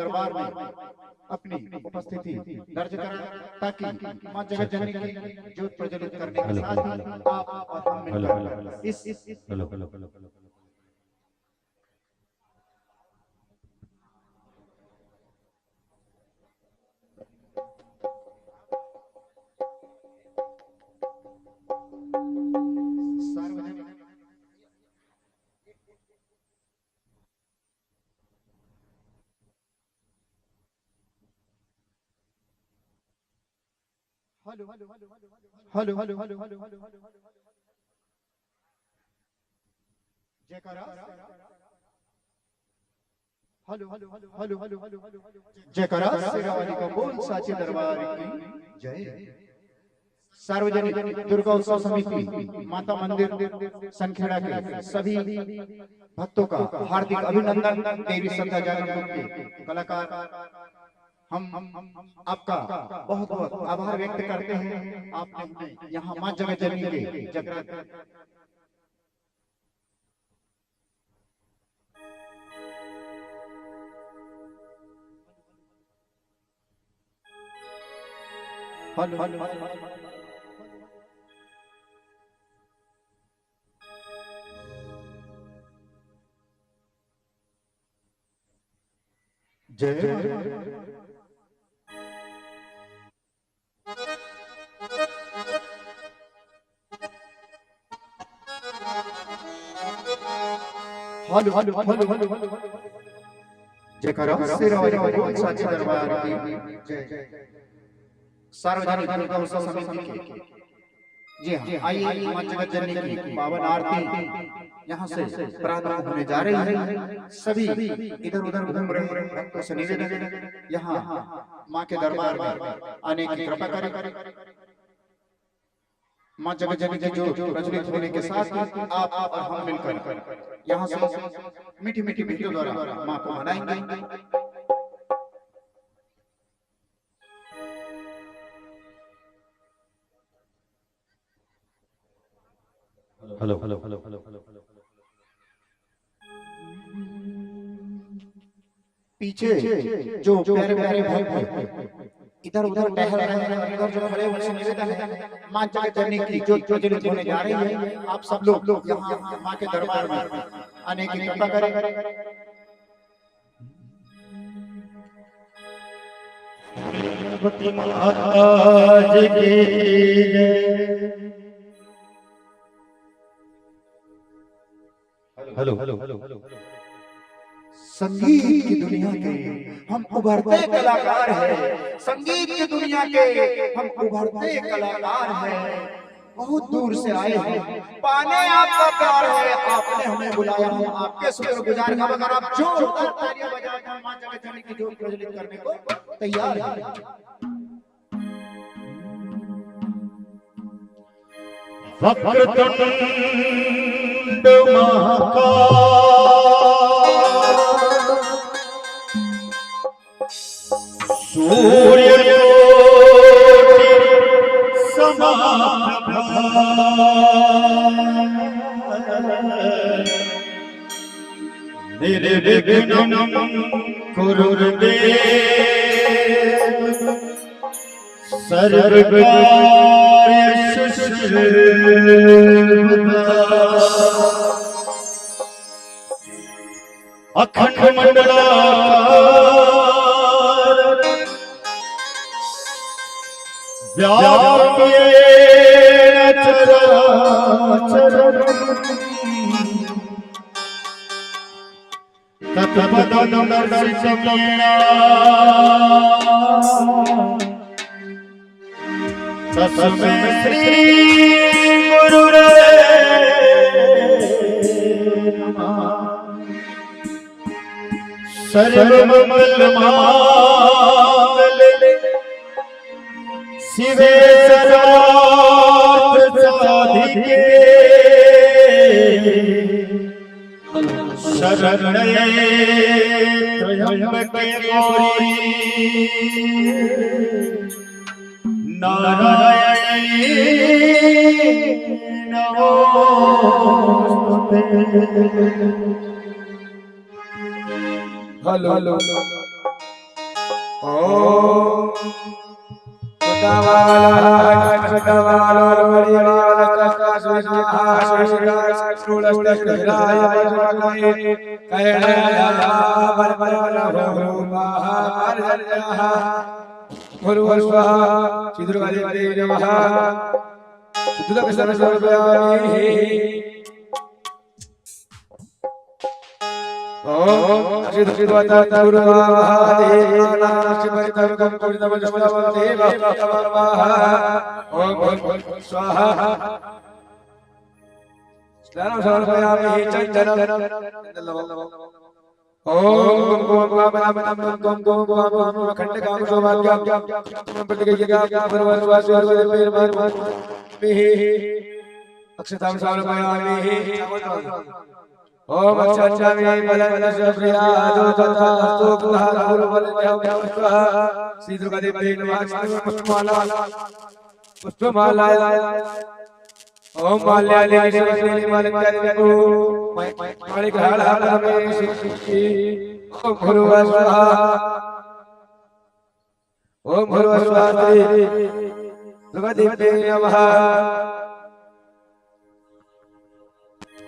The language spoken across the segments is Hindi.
दरबार में अपनी उपस्थिति दर्ज करा ताकि मां जगत जननी की ज्योत प्रज्वलित करने के साथ ही आप और हम मिलकर इस hello hello hello hello hello जयकारा हेलो हेलो हेलो हेलो जयकारा शेरावाली का बोल साचे दरबार की जय। सार्वजनिक दुर्गा उत्सव समिति माता मंदिर संखेड़ा के सभी भक्तों का हार्दिक अभिनंदन। देवी श्रद्धा जागरण के कलाकार हम आपका बहुत बहुत आभार व्यक्त करते हैं। आपने हमें यहाँ मां जगत जननी के जागृत हेलो जय हेलो हेलो हेलो हेलो जयकारा शेरावाली का बोल साचे दरबार की जय। सार्वजनिक दुर्गा उत्सव समिति के जी हाँ, आइए मां जगत जननी की पावन आरती यहाँ से प्रारंभ होने जा रही है। सभी इधर उधर घूम रहे भक्तों से निवेदन है यहाँ मां के दरबार में आने की कृपा करें। मां जगत जननी की जो प्रज्वलित होने के साथ आप और हम मिलकर यहाँ से मीठी मीठी गीतों द्वारा मां को मनाएंगे। Hello hello hello hello hello पीछे जो प्यारे प्यारे भाई इधर उधर टहल रहे हैं, इधर जो खड़े हुए हैं निवेदन है मां जगत जननी की जो प्रज्वलित होने जा रही है। आप सब लोग यहाँ मां के दरबार में आने की कृपा करें। हेलो हेलो हेलो संगीत की दुनिया के हम उभरते कलाकार हैं। संगीत की दुनिया के हम उभरते कलाकार हैं। बहुत दूर से आए हैं, पाने आपका प्यार है। आपने हमें बुलाया, हम आपके शुक्रगुजार हैं। अगर आप जोरदार तालियां बजाएं तो मां जगत जननी की ज्योत प्रज्वलित करने को तैयार हैं। वक्रतुंड महाकाय सूर्यकोटि समप्रभा निर्विघ्नं कुरुर्देव सर्वकार्येषु सर्वदा। अखंड मंडलाकार व्याप्येन चराचरम् तत्पदं दर्शनेन तस्मै श्री गुरुरे नमः। सर्वमंगलमांगल्ये शिवे सर्वार्थ साधिके शरण्ये त्र्यंबके गौरी नारायणी नमोस्तुते। हेलो हेलो ओम सुतवाला लोमड़ियाला ओम श्री दुर्वाता गुरुवादेवाना शिवरितम कुर्दम जपम देव ओम ओम स्वाहा स्नानं समर्पयामि चंदनम ओम गम गम खंडकाम शोभाग्यम प्रतिगय्यगा परवर्वास्वर्वदेव अक्षतां समर्पयामि ओम अच्छामी बलस्य प्रिया जोतता स्तोत्रः गुरुबलदेवः श्री दुर्गादेवी नमः पुष्पमाला ओम माल्याले शिवश्री मालिकादेवी मालिकाला परमेश्वरी ओम गुरुवस्वाहा ओम गुरुवस्वाहा दुर्गादेवी नमः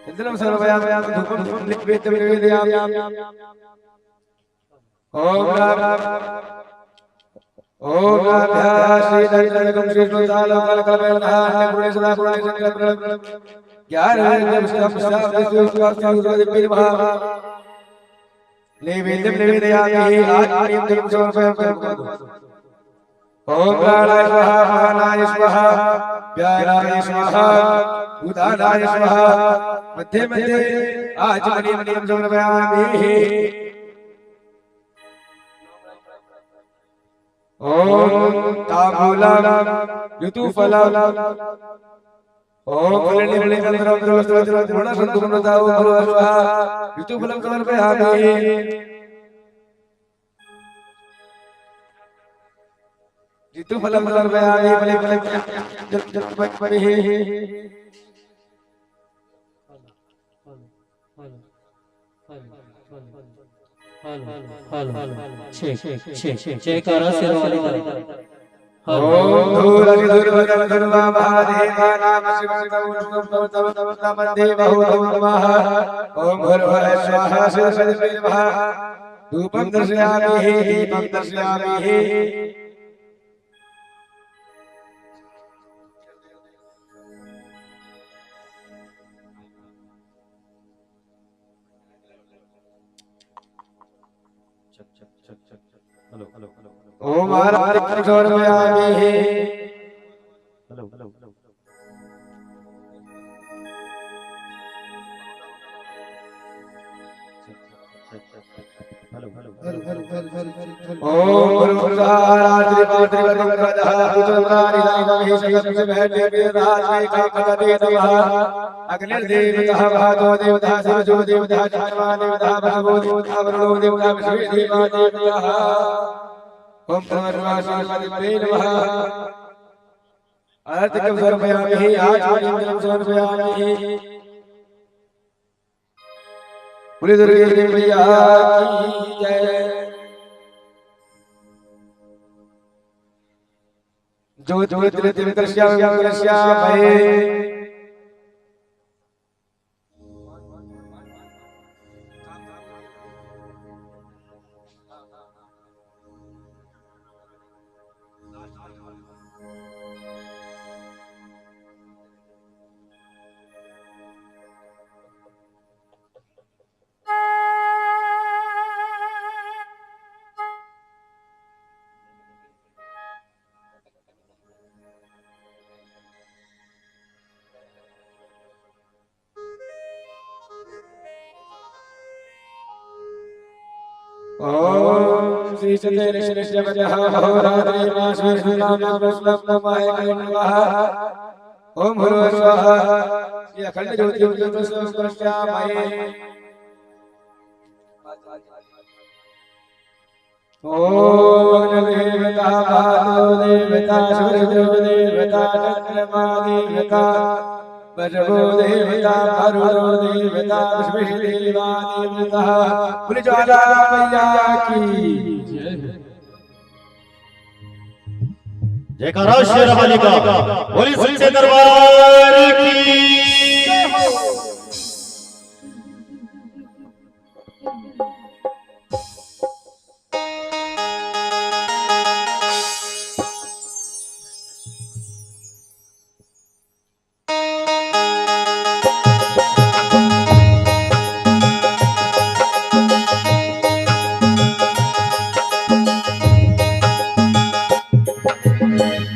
इंद्रम सर्वयामि धूपं निवेद्य निवेदयामि ओम श्री दरिद्रगम श्री सुतालोकल कलमेलनान्य पुणे सदा पुणे संकल्प ज्ञान विद्यम शास्त्रस्वास्ति महा निवेद्यं निवेदयामि आत्मनियं धर्म समर्पयामि ओम प्राणाय स्वाहा महानाय स्वाहा व्यानाय स्वाहा उदानाय स्वाहा मध्ये मध्ये आचमनीयं समर्पयामि ओम ताम्बूलं ऋतुफलं ओम फलनिर्णयमन्त्रं गुणसंतुमनताओ गुरुस्वाहा ऋतुफलं समर्पयामि ऋतुफलं समर्पयामि जयकारा शेरवाली का ओम धूलि दुर्वदन दुर्वा महादेवा नाम शिवं तम देवो नमः ओम भूर्भुवः स्वाहा सरस्वती नमः धूपं दर्शयामि दीपं दर्शयामि ओम आरती समर्पयामि ओम गुरुसारात्रि पात्रिवदं गदः पुत्रप्राणि महेशयस्य बैठे राजे काकदे नमः अग्निर्देवतः भातो देवतः शिवजो देवतः चन्द्रमा देवतः भगवो देवतः वरुणो देवतः विश्वेदेवा देवतः ओम परमात्माय नमः आरतिकं समर्पयामि आचमनीयं समर्पयामि बोले दुर्गे देवी मैया की जय जो दृश्यामि ओम श्री सत्यनिष्ठवतः भवरात्रि माश्री नाम प्रश्नमाय नमः ओम भूर्भुवः श्री अखंड ज्योति संस्पर्श्यामहे ओम अग्निदेवता भातो देवता सूर्यदेव देवता चंद्रमा देवता वज्रो देवता वरुणो देवता विश्वेदेवा देवता पुरज्वाला मैया की जयकारा शेरावाली का, बोली सच्चे दरबार की।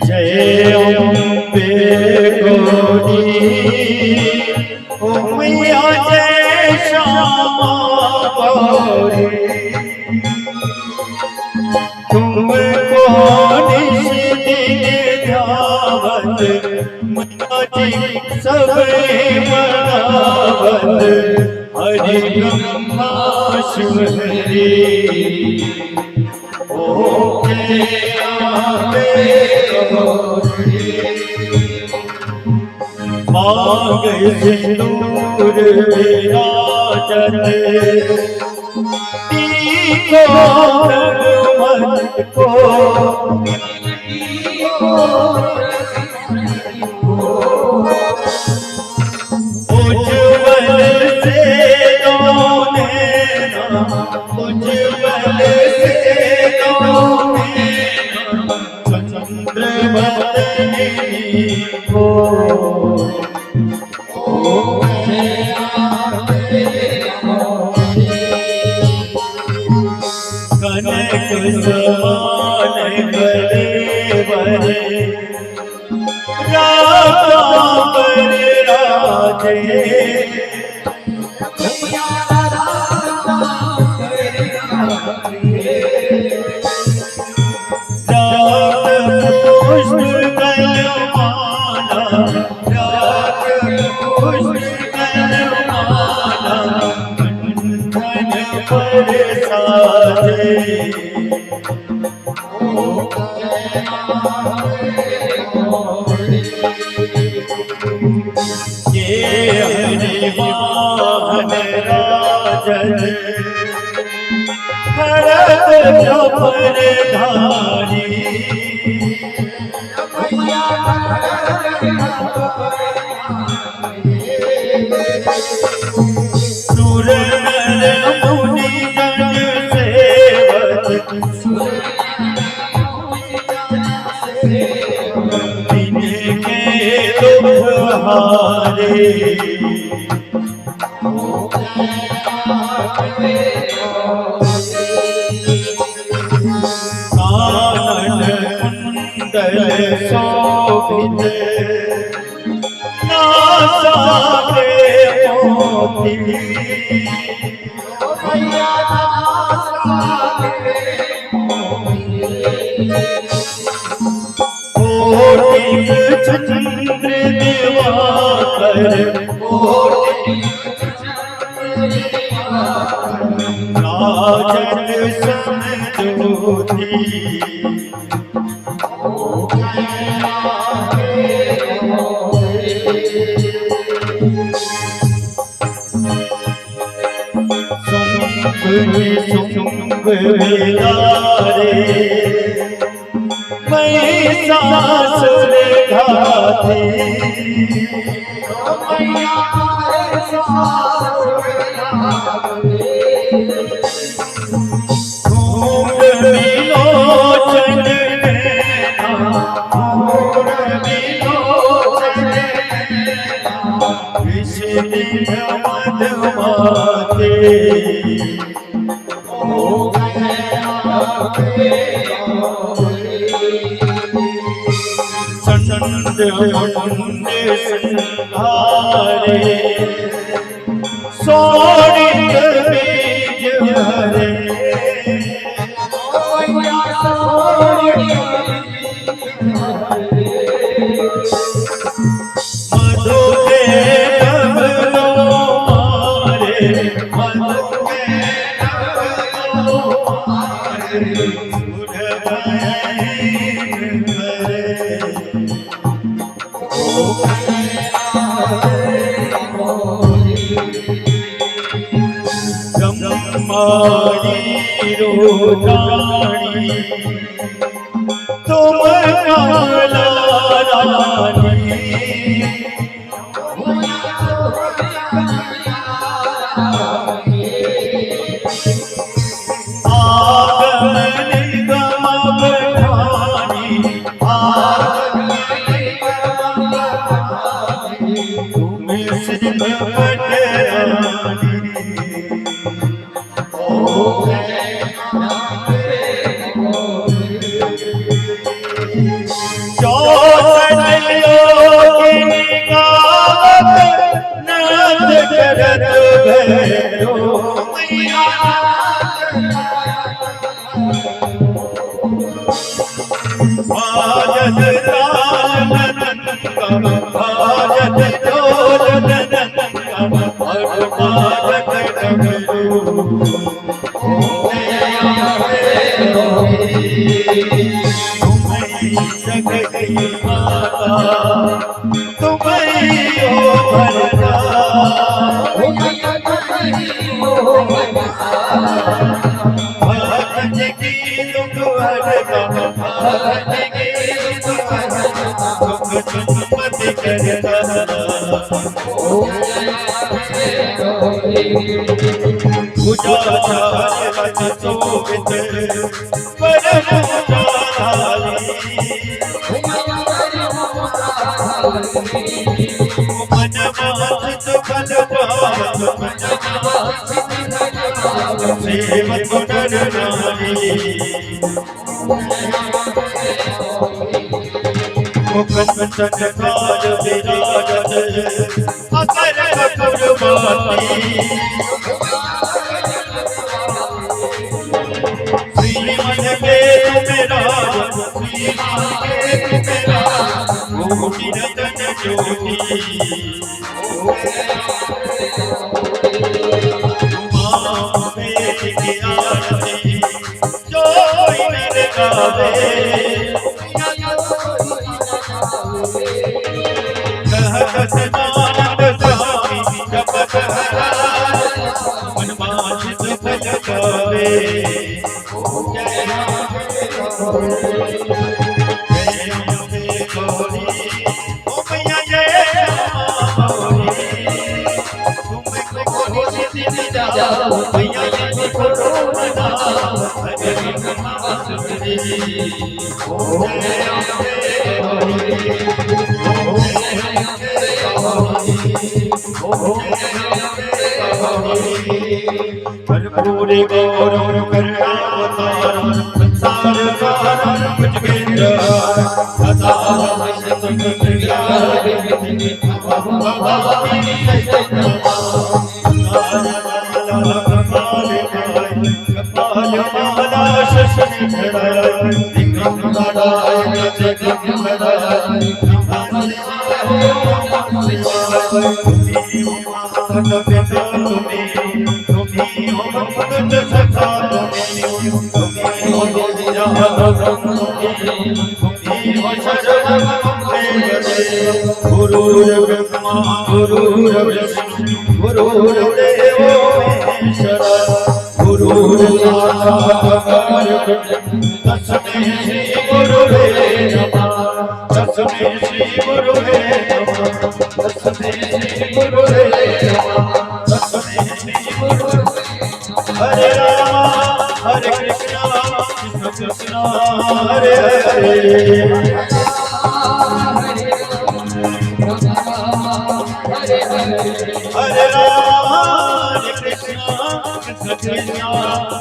जय अम्बे गौरी ओ मैया जय श्यामा गौरी, तुमको निश दिन ध्यावत मैया जी सबे मनावत, हरि ब्रह्मा शिव हरि ओ मांग सिंदूर विराजत, टीको मन को उज्ज्वल से नैना, उज्ज्वल से चंद्र बदनी को कनक समान गले बरे, राजा पर राजे, हरिवाहन राजन खड़ग जबर धारी, सुर नर मुनि जन सेवक, जिनके दुख हारे, कानन कुंडल शोभित, नासा के मोती, चंद्र दिवाकर, राजन समझोती, सुंग विलारे, महिषासुर घाते, घूम विलोचन विषदिन मधुमाते, चंड मुंड सिंहारे, सोनित बीज हरे, मधु के डबलो मारे, मधु के डबलो मारे, ब्रह्माणी रोजाणी तुम भाजत ताल ननका भाजत ढोल ननका भाजत डमरू तुम्हीं जगत की माता तुम्हीं हो भरता भगत की दुख हरता भगत की दुख हरता दुख दुखमति करता पूजा चारत सोवित परम उदारी मन माचित फल पात सेवक नर नारी मुकुंद चंद्रकाल विराजत अकर कपुरवाती श्रीमन के मेरा श्रीमन के मेरा कोटि रतन ज्योति वेद की आरती जोई नर गावे कहत सदानंद स्वामी जपत हरा मन माचित फल गावे जय अम्बे गौरी ओ मैया जय गौरी तुम सिद्धि जाओ मैया जी को रोना भजन सुधरी ओ जय अम्बे गौरी भरपूर गौरव करुणावतार संसार सार कुछ बिंद सदा सतत प्रियार कपाल माला शशि धराय विक्रम बड़ाय जगत बड़ाय गुरुर्ब्रह्मा गुरुर्विष्णु गुरुर्देवो महेश्वरः गुरुर्साक्षात् परब्रह्म तस्मै श्री गुरुवे नमः तस्मै श्री गुरुवे नमः तस्मै श्री गुरुवे नमः तस्मै श्री गुरुवे हरे राम हरे कृष्ण कृष्ण कृष्ण हरे हरे हरे राम हरे कृष्ण कृष्ण कृष्ण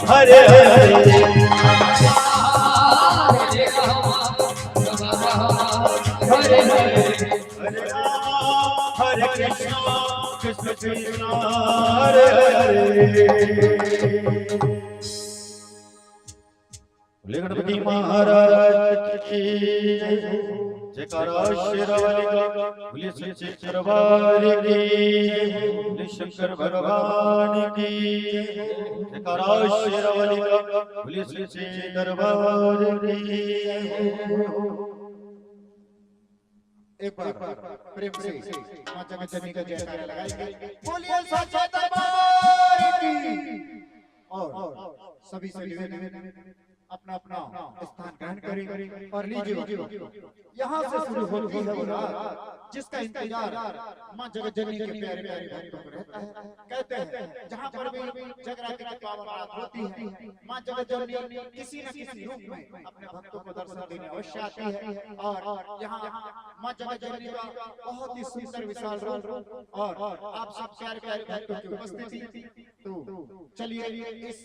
हरे हरे हरे कृष्ण कृष्ण कृष्ण हरे हरे गणपति महाराज की जयकारा शेरावाली का बोलिए सच्चे दरबार की बोलिए शंकर भगवान की जयकारा शेरावाली का बोलिए सच्चे दरबार की एक बार प्रेम से मां जगत जननी का जयकारा लगाएंगे बोलिए सच्चे दरबार की और सभी अपना अपना स्थान ग्रहण करें और लीजिए यहाँ से शुरू होती है वो रात जिसका इंतजार मां जगत जननी के प्यारे प्यारे भक्तों को रहता है। कहते हैं जहाँ पर भी जगराते की पावन रात होती है मां जगत जननी किसी न किसी रूप में अपने भक्तों को दर्शन देने अवश्य आती है। और यहाँ मां जगत जननी का बहुत ही सुंदर विशाल रूप और आप सब प्यारे प्यारे भक्तों की उपस्थिति। तो चलिए इस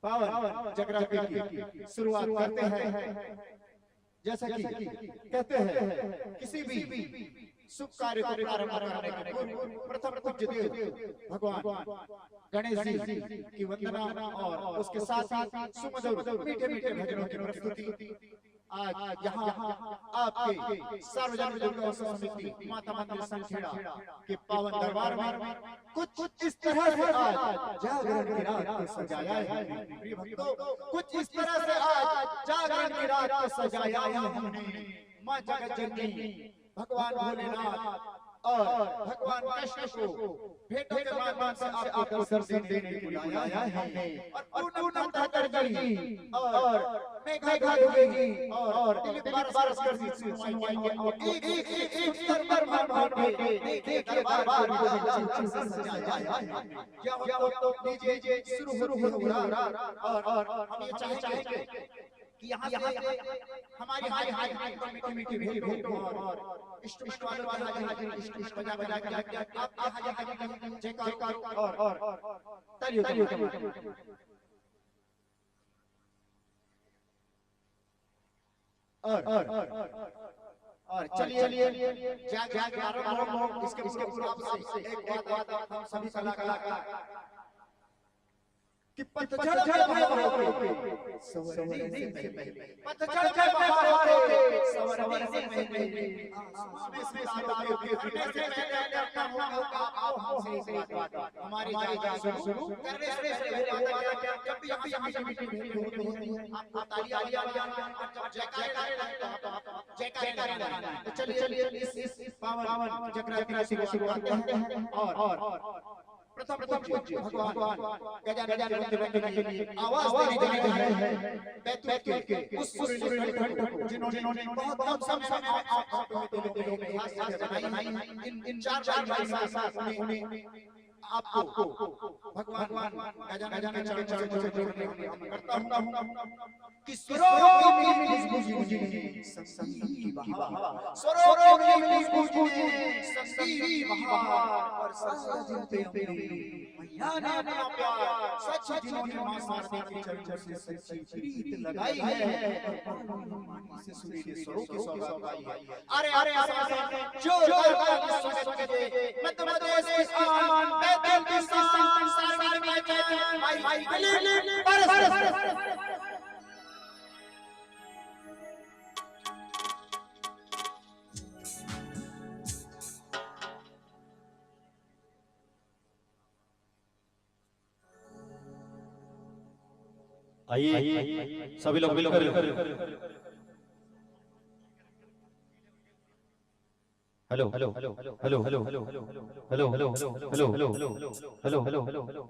पावन जगराते की शुरुआत करते हैं। जैसा कि कहते हैं किसी भी शुभ कार्य को प्रारंभ करने के पूर्व प्रथम पूज्य देव भगवान गणेश जी की वंदना और उसके साथ साथ सुमधुर मीठे मीठे भजनों की प्रस्तुति आज यहाँ आपके सार्वजनिक दुर्गोत्सव समिति माता मंदिर संखेड़ा के पावन दरबार में कुछ इस तरह से आज जागरण की रात को सजाया है प्रिय भक्तों। कुछ इस तरह से आज जागरण की रात को सजाया है हमने मां जगत जननी भगवान भोलेनाथ और भगवान कृष्ण को भेंटों के माध्यम से आपको दर्शन देने के लिए बुलाया है और पूनम ठाकुर और मेघा दुबे जी और दिलीप बारस कर जी सुनवाएंगे और एक सुंदर दरबार में दरबार में सजाया है। यह तो डीजे शुरू हो रहा और हम ये चाहेंगे कि यहाँ हमारी हाई मीठी भेंट और इष्ट वाले इष्ट बजा के आप हाई जयकार और तालियों और चलिए जाग आरंभ इसके पूर्व आपसे एक बात हम सभी कलाकार कि पतझड़ के सवरने से पहले पतझड़ के सवरने से पहले इसमें तारों के फिरने से पहले अपना होगा आप हमसे एक बात हमारी जाग शुरू करने से पहले जब भी यहाँ मीठी होती है आपको तालियां और जयकारे लगाना है। तो चलिए इस पावन जगराती को शुरू करते हैं और प्रथम पूज्य भगवान गजानन के लिए आवाज देने जा रहे हैं बैतूल के उस सुरीले कंठ को जिन्होंने बहुत समय में खास बनाई इन चार साथ उन्हें आपको भगवान गजानन के चरणों से जोड़ने के लिए हम करता हूं कि स्वरों की गूंजे संगीत की बहार स्वरों की गूंजे संगीत की बहार और सजते मैया ने अपना प्यार सच जिन्होंने मां शारदा के चरणों से सच्ची प्रीत लगाई है से सुरीले स्वरों की सौगाई है। अरे जोरदार स्वागत कीजिए मध्य प्रदेश की शान बैतूल की शान सारनाथ में भाई बरस आइए सभी लोग मिलकर hello hello hello hello hello hello hello hello hello hello hello hello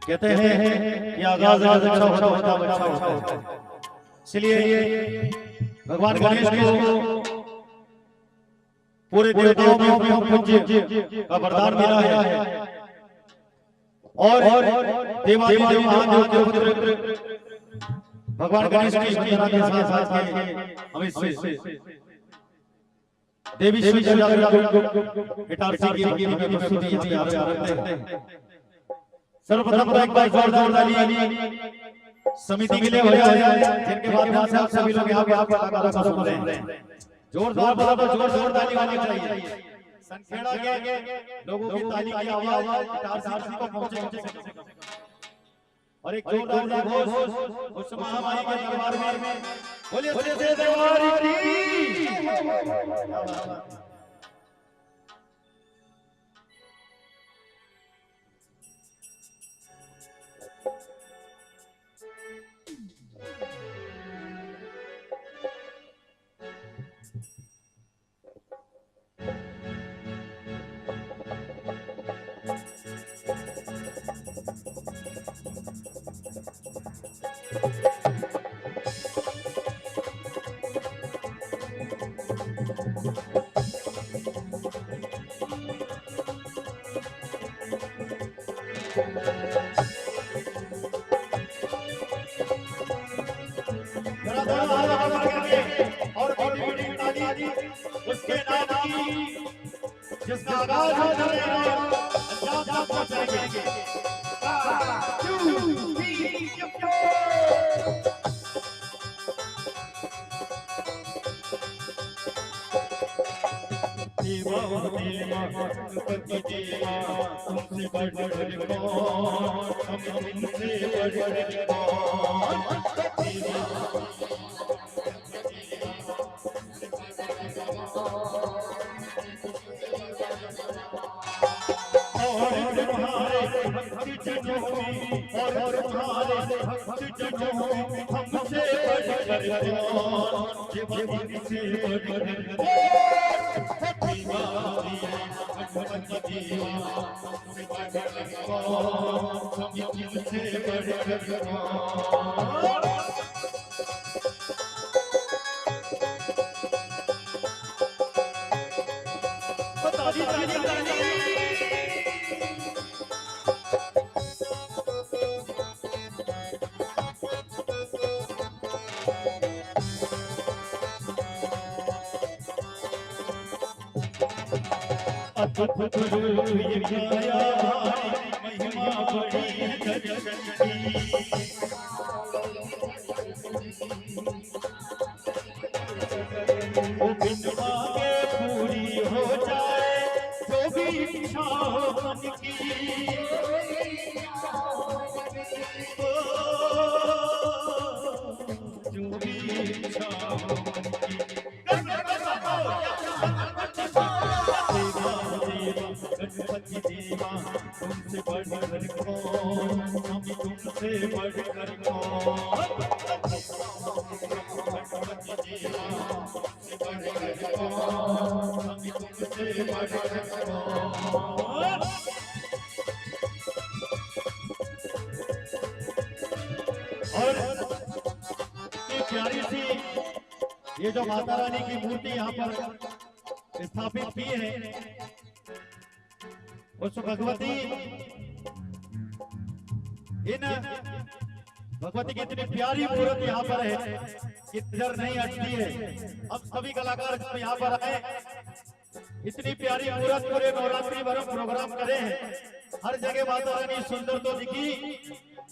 कहते हैं कि आगाज अच्छा होता है इसलिए भगवान गणेश को पूरे देवताओं में हम पूज्य का वरदान मिला है और देवादिदेव महादेव के पुत्र भगवान गणेश की स्तुति के साथ हम इससे देवी श्री हिटारसी की प्रस्तुति यहाँ पे आरंभ है। सर्वप्रथम एक बार जोरदार ताली समिति के लिए हो जाए जिनके बाद से आप सभी लोग यहाँ पे आपको कलाकारों को सुन रहे हैं। जोरदार जोर ताली होनी चाहिए। संखेड़ा के लोगों की ताली की आवाज हिटारसी को पहुंचे और एक जोरदार घोष उस महामाई के दरबार में बोलिए सच्चे दरबार की। उसके नाम की जिसका आगाज हो जाएगा अंजाम तक पहुंचाएंगे। 1 2 3 गणपति देवा तुमसे बढ़कर कौन, हम तुमसे बढ़कर कौन। और तुम्हारे भक्त जनों में, और तुम्हारे भक्त जनों में हमसे बढ़कर कौन, ये हमसे बढ़कर गणपति देवा तुमसे बढ़कर कौन, हम तुमसे बढ़कर कौन। अद्भुत रूप ये माया महिमा बड़ी दर्शन की। वो बिन मांगे पूरी हो जाए जो भी इच्छा हो मन की। जो भी इच्छा हो मन की। गणपति देवा तुमसे बढ़कर कौन, हम तुमसे बढ़कर कौन। गणपति देवा तुमसे बढ़कर कौन, हम तुमसे बढ़कर कौन। और ये प्यारी सी ये जो माता रानी की मूर्ति यहाँ पर स्थापित की है, उस भगवती इन भगवती की इतनी प्यारी मूर्ति यहाँ पर है, इधर नहीं हटती है। अब सभी कलाकार जब यहाँ पर आए, इतनी प्यारी मूर्त पूरे नवरात्रि भर प्रोग्राम करे हैं। हर जगह माता रानी सुंदर तो दिखी,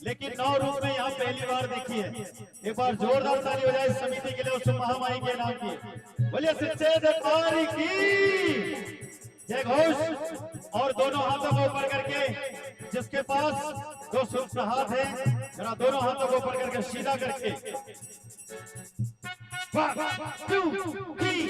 लेकिन 9 रूप में यहाँ पहली बार देखी है। एक बार जोरदार ताली हो जाए समिति के लिए, उस महामाई के नाम की। बोलिए सच्चे दरबार की जय घोष। और दोनों हाथों को ऊपर करके, जिसके पास दो सुस्त हाथ है, जरा दोनों हाथों को ऊपर करके सीधा करके 1 2 3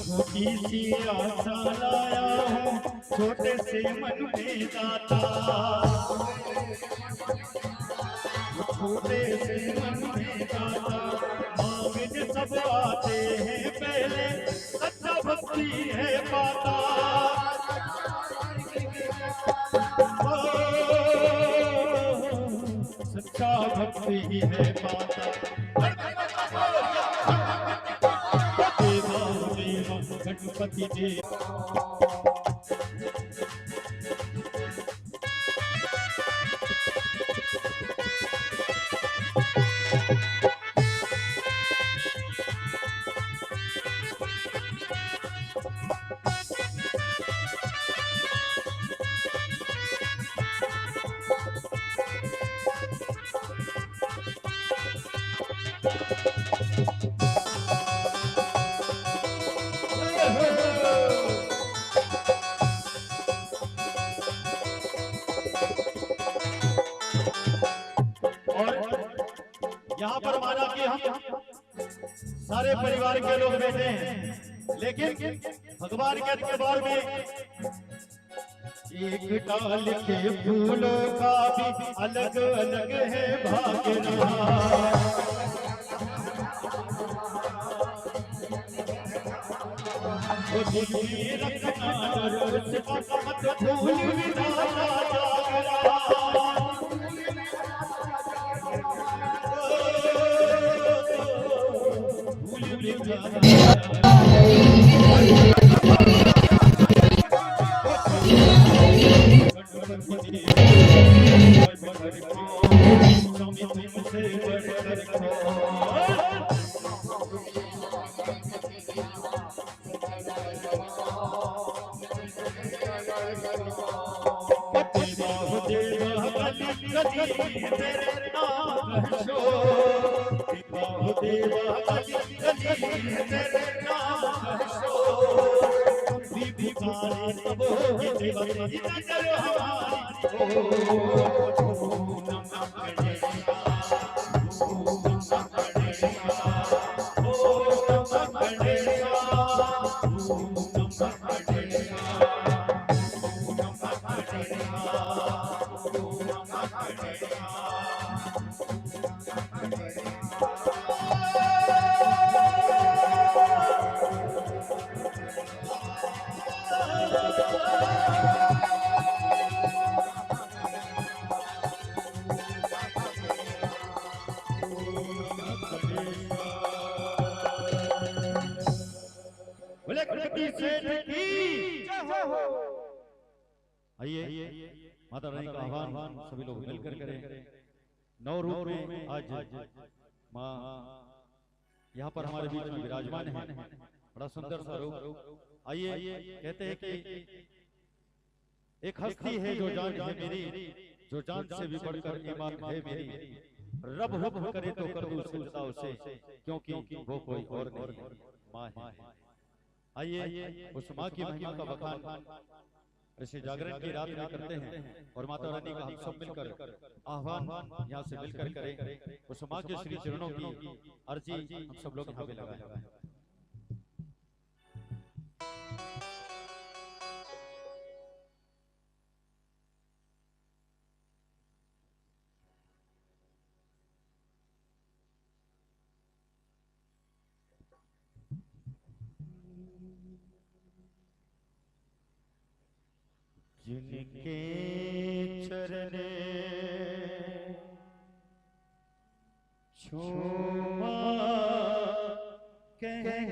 छोटी सी आशा लाया हूँ छोटे से मन में दाता। छोटे से मन में दाता मांगने सब आते हैं पहले, सच्चा भक्ति है पाता। सच्चा भक्ति है पाता। गणपति देवा यहाँ पर माना कि हम सारे परिवार के लोग बैठे हैं, लेकिन भगवान के दरबार में एक डाल के फूलों का भी अलग अलग है भागना। रखना रोज मत भूल विधाता जागरा। आइए माता रानी का आह्वान सभी लोग मिलकर करें। नौ रूप में आज माँ यहाँ पर हमारे बीच में विराजमान है, बड़ा सुंदर सा रूप। आइए कहते हैं कि एक हस्ती है जो जान है मेरी, जो जान से भी बढ़कर ईमान है मेरी, रब हुक्म करे तो कर दूं सजदा उसे, क्योंकि वो कोई और नहीं माँ है। आइए उस माँ की महिमा का बखान ऐसे जागरण की रात में करते हैं और माता रानी का हम सब मिलकर आह्वान यहाँ से मिलकर करें। उस माँ के श्री चरणों की अर्जी हम सब लोग यहाँ पे लगाएं। जिनके चरण छुआ कहे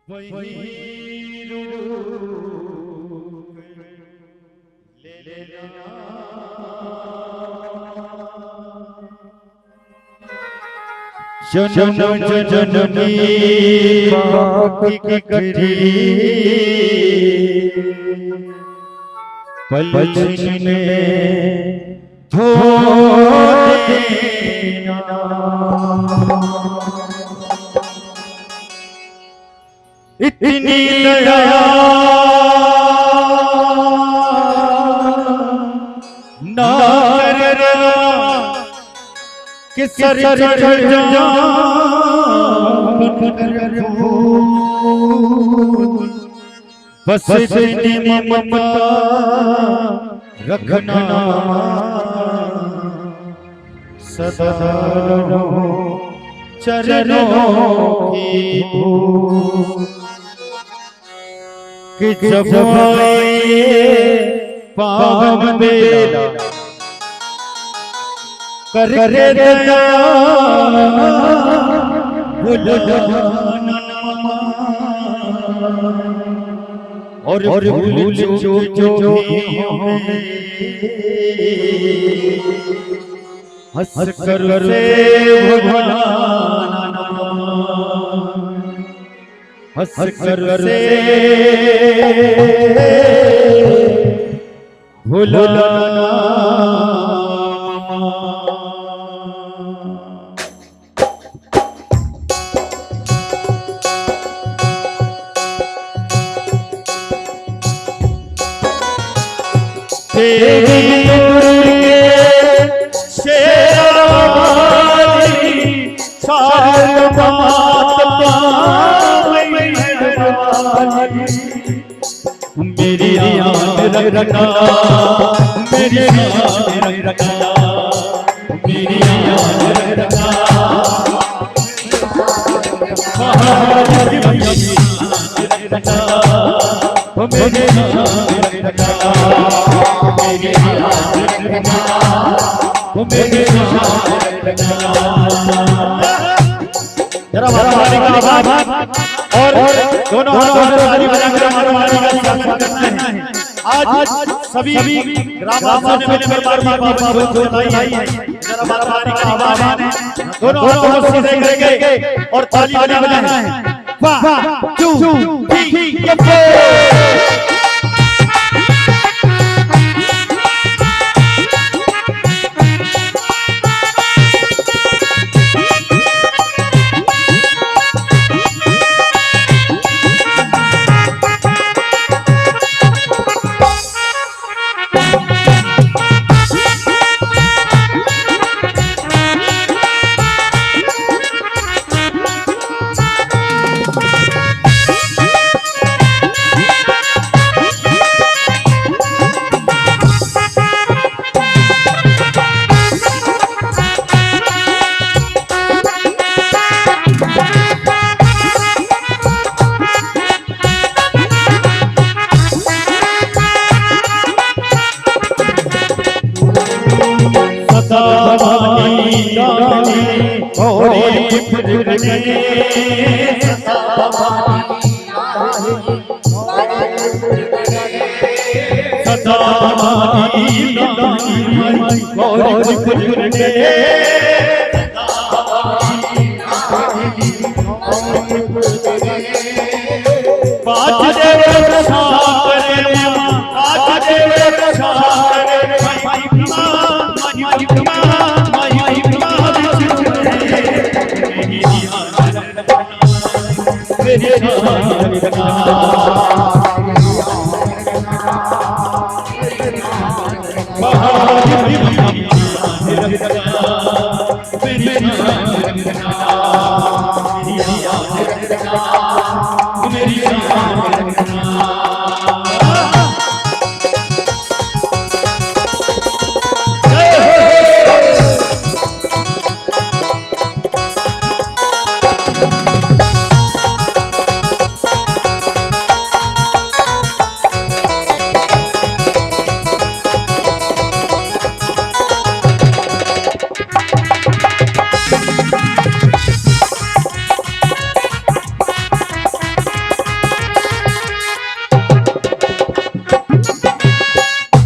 वही रूप ले लेना। जन्म जननी बाकी करी पलछिन धो देना। इतनी दया ना करना कि सर चढ़ जा बस इतनी ममता रखना सदा रहो चरणों की धूप कि जब आए पावन बेला करे दया और भूल जो हंस कर से भुलाना, हंस कर से भुलाना। मेरी याद रखना, मेरी याद रखना, मेरी याद रखना, मेरी याद रखना, मेरी याद रखना, मेरी याद रखना, मेरी जरा माता का आभार और दोनों हाथों से ताली बजाकर माता का स्वागत करते हैं। आज सभी ग्रामवासियों ने मिलकर माता की पावन धुलाई है। जरा माता का आभार दोनों हाथों से सीधे करके और ताली बजाना है। 1 2 3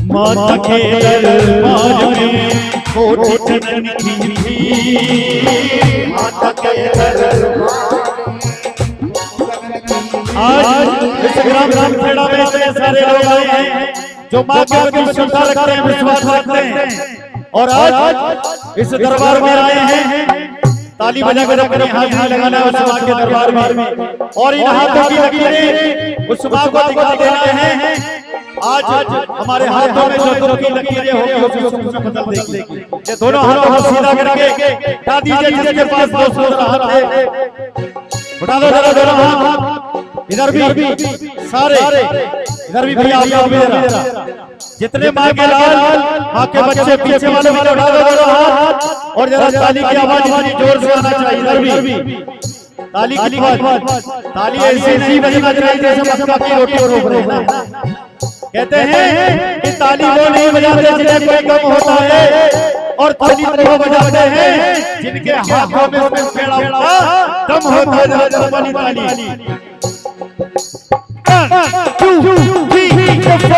माता के दरबार में कोटि जननी थी। माता के आज इस ग्राम खेड़ा में इतने सारे लोग आए हैं जो माँ के प्रति श्रद्धा रखते हैं, विश्वास रखते हैं और आज इस दरबार में आए हैं। ताली बजाकर अपने हाथ लगाना है उस माँ के दरबार में और इन हाथों की लकीरें उस माँ को दिखा देना है। आज हमारे हाथों में जो दो की लकीरें होंगी उसको बदल देगी। ये दोनों हाथों को सीधा करके उठा दीजिए जिसके पास दूसरा हाथ है। उठा दो जरा दोनों हाथ। इधर भी सारे इधर भी भैया आप भी जरा जितने माँ के लाल माँ के बच्चे पीछे वाले उठा दो दोनों हाथ और जरा ताली की आवाज इतनी जोर से आना चाहिए। इधर भी ताली की आवाज, ताली ऐसे नहीं बजना चाहिए जैसे मक्का की रोटी रोक रहे हैं। कहते हैं कि ताली वो नहीं बजाते जिन्हें कोई गम होता है और ताली वो बजाते हैं जिनके हाथों में पेड़ा दम होता है। ताली 1 2 3 4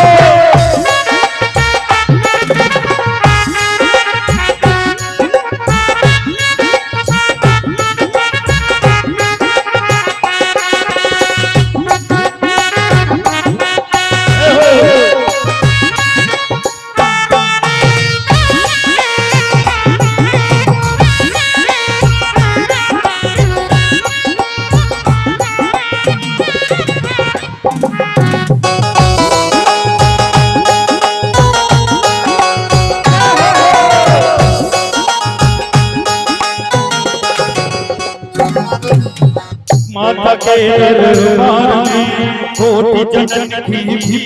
माता के दरबार में कोटि जननी थी।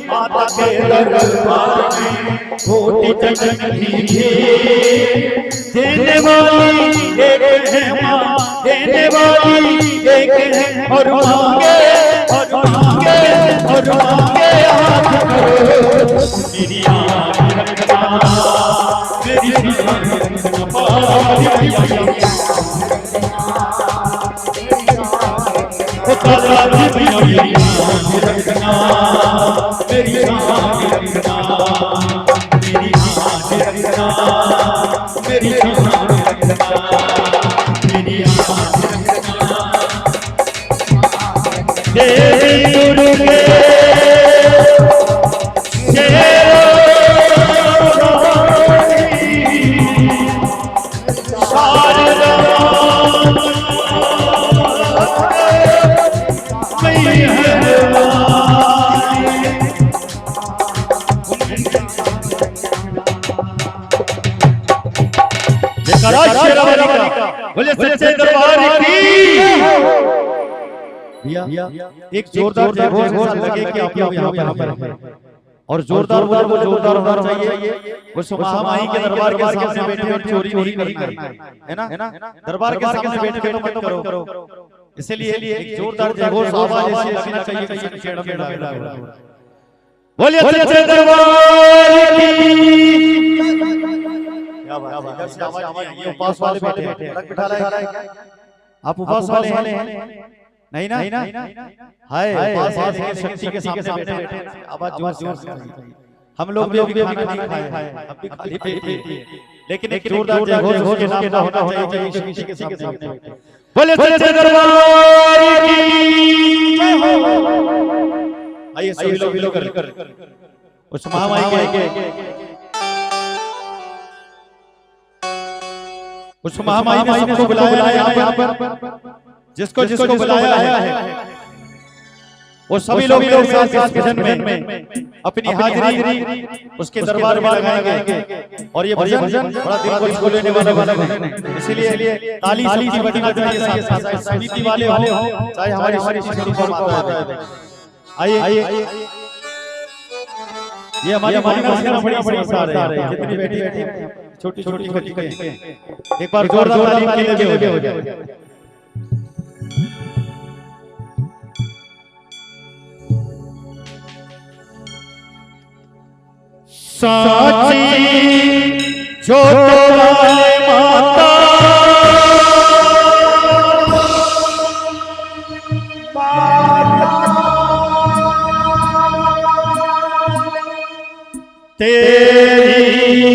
माता के दरबार में कोटि जननी थी। देने वाली एक है माँ, देने वाली एक है और मांगे और मांगे और मांगे हाथ करो मेरी आँख रखना मेरी बोले सच्चे दरबार की। एक जोरदार जय घोष लगे कि आप लोग यहाँ पर हैं और जोरदार जोरदार होना चाहिए। वो महामाई के दरबार के सामने बैठे और चोरी नहीं करना है ना। दरबार के सामने बैठ के तो मत करो। इसलिए एक जोरदार जय घोष आवाज ऐसी लगना चाहिए कि छेड़ा में बोलिए सच्चे दरबार की। क्या बात है, ये उपवास वाले बैठे हैं, अलग बिठा रहा है। आप उपवास वाले हैं? नहीं ना? हाय उपवास वाले शक्ति के सामने बैठे हैं। आवाज जोर से। हम लोग भी अभी खाना नहीं खाए, अब भी खाली पेट हैं, लेकिन एक जोरदार जय घोष के नाम का होना चाहिए शक्ति के सामने। बोले सच्चे दरबार की जय हो। आइए सभी लोग कर उस महामाई के उस महामाई ने सबको बुलाया है यहाँ पर, जिसको बुलाया है वो सभी लोग इस भजन में अपनी हाजिरी उसके दरबार में लगाएंगे। और ये भजन बड़ा दिल को छू लेने वाला भजन है, इसीलिए ताली सबकी बजना चाहिए। साथ समिति वाले हो चाहे हमारी माता है। आइए ये हमारी बड़ी सारे हैं, जितनी बैठी छोटी एक बार जोरदार ताली के लिए हो जाए। साची जो माता तेरी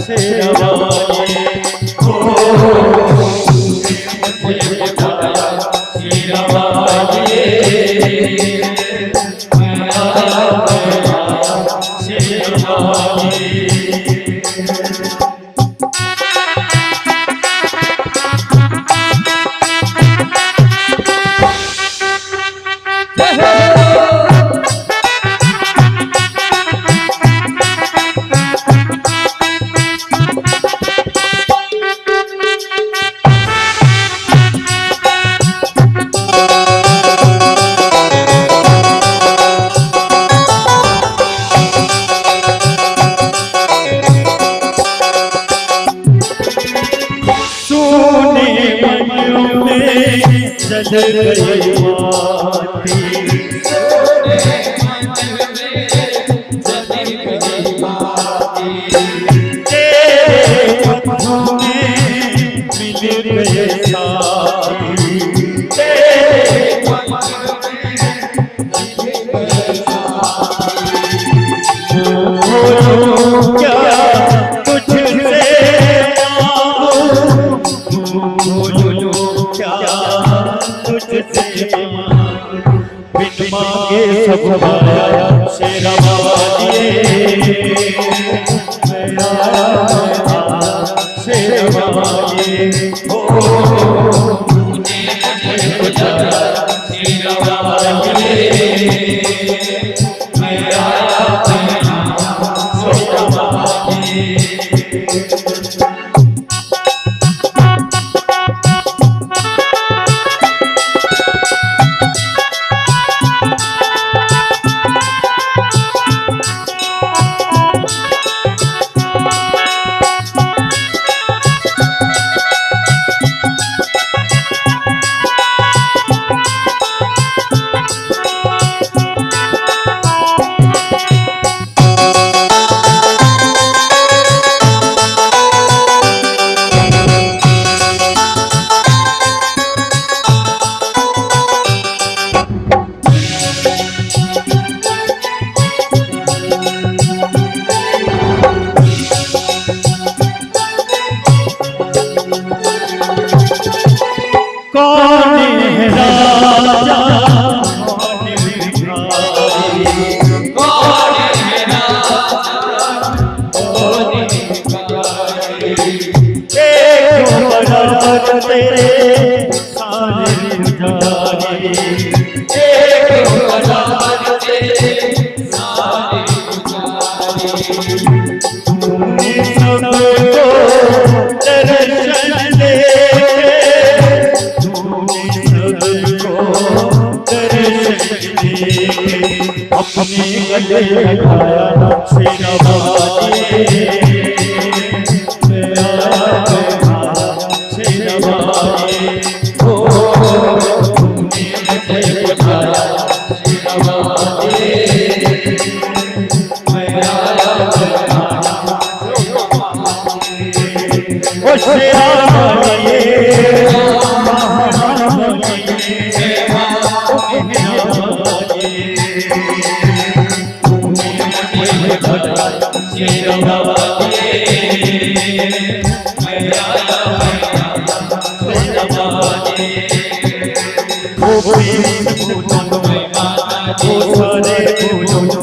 से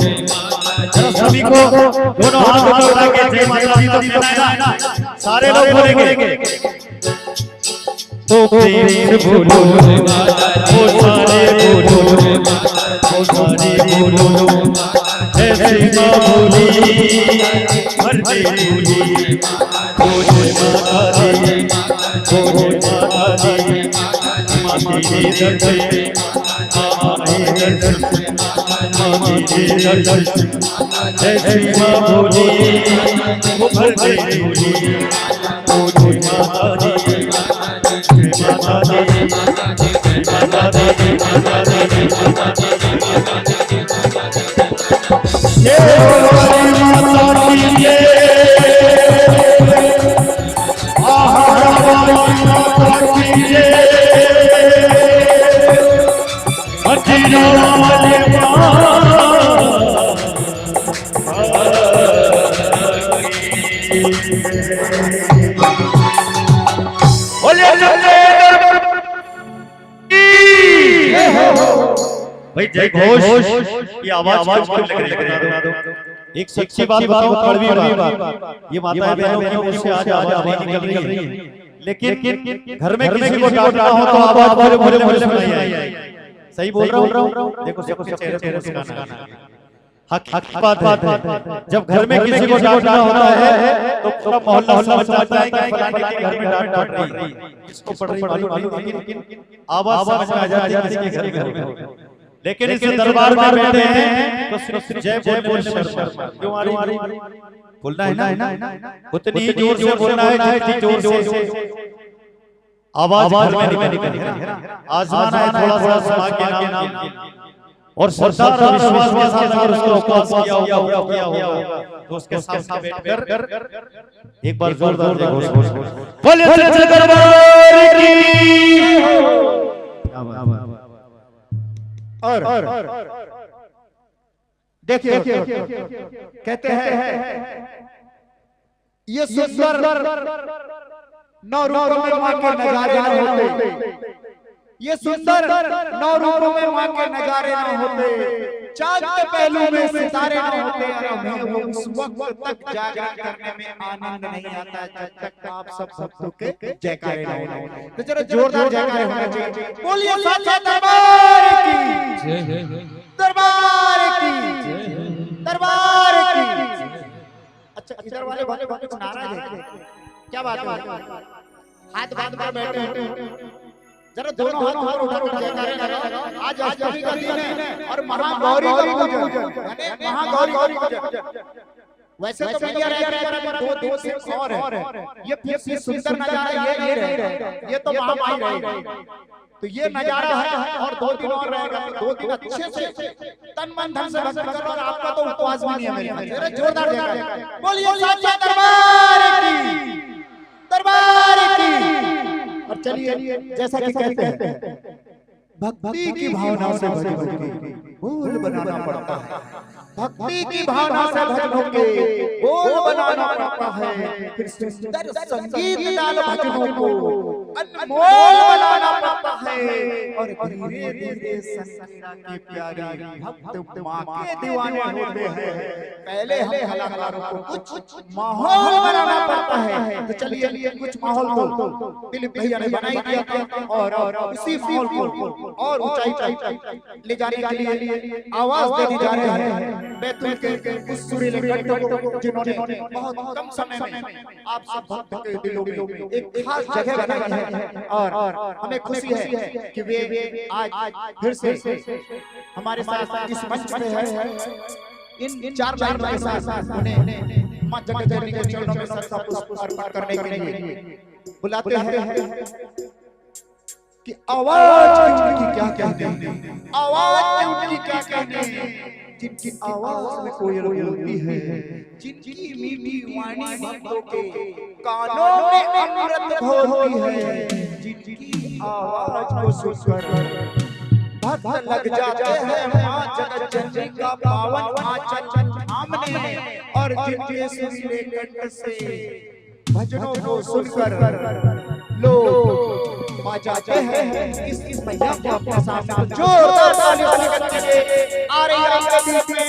सभी को दोनों हाथ उठा के जय माता दी तो कहना है ना, सारे लोग बोलेंगे तो प्रेम से बोलो वो सारे बोलो वो सारे बोलो ऐसे माँ बोली हर दे बोली बोलो माता दी बोलो माता दी माता दी दर्शन माता दी दर्शन माता दी दर्शन ऐसे माँ बोली वो हर दे बोली बोलो माता दी माता दी माता दी माता दी ये माता की ये माता की ये अजीरा वाले माँ बोले सच्चे दरबार की जय हो। भाई जय घोष की आवाज क्यों लग रही है? एक सच्ची बात बताओ, कड़वी बात, ये माताएं बहनों क्यों मुझसे आज आवाज नहीं निकल रही है, लेकिन घर में किसी को डांटना हो तो आवाज भोले भोले भोले सुनाई आए। सही बोल रहा हूँ? देखो सबके चेहरे पे मुस्कान है। हक बात है। जब घर में किसी को डांटना होता है तो पूरा मोहल्ला समझ जाता है कि फलाने के घर में डांट रही है, इसको पढ़ रही मालूम, लेकिन आवाज समझ में आ जाती है किसके घर में। लेकिन इस दरबार में बैठे हैं तो सिर्फ जय बोल शर्मा क्यों आ रही? बोलना है ना, उतनी जोर से बोलना है जितनी जोर से आवाज घर में निकल है। आजमाना है थोड़ा थोड़ा सौभाग्य के नाम और श्रद्धा और विश्वास के साथ अगर उसको उपवास किया होगा तो उसके सामने बैठकर एक बार जोरदार घोष बोले सच्चे दरबार की। और देखिए कहते हैं ये सुंदर नौ रूपों में मां के नजारे न होते, ये सुंदर नौ रूपों में मां के नजारे न होते, चांद के पहलू में सितारे न होते, और हमें वो उस वक्त तक जागरण करने में आनंद नहीं आता जब तक आप सब भक्तों के जयकारे न हो। तो जरा जोरदार जयकारे होना चाहिए। बोलिए सच्चे दरबार की, दरबार की, दरबार की। अच्छा इधर वाले कुछ नाराज है क्या? बात है? हाथ बांध कर बैठे हैं, जरा दोनों हाथ उठा जयकारे लगाओ। आज अष्टमी का दिन है और महागौरी का पूजन, महागौरी का पूजन। वैसे तो भैया पर दो दिन और है, ये फिर से सुंदर नजारा ये रहेगा, ये तो महामाई रहेगी। तो ये नजारा है और 2 दिन और रहेगा। 2 दिन अच्छे से तन मन धन से भक्ति करो और आपका तो उपवास भी नहीं है मेरे। जरा जोरदार जयकारा बोलिए सच्चे दरबार की, दरबार की। और चलिए जैसा कि कहते हैं भक्ति की भावना से भजनों के बोल बनाना पड़ता है, भक्ति की भावना से भजनों के बोल बनाना पड़ता है, फिर सुंदर संगीत डाल भजनों को अनमोल बनाना पड़ता है। और धीरे धीरे संगीता के प्यारे भक्त मां के दीवाने होते हैं। पहले हम कलाकारों को कुछ माहौल बनाना पड़ता है। तो चलिए कुछ माहौल को दिलीप भैया ने बनाई दिया था और उसी माहौल को और ऊंचाई ले जाने के लिए आवाज देने जा रहे हैं बैतूल के उस सुरीले कंठों को, जिन्होंने बहुत कम समय में आप सब भक्तों के दिलों में एक खास जगह बनाई है। और हमें खुशी है कि वे आज फिर से हमारे साथ इस मंच पे है। इन 4 लाइनों के साथ उन्हें मां जगदम्बा के चरणों में सर का पुष्प अर्पण करने के लिए बुलाते हैं कि आवाज उनकी क्या कहते हैं, आवाज उनकी क्या कहते हैं, जिनकी आवाज में कोयल बोलती है, जिनकी मीठी वाणी भक्तों के कानों में अमृत घोलती है, जिनकी आवाज को सुनकर भक्त लग जाते हैं मां जगदम्बा का पावन आंचल थामने, और जिनके सुरीले कंठ से भजनों को सुनकर लोग आ जाते हैं। इस मैया को अपने सामने जोरदार ताली बजाकर के आ रही है आपके बीच में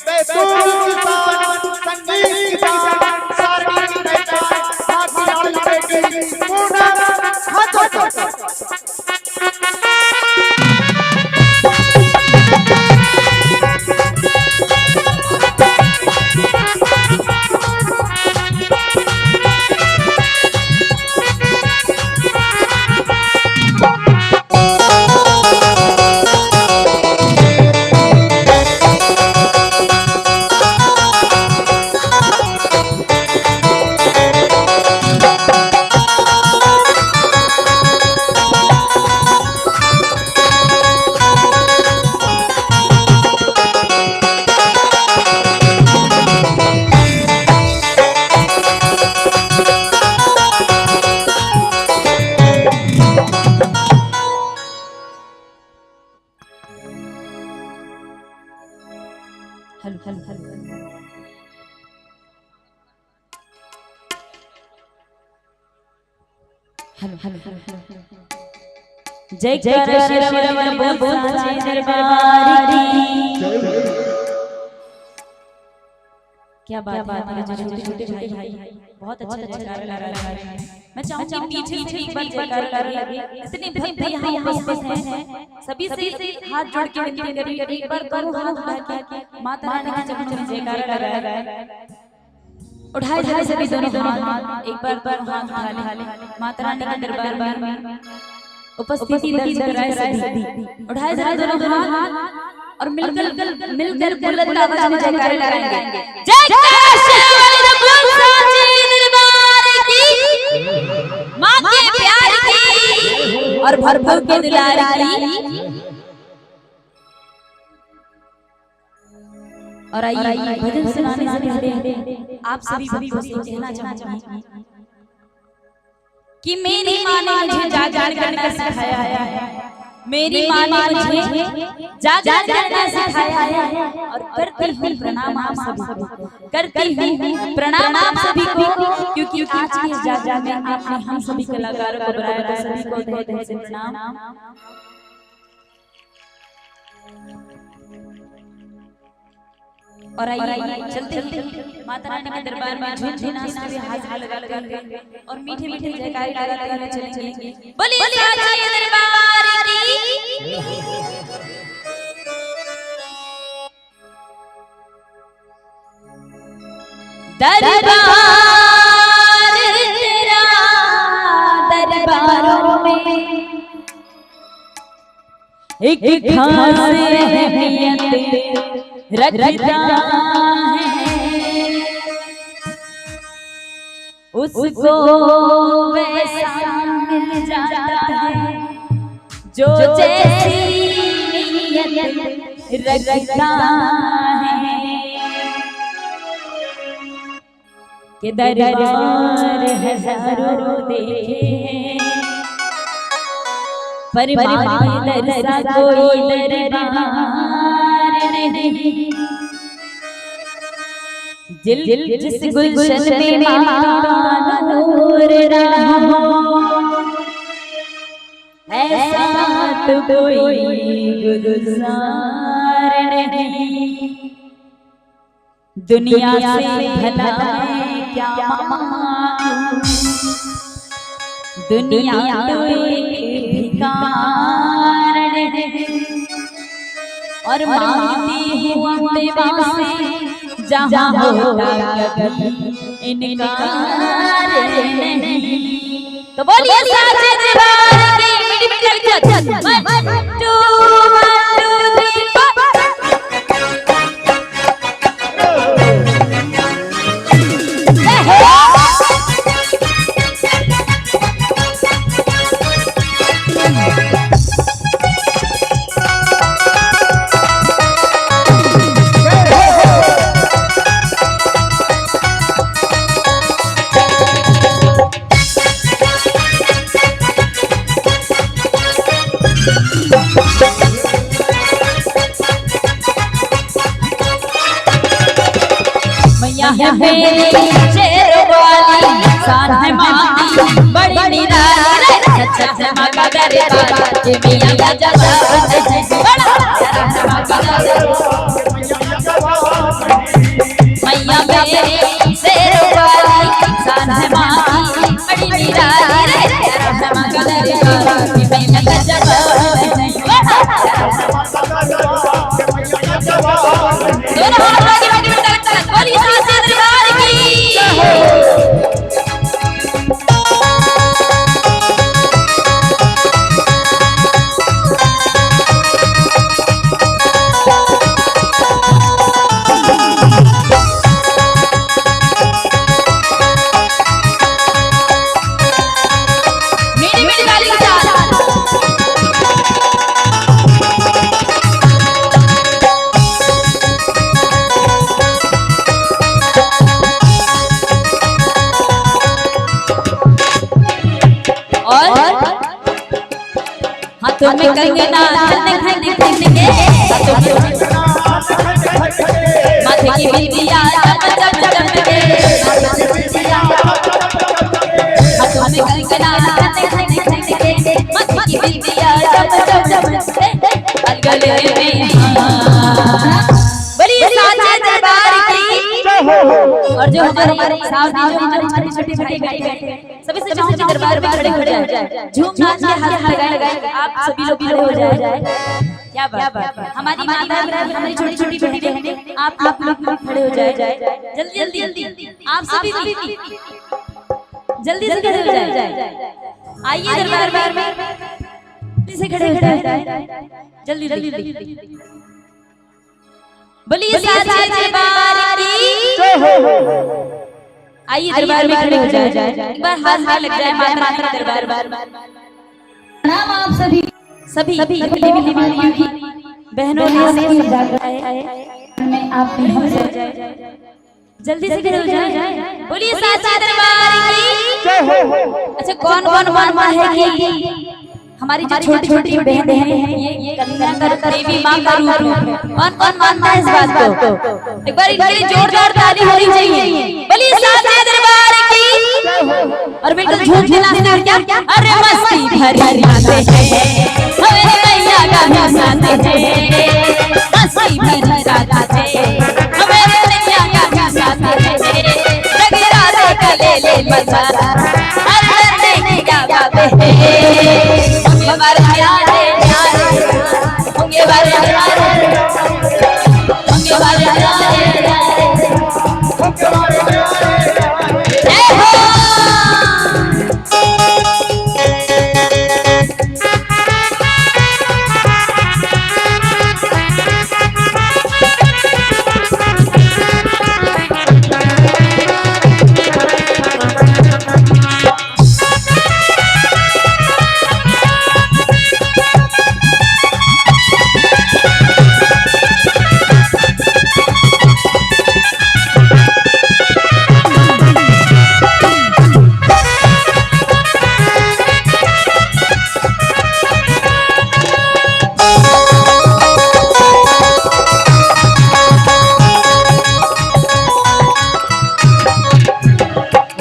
बैतूल की शान, संगीत की शान, सारंगी की पहचान, हाथी आड़ी बेटी पूना हाथ जय जय श्री बोल साचे दरबार की। क्या बात है मेरे जो छोटे भाई बहुत अच्छा जयकार लगा रहा है। मैं चाहूंगी पीछे से एक बार जयकार लगे। इतने भक्त यहाँ उपस्थित हैं, सभी से हाथ जोड़ के विनती करिए एक बार करो हाथ उठा के माता रानी के चरणों में जयकार लगा है। उठाए सभी दोनों हाथ एक बार हाथ उठा ले माता रानी के दरबार में उपस्थिति दर्ज कराए सभी। उठाए दोनों हाथ और मिलकर बुलंद आवाज में जयकार लगाएंगे। जय मां के प्यार की और भरपूर के दुलार की। और आइए भजन सुनाने से पहले आप सभी को कहना चाहूंगी कि मेरी माँ ने मुझे जागरण करना सिखाया है। मेरी माँ ने मुझे जागरण करना सिखाया है और करती हूँ प्रणाम आप सभी को, करती हूँ प्रणाम आप सभी को, क्योंकि आज के जागरण में आपने हम सभी कलाकारों को बुलाया तो सभी को तहे दिल से प्रणाम। और आइए चलते माता रानी के दरबार में झुनझुना से हाथ लगा और मीठे मीठे जयकार लगाते हुए चलेंगे। बोलिए साचे दरबार की। दरबार तेरा दरबारों में एक खास अहमियत रखता है, उसको वैसा मिल जाता है जो जैसी नीयत रखता है। कि दरबार हजारों देखे पर माँ दरसा कोई दरबार नहीं। जिस गुलशन में माँ नूर रहा ऐसा तो कोई गुलजार नहीं। दुनिया से भला है क्या माँ, दुनिया तो एक भिखार है और मांगती हूँ अपने से जहाँ होता कभी इनकार नहीं। तो बोलिए साचे दरबार की मीठी मीठी 2 मैया मेरी शेरवाली शान है माँ बड़ी निराली सच माँ का दरबार मैया का जलाल बड़ा माँ का दरबार मैया मेरी शेरवाली शान है माँ बड़ी निराली माँ का दरबार मैया का जलाल दोनों हाथ आगे बोली साचे दरबार की मीठी मीठी गाली के साथ हाथों में कंगना दिखाई देंगे माथे की बिंदिया चम चम चमके हाथों में कंगना मत की बिटिया जब गले में बड़ी साचे दरबार की। और जो हमारे सामने जो हमारे छोटे छोटे बैठे सभी से चाहूंगी दरबार में खड़े हो जाए, झूम नाच के हाथ लगाए आप सभी लोग खड़े हो जाए। क्या बात हमारी माता हमारी छोटी छोटी बहनें आप लोग खड़े हो जाए, जल्दी जल्दी आप सभी जल्दी से खड़े हो जाए। आइए दरबार में जल्दी से खड़े हो जाए, जल्दी जल्दी। बोलिए साचे दरबार की। आइए दरबार में खड़े हो जाए, एक बार हाथ लग जाए माता रानी के दरबार। प्रणाम आप सभी हमारी बहनों ने मैं आप जल्दी से खड़े हो जाए। बोलिए साचे दरबार की। अच्छा कौन मानता है कि हमारी जो छोटी छोटी बहनें हैं ये कन्या देवी माँ का रूप है? कौन मानता है इस बात को? एक बार इनके लिए जोरदार ताली होनी चाहिए। बोलिए साचे दरबार की। और बिल्कुल झूम के नाचते हैं क्या? अरे मस्ती भरी रातें हैं हमारे मैया का भी साथ है, मस्ती भरी रातें हैं हमारे मैया का भी साथ है, जगराते का ले मजा हर नहीं क्या बात है। हमारे प्यारे होंगे वाले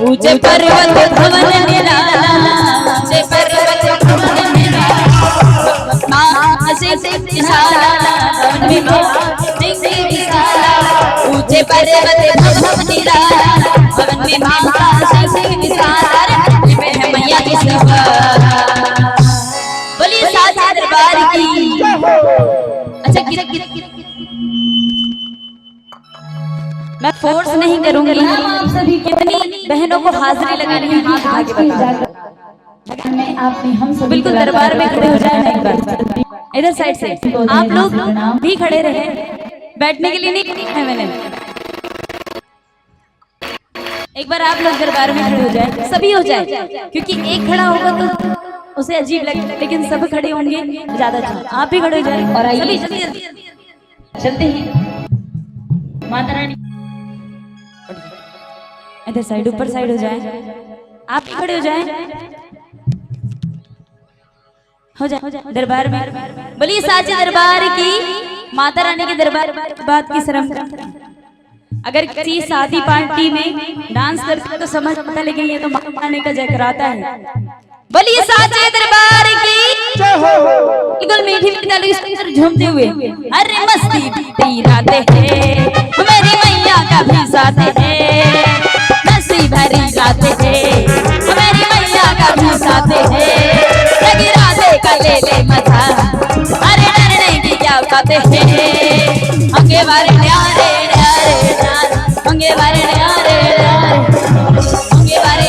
ऊंचे पर्वत भवन निराला, ऊंचे पर्वत भवन निराला, मां से विशाला भवन में मां से विशाला, ऊंचे पर्वत भवन निराला भवन में मां से विशाला, में है मैया की सेवा। बोलिए साचे दरबार की। अच्छा मैं फोर्स नहीं करूंगी, आप सभी कितनी बहनों को हाजिरी लगानी है हाथ आगे बता मैं आपने हम सभी बिल्कुल दरबार में खड़े हो जाए। एक बार इधर साइड से आप लोग भी खड़े रहे, बैठने के लिए नहीं है मैंने। एक बार आप लोग दरबार में खड़े हो जाए, सभी हो जाए, क्योंकि एक खड़ा होगा तो उसे अजीब लगे, लेकिन सब खड़े होंगे ज्यादा अच्छा। आप भी खड़े हो जाए और आइए जल्दी चलते हैं। माता रानी इधर साइड ऊपर साइड हो जाए, आप भी खड़े हो जाए दरबार में। बोलिए साचे दरबार की। माता रानी के दरबार बात की शर्म। अगर किसी शादी पार्टी में डांस करते तो समझ पता लगे ये तो माता रानी का जयकारा है। बोलिए साचे दरबार की। बिल्कुल मीठी मीठी ताली से झूमते हुए अरे मस्ती बीती रातें हैं मेरी मैया का भी साथ है, मस्ती भरी रातें हैं मेरी मैया का भी साथ है, जगराते का ले मजा अरे डरने की क्या बात है। अंगे वारे न्यारे न्यारे न्यारे अंगे वारे न्यारे न्यारे अंगे वारे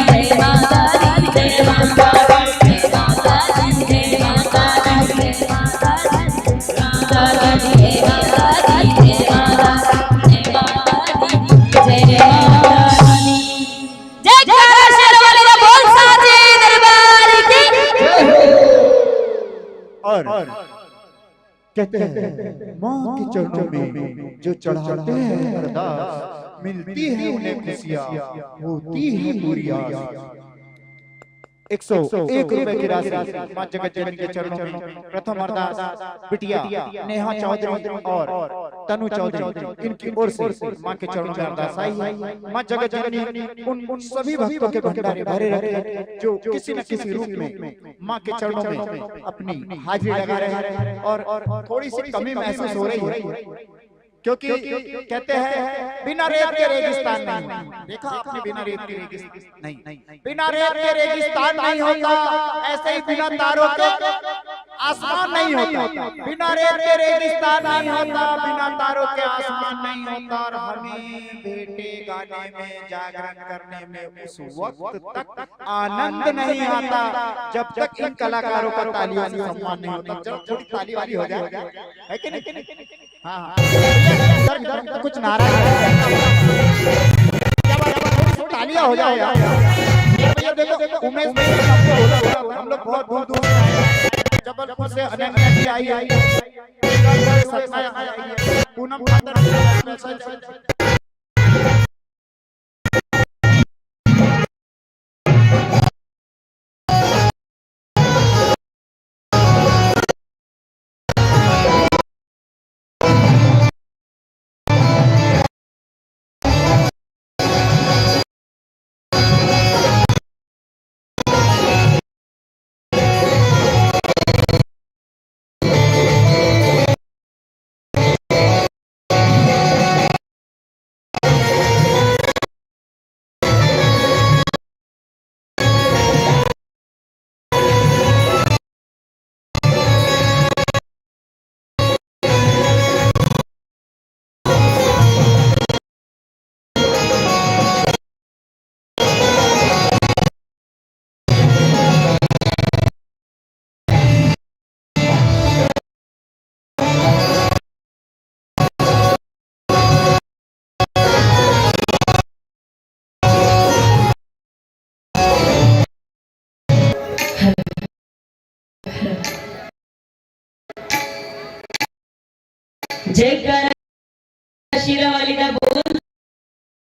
कहते हैं माँ के चरणों में जो चढ़ाते हैं अरदास, मिलती है उन्हें खुशियाँ, होती है पूरी आस। 101 रुपए की राशि माँ जगत जननी के चरणों में प्रथम अरदास बिटिया नेहा चौधरी और तनु चौधरी इनकी ओर से माँ के चरणों में अरदास आई है। माँ जगत जननी उन सभी भक्तों के भंडारे भरे रखे जो किसी न किसी रूप में माँ के चरणों में अपनी हाजिरी लगा रहे हैं और थोड़ी सी कमी महसूस हो रही है, क्योंकि कहते हैं बिना रेत के रेगिस्तान नहीं। देखा आपने बिना रेत के रेगिस्तान नहीं, बिना रेत के रेगिस्तान नहीं होता, ऐसे ही बिना तारों के आसमान नहीं होता। बिना रेत के रेगिस्तान नहीं होता, बिना तारों के आसमान नहीं होता। और हमें बेटे गाने में जागरण करने में उस वक्त तक आनंद नहीं आता जब तक इन कलाकारों का तालियों से सम्मान नहीं होता। जब थोड़ी ताली वाली हो जाए, है कि नहीं? हाँ कुछ नाराज तालियां हो जाए यार। देखो उमेश हम लोग बहुत दूर दूर से आए, जबलपुर से अनन्या जी आई, सतना आई, पूनम जयकार शिरा वाली का बोल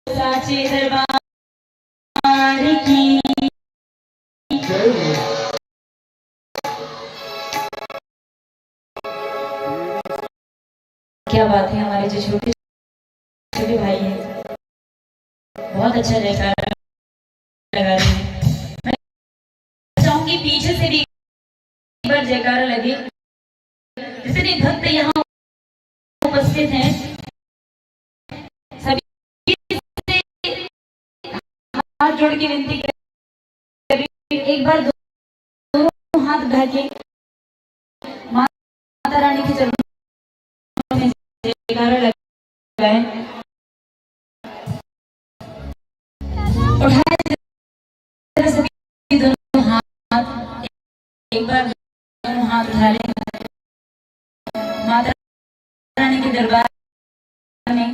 साचे दरबार की। क्या बात है, हमारे जो छोटे छोटे भाई हैं बहुत अच्छा जयकार लगा रहे हैं। मैं चाहूंगी पीछे से भी एक बार जयकारा लगे। जितने भक्त यहाँ उपस्थित हैं सभी से हाथ जोड़ के विनती करें, एक बार दोनों हाथ उठा के माता रानी के चरणों में जयकारा लगाएं। उठाए सभी दोनों हाथ, एक बार दोनों हाथ उठा लें माता रानी के दरबार में।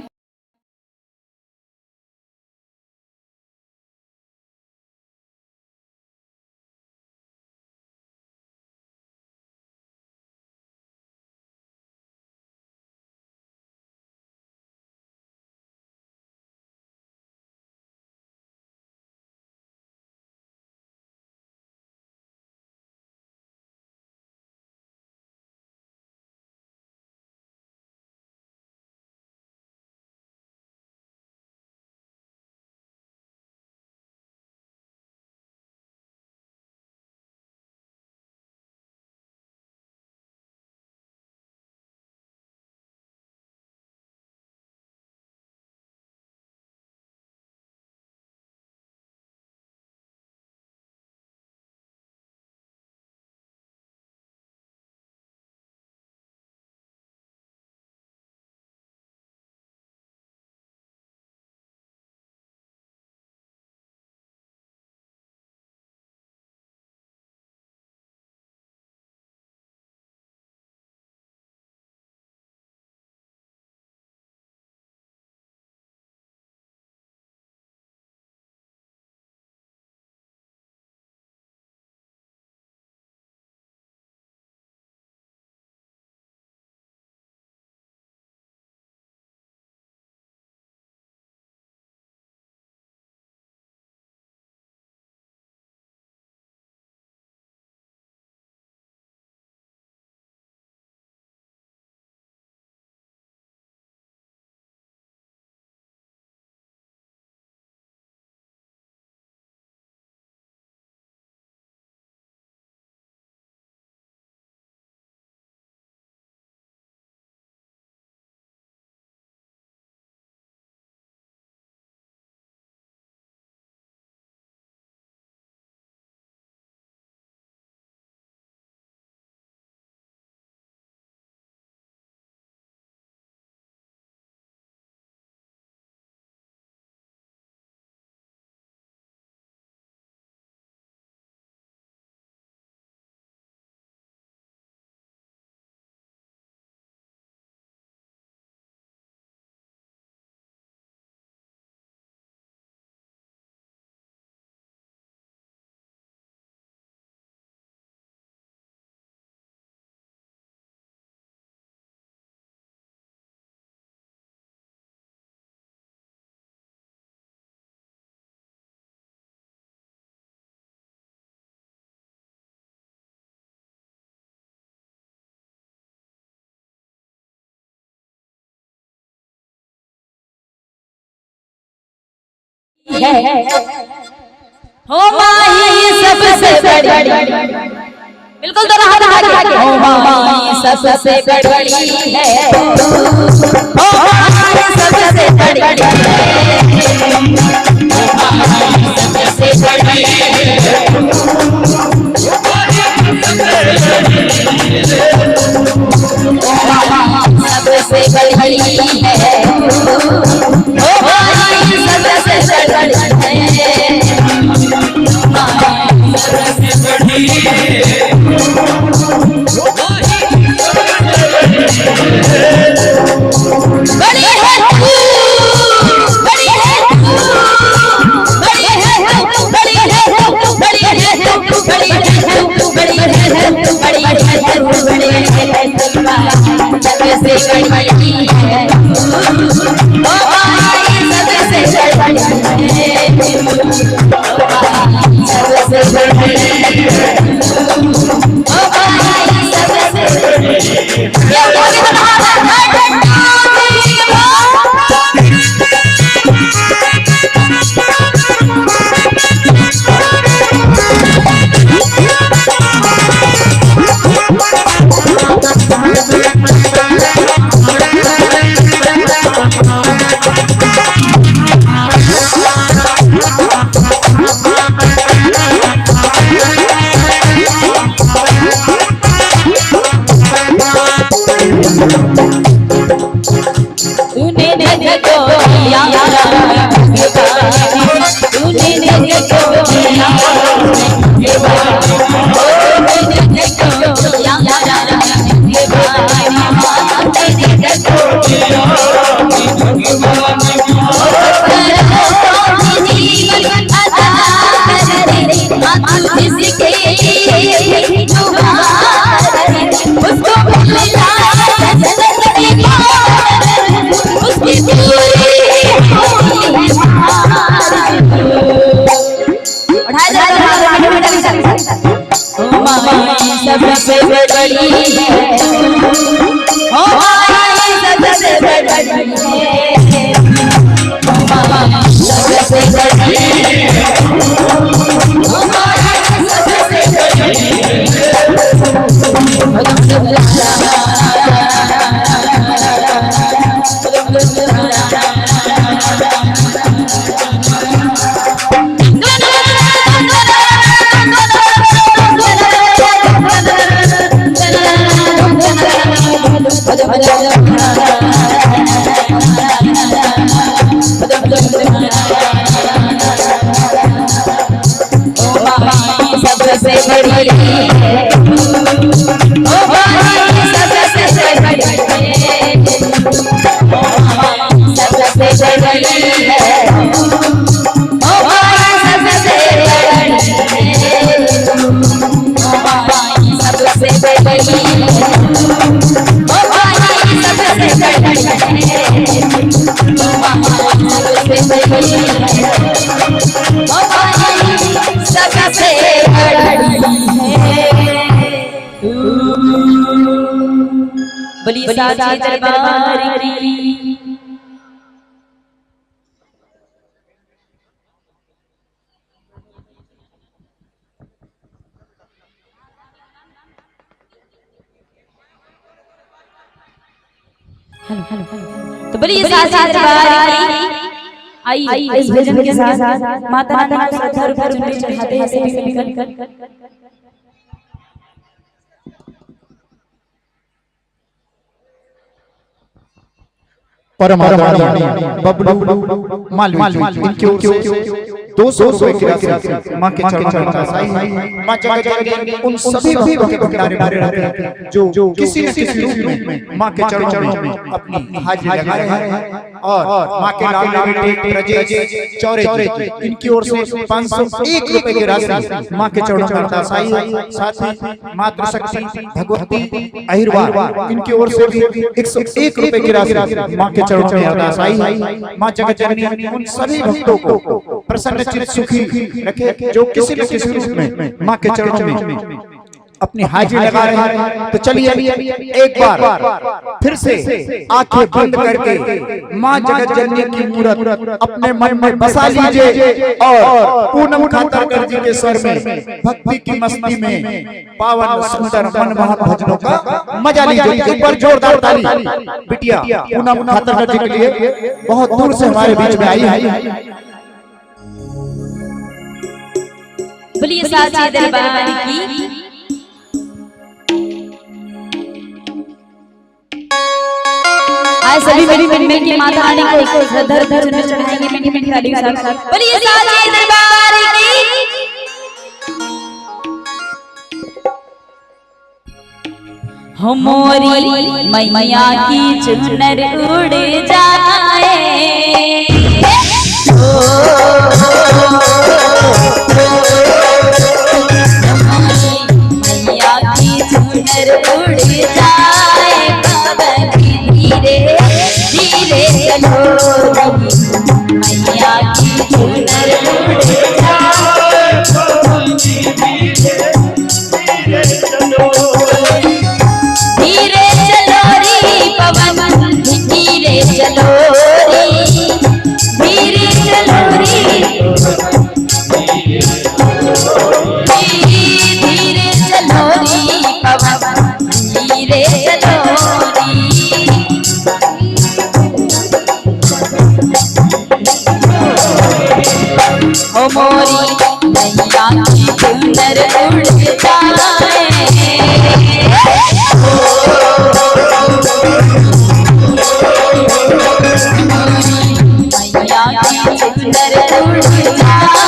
है हो माही सबसे बड़ी, बिल्कुल तो रहा हो माही सबसे बड़ी है, हो माही सबसे बड़ी है, सबसे बड़ी सबसे बड़ी है, ओ माही सबसे बड़ी है, सबसे बड़ी है, बड़ी है तू, बड़ी है तू, बड़ी है तू, बड़ी है तू, बड़ी है तू, बड़ी है तू, बड़ी है तू, बड़ी है तू, बड़ी है तू, सबसे बड़ी है, ओ माही सबसे बड़ी है, सबसे बड़ी है, ओ माही सबसे बड़ी है। सबसे बड़ी है, ओ माही सबसे बड़ी है, सबसे बड़ी है, ओ माही सबसे बड़ी सबसे बड़ी है, ओ माही सबसे बड़ी है, सबसे बड़ी है, ओ माही सबसे बड़ी है, ओ माही सबसे बड़ी है, ओ माही सबसे बड़ी है, ओ माही सबसे बड़ी है, ओ माही सबसे बड़ी साची दरबार की। तो बड़ी साची दरबार की। आई इस भजन के साथ माता रानी को श्रद्धा रूप चुनरी चढ़ाते हैं सभी मिलकर। परम आदरणीय बबलू मालवी इनकी ओर से 200 रुपए की राशि मां के चरणों में साईं मां जगत उन सभी भक्तों के किनारे खड़े रहते हैं जो किसी न किसी रूप में मां के चरणों में अपनी हाजिरी लगा रहे हैं और मां के लाल बेटे ब्रजेश चौरे इनकी ओर से 501 रुपए की राशि मां के चरणों में अरदास आई है। साथ ही मातृ शक्ति भगवती अहिरवार इनकी ओर से भी 101 रुपए की राशि मां के चरणों में अरदास आई है। मां जगत जननी उन सभी भक्तों को प्रसन्न चित्त सुखी रखे जो किसी न किसी रूप में मां के चरणों में अपनी हाजिरी लगा रहे हैं। तो चलिए एक बार फिर से आंखें बंद करके मां जगत जननी की मूरत अपने मन में बसा लीजिए और पूनम खातरकर जी के स्वर में भक्ति की मस्ती में पावन सुंदर मनमोहन भजनों का मजा लीजिए। एक बार जोरदार ताली बिटिया पूनम खातरकर जी के लिए, बहुत दूर से हमारे बीच में आई है। बोलिए साचे दरबार की। आज सभी मेरी मिल की माता रानी को श्रद्धा चुनर चढ़ाएंगे मीठी मीठी ताली के साथ। बोलिए साचे दरबार की। हमारी मैया की चुनर उड़ जाए, मैया की चुनर उड़ जाए, पवन धीरे धीरे चलो, मैया की चुनर उड़ जाए, पवन धीरे धीरे चलो, धीरे चलो रे पवन धीरे चलो रे, धीरे चलो रे, धीरे चलो रे पवन धीरे चलो रे। ओ मोरी मैया की चुनर उड़ जाए, मैया की चुनर उड़ जाए,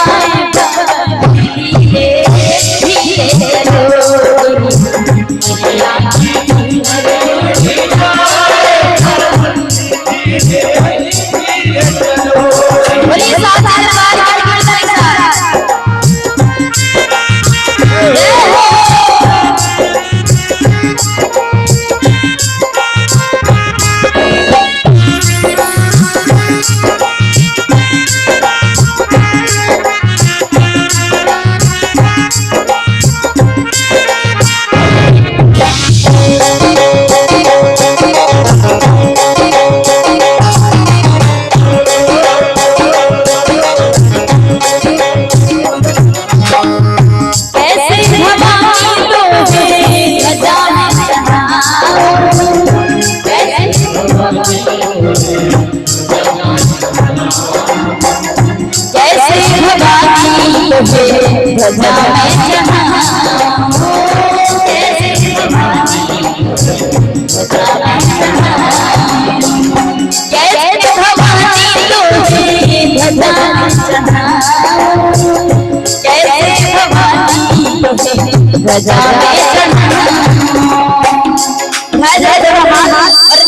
धीरे धीरे चलो, मैया की चुनर उड़ जाए, धीरे धीरे चलो। बोलिए साचा दरबार की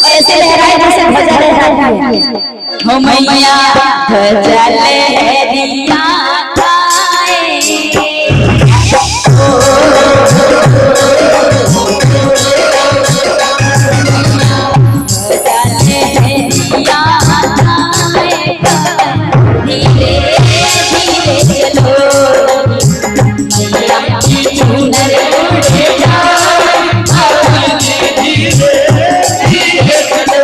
ऐसे लहराए जैसे ध्वजा लहराती है। हो मैया ध्वजा लहरिया खाए, ध्वजा लहरिया खाए, धीरे धीरे चलो, मैया की चुनर उड़ जाए, धीरे धीरे चलो।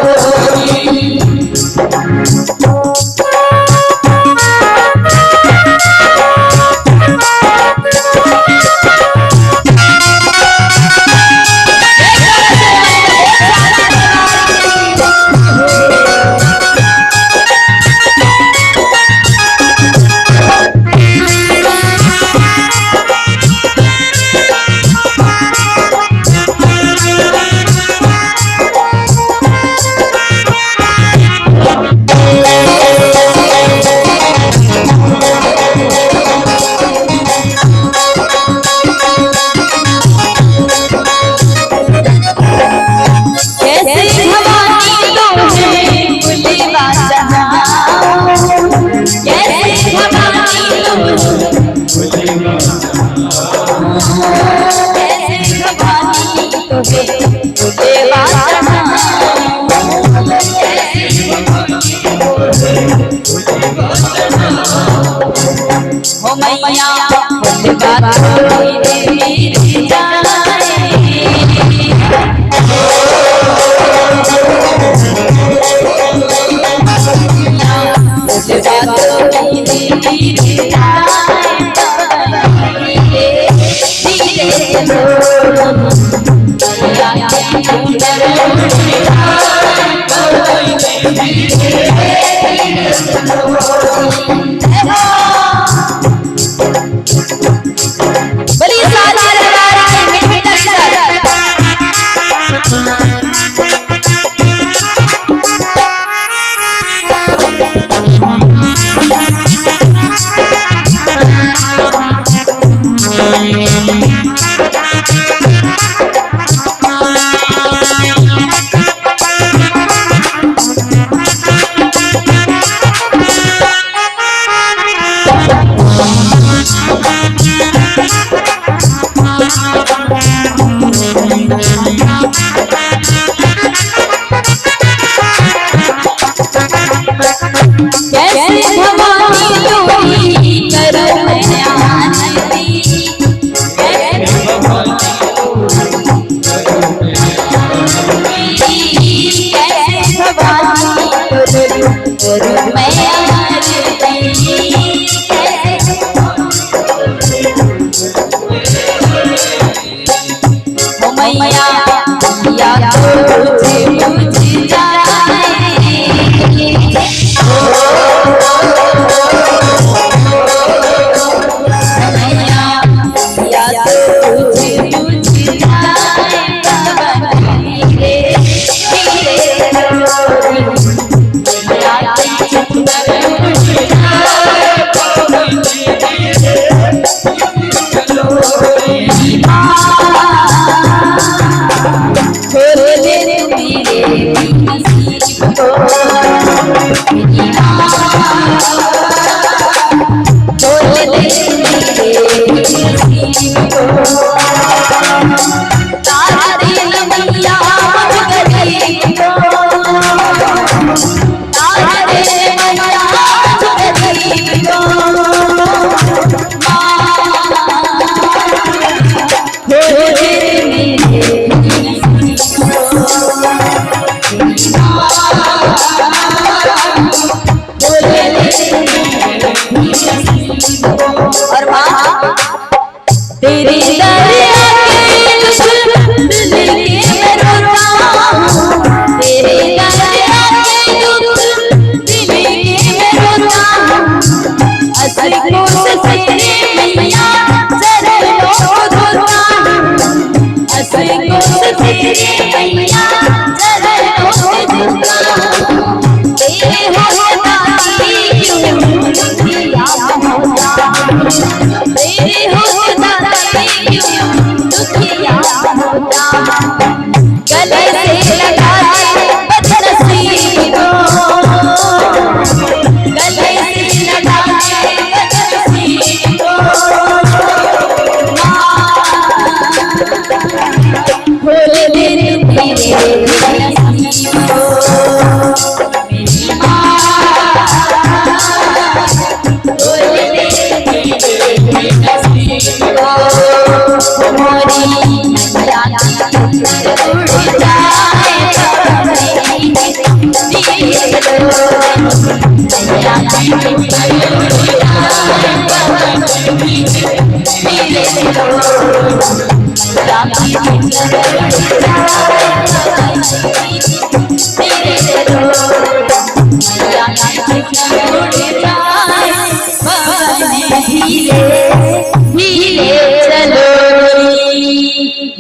मैया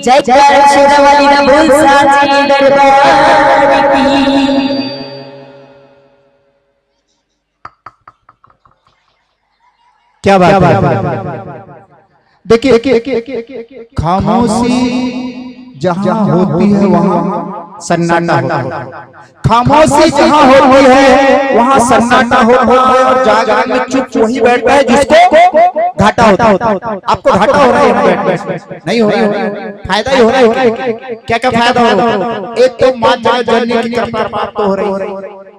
जय जय शेरावाली ना बोल साची दरबार की। क्या बात है। देखिए खामोशी जहाँ होती है वहाँ सन्नाटा होता है। खामोशी जहाँ होती है वहाँ सन्नाटा होता है और जागरण में चुप वही बैठता है जिसको घाटा होता है। आपको घाटा हो रहा है नहीं हो रहा है, फायदा ही हो रहा है। क्या क्या फायदा हो रहा है? एक तो मां जगत जननी की कृपा प्राप्त हो रही है,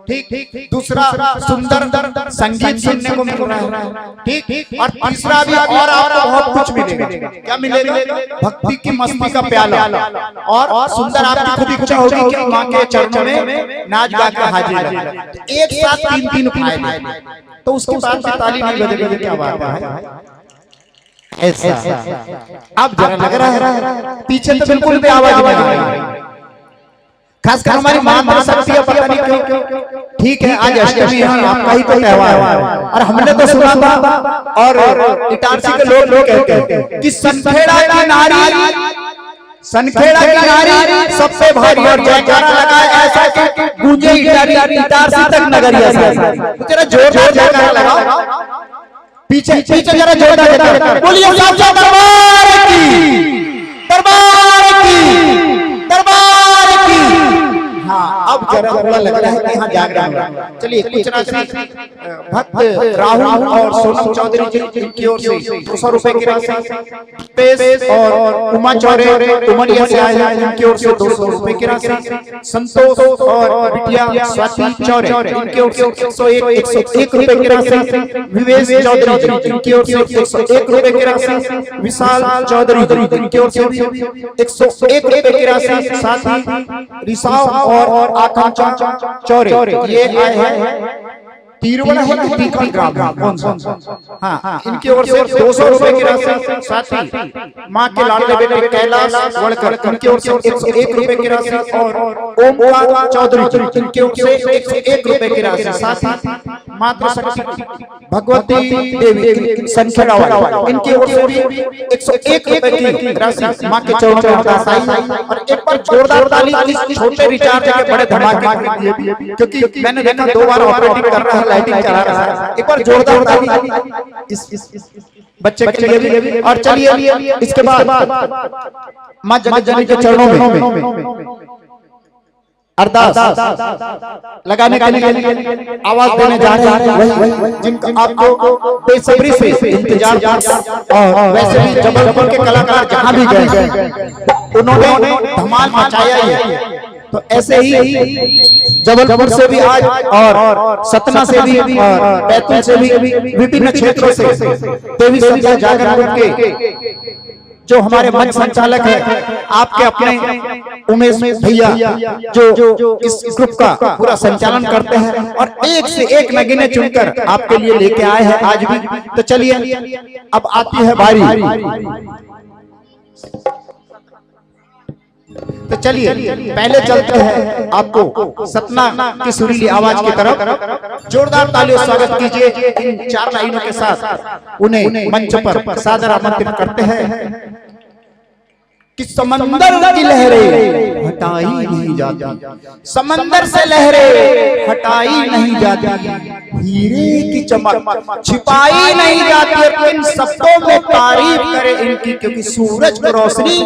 ठीक। दूसरा सुंदर संगीत सुनने को मिल रहा है, ठीक। और तीसरा भी और आपको बहुत कुछ मिलेगा। क्या मिलेगा? भक्ति की मस्ती का प्याला, और सुंदर आपकी खुद इच्छा होगी कि मां के चरणों में नाच गा कर हाजिर लगे। एक साथ तीन फायदे, तो उसके बाद भी ताली नहीं बजेगी, क्या बात है ऐसा। अब जरा लग रहा है पीछे तो बिल्कुल भी आवाज नहीं आ रही, खासकर हमारी मां मर सकती है, पता नहीं क्यों। ठीक है, आज अष्टमी है, आपका ही तो त्योहार है, और हमने तो सुना था और इटारसी के लोग कहते हैं कि सनखेड़ा की नारी सब पे भारी, और जयकारा लगा ऐसा कि गूंजे इटारसी तक नगरिया से। जरा जोरदार जयकारा लगाओ, पीछे जरा जोरदार जयकारा बोलिए, साचा दरबार की, दरबार की, दरबार की। हाँ, अब जरा थोड़ा लग रहा है कि यहाँ जागरण है। चलिए कुछ राशि भक्त राहुल और सोनम चौधरी जी की ओर से 200 रुपए की राशि, पेश और उमा चौरे उमरिया से आए हैं, इनकी ओर से 200 रुपए की राशि, संतोष और बिटिया स्वाति चौरे इनकी ओर से 101 रुपए की राशि, विवेश चौधरी जी इनकी ओर से 101 रुपए की राशि, विशाल चौधरी जी इनकी ओर से 101 रुपए की राशि, साथ ही रिसाव और आकांक्षा चौरे ये आए हैं तीरवड़ा है कि तीखन ग्राम कौन सा, हाँ, इनकी ओर से 200 रुपए की राशि, साथ ही मां के लाडले बेटे कैलाश वड़कर इनकी ओर से 101 रुपए की राशि, और ओमकार चौधरी इनकी ओर से 101 रुपए की राशि, साथ ही माता शक्ति भगवती देवी संखेड़ा इनकी ओर से भी 101 रुपए की राशि मां के चरणों में बधाई। और एक बार जोरदार ताली इस छोटे रिचार्ज के बड़े धमाके के लिए, क्योंकि मैंने देखा 2 बार ऑपरेटिंग कर रहा है, लाइटिंग चला रहा है। एक बार जोरदार ताली इस बच्चे के लिए भी। और चलिए इसके बाद मां जगत जननी के चरणों में अरदास लगाने के लिए आवाज देने जा रहे हैं, वही जिनका आपको बेसब्री से इंतजार था। और वैसे भी जबलपुर के कलाकार जहां भी गए उन्होंने धमाल मचाया ही है, तो ऐसे ही जबलपुर से भी आज और सतना से भी और बैतूल से भी विभिन्न क्षेत्रों से देवी संध्या जागरण के जो हमारे मंच संचालक है, आपके अपने उमेश भैया जो इस ग्रुप का पूरा संचालन करते हैं, और एक से एक नगीने चुनकर आपके लिए लेके आए हैं आज भी। तो चलिए अब आती है बारी, तो चलिए पहले चलते हैं आपको सतना की सुरीली आवाज की तरफ। जोरदार तालियों स्वागत कीजिए इन 4 लाइनों के साथ, उन्हें मंच पर सादर आमंत्रित करते हैं कि समंदर की लहरें हटाई नहीं जाती, समंदर से लहरें हटाई नहीं जाती, हीरे की चमक छिपाई नहीं जाती, इन शब्दों में तारीफ करे इनकी, क्योंकि सूरज की रोशनी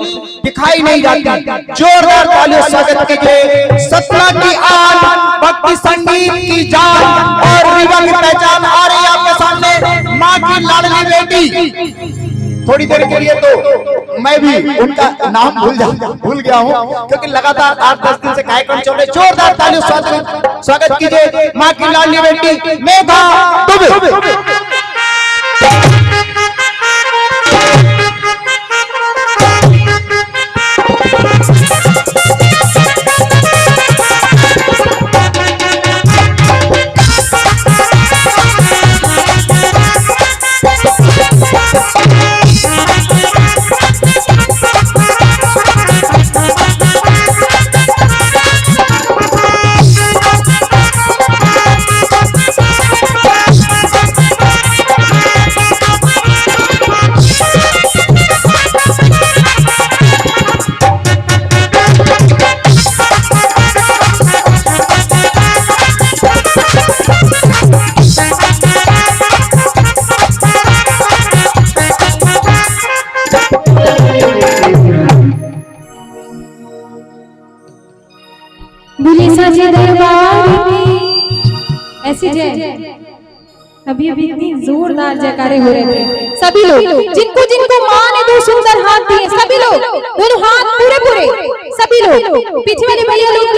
दिखाई नहीं जाती। जोरदार तालियों स्वागत कीजिए सतना की आन, भक्ति संगीत की जान और रीवा की पहचान आ रही है आपके सामने, माँ की लाडली बेटी। थोड़ी देर के लिए तो मैं भी उनका नाम भूल गया हूँ, क्योंकि लगातार 8-10 दिन से कार्यक्रम चल रहे। जोरदार तालियों स्वागत कीजिए माँ की लाडली बेटी मेघा दुबे। बोले साचे दरबार की ऐसी जय। अभी अभी इतनी जोरदार जयकारे हो रहे थे। सभी लोग जिनको जिनको माँ ने दो सुंदर हाथ दिए, सभी लोग दोनों हाथ पूरे पूरे, सभी लोग पीछे वाले भैया लोग,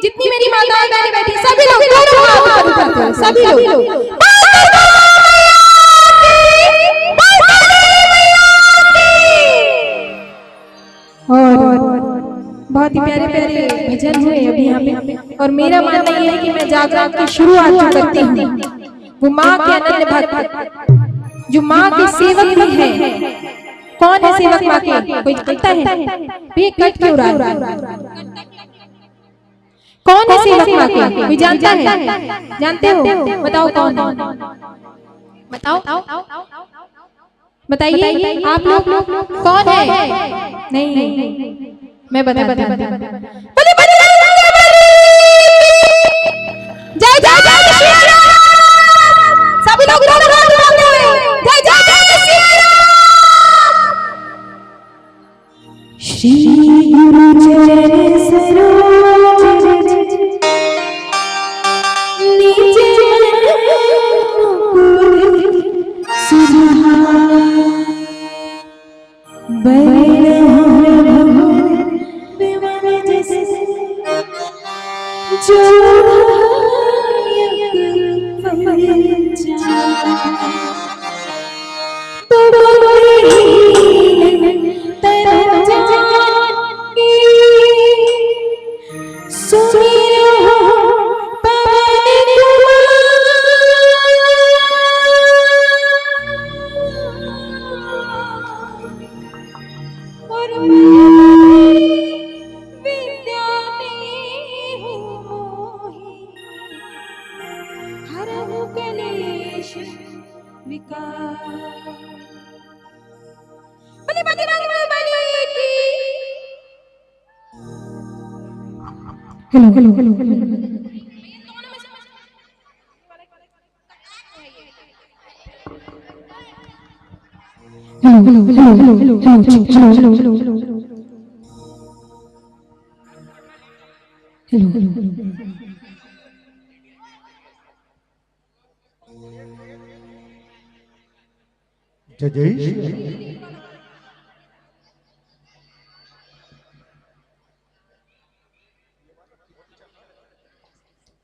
जितनी मेरी माताएं बहनें बैठी, सभी लोग दोनों हाथ ऊपर कर, सभी लोग और बहुत ही प्यारे प्यारे भजन हुए अभी यहाँ पे। और मेरा मानना ये है कि मैं जागरण की शुरुआत जो करती हूँ वो माँ के अनन्य भक्त, जो माँ के सेवक भी है। कौन है सेवक माँ के? कोई कहता है भैया कट क्यों रहा है? कौन है सेवक माँ के? कोई जानता है? जानते हो? बताओ कौन है? बताओ बताइए आप लोग कौन है? नहीं मैं बता जय जय जय सभी लोग जय जय श्री गुरु चरण सरोज नीचे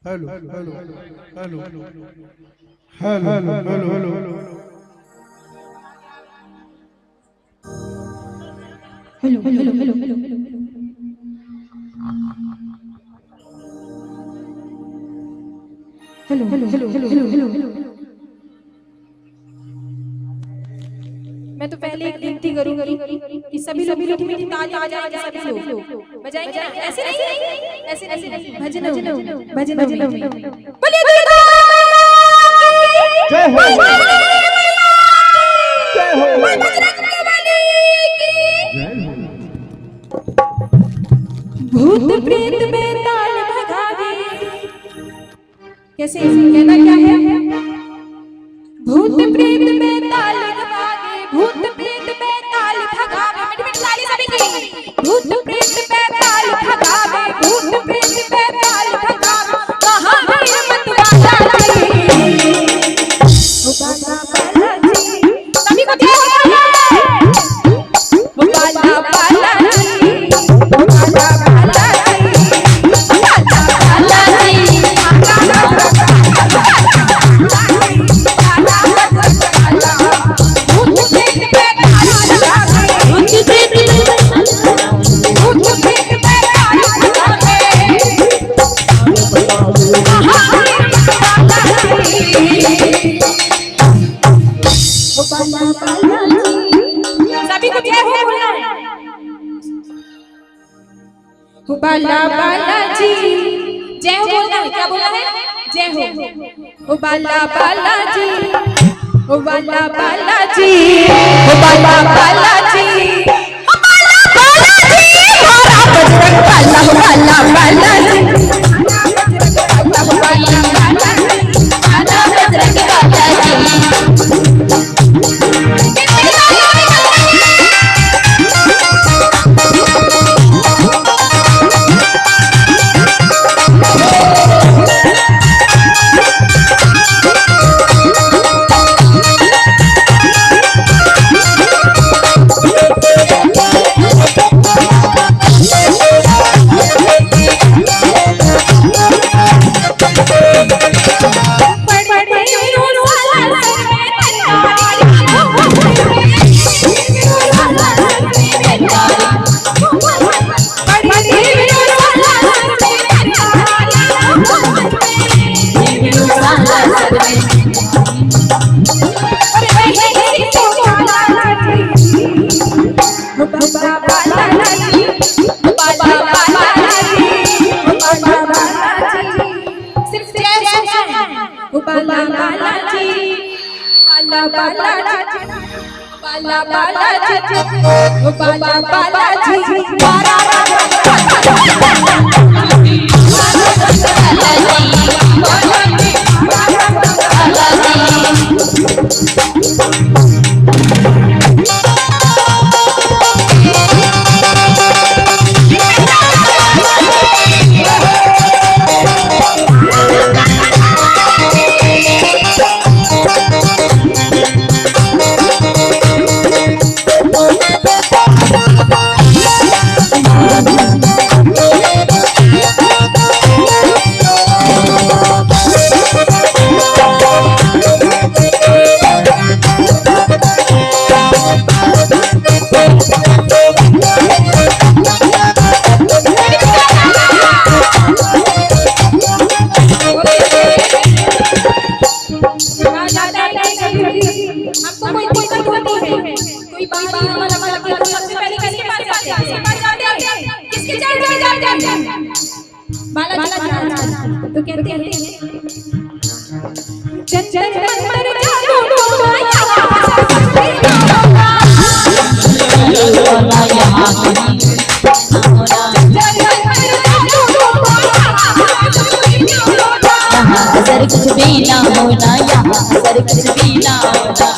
hello hello hello hello hello hello hello hello hello hello hello hello मैं तो पहले एक विनती करूंगी कि सभी लोग मीठी मीठी ताली बजाएंगे, सभी लोग बजाएंगे। ऐसे नहीं भजन भजन बोलिए जय हो जय हो भूत प्रेत बेताल भगावे। कैसे कहना क्या है? भूत प्रेत बेताल भगावे, भूत प्रेत बेताल भगावे। मिट मिट ताली सभी की। भूत प्रेत बेताल भगावे, भूत प्रेत बेताल भगावे। महावीर मतवाला जी, ओ बाला बाला जी, सभी को जय हो। ओ बाला बाला जी, ओ बाला बाला जी, ओ बाला बाला जी, सभी को जय हो बोलना है। हो बाला बाला जी, जय हो बोलना है। क्या बोलना है? जय हो। ओ बाला बाला जी, ओ बाला बाला जी, ओ बाला बाला जी, ओ बाला बाला जी, हमारा बजरंग बाला, हो बाला बाला जी, हो बाला बाला जी, हमारा बजरंग बाला जी। अरे वही तो बालाजी बाबा बालाजी बाबा बालाजी बाबा बालाजी सिर्फ जय सुन बाला बालाजी बाला बालाजी बाला बालाजी बाला बालाजी बारा तो कहते हैं चंचल पर जादू टोया सर कुछ भी ना होना यहाँ सर कुछ भी ना होना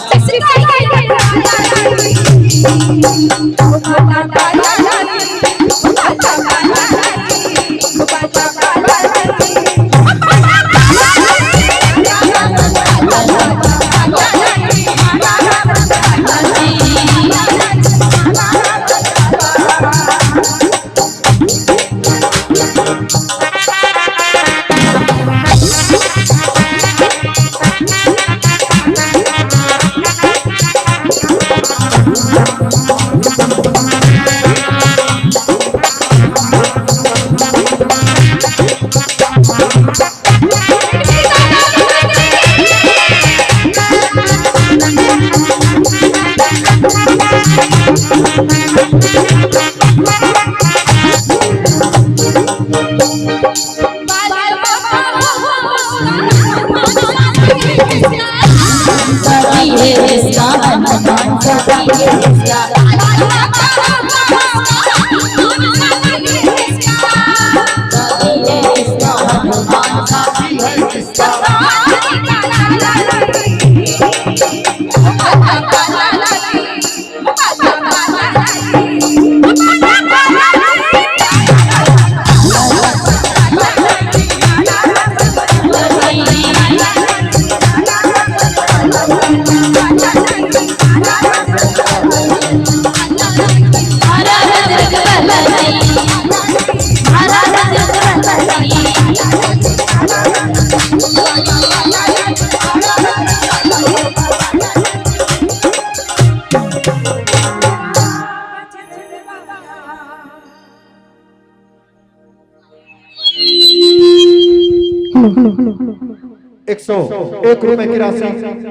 ₹101 की राशि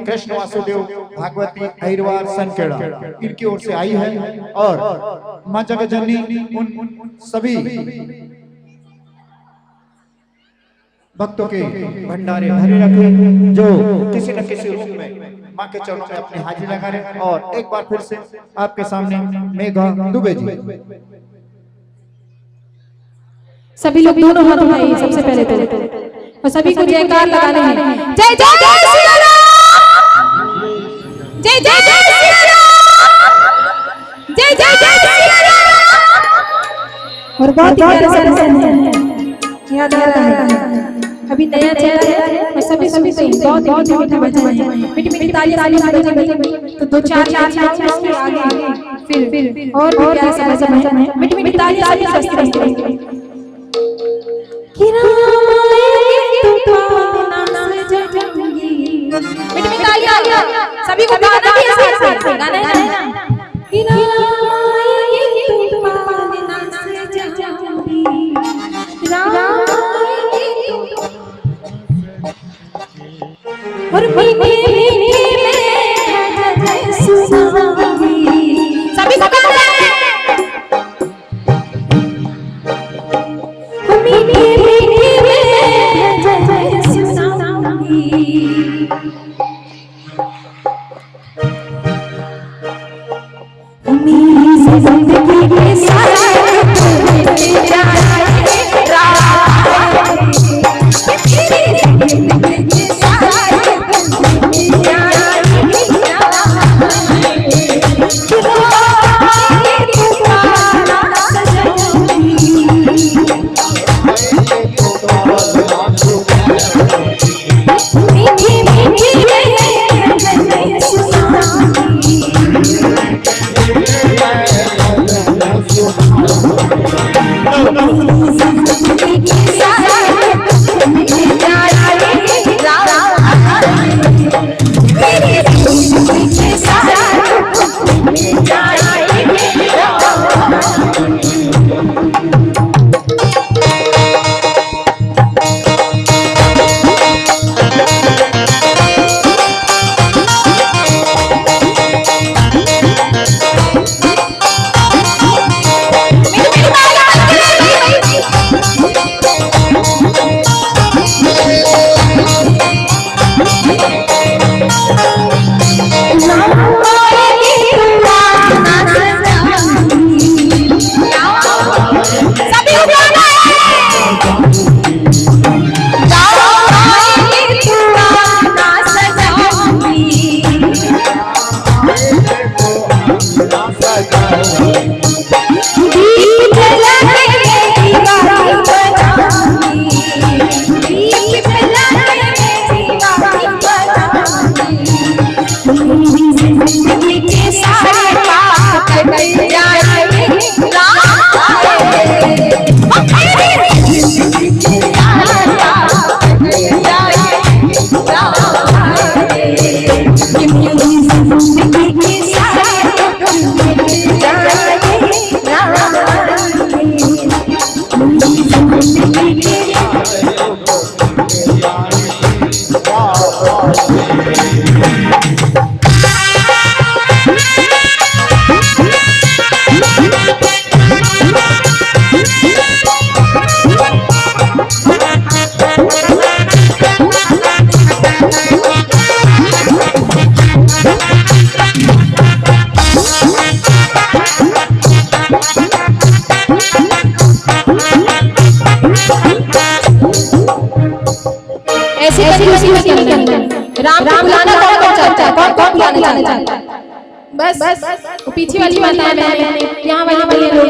कृष्ण वासुदेव भागवती अहिरवार सनखेड़ा इनकी ओर से आई है और मां जगत जननी उन सभी भक्तों के भंडारे भरे रखे जो किसी न किसी रूप में मां के चरणों में अपनी हाजिरी लगा रहे। और एक बार फिर से आपके सामने मेघा दुबे जी। सभी लोग दोनों हाथ उठाइए सबसे पहले तो, और सभी को जयकार लगाने हैं। जय जय जय श्री राम, जय जय जय श्री राम, जय जय जय श्री राम। और बहुत ही प्यारे से याद आ रहा है अभी नया चेहरा है और सभी बहुत मीठा भजन है, मीठी मीठी तालियां बजेंगी तो 2-4 आगे फिर और भी प्यारे से भजन है, मीठी मीठी तालियां सभी बजती कि सभी को गाना भी है, साथ में गाना है ना कि और मीठे मीठे में भजन सुनाऊंगी। सभी को कहते हैं मीठे मीठे में भजन सुनाऊंगी। मेरी जिंदगी के सारे तुम्हें जाए राम राम बुलाना कौन चाहता है? कौन बुलाना चाहता है? बस वो पीछे वाली माताएं बहनें, यहाँ वाली भैया लोग,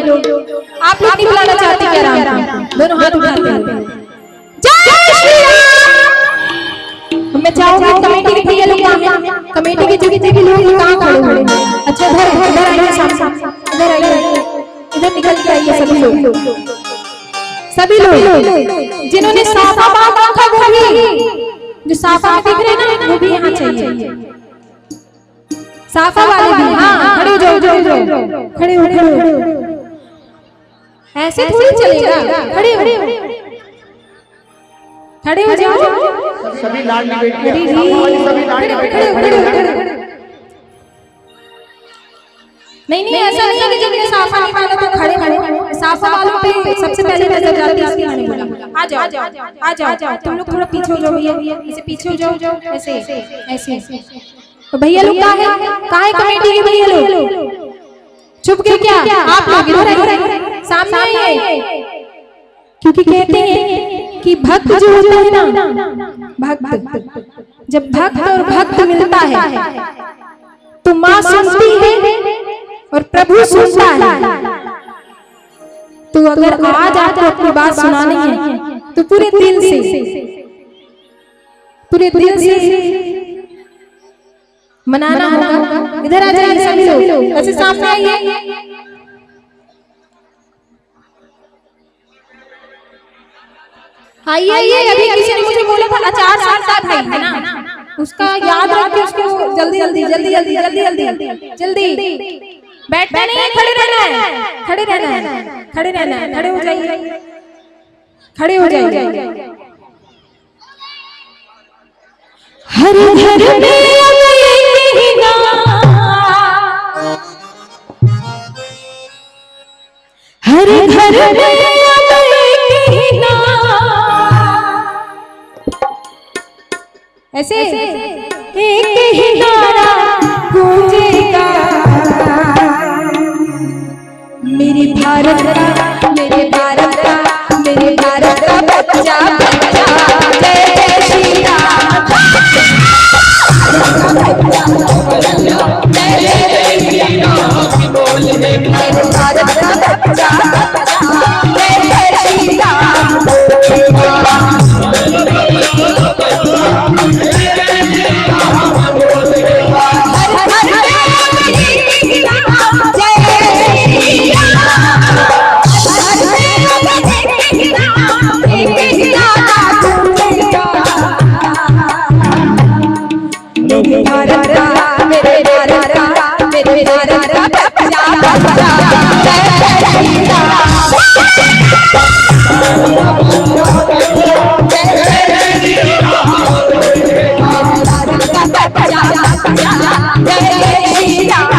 आप लोग नहीं बुलाना चाहते क्या? राम दोनों हाथ उठाते हैं। जय श्री राम। मैं चाहूंगी कमेटी के भैया लोग यहाँ, कमेटी के जो भी लोग कहाँ खड़े हुए हैं, अच्छा इधर आइए, सामने इधर आइए, इधर निकल के आइए सभी लोग जिन्होंने साफा बात रखा वो भी, जो साफा में दिख रहे हैं ना वो भी यहाँ चाहिए। साफा वाले भी, हाँ खड़े हो जाओ, खड़े हो, ऐसे थोड़ी चलेगा, खड़े हो जाओ सभी लाडली बेटियां, सभी लाडली नहीं ऐसा नहीं है कि जिनने साफा निकाला तो खड़े, साफा वालों पे सबसे पहले नजर जाती है, इसलिए मैंने बोला आ जाओ, तुम लोग थोड़ा पीछे हो जाओ भैया, ऐसे पीछे हो जाओ, ऐसे तो भैया लोग कहाँ है कमेटी के भैया लोग? चुप गए क्या आप लोग? इधर सामने आइए, क्योंकि कहते हैं कि भक्त जो होता है ना, भक्त जब भक्त और भक्त मिलता है तो माँ सुनती है और प्रभु सुनता है। तो अगर आज आपको अपनी बात सुनानी है तो पूरे दिल से मनाना होगा। इधर आ जाइए सभी लोग, ऐसे सामने आइए। आइए, अभी किसी ने मुझे बोला था अचार सारता भाई है ना, उसका याद रख के उसको जल्दी बैठना नहीं है, खड़े रहना है, खड़े हो जाइए, हर घर में अब एक ही नाम, हर घर में अब एक ही नाम, ऐसे एक ही नारा गूंजेगा, मेरे भारत का, मेरे भारत का, मेरे भारत का बच्चा बच्चा जय श्री राम, जय श्री राम बोल रे मेरे भारत का बच्चा बच्चा जय श्री राम, भारत का, मेरे भारत का, मेरे भारत का बच्चा बच्चा जय श्री राम, जय श्री राम, भारत का बच्चा बच्चा जय श्री राम,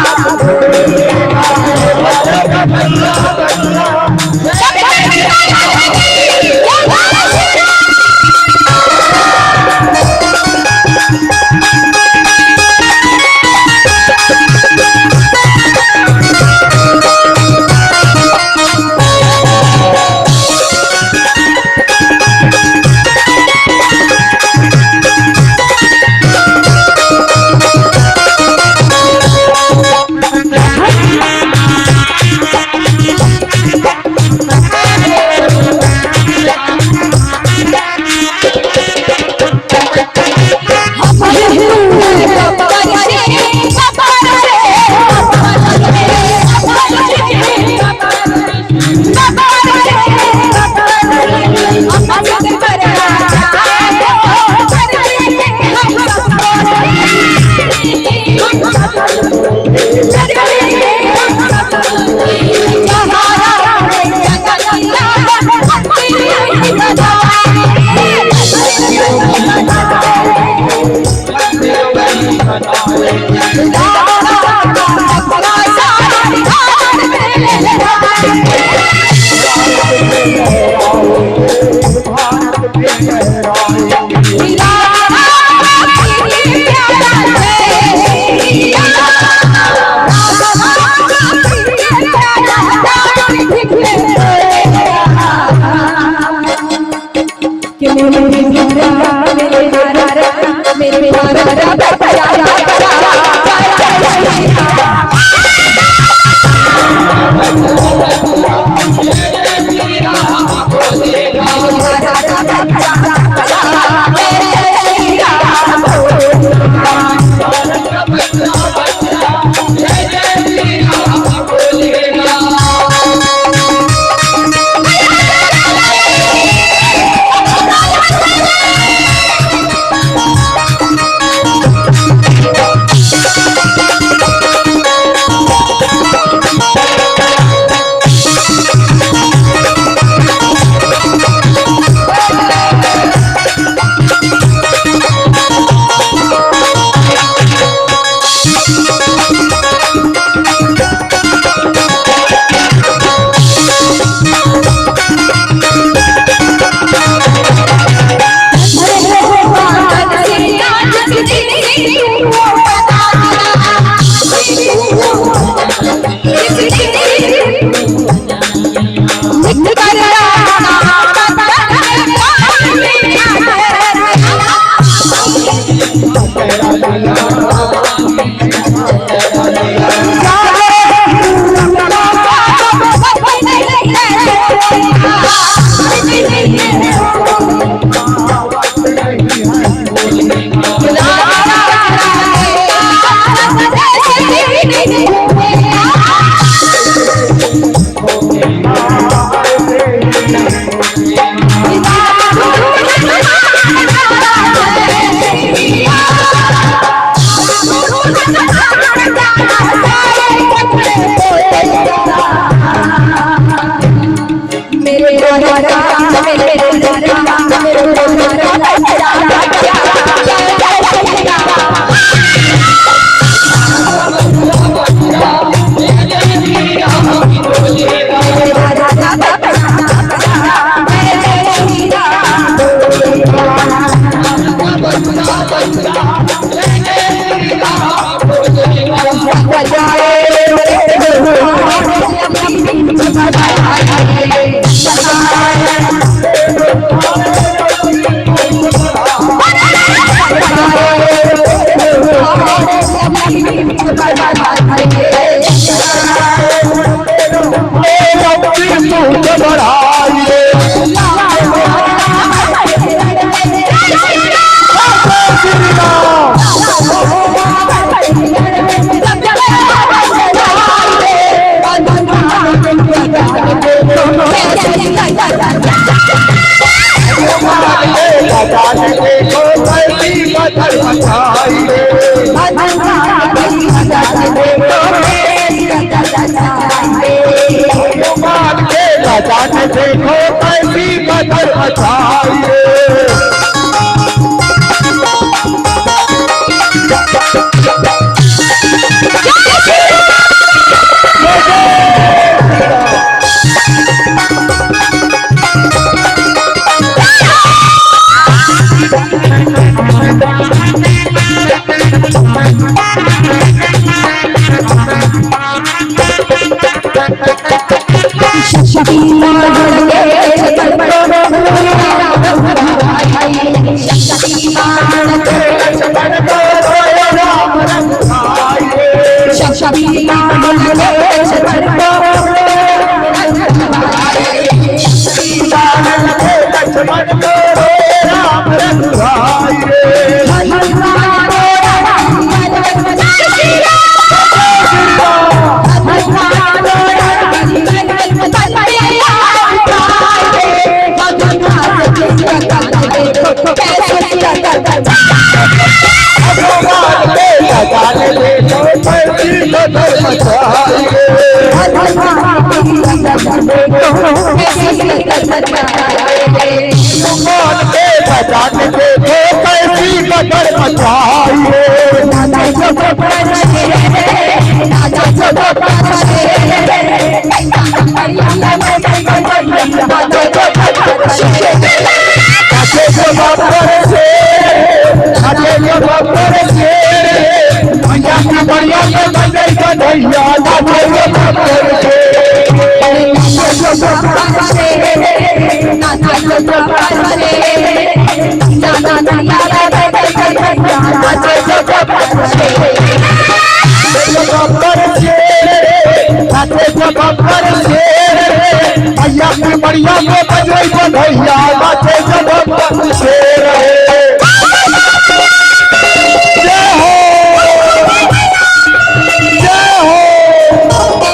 मेरे भारत का बच्चा मेरे मचाइए। बढ़िया को बजई बधैया बाटे जब से जय हो जय हो।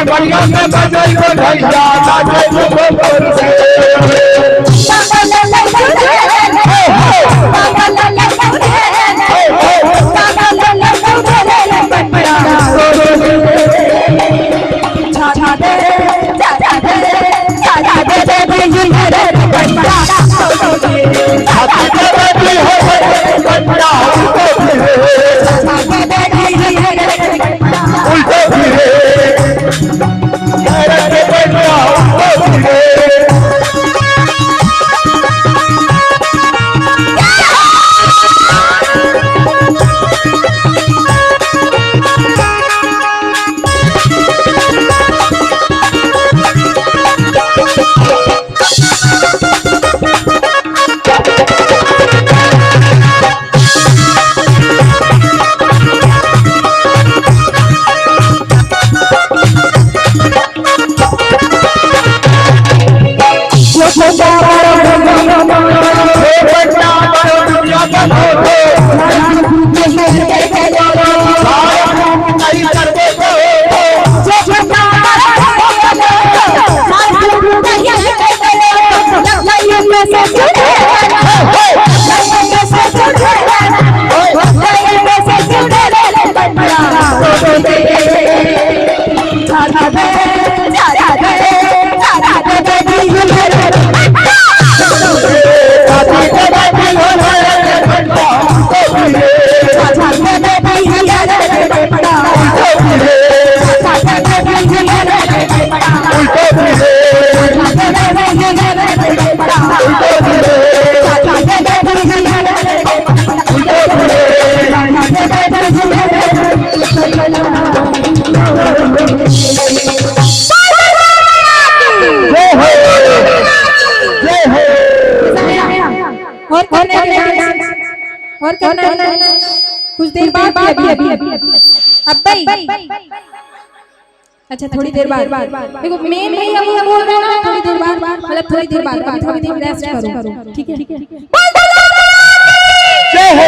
बढ़िया में बजई बधैया बाटे जब से कैसे जुड़े कैसे जुड़े कैसे जुड़े बड़ा और करना है कुछ देर बाद अभी अब भाई अच्छा थोड़ी देर बाद देखो मेन नहीं अब बोल रहे ना थोड़ी देर बाद मतलब थोड़ी देर बाद थोड़ी देर रेस्ट करो ठीक है जय हो।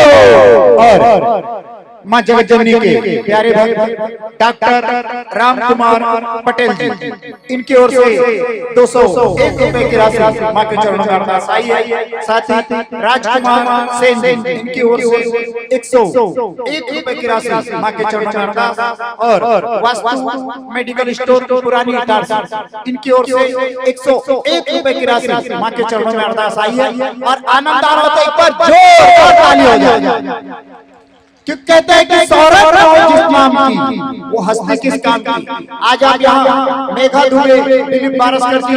और मां जगत जननी के प्यारे भक्त डॉक्टर राम कुमार पटेल जी, इनकी ओर से 201 रुपए की राशि मां के चरणों में अरदास आई है। साथ ही राजकुमार सेन जी, इनकी ओर से 101 रुपए की राशि मां के चरणों में अरदास। और वास्तु मेडिकल स्टोर पुरानी इटारसी, इनकी ओर से 101 रुपए की राशि मां के चरणों में अरदास आई है। और आनंद आ रहा होता है, एक बार जोरदार ताली हो जाए। क्यों कहते हैं कि सौरभ जिस नाम की वो हस्ती किस काम की। आज आप यहाँ मेघा दुबे, दिलीप बारसकर जी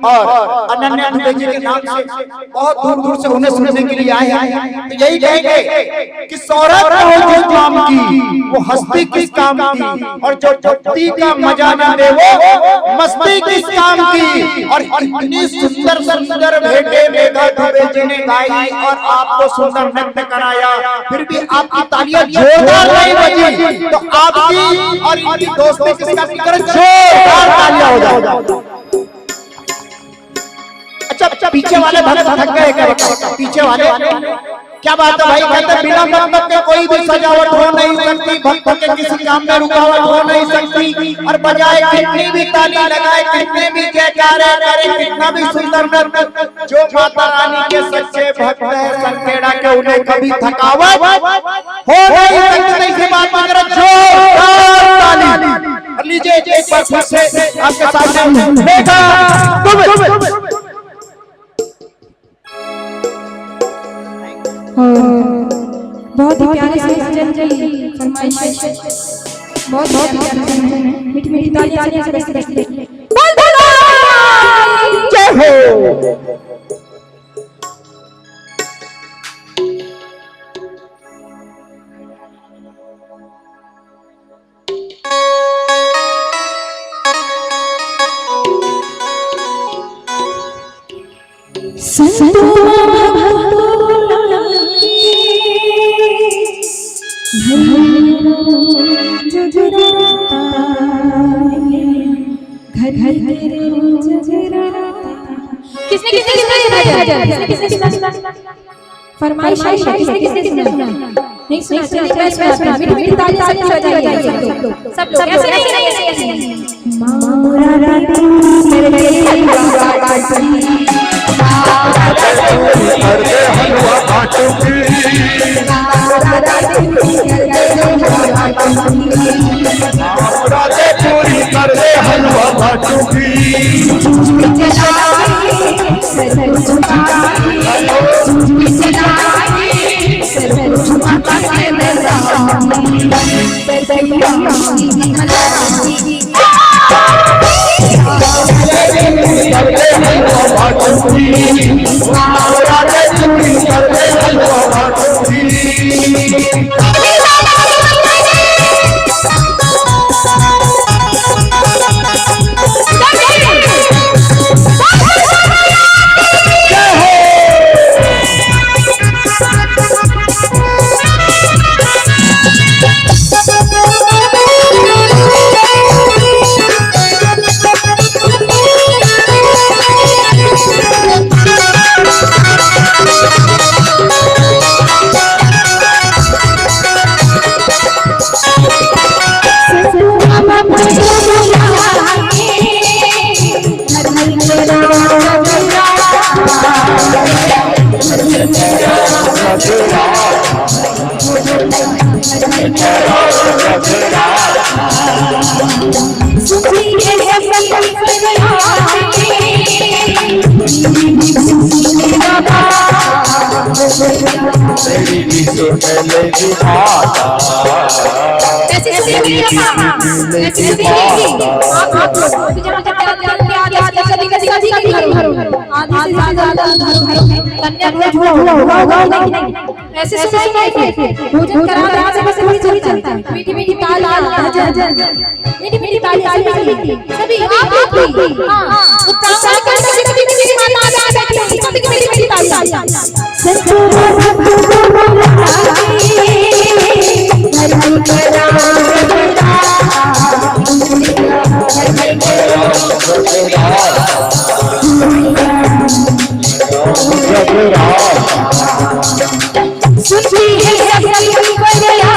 और अनन्या दुबे जी के नाम से बहुत दूर दूर से उन्हें सुनने के लिए आए हैं। तो यही कहेंगे कि सौरभ जिस नाम की वो हस्ती किस काम की, और जो भक्ति का मजा न दे वो मस्ती किस काम की। और इतनी सुंदर सुंदर भेंटे मेघा दुबे जी ने गाई और आपको सुंदर नृत्य कराया, फिर भी आपकी तालियां जोरदार नहीं बजी। तो आपकी और इनकी दोस्ती किसका जोरदार तालियां हो जाए। अच्छा पीछे वाले भक्त थक गए क्या? पीछे वाले क्या बात है भाई? कहते बिना मंडप के कोई भी सजावट हो नहीं सकती, भक्त के किसी काम में रुकावट हो नहीं सकती। और बजाए कितनी भी ताली लगाए, कितने भी जयकारे करे, कितना भी सुंदर नृत्य, जो माता रानी के सच्चे भक्त है संखेड़ा के, उन्हें कभी थकावट हो नहीं सकती। इसी बात पर जोरदार ताली। लीजिए एक बार फिर से आपके सामने मेघा दुबे। बहुत ही प्यारे से भजन की फरमाइश है, बहुत प्यारे भजन है। मीठी मीठी तालियां से बजती बजती बोल बोलो जय हो। फरमाइश किसने सुना? नहीं सुना? मीठी मीठी तालियां से बजाइए सब लोग। ऐसे नहीं मारा राती मेरे हलवा बाटूंगी, हलवा बाटूंगी, पूरी कर दे हलवा बाटूंगी। ऐसे भोजन करा से बस वही चली चलता है। मीठी मीठी ताल मीठी मीठी ताली सभी आप भी हां उत्साह करते सभी मेरी माता आ बैठी सभी की मीठी मीठी ताली सच्चो सुनती है सभी बदला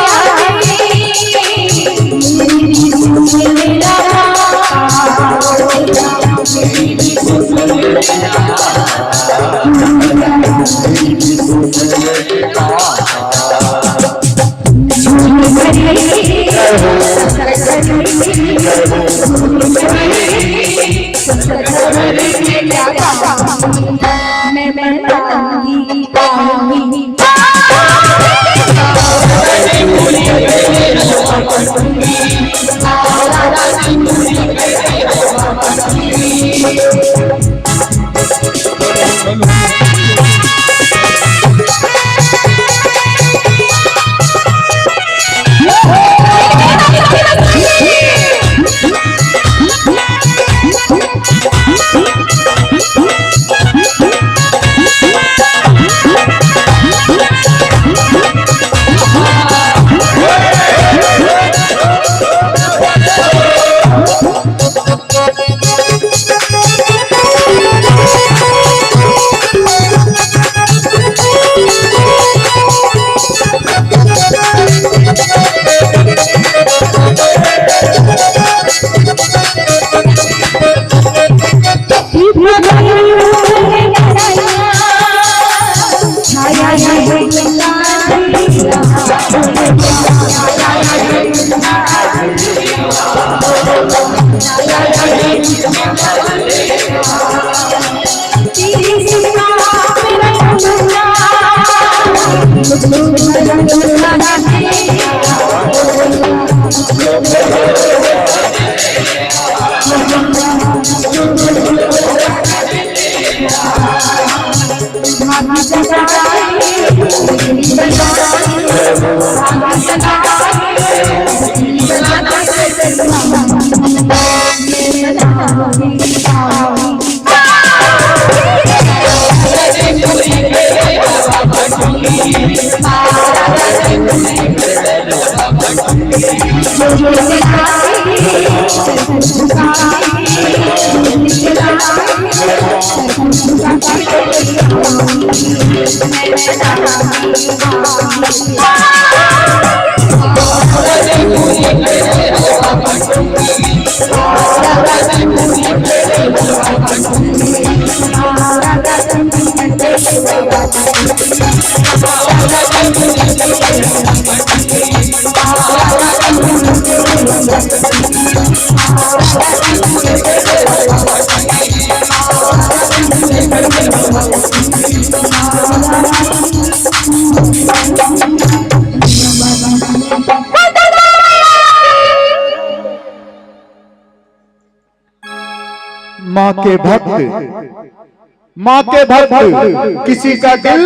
माँ के भक्त किसी का दिल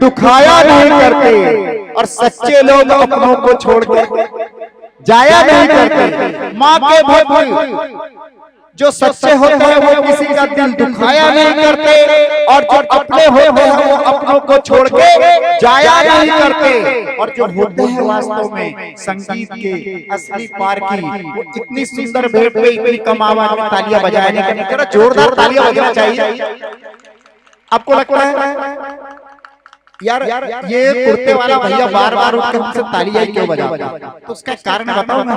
दुखाया नहीं करते और सच्चे लोग अपनों को छोड़कर जाया नहीं करते। माँ के भक्त जो सच्चे होते हैं वो किसी का दिल दुखाया नहीं करते और जो अपने होते हैं वो अपनों को छोड़ के जाया नहीं करते। और जो होते हैं वास्तव में संगीत के असली पार की, वो इतनी सुंदर भेंट पे इतनी कम आवाज में तालियां बजाने का नहीं, जोरदार तालियां बजाना चाहिए। आपको लगता है यार ये कुर्ते वाला भैया बार बार उठ के हमसे तालियां क्यों बजाता है? तो उसका कारण बताओ मैं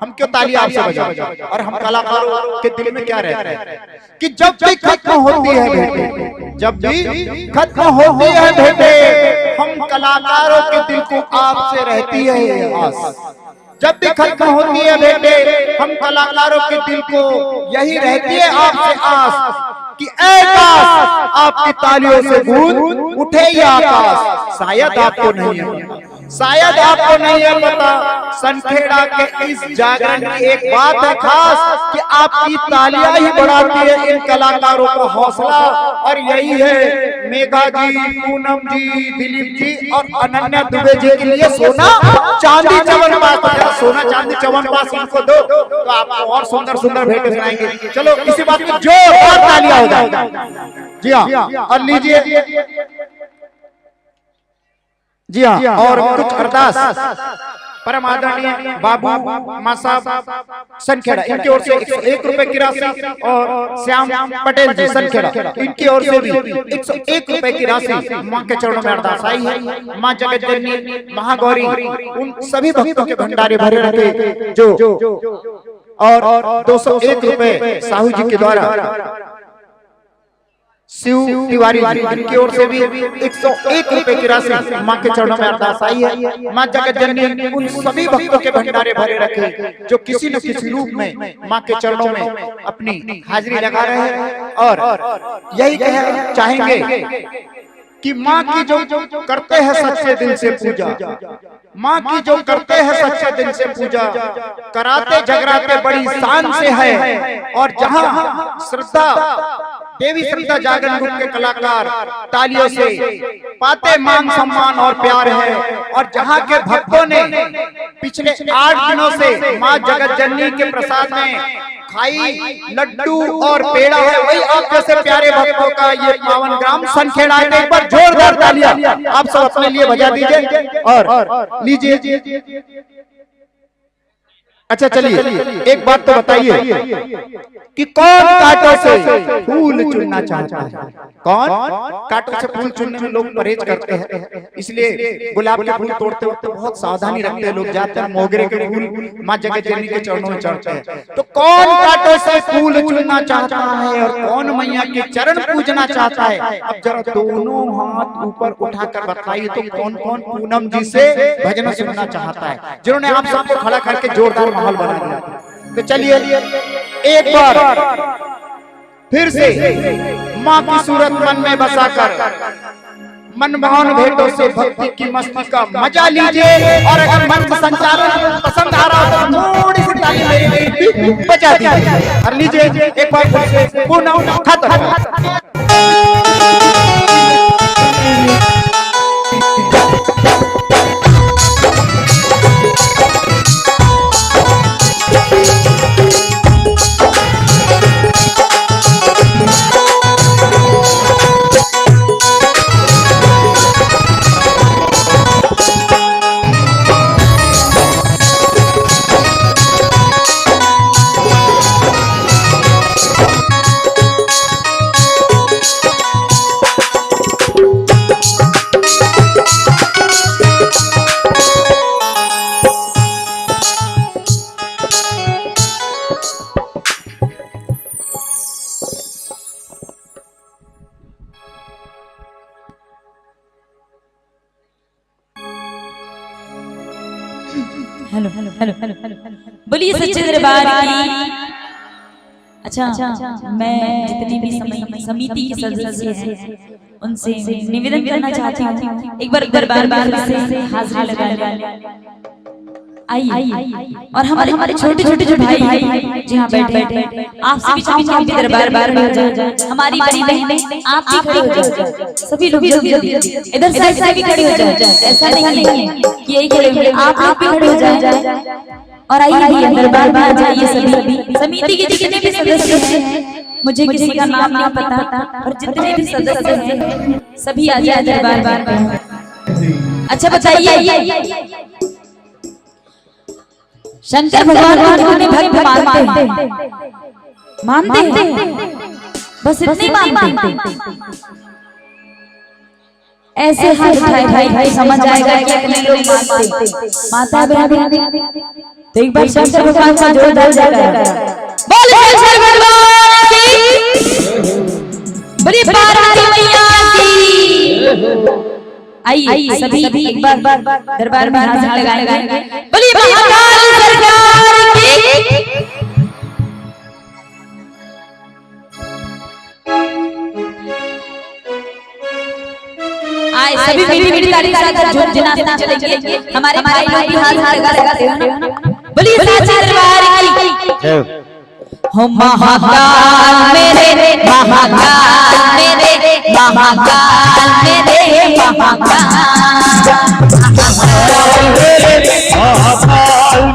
हम क्यों तालियां आपसे बजाते? और हम कलाकारों के दिल में क्या रहता है कि जब भी खत्म होती है भेंटें, जब भी खत्म होती है भेंटें, हम कलाकारों के दिल को आपसे रहती है ये आस। जब भी खत्म होती है भेंटें, हम कलाकारों के दिल को यही रहती है आपसे आस कि ऐ काश आपकी तालियों से गूंज उठे ये आकाश। शायद आपको नहीं है, शायद आपको नहीं है पता, सनखेड़ा के इस जागरण की एक बात है खास कि आपकी तालियां ही बढ़ाती है इन कलाकारों का हौसला। और यही है मेघा जी, पूनम जी, दिलीप जी और अनन्या दुबे जी के लिए सोना चांदी चवनप्राश, सोना चांदी चवनप्राश इनको दो तो आपको और सुंदर सुंदर भेंटें सुनाएंगे। चलो इसी बात में जोरदार तालियां हो जाए। जी हाँ, और लीजिए जी हाँ, और कुछ अरदास परम आदरणीय बाबू मां साहब सनखेड़ा, इनकी ओर से 101 रुपए की राशि, और श्याम पटेल जी सनखेड़ा, इनकी ओर से भी 101 रुपए की राशि मां के चरणों में अरदास आई है। मां जगत जननी महागौरी उन सभी भक्तों के भंडारे भरे रखे जो, और 201 रुपए साहू जी के द्वारा शिव तिवारी जी, इनकी ओर से भी 101 रुपए की राशि मां के चरणों में अरदास आई है। मां जगत जननी उन सभी भक्तों के भंडारे भरे रखे जो किसी न किसी रूप में मां के चरणों में अपनी हाजिरी लगा रहे हैं। और यही कहना चाहेंगे कि मां की जो करते हैं सच्चे दिल से पूजा, मां की जो करते हैं सच्चे दिल से पूजा, कराते जगराते बड़ी शान से है। और जहां श्रद्धा देवी श्रद्धा जागरण ग्रुप के कलाकार तालियों से पाते मान सम्मान और प्यार है। और जहां के भक्तों ने पिछले 8 दिनों से मां जगत जननी के प्रसाद में खाई लड्डू और पेड़ा है, वही आप जैसे प्यारे भक्तों का ये पावन ग्राम सनखेड़ा है। एक बार जोरदार तालियां आप सब अपने लिए बजा दीजिए और लीजिए। अच्छा चलिए, एक बात तो बताइए कि कौन कांटों से फूल चुनना चाहता है? कौन कांटों से फूल चुनने में लोग परहेज करते हैं, इसलिए गुलाब के फूल तोड़ते वक्त बहुत सावधानी रखते हैं लोग, जाते हैं मोगरे के फूल मां जगत जननी के चरणों में चढ़ते हैं। तो कौन कांटों से फूल चुनना चाहता है और कौन मैया के चरण पूजना चाहता है? अब जरा दोनों हाथ ऊपर उठाकर बताइए तो कौन कौन पूनम जी से भजन सुनना चाहता है, जिन्होंने आप सबको खड़ा करके जोरदार माहौल बना दिया। तो चलिए एक बार फिर से मां की सूरत मन में बसाकर मनमोहन भेंटों से भक्ति की मस्ती का मजा लीजिए। और अगर मंच संचालन पसंद आ रहा हो तो थोड़ी सी ताली मेरे लिए बजा दीजिए। और लीजिए एक बार फिर से पूर्ण खत्म। Hello hello hello hello hello बोलिए सच्चे दरबार की। अच्छा, मैं जितनी भी समिति के सदस्य हैं उनसे निवेदन करना चाहती हूँ, एक बार दरबार से हाजिरी लगा लें। आइए और हमारे छोटे छोटे जो भाई जहाँ बैठे आपसे भी चाहूंगी हम भी दरबार में हो जाए। हमारी बड़ी बहनें आप भी खड़े हो जाओ, सभी लोग जल्दी इधर साइड से भी खड़े हो जाओ। ऐसा नहीं है कि यही खड़े होंगे, आप लोग भी खड़े हो जाए। और आइए दरबार में आ जाइए सभी समिति के जितने भी सदस्य हैं, मुझे किसी का नाम नहीं पता, और जितने भी सदस्य हैं सभी आ जाए दरबार में। अच्छा बताइए, शंकर भगवान को कितने भक्त मानते हैं? बस इतने मानते हैं। ऐसे हाथ उठाए भाई समझ आएगा कि इतने लोग माता बहन। तो एक बार शंकर भगवान का जोरदार जयकारा बोल शंकर भगवान की, बड़ी पार्वती मैया की। आइए सभी एक बार दरबार में हाथ लगाएंगे। बोलिए महाकाल सरकार की। आए सभी मीठी ताली के साथ झुमझुनाते चलेंगे। हमारे भाई लोग भी हाथ लगाते हो ना। बोलिए साचे दरबार की। हो महाकाल मेरे, महाकाल मेरे, महाकाल मेरे, महाकाल मेरे, महाकाल मेरे, महाकाल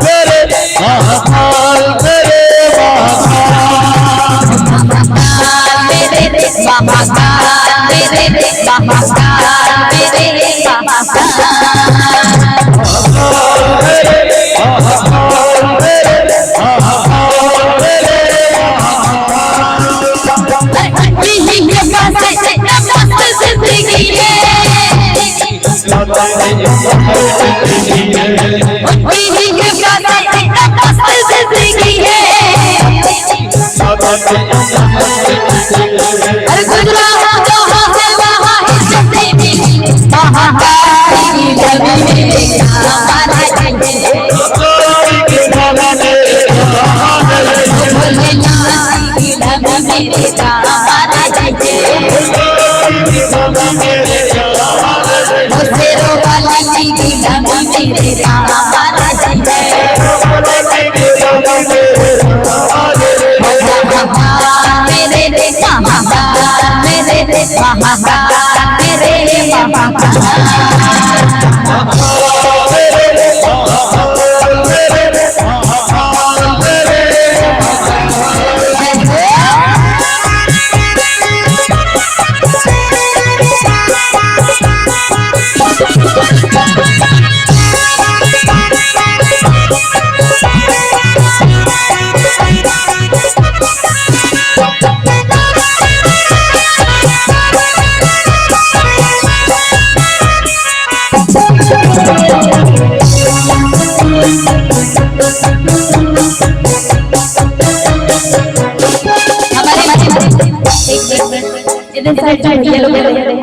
मेरे, महाकाल मेरे, महाकाल मेरे, महाकाल मेरे,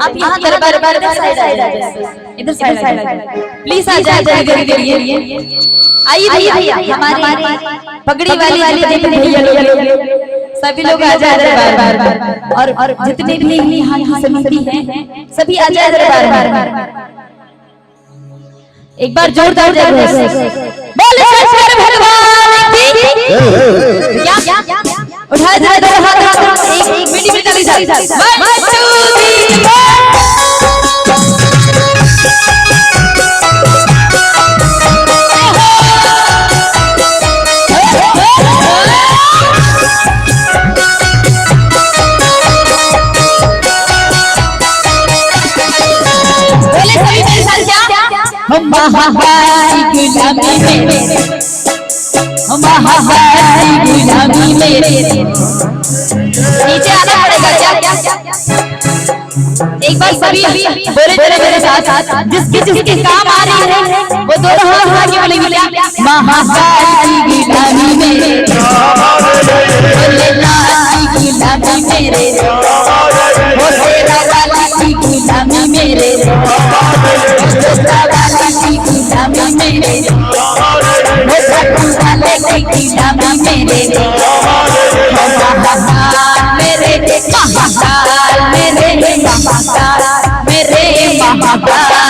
आप यहाँ दरबार इधर साइड आ जाइए, इधर साइड प्लीज आ जाइए। आइए भैया हमारे पगड़ी वाली भैया लोग सभी लोग आ जाए दरबार और जितने भी यहाँ की समिति हैं सभी आ जाए दरबार। एक बार जोरदार जय बोले शंकर भगवान की। उठाए हाथ एक मीठी ताली से महाकाली गुलामी मेरे, महाकाली गुलामी मेरे। नीचे आना पड़ेगा क्या? एक बार सभी बोले मेरे साथ, जिसके काम आ रही है वो दोनों हाथ आगे बोलेंगे क्या? महाकाली गुलामी मेरे, भोलेनाथ की गुलामी मेरे, वो तेरा वाला की गुलामी मेरे, गुलामी मेरे, वो सपन वाले की गुलामी मेरे, महाकाल मेरे, महाकाल मेरे, महाकाल मेरे, महाकाल।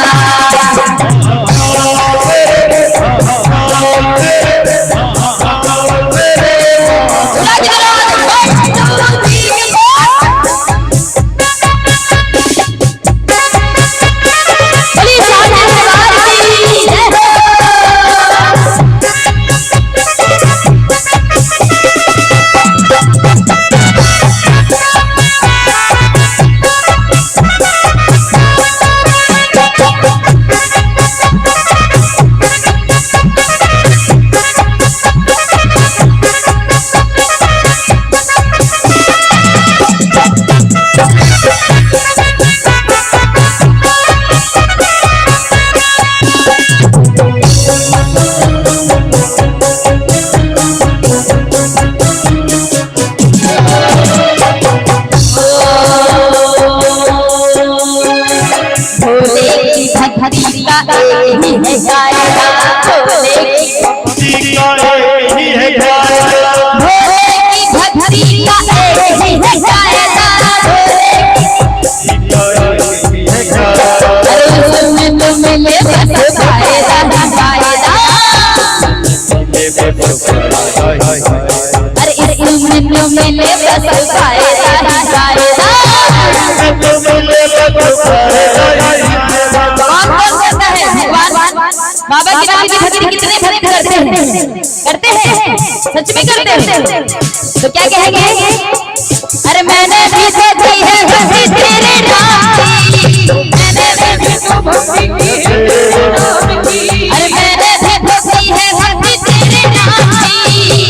एक ही है कायदा, भोले की भक्ति का एक ही है कायदा, भोले की भक्ति का एक ही है कायदा, अरे तुम मिले बस कायदा ही कायदा, अरे इसमें तुम मिले बस कायदा ही कायदा। बाबा की राम की भक्ति कितने भक्त करते हैं सच में करते हैं, तो क्या कहेंगे, अरे मैंने भी सोची है भक्ति तेरे नाम की, मैंने भी तो भक्ति की है तेरे नाम की, अरे मैंने भी भक्ति है भक्ति तेरे नाम की,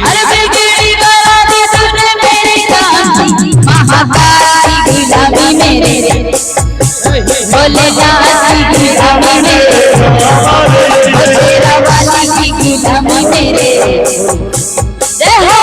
अरे बिगड़ी बना दी तूने मेरी काम की, महाकाल की गुलामी मेरे बोले नाथ की गुलामी मेरे, तेरा वाली की गुलामी मेरे, जय हो।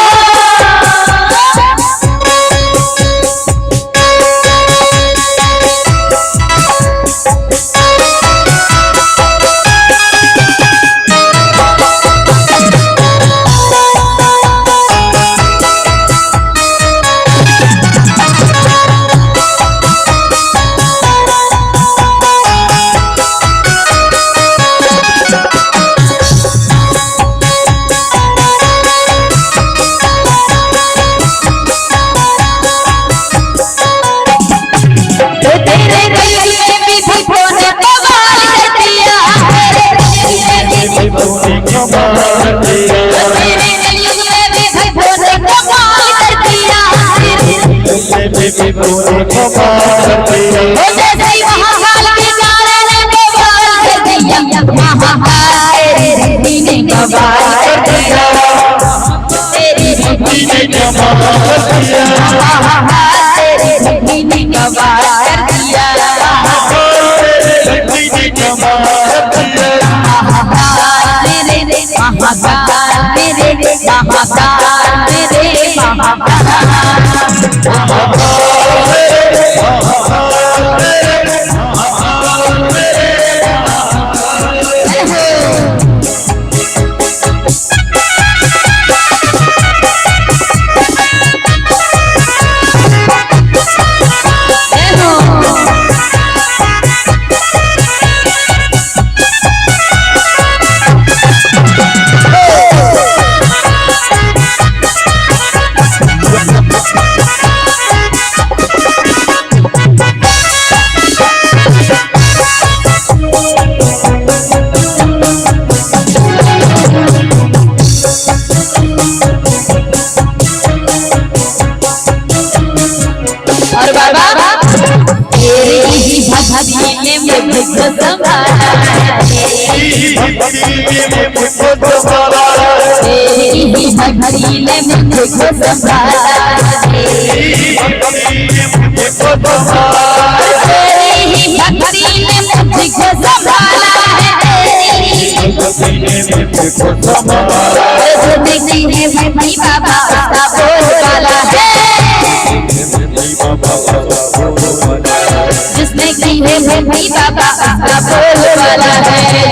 जिसने की है भाई बाबा उसका बोल वाला है,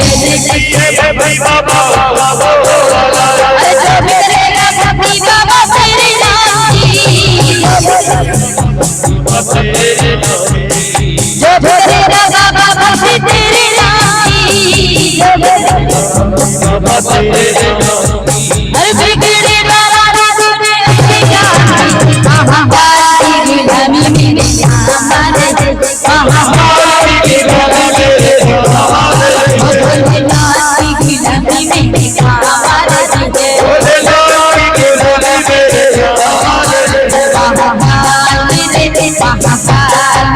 भाई बाबा अरे जो भी करेगा भाई बाबा तेरे नाम की, जो भी करेगा बाबा भक्ति तेरे नाम की, अरे बिगड़े बाबा तूने महाकाल की गुलामी मेरे हमारे महाकाल की गुलामी मेरे भोलेनाथ की गुलामी मेरे हमारे भोलेनाथ की गुलामी मेरे महाकाल मेरे महाकाल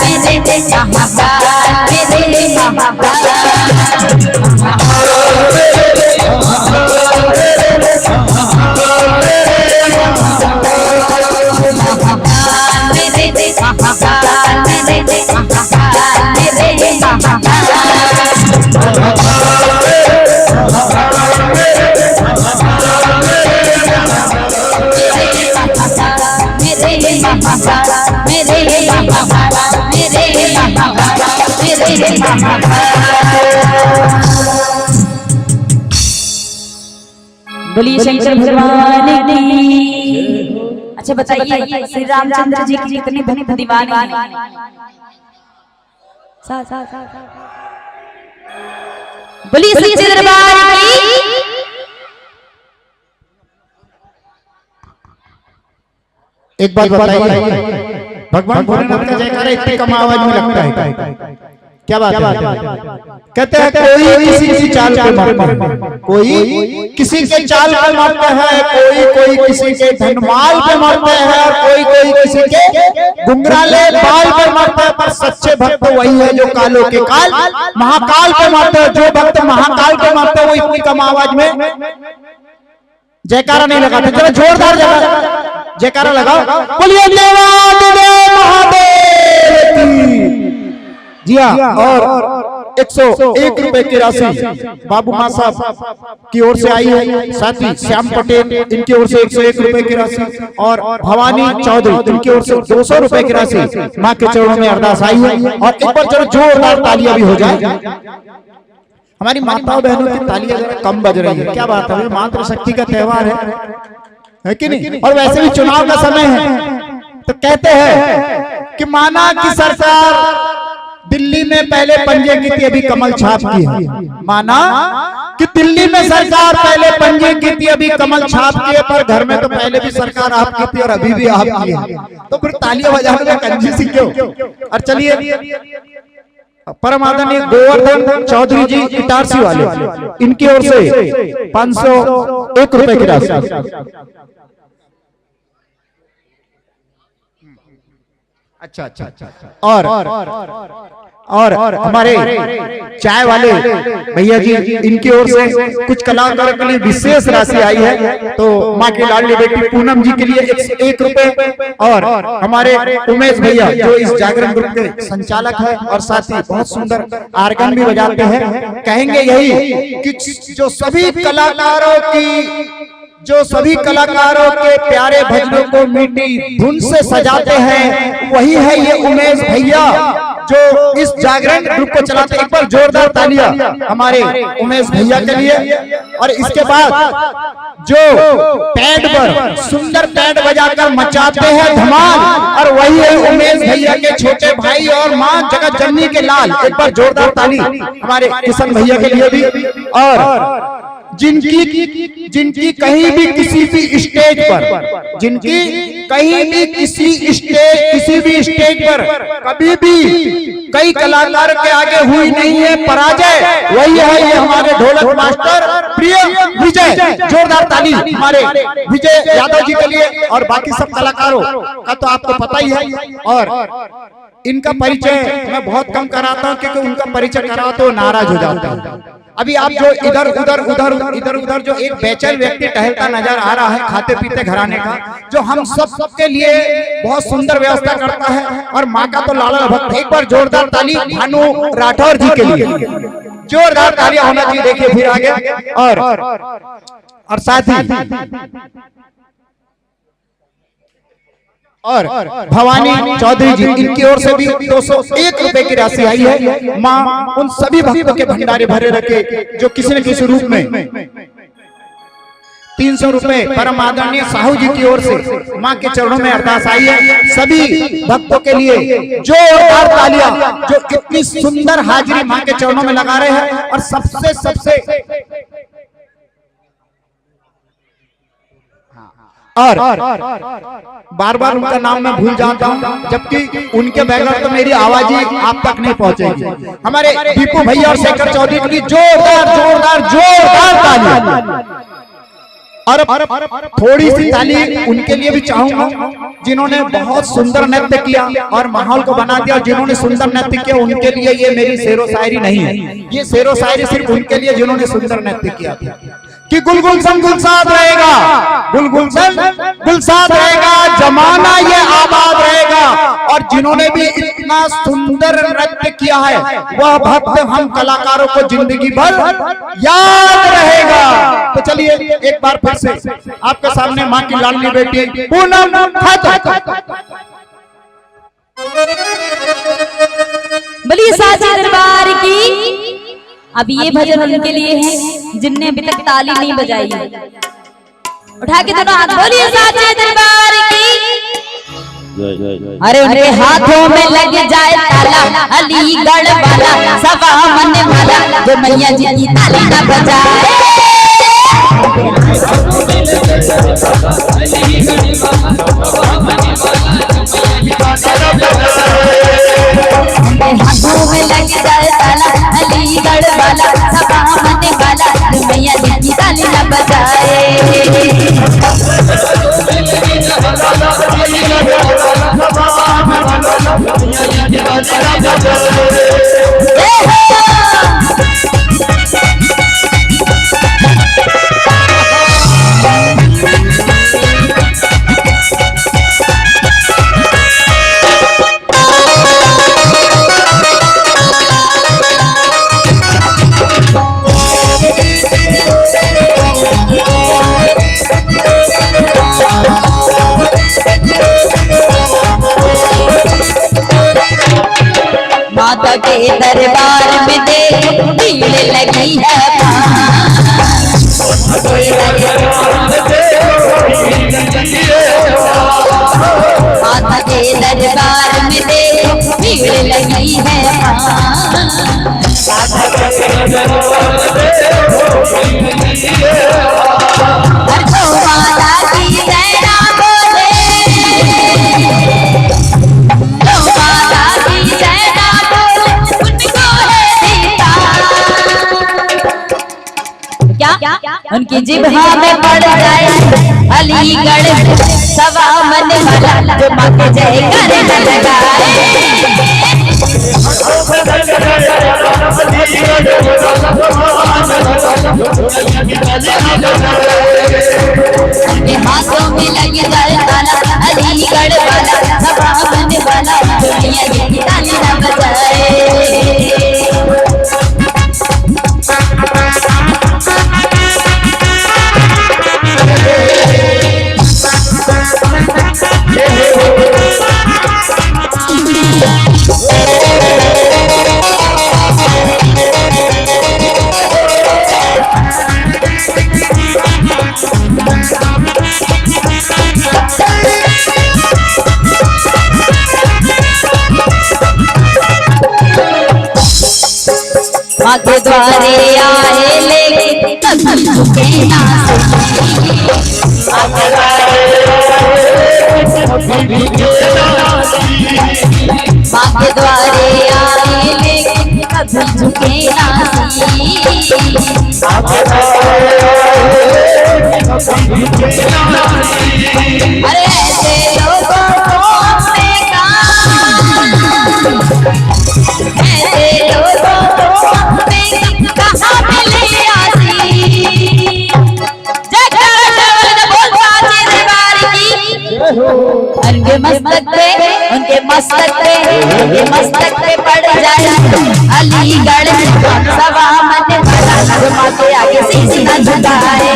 मेरे महाकाल मेरे महाकाल मेरे मेरे महाकाल, मेरे महाकाल, मेरे महाकाल। बोलिए शंकर भगवान की। अच्छा बताइए श्री रामचंद्र जी की कितनी भक्त दीवानी है? बोलिए सच्चे दरबार की। एक बात बताइए, भगवान भोलेनाथ का जयकारा इतनी कम आवाज में लगता है, क्या बात है? कहते हैं कोई किसी की चाल पे मारता है, कोई किसी के चाल पे मारता है, कोई किसी के धनमाल पे मारता है, और कोई किसी के घुंघराले बाल पे मारता है। पर सच्चे भक्त वही है जो कालों के काल महाकाल पे मारते हैं। जो भक्त महाकाल पे मारते हैं वो इतनी कम आवाज में जयकारा नहीं लगाते। चलो जोरदार जयकारा लगाओ, बोलिए देवादिदेव महादेव की। जी हाँ, और 101 रुपए की राशि बाबू माँ साहब की ओर से आई है, साथ ही श्याम पटेल इनकी ओर से 101 रुपए की राशि, और भवानी चौधरी इनकी ओर से 200 रुपए की राशि माँ के चरणों में अरदास आई है। और एक बार चलो जोरदार तालियां भी हो जाए। हमारी माताओं बहनों की तालियां जरा कम बज रही है, क्या बात है? मातृ शक्ति का त्योहार है कि नहीं? और वैसे भी चुनाव का समय है, तो कहते हैं कि माना कि सरकार दिल्ली में पहले पंजे की थी, अभी कमल छाप की है। माना कि दिल्ली में सरकार पहले पंजे की थी, अभी कमल छाप की है, पर घर में तो पहले भी सरकार आपकी थी और अभी भी आपकी है। तो फिर तालियां बजाने में कंजूसी क्यों? और चलिए परम आदरणीय गोवर्धन चौधरी जी इटारसी वाले, इनकी ओर से 501 रुपए की राशि। अच्छा। और हमारे चाय वाले भैया जी, इनकी ओर से कुछ कलाकारों के लिए विशेष राशि आई है, तो माँ की लाडली बेटी पूनम जी के लिए 101 रुपए, और हमारे उमेश भैया जो इस जागरण ग्रुप के संचालक है और साथ ही बहुत सुंदर आर्गन भी बजाते हैं, कहेंगे यही कि जो सभी कलाकारों के प्यारे भजनों को मीठी धुन से सजाते हैं, वही है ये उमेश भैया जो इस जागरण ग्रुप को चलाते। एक बार जोरदार तालियां हमारे उमेश भैया के लिए। और इसके बाद जो पैड पर सुंदर पैड बजाकर मचाते हैं धमाल, और वही है उमेश भैया के छोटे भाई और मां जगत जननी के लाल। एक बार जोरदार ताली हमारे किशन भैया के लिए भी। और जिनकी कहीं भी किसी भी स्टेज पर, किसी भी स्टेज पर कभी भी कई कलाकार के आगे हुई नहीं है पराजय, वही है ये हमारे ढोलक मास्टर प्रिय विजय। जोरदार ताली हमारे विजय यादव जी के लिए। और बाकी सब कलाकारों का तो आपको पता ही है, और इनका परिचय मैं बहुत कम कराता हूँ, क्योंकि उनका परिचय कराओ तो नाराज हो जाता है। अभी आप जो इधर उधर जो एक बेचैन व्यक्ति टहलता नजर आ रहा है खाते पीते घराने का, जो हम सबके लिए बहुत सुंदर व्यवस्था करता है, और माँ का तो लाडला भक्त। एक बार जोरदार ताली भानु राठौर जी के लिए, जोरदार तालियां होना चाहिए। देखिए फिर आगे, और साथ ही और भवानी चौधरी जी, इनकी ओर से भी 201 रुपए की राशि आई है। माँ उन सभी भक्तों के भंडारे भरे रखे जो किसी न किसी रूप में। 300 रुपए परम आदरणीय साहू जी की ओर से माँ के चरणों में अरदास आई है। सभी भक्तों के लिए जोरदार तालियां, जो कितनी सुंदर हाजिरी माँ के चरणों में लगा रहे हैं। और सबसे और बार बार उनका नाम मैं भूल जाता हूं, जबकि उनके बगैर तो मेरी आवाज ही आप तक नहीं पहुंचेगी। हमारे दीपू भैया और शेखर चौधरी की जोरदार ताली। और थोड़ी सी ताली उनके लिए भी चाहूंगा जिन्होंने बहुत सुंदर नृत्य किया और माहौल को बना दिया। जिन्होंने सुंदर नृत्य किया उनके लिए ये मेरी शेरो शायरी नहीं है, ये शेरो शायरी सिर्फ उनके लिए जिन्होंने सुंदर नृत्य किया था। कि गुलगुलशन गुलसाद रहेगा, गुलगुलशन गुलसाद रहेगा, जमाना ये आबाद रहेगा। और जिन्होंने भी इतना सुंदर नृत्य किया है वह भक्त हम कलाकारों को जिंदगी भर याद रहेगा। तो चलिए एक बार फिर से आपके सामने माँ की लाडली बेटी पूनम बोलिए साचे दरबार की। अब ये भजन उनके लिए है जिनने अभी तक ताली नहीं बजाई। उठा के दोनों हाथ बोलिए साचे दरबार की। अरे उनके हाथों में लग जाए ताला, अलीगढ़ वाला सवा मन वाला, जो मैया जी की ताली ना बजाए। हाथों में लग जाए ताला, अलीगढ़ वाला सवा मन वाला, जो मैया जी की ताली ना बजाए। माता के दरबार में देख भीड़ लगी है। माता के दरबार में देख भीड़ लगी है। माता की जयना बोले, माता की जयना बोले, उनको है दीता। क्या उनकी जिब्हा में पड़ जाए अलीगढ़ सवा मन वाला, जो माँ के जयकार न लगाए। हाथों में लग जाए ताला, अलीगढ़ वाला सवा मन वाला, जो मैया जी की ताली ना बजाए। माँ के द्वारे आए लेके कभी झुके ना सही। माँ के द्वारे आए लेके कभी झुके ना सही। अरे ऐसे लोगों को अपने ऐसे लोगों को अपने कहाँ मिले आसी। उनके मस्तक पे पड़ जाए अलीगढ़ सवा मन वाला, जो माँ के आगे सीधी न झुकाए।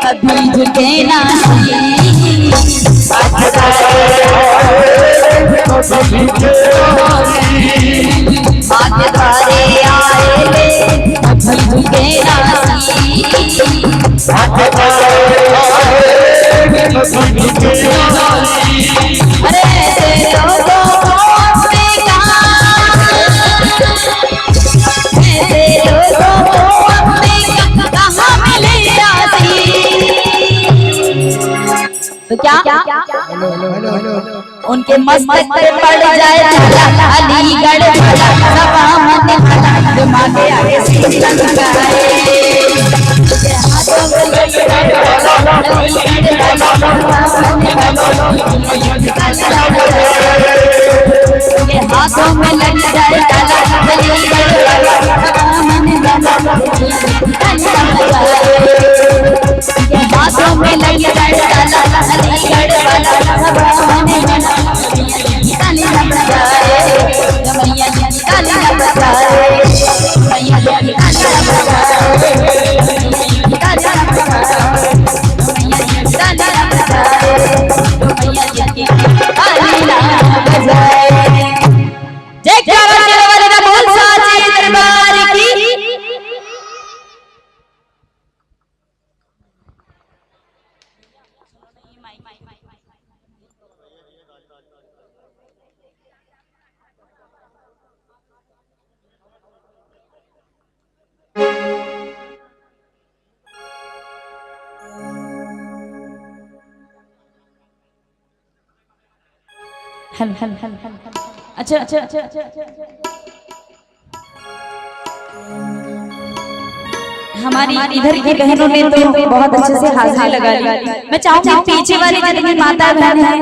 कभी झुके ना आगे द्वारे आए कभी झुके ना अरे ऐसे लोगों को अपने ऐसे लोगों को अपने कहाँ मिले आसी। तो क्या उनके मस्तक पे पड़ जाए अलीगढ़ वाला सवा मन वाला, जो माँ के आगे हाथों में लग जाए ताला हाथों में लग जाए ताला अच्छा हमारी इधर की बहनों ने तो बहुत अच्छे से हाजिरी लगा ली। मैं चाहूंगी पीछे वाली जितनी माता बहन हैं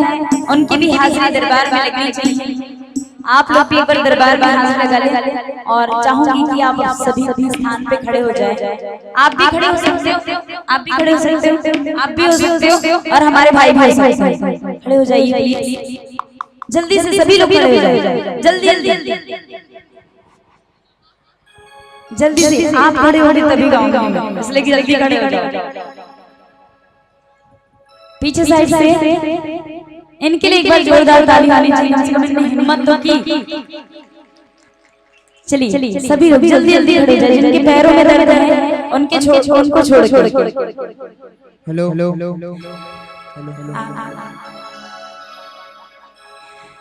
उनकी भी हाजिरी दरबार में लगनी चाहिए। आप लोग भी एक बार दरबार में हाजिरी लगा लें और चाहूंगी कि आप सभी स्थान पे खड़े हो जाएं। आप भी खड़े हो सकते हो, आप भी खड़े हो सकते हो, आप भी हो सकते हो और हमारे भाई भाई खड़े हो जाइए जल्दी से। सभी लोग खड़े हो जाइए जल्दी जल्दी जल्दी से। आप खड़े हो तभी गाऊंगा इसलिए कि जल्दी खड़े हो जाओ। पीछे साइड से इनके लिए एक बार जोरदार ताली होनी चाहिए। हिम्मत तो की। चलिए सभी लोग जल्दी जल्दी खड़े हो जाइए। जिनके पैरों में दर्द है उनको छोड़। हेलो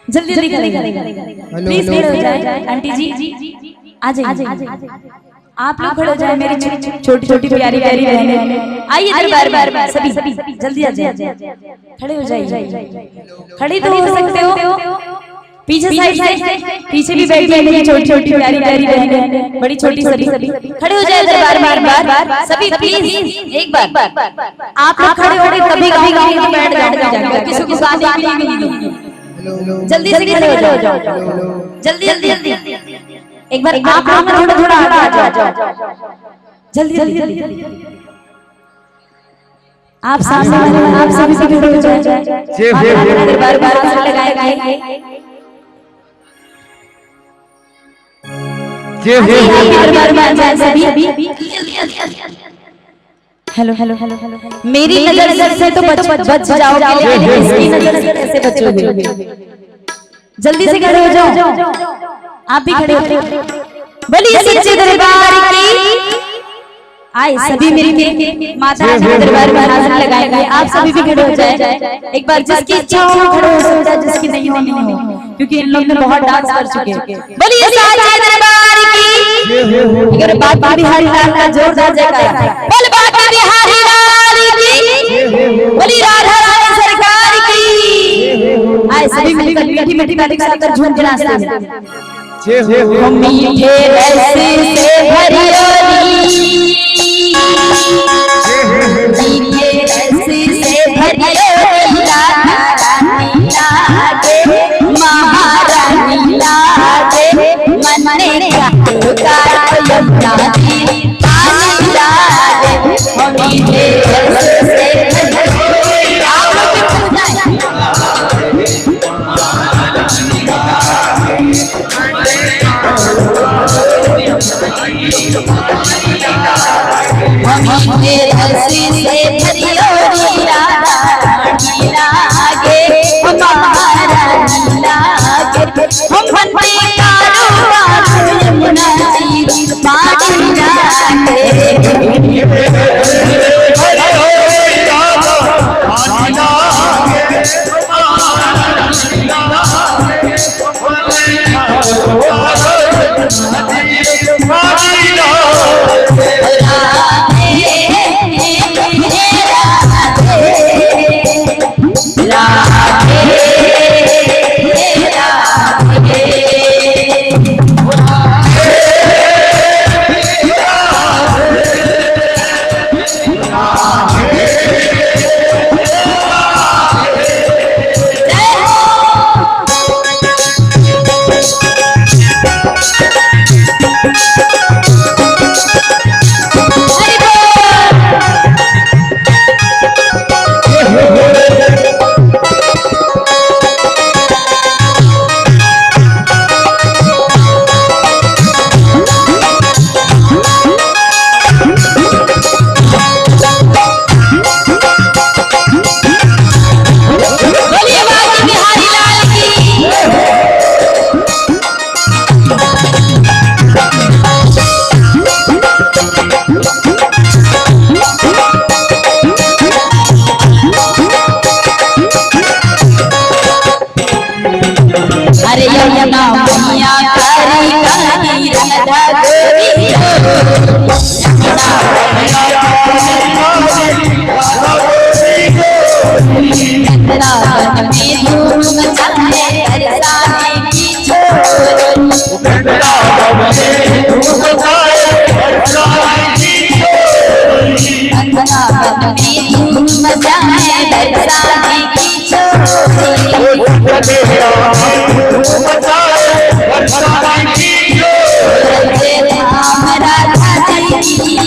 जल्दी जल्दी प्लीज खड़े हो जाए। आंटी जी आ जाइए। आप लोग खड़े हो जाए। मेरी छोटी छोटी प्यारी प्यारी बहनें आइए दरबार सभी जल्दी आ जाइए। खड़े हो जाइए। खड़ी तो हो सकते हो। पीछे साइड पीछे भी बैठ जाइए। छोटी छोटी प्यारी प्यारी बहनें बड़ी छोटी सभी खड़े हो जाए दरबार बार सभी प्लीज एक बार। आप लोग खड़े हो गए तभी गाऊंगा बैठ जाऊंगा। किसी को साथ नहीं दूंगी। जल्दी से खड़े हो जाओ जल्दी जल्दी। एक बार आप थोड़ा आगे आ जाओ जल्दी जल्दी। आप सामने आप सभी से खड़े हो जाए। दरबार लगाएंगे। हेलो मेरी नजर से तो बच जाओगे लेकिन इसकी नजर से कैसे बचोगे? जल्दी से खड़े हो जाओ। आप भी खड़े हो। बोलिए सच्चे दरबार की। आए सभी मेरी माता दरबार में हाजिरी लगाएंगे। आप सभी भी खड़े हो जाए। एक बार जिसकी इच्छा हो खड़े हो सकता है, जिसकी नहीं हो नहीं हो, क्योंकि इन लोग ने बहुत डांस कर चुके हैं। बोलिए सच्चे दरबार की। अगर बाबा बिहारी लाल का जोरदार जयकारा। बोल बाबा बिहारी लाल की। बोली राधा रानी सरकार की। आए सभी मिलकर मीठी मीठी ताली बजाकर झूम के नाचते हैं। मीठे रस से भरियोली मीठे रस से भरियोली रानी लागे महारानी लागे मन का पुकार लागे मीठे रस से मेरे हंसी से भरियोरी रानी लागे महारानी लागे हम बनते कारो यमुना जी पानी Thank you.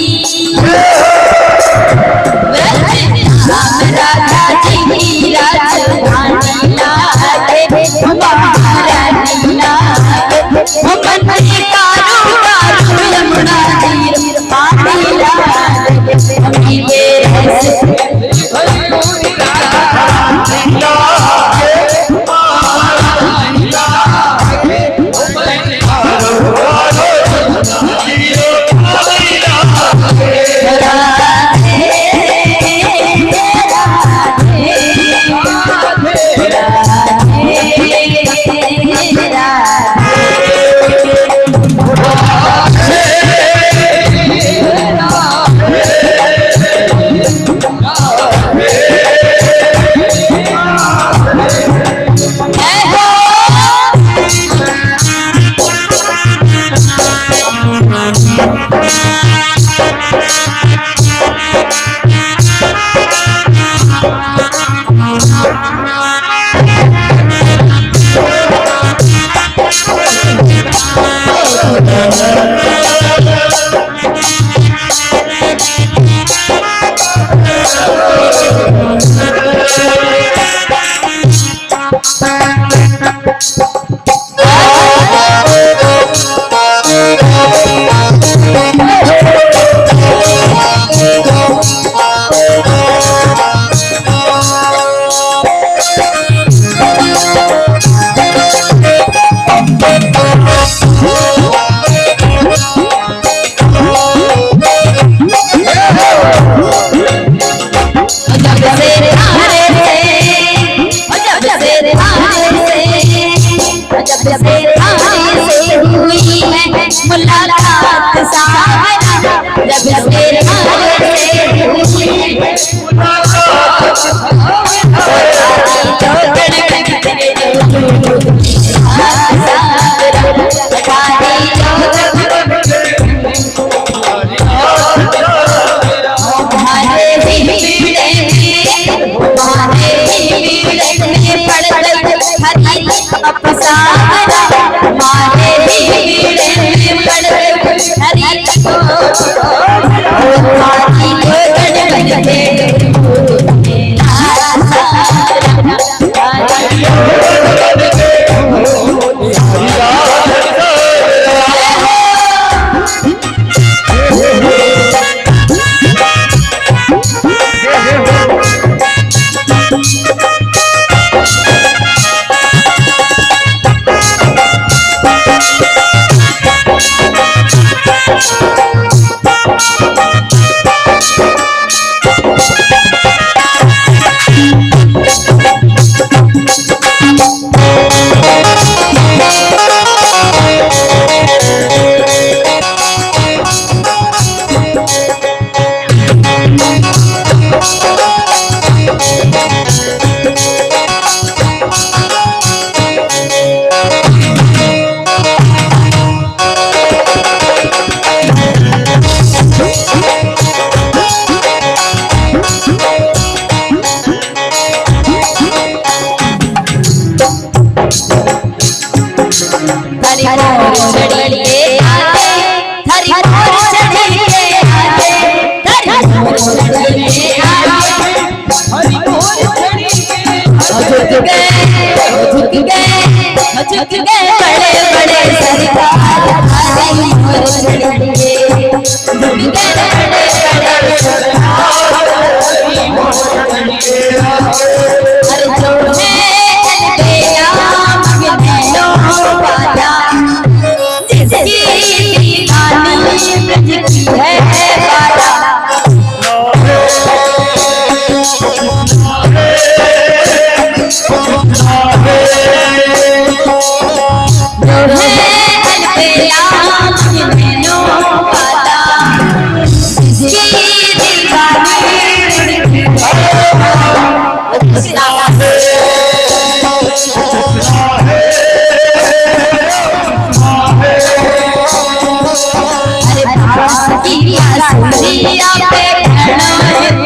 बांसुरिया पे घड़ो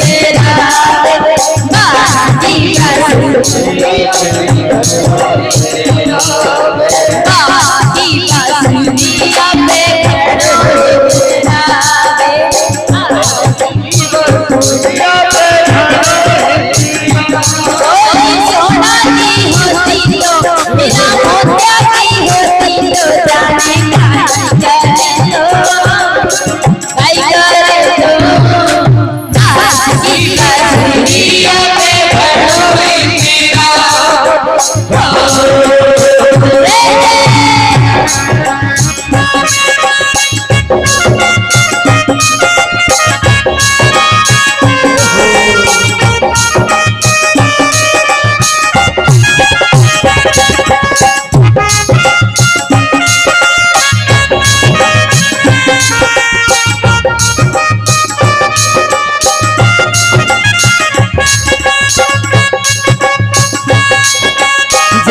तेरा बाजी बांसुरिया पे घड़ो सोना की होती तो बिना मोतिया की होती तो जाने की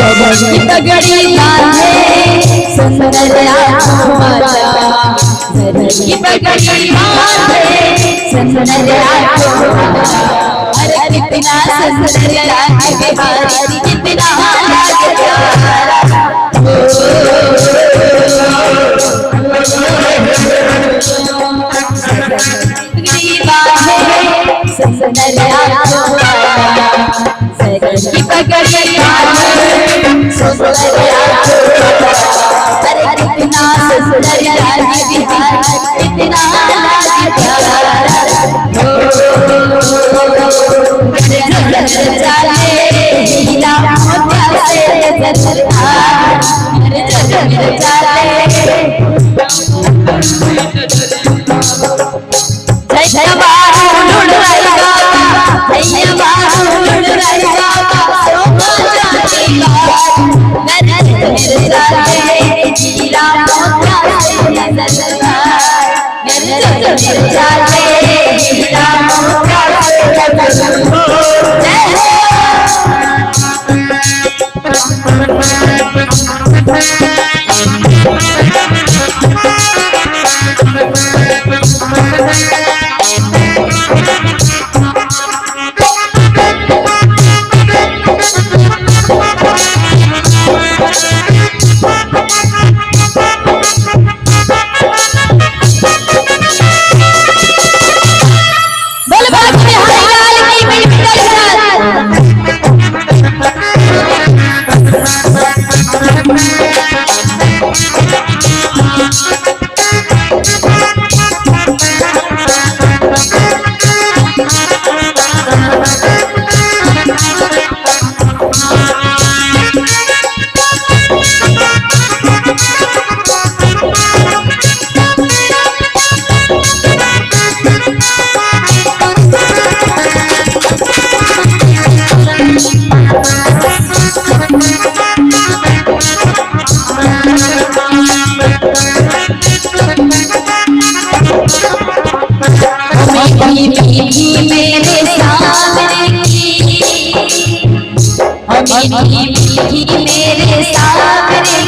पगड़ी बांधे सुंदर माता की पगड़ी बांधे सुंदर अरे कितना सुंदर लागे बिहारी कितना लागे प्यारा पगड़ी बांधे सुंदर की पगड़ी अरे कितना सुंदर लागे बिहार कितना लागे प्यारा चाले हीरा मोतिया से जलधार चाले जय बाबू लुड़ाएगा जय बाबू लुड़ाएगा मीठी मेरे सामने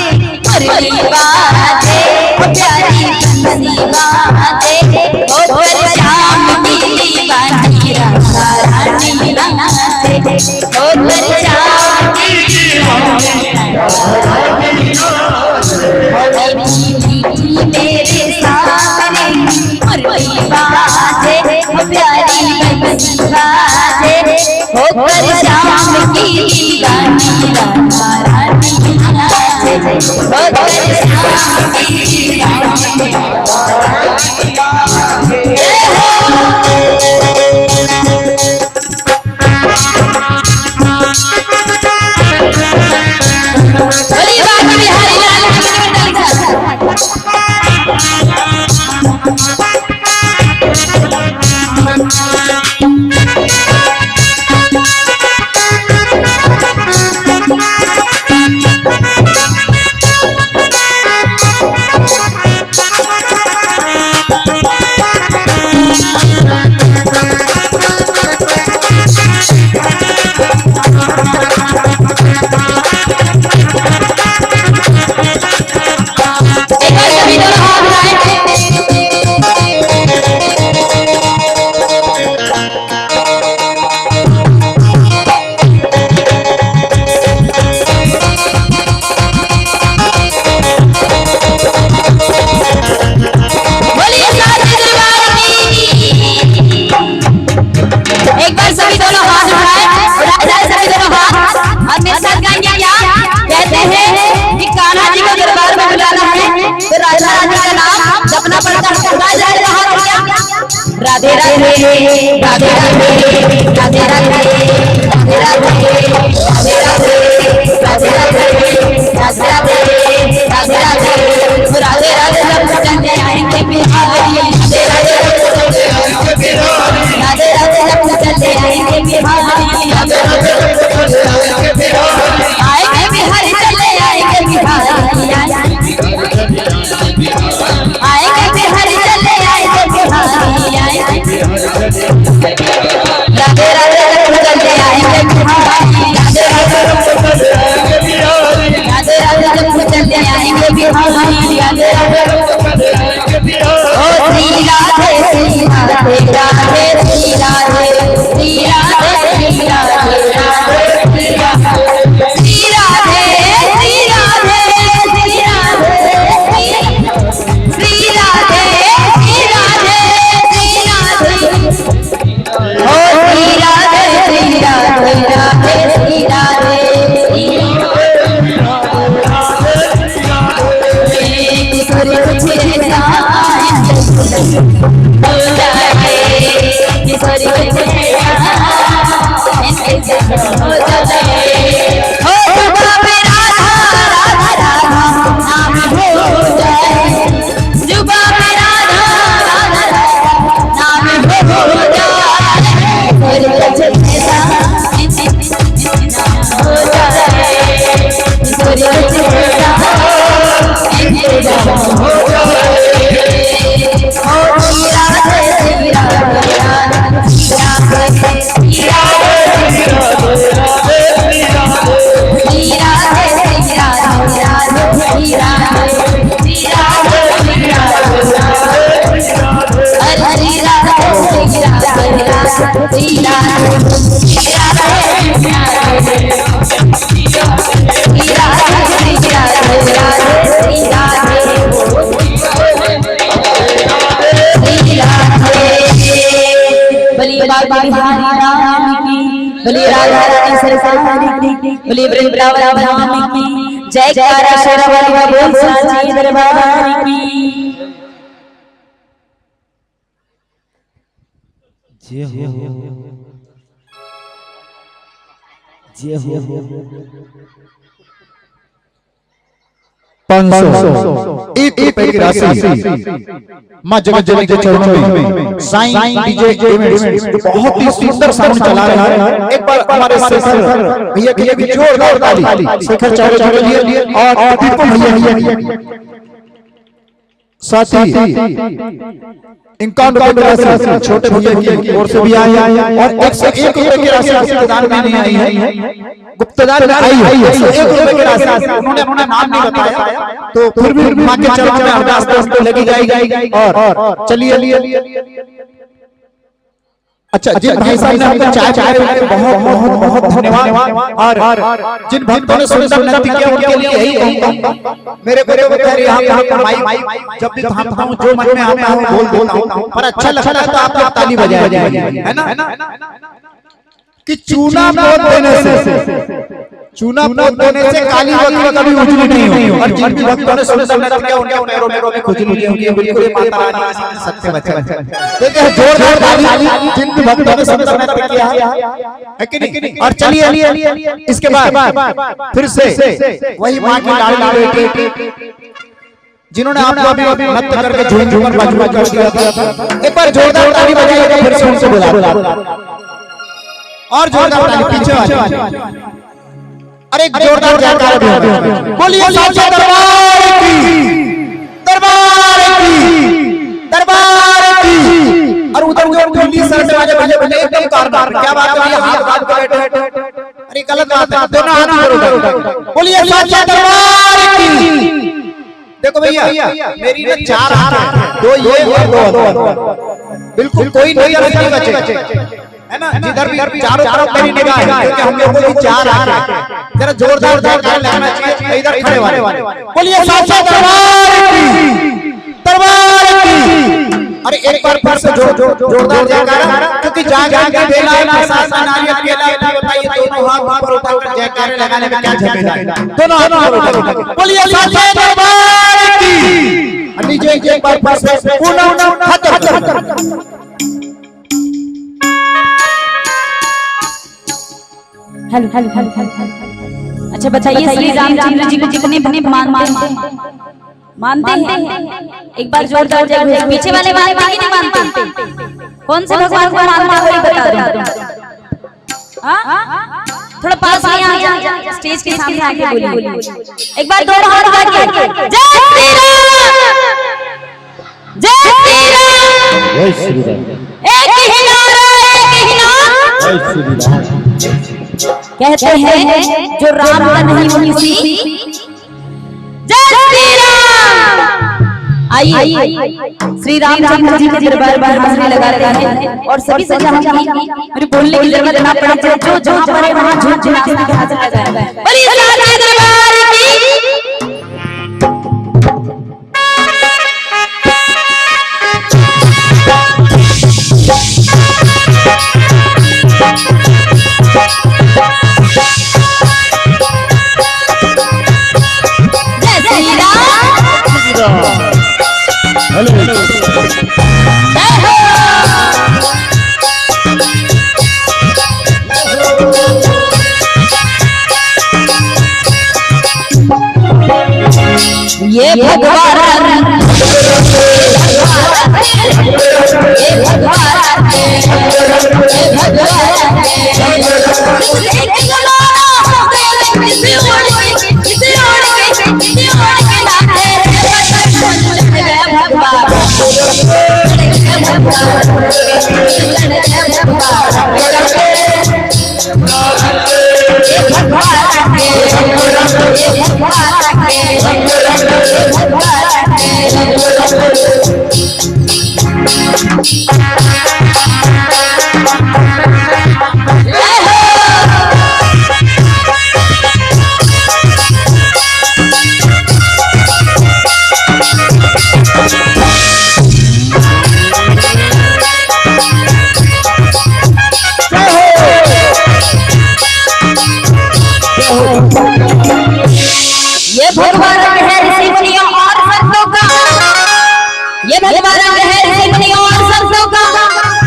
मुरली बाजे प्यारी बंसी बाजे ओ पर शाम नीली बाजी राधा रानी नाचे ओ पर शाम मीठी मेरे सामने मुरली बाजे प्यारी बंसी बाजे ओ पर शाम की रानी राधा रानी नाचे ओ पर शाम की रानी बोली बाबा बिहारी लाल की राधे राधे राधे राधे राधे राधे राधे राधे राधे राधे राधे राधे राधे राधे राधे राधे राधे राधे जब चलते आएंगे बिहारी राधे राधे राधे राधे जब चलते आएंगे बिहारी राधे राधे आएंगे बिहारी चले आएंगे बिहारी आएंगे बिहारी चले आएंगे बिहारी राधे राधे चलते आएंगे बिहारी राधे राधे राधे राधे चलते आएंगे बिहारी राधे राधे ओ श्री राधे श्री राधे राधे श्री राधे श्री राधे श्री राधे राधे श्री राधे श्री राधे श्री राधे श्री राधे श्री राधे श्री राधे श्री राधे ओ श्री राधे श्री राधे राधे श्री राधे किशोरी कुछ किशोरी बोलिए राधा रानी सरकार की बोलिए वृंदावन धाम की जयकारा शेरावाली का बोल साची दरबार की जय हो जय हो 500 1 रुपए की राशि मां जगत जननी के चरणों में साईं डीजे इवेंट्स जो बहुत ही सुंदर साउंड चला रहा है। एक बार हमारे शेखर भैया के लिए भी जोरदार ताली शेखर चारों के लिए और दीपक भैया साथ ही 51 रुपए की राशि छोटे भैया की ओर से भी आई है और 101 रुपए की राशि गुप्तदान में नहीं आई है, गुप्तदान में आई है 101 रुपए की राशि। उन्होंने अपना नाम नहीं बताया तो फिर भी मां के चरणों में अरदास दोस्तों लगी जाएगी। और चलिए अच्छा, जिन भाई साहब ने हमको चाय चाय बहुत बहुत बहुत धन्यवाद। और जिन भक्तों ने सुंदर नृत्य किया उनके लिए यही कहूंगा, मेरे मेरे खैर यहाँ पर माइक जब भी थामता हूँ जो मन में आता है बोल देता हूँ, पर अच्छा लगता है तो आप लोग ताली बजाएंगे, है ना? कि चूना पोत देने से काली बकरी कभी उजली नहीं होगी। और जिन भी भक्तों ने सुंदर नृत्य किया उनके पैरों में खुजली नहीं होगी। बिल्कुल माता रानी सत्य वचन। देखिए जोरदार ताली जिन भी भक्तों ने सुंदर नृत्य किया है कि नहीं? और चलिए इसके बाद फिर से वही मां की लाडली बेटी जिन्होंने आपको अभी नृत्य करके झूम झूम कर बाजू कर दिया था, एक बार जोरदार ताली बजाइएगा फिर से उनसे बुला और जोरदार ताली पीछे वाली। अरे एक जोरदार जयकारा भी बोलिए साचा दरबार की, दरबार की। और उधर दिल्ली सर से बाजे बजे बजे एकदम कारदार। क्या बात है, हाथ बात को बैठे, अरे गलत बात है, दोनों हाथ ऊपर बोलिए साचा दरबार की। देखो भैया मेरी ना 4 हाथ है, 2 ये और 2 बिल्कुल कोई नहीं बचे, है ना? जिधर भी चारों तरफ मेरी निगाह है क्योंकि हम लोगों की 4 हाथ है। जरा जोरदार जयकारा लगाना चाहिए इधर खड़े वाले। बोलिए साचा दरबार की, दरबार की। अरे एक बार फिर से जोरदार जयकारा, क्योंकि जाग के बेला है, प्रशासन नारियल केला है, बताइए दोनों हाथ ऊपर उठाकर जयकारा लगाने में क्या झमेला है? दोनों हाथ ऊपर उठाकर बोलिए साचा दरबार की। नीचे एक बार फिर से पूर्ण हाथ हेलो हेलो हेलो। अच्छा बताइए, श्री रामचंद्र जी को कितने भक्त मानते हैं? एक बार जोरदार जय घोष। पीछे वाले मानते कि नहीं मानते? कौन से भगवान को मानते हो बता दो। थोड़ा पास में आ जा, स्टेज के सामने आके बोलिए। एक बार दोनों हाथ उठा के जय श्री राम, जय श्री राम, जय श्री राम, एक ही नारा, एक ही नाम। जय श्री राम। कहते हैं जो राम का नहीं वो किसी। जय श्री राम। आइए श्री रामचंद्र जी के दरबार में हाजिरी लगाते हैं और सभी से चाहूंगी मेरे बोलने की जरूरत ना पड़े, जो जहां पर है वहां झूठ झूठ के हाजिर लगाए। बोलिए साचे दरबार की। Hello hello. ये भगवान ये भगवान है ऋषि मुनियों और संतों का, ये भगवान है ऋषि मुनियों और संतों का,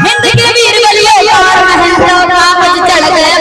हिंद के वीर बलियों और महंतों का मुझ चढ़ गए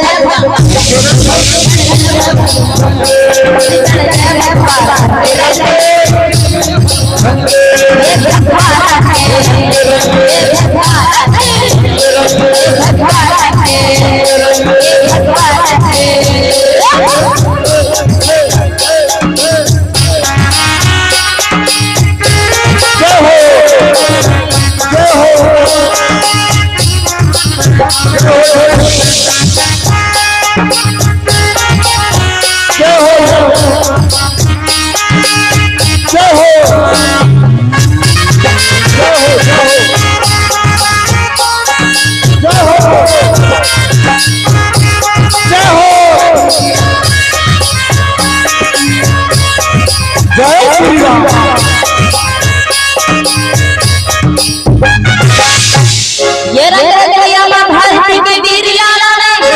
ये रंग रंगैया भारती के वीर लाला ने,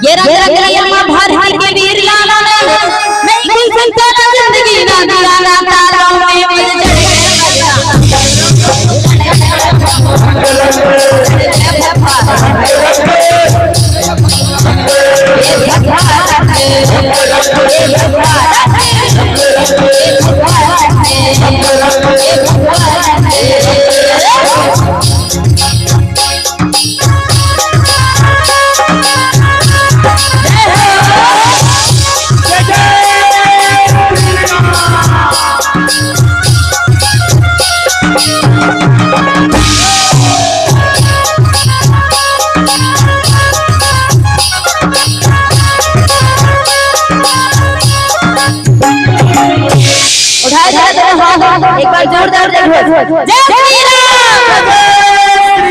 ये रंग रंगैया भारती के वीर लाला ने, मैं कोई संतान जिंदगी ना दिया ना तारों में मुझ चढ़ गए एक बार जोरदार जय श्री राम,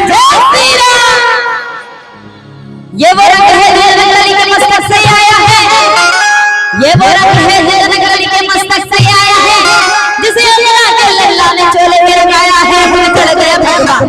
जय श्री राम। ये वो रंग है जो जनकली के मस्तक से आया है, ये वो रंग है जो जनकली के मस्तक से आया है, जिसे अल्लाह के अल्लाह ने चोले में लगाया है। मुझे चढ़ गया भगवान,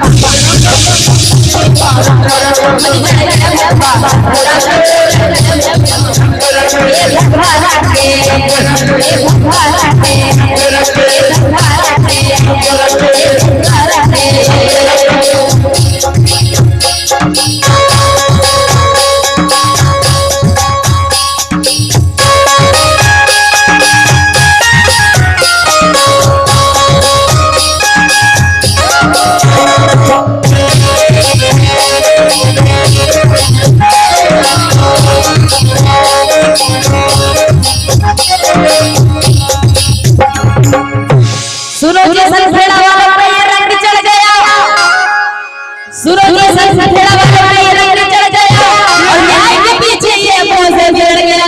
सुरो की संग फेरा वाला ये रंग चढ़ गया और न्याय के पीछे ये मुंह से फिर गया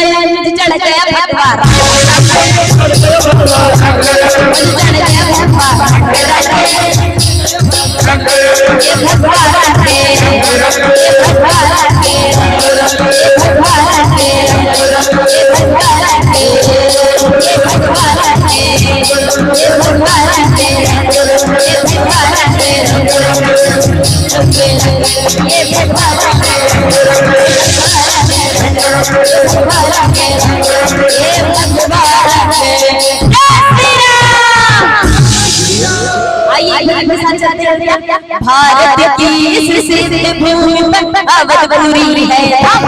चढ़ गया भगवान चढ़ गया भारत की इस सिद्ध भूमि पर अवधपुरी है राम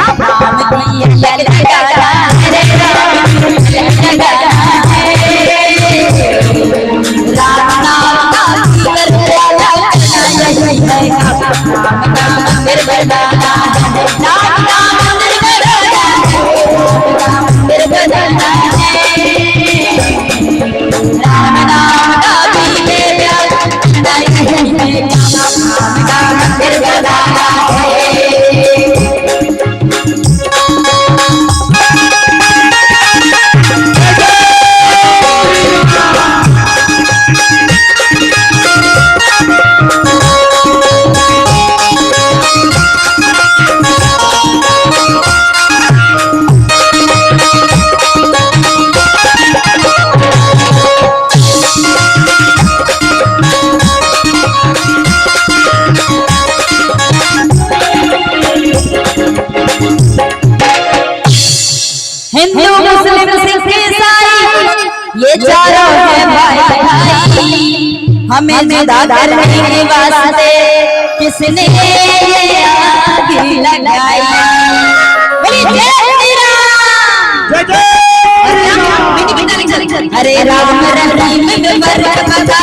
की ललकारा रे राम नाम का करवाला यही है राम मंदिर बनाना राम मंदिर बनाना मंदिर बनाना राम नाम का भी हिंदू मुस्लिम सिख ईसाई ये चारों है भाई भाई हमें जुदा करने के वास्ते किसने आग लगाई बोली जय श्री राम अरे राम रहीम में फर्क बता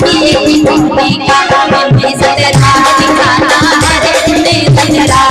ये कोई का में सतरा दिखाना है ने सतरा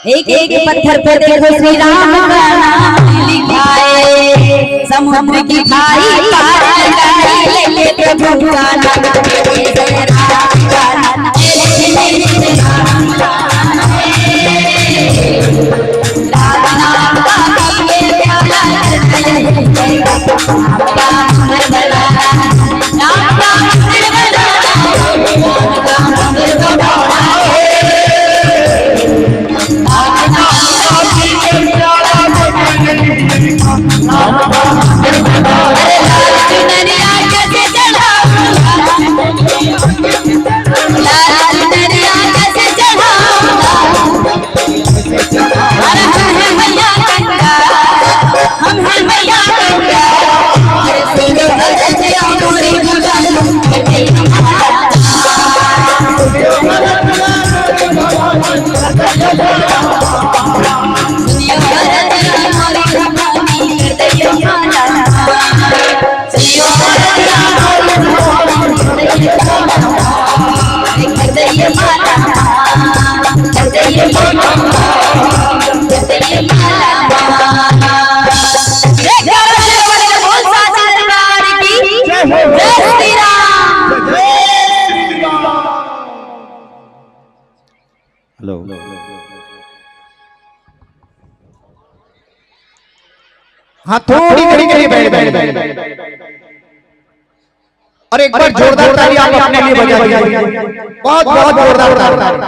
एक एक पत्थर पे देखो श्री राम का नाम लिखा है समुद्र की खाई पार लगाई लेके प्रभु का नाम हेलो हाँ थोड़ी घड़ी के लिए बैठ और एक बार जोरदार ताली आप अपने लिए बजा दीजिए। बहुत बहुत जोरदार ताली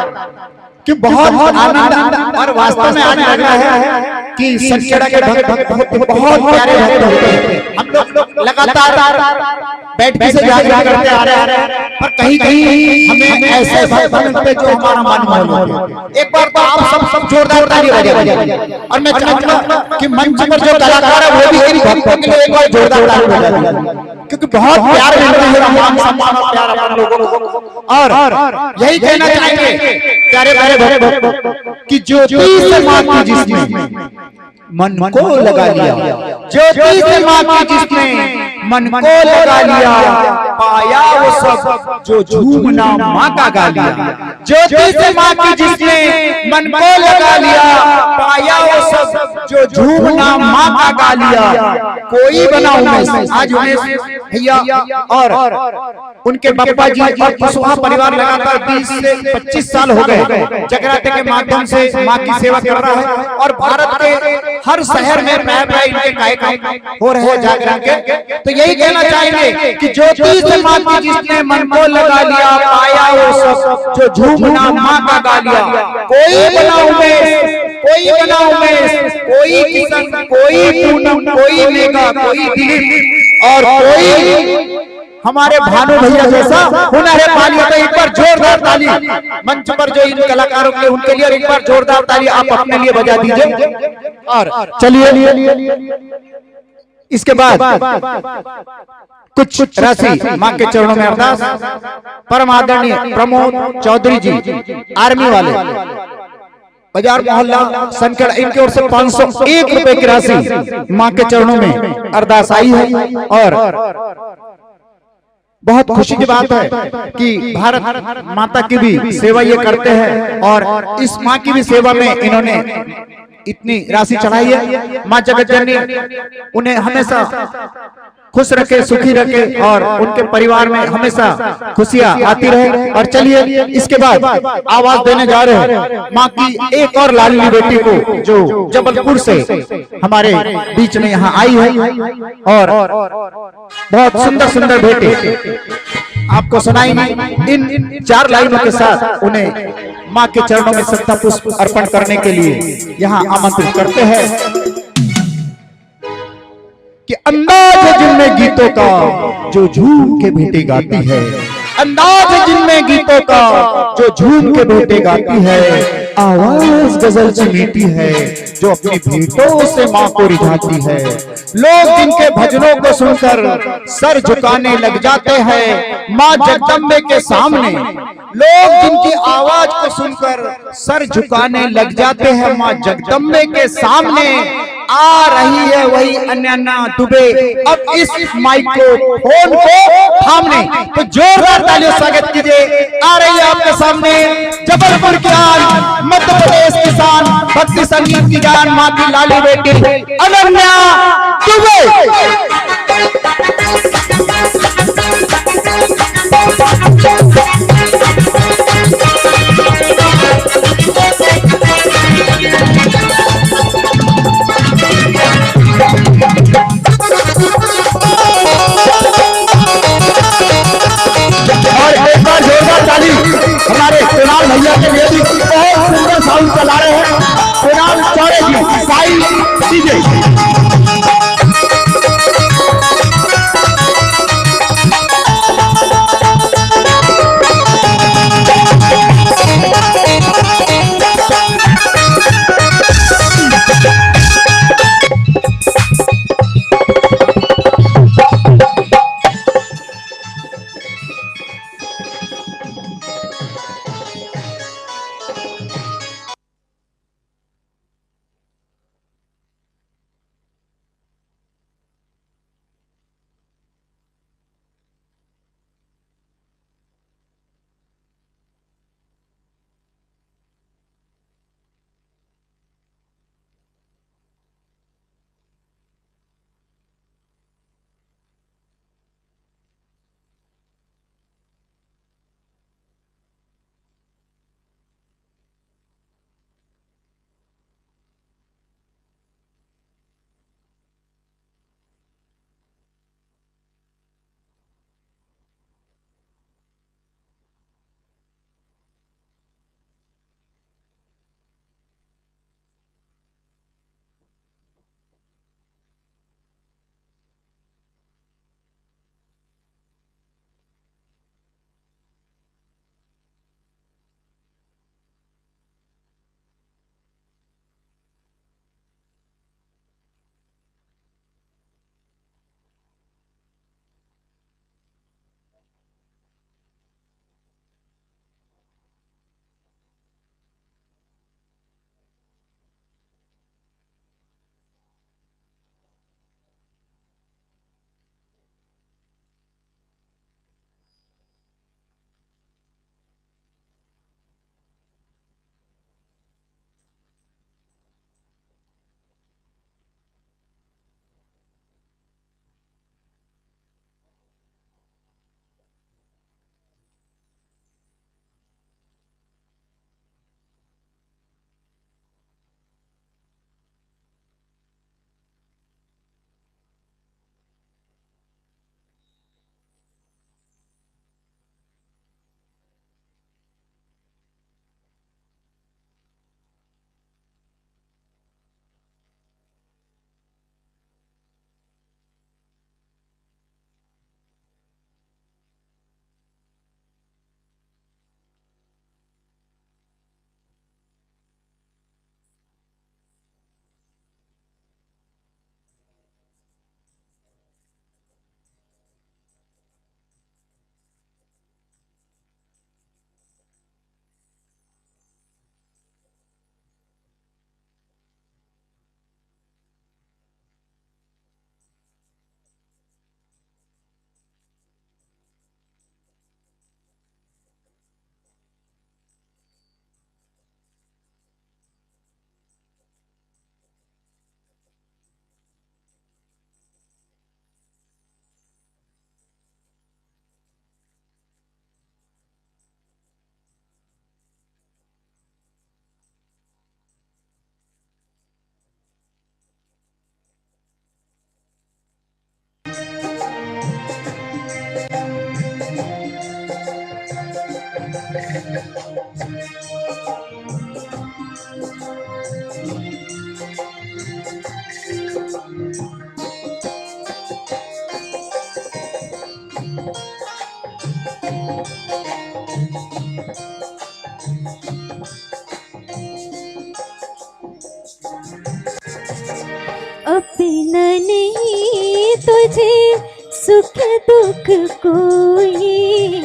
कि बहुत आनंद। और वास्तव में आज लग रहा है कि सनखेड़ा के भक्त बहुत प्यारे भक्त होते हैं। हम लोग लगातार बैठ से जागरण करते आ रहे हैं, पर कहीं कहीं हमें ऐसे भक्त मिलते जो हमारा मन मोह लेते। एक बार तो आप सब जोरदार ताली बजाइए। और मैं चाहूंगा कि मंच पर जो कलाकार है वो भी इन भक्तों के लिए एक बार जोरदार ताली बजा दीजिए, क्योंकि बहुत प्यार मिल रहा है, मान सम्मान और प्यार अपन लोगों को। और यही कहना चाहेंगे प्यारे प्यारे भक्त कि ज्योति से मां की जिसने मन को लगा लिया, ज्योति से मां की जिसने मन को लगा लिया, पाया वो सब जो झूमना मां का गा लिया। ज्योति से मां की जिसने मन को लगा लिया, पाया वो सब जो झूमना मां का गा लिया। कोई बना उमेश, आज उमेश भैया और उनके बप्पा जी और कुशवाहा परिवार लगातार 20 से 25 साल हो गए जगराते के माध्यम से मां की सेवा कर रहा है। और भारत के हर शहर में प्राय इनके कार्यक्रम हो रहे हैं जागरण के। तो यही कहना चाहेंगे कि ज्योति से मां की जिसने मन को लगा लिया, पाया वो सब जो झूमना मां का गा लिया। कोई बना उमेश, कोई बना उमेश, कोई किशन, कोई पूनम, कोई मेघा, कोई दिलीप और कोई हमारे भानु भैया जैसा हुनर है पालिया। तो एक बार जोरदार ताली मंच पर जो इन कलाकारों के उनके लिए, एक बार जोरदार ताली आप अपने लिए बजा दीजिए। और चलिए इसके बाद कुछ राशि मां के चरणों में अरदास। परम आदरणीय प्रमोद चौधरी जी आर्मी वाले बाजार मोहल्ला सनखेड़ा, इनकी ओर से 501 रुपए की राशि मां के चरणों में अरदास आई है। और बहुत खुशी की बात है कि भारत माता की भी सेवा ये करते हैं और इस माँ की भी सेवा में इन्होंने इतनी राशि चढ़ाई है। माँ जगत जननी उन्हें हमेशा खुश रखे, सुखी रखे और उनके परिवार में हमेशा खुशियां आती रहे। और चलिए इसके बाद आवाज देने जा रहे हैं माँ की एक और लाडली बेटी को जो जबलपुर से हमारे बीच में यहाँ आई है। और बहुत सुंदर सुंदर बेटे आपको सुनाएंगे। इन 4 लाइनों के साथ उन्हें माँ के चरणों में श्रद्धा पुष्प अर्पण करने के लिए यहाँ आमंत्रित करते हैं कि अंदाज है जिनमें गीतों का जो झूम के बेटे गाती है, अंदाज है जिनमें गीतों का जो झूम के बेटे गाती है, आवाज गजल से मीठी है जो अपनी भेंटों से माँ को रिझाती है। लोग जिनके भजनों को सुनकर सर झुकाने लग जाते हैं माँ जगदम्बे के सामने, लोग जिनकी आवाज को सुनकर सर झुकाने लग जाते हैं माँ जगदम्बे के सामने। आ रही है वही अन्यन्ना दुबे अब इस माइक को फोन को थामने। तो जोरदार तालियों स्वागत कीजिए। आ रही है आपके सामने जबलपुर की आन, मध्य प्रदेश की शान, भक्ति संगीत की जान, माँ की लाली बेटी अनन्या दुबे। हमारे कुणाल भैया के लिए भी बहुत सुंदर साउंड चला रहे हैं। कुणाल चौड़े जी साई डीजे। अपना नहीं तुझे सुख दुख कोई,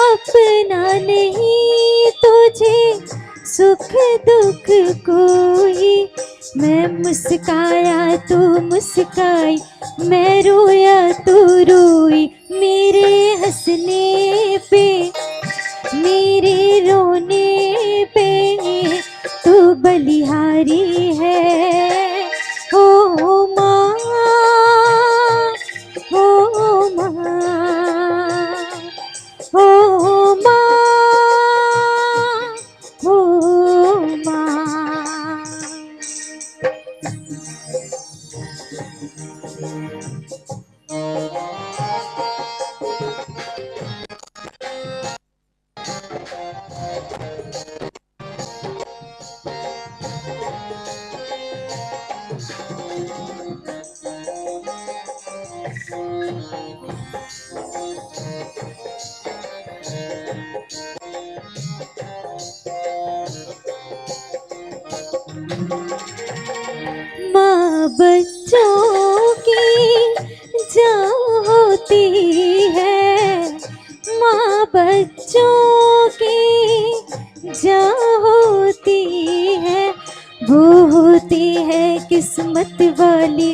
अपना नहीं तुझे सुख दुख कोई। मैं मुस्काया तू मुस्काई, मैं रोया तू रोई। मेरे हंसने पे मेरे रोने पे तू बलिहारी है। ओ माँ, ओ माँ, ओ माँ, ओ माँ। माँ बच्चों की जान होती है, माँ बच्चों की जान होती है। वो होती है किस्मत वाली,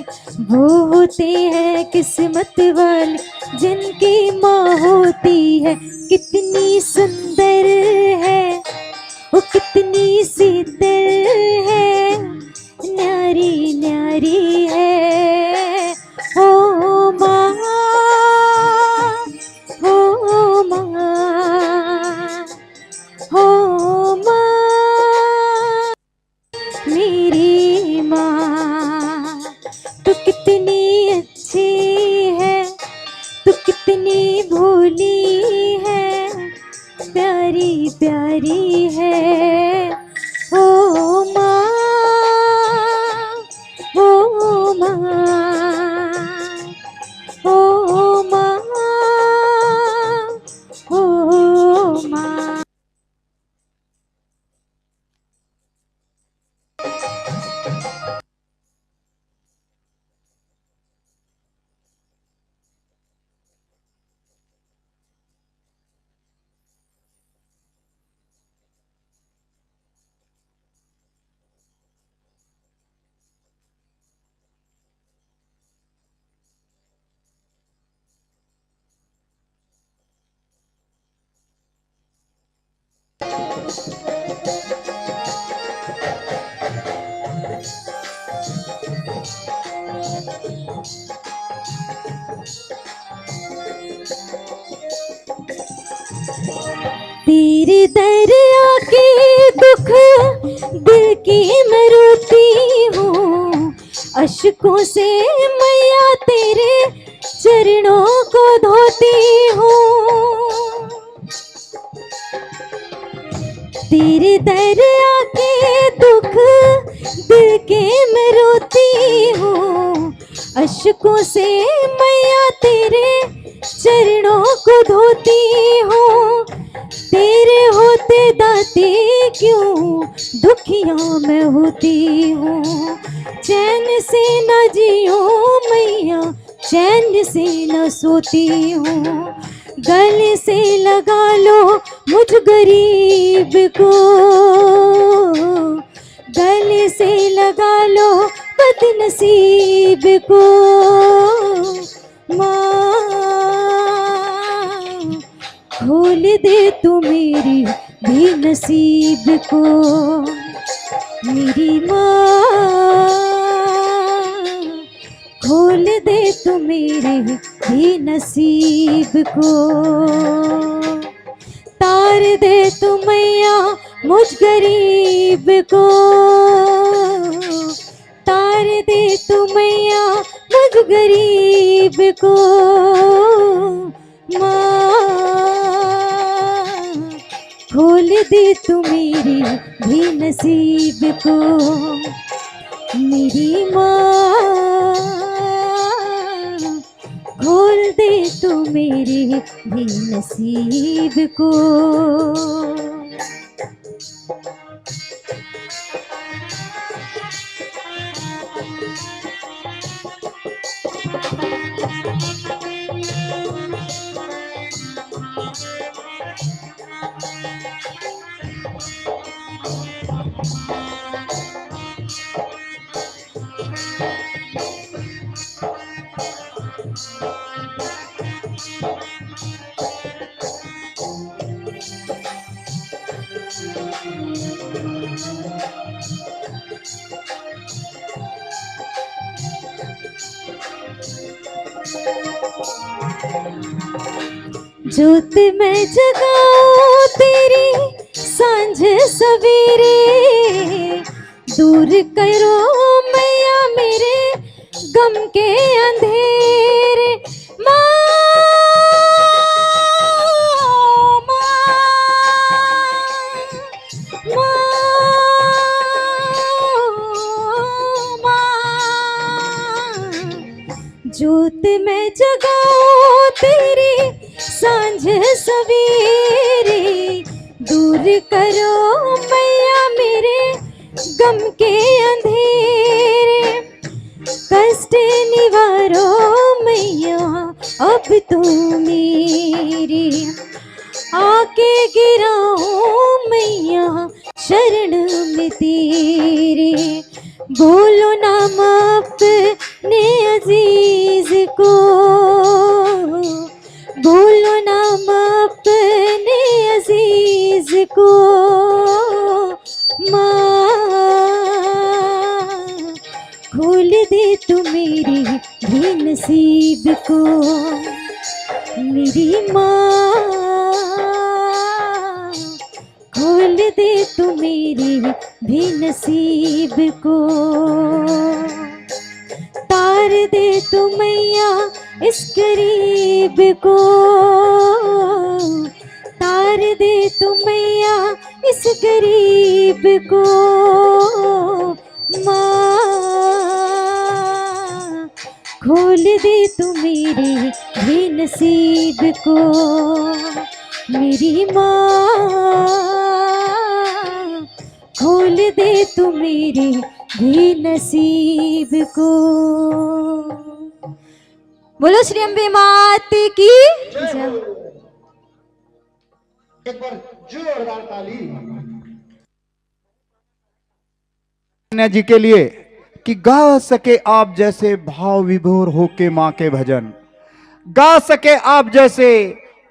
वो होती है किस्मत वाली जिनकी माँ होती है। कितनी सुंदर है वो, कितनी शीतल है, न्यारी न्यारी है। ओ माँ, ओ माँ, ओ माँ, मेरी माँ। तू कितनी अच्छी है, तू कितनी भोली है, प्यारी प्यारी है। ओ माँ, ओ माँ, ओ माँ, ओ माँ। तेरे दर आके दुख दिल की मैं रोती हूँ, अश्कों से मैया तेरे चरणों को धोती हूँ। तेरे दर आके दुख दिल के मैं रोती हूँ, अश्कों से मैया तेरे चरणों को धोती हूँ। तेरे होते दाते क्यों दुखिया मैं होती हूँ। चैन से न जियो मैया, चैन से न सोती हूँ। गले से लगा लो मुझ गरीब को, गले से लगा लो बदनसीब को। माँ खोल दे तू मेरी भी नसीब को, मेरी माँ खोल दे तू मेरे भी नसीब को। तार दे तू मैया मुझ गरीब को, तार दे तू मैया मुझ गरीब को। माँ खोल दे तू मेरी भी नसीब को, मेरी माँ खोल दे तू मेरे भी नसीब को। ज्योत मैं जगाऊं तेरी सांझ सवेरे, दूर करो मैया मेरे गम के अंधेरे। माँ माँ माँ माँ, ज्योत मैं जगाऊं तेरी सांझ सवेरे, दूर करो मैया मेरे गम के अंधेरे। कष्ट निवारो मैया अब तो मेरी, आके गिराओ मैया शरण में तेरे। बोलो नाम अपने अजीज को, बोलो नाम अपने अजीज को। माँ खोल दे तू मेरी भी नसीब को, मेरी माँ खोल दे तू मेरी भी नसीब को। तार दे तू मैया इस गरीब को, तार दे तू मैया इस गरीब को। माँ खोल दे तू मेरे भी नसीब को, मेरी माँ खोल दे तू मेरे भी नसीब को। बोलो श्री अम्बे मात की जय। एक बार जोरदार ताली कन्या जी के लिए कि गा सके आप जैसे भाव विभोर होके माँ के भजन, गा सके आप जैसे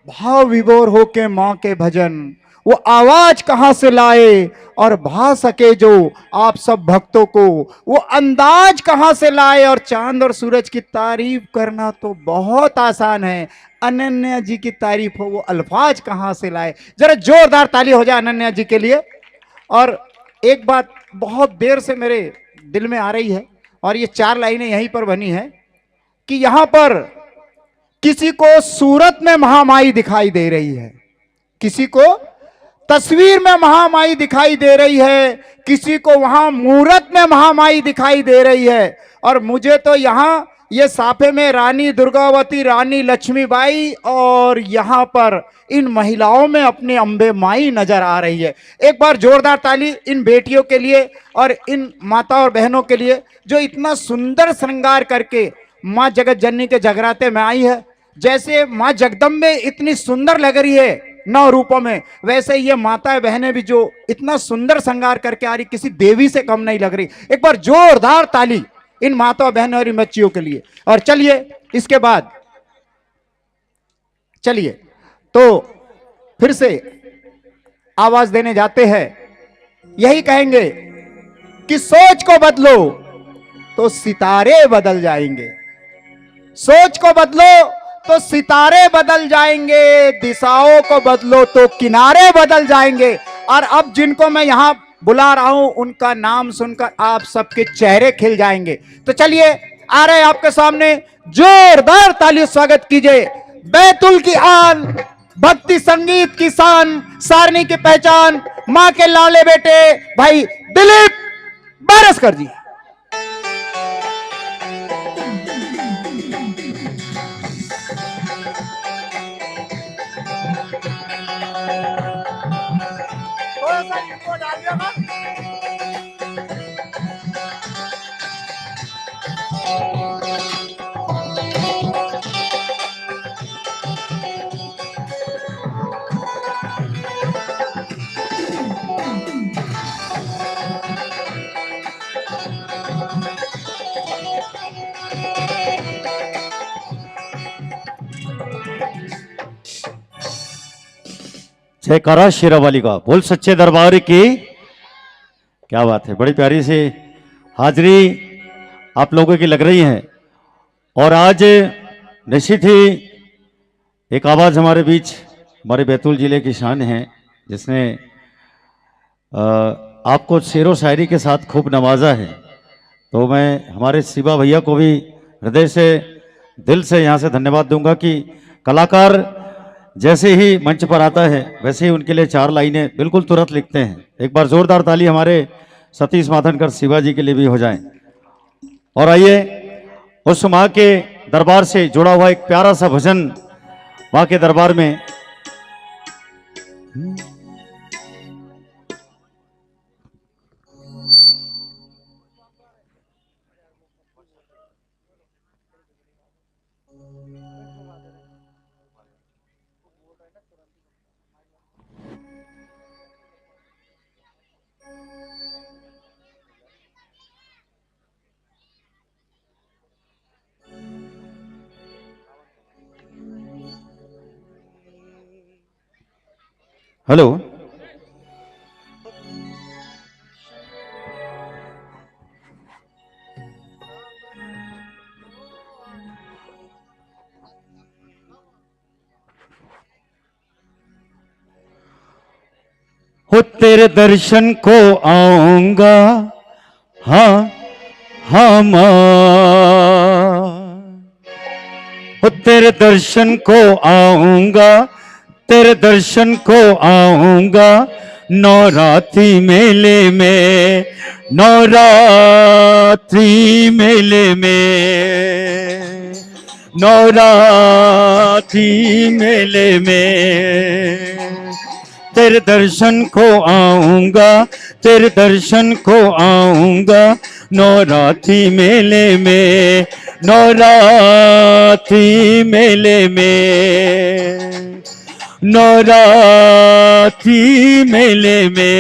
भाव विभोर होके माँ के भजन। वो आवाज कहां से लाए और भा सके जो आप सब भक्तों को, वो अंदाज कहां से लाए और चांद और सूरज की तारीफ करना तो बहुत आसान है, अनन्या जी की तारीफ हो वो अल्फाज कहां से लाए। जरा जोरदार ताली हो जाए अनन्या जी के लिए। और एक बात बहुत देर से मेरे दिल में आ रही है और ये 4 लाइनें यहीं पर बनी है कि यहां पर किसी को सूरत में महामाई दिखाई दे रही है, किसी को तस्वीर में महामाई दिखाई दे रही है, किसी को वहां मूरत में महामाई दिखाई दे रही है। और मुझे तो यहां ये साफे में रानी दुर्गावती, रानी लक्ष्मीबाई और यहां पर इन महिलाओं में अपनी अम्बे माई नजर आ रही है। एक बार जोरदार ताली इन बेटियों के लिए और इन माता और बहनों के लिए जो इतना सुंदर श्रृंगार करके माँ जगत जननी के जगराते में आई है। जैसे माँ जगदम्बे इतनी सुंदर लग रही है 9 रूपों में, वैसे ये माता बहनें भी जो इतना सुंदर श्रृंगार करके आ रही, किसी देवी से कम नहीं लग रही। एक बार जोरदार ताली इन माता बहनों और इन बच्चियों के लिए। और चलिए इसके बाद चलिए तो फिर से आवाज देने जाते हैं, यही कहेंगे कि सोच को बदलो तो सितारे बदल जाएंगे, सोच को बदलो तो सितारे बदल जाएंगे, दिशाओं को बदलो तो किनारे बदल जाएंगे। और अब जिनको मैं यहां बुला रहा हूं उनका नाम सुनकर आप सबके चेहरे खिल जाएंगे। तो चलिए आ रहे आपके सामने, जोरदार ताली स्वागत कीजिए बैतुल की आन भक्ति संगीत की शान, सारनी की पहचान, मां के लाले बेटे भाई दिलीप बारसकर जी। जयकारा शेरावाली का, बोल सच्चे दरबार की। क्या बात है, बड़ी प्यारी सी हाजिरी आप लोगों की लग रही है। और आज निश्चित ही एक आवाज हमारे बीच, हमारे बैतूल जिले की शान है, जिसने आपको शेरो शायरी के साथ खूब नवाजा है। तो मैं हमारे शिवा भैया को भी हृदय से, दिल से यहाँ से धन्यवाद दूंगा कि कलाकार जैसे ही मंच पर आता है वैसे ही उनके लिए 4 लाइनें बिल्कुल तुरंत लिखते हैं। एक बार जोरदार ताली हमारे सतीश माथनकर शिवा जी के लिए भी हो जाए। और आइए उस माँ के दरबार से जुड़ा हुआ एक प्यारा सा भजन माँ के दरबार में। हेलो, हो तेरे दर्शन को आऊंगा, हाँ हाँ माँ, हो तेरे दर्शन को आऊंगा, तेरे दर्शन को आऊंगा, नवरात्रि मेले में, नवरात्रि मेले में, नवरात्रि मेले में तेरे दर्शन को आऊंगा, तेरे दर्शन को आऊंगा, नवरात्रि मेले में, नवरात्रि मेले में, नवरात्रि मेले में।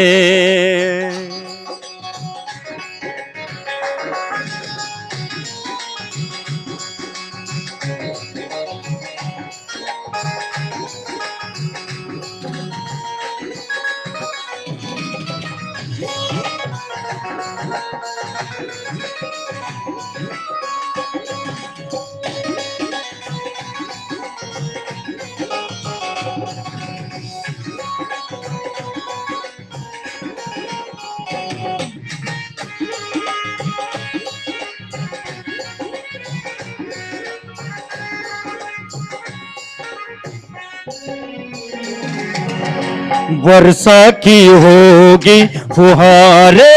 वर्षा की होगी फुहारे,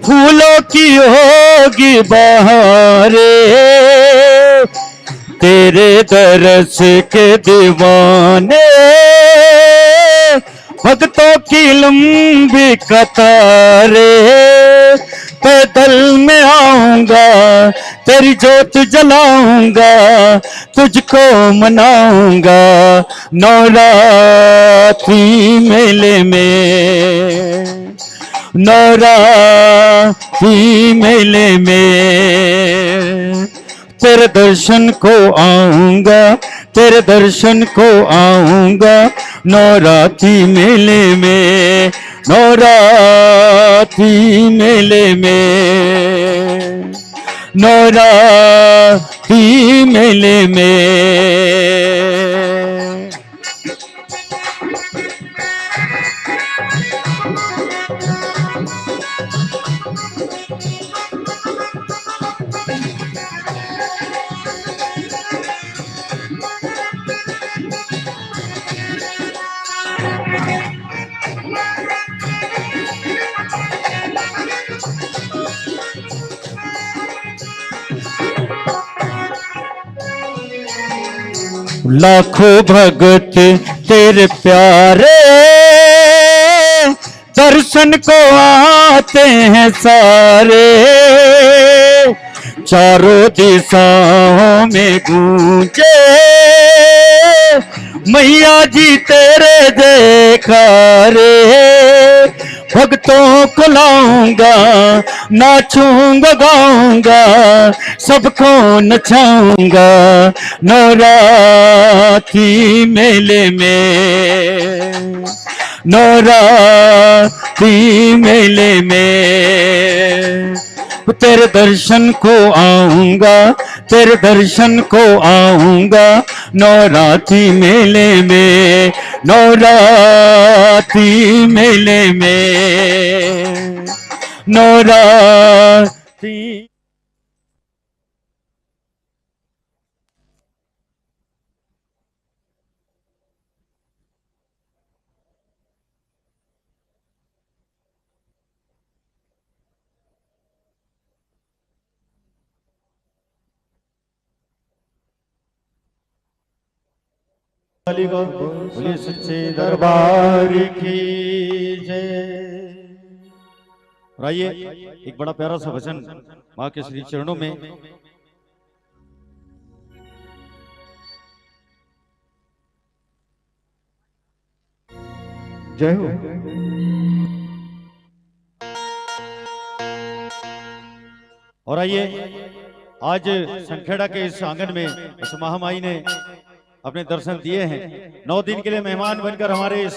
फूलों की होगी बहारे, तेरे दरस के दीवाने, भक्तों की लंबी कतारे, पैदल में आऊंगा, तेरी जोत जलाऊंगा, तुझको मनाऊंगा, नवरात्रि मेले में, नवरात्रि मेले में तेरे दर्शन को आऊंगा, तेरे दर्शन को आऊंगा, नवरात्रि मेले में, नवरात्रि मेले में, नवरात्रि मेले में। लाखों भगत तेरे प्यारे दर्शन को आते हैं सारे, चारों दिशाओं में गूंजे मैया जी तेरे जयकारे। भक्तों को लाऊंगा नाचूंगा गाऊंगा सबको नचाऊंगा नवरात्रि मेले में, नवरात्रि मेले में तेरे दर्शन को आऊंगा, तेरे दर्शन को आऊंगा नवरात्रि मेले में, नवरात्रि मेले में, नवरात्रि। बोलिए सच्चे दरबार की जय। और आइए एक बड़ा प्यारा सा भजन माँ के श्री चरणों में। जय हो। और आइए आज संखेड़ा के इस आंगन में इस महामाई ने अपने दर्शन दिए हैं। 9 दिन के लिए मेहमान बनकर हमारे इस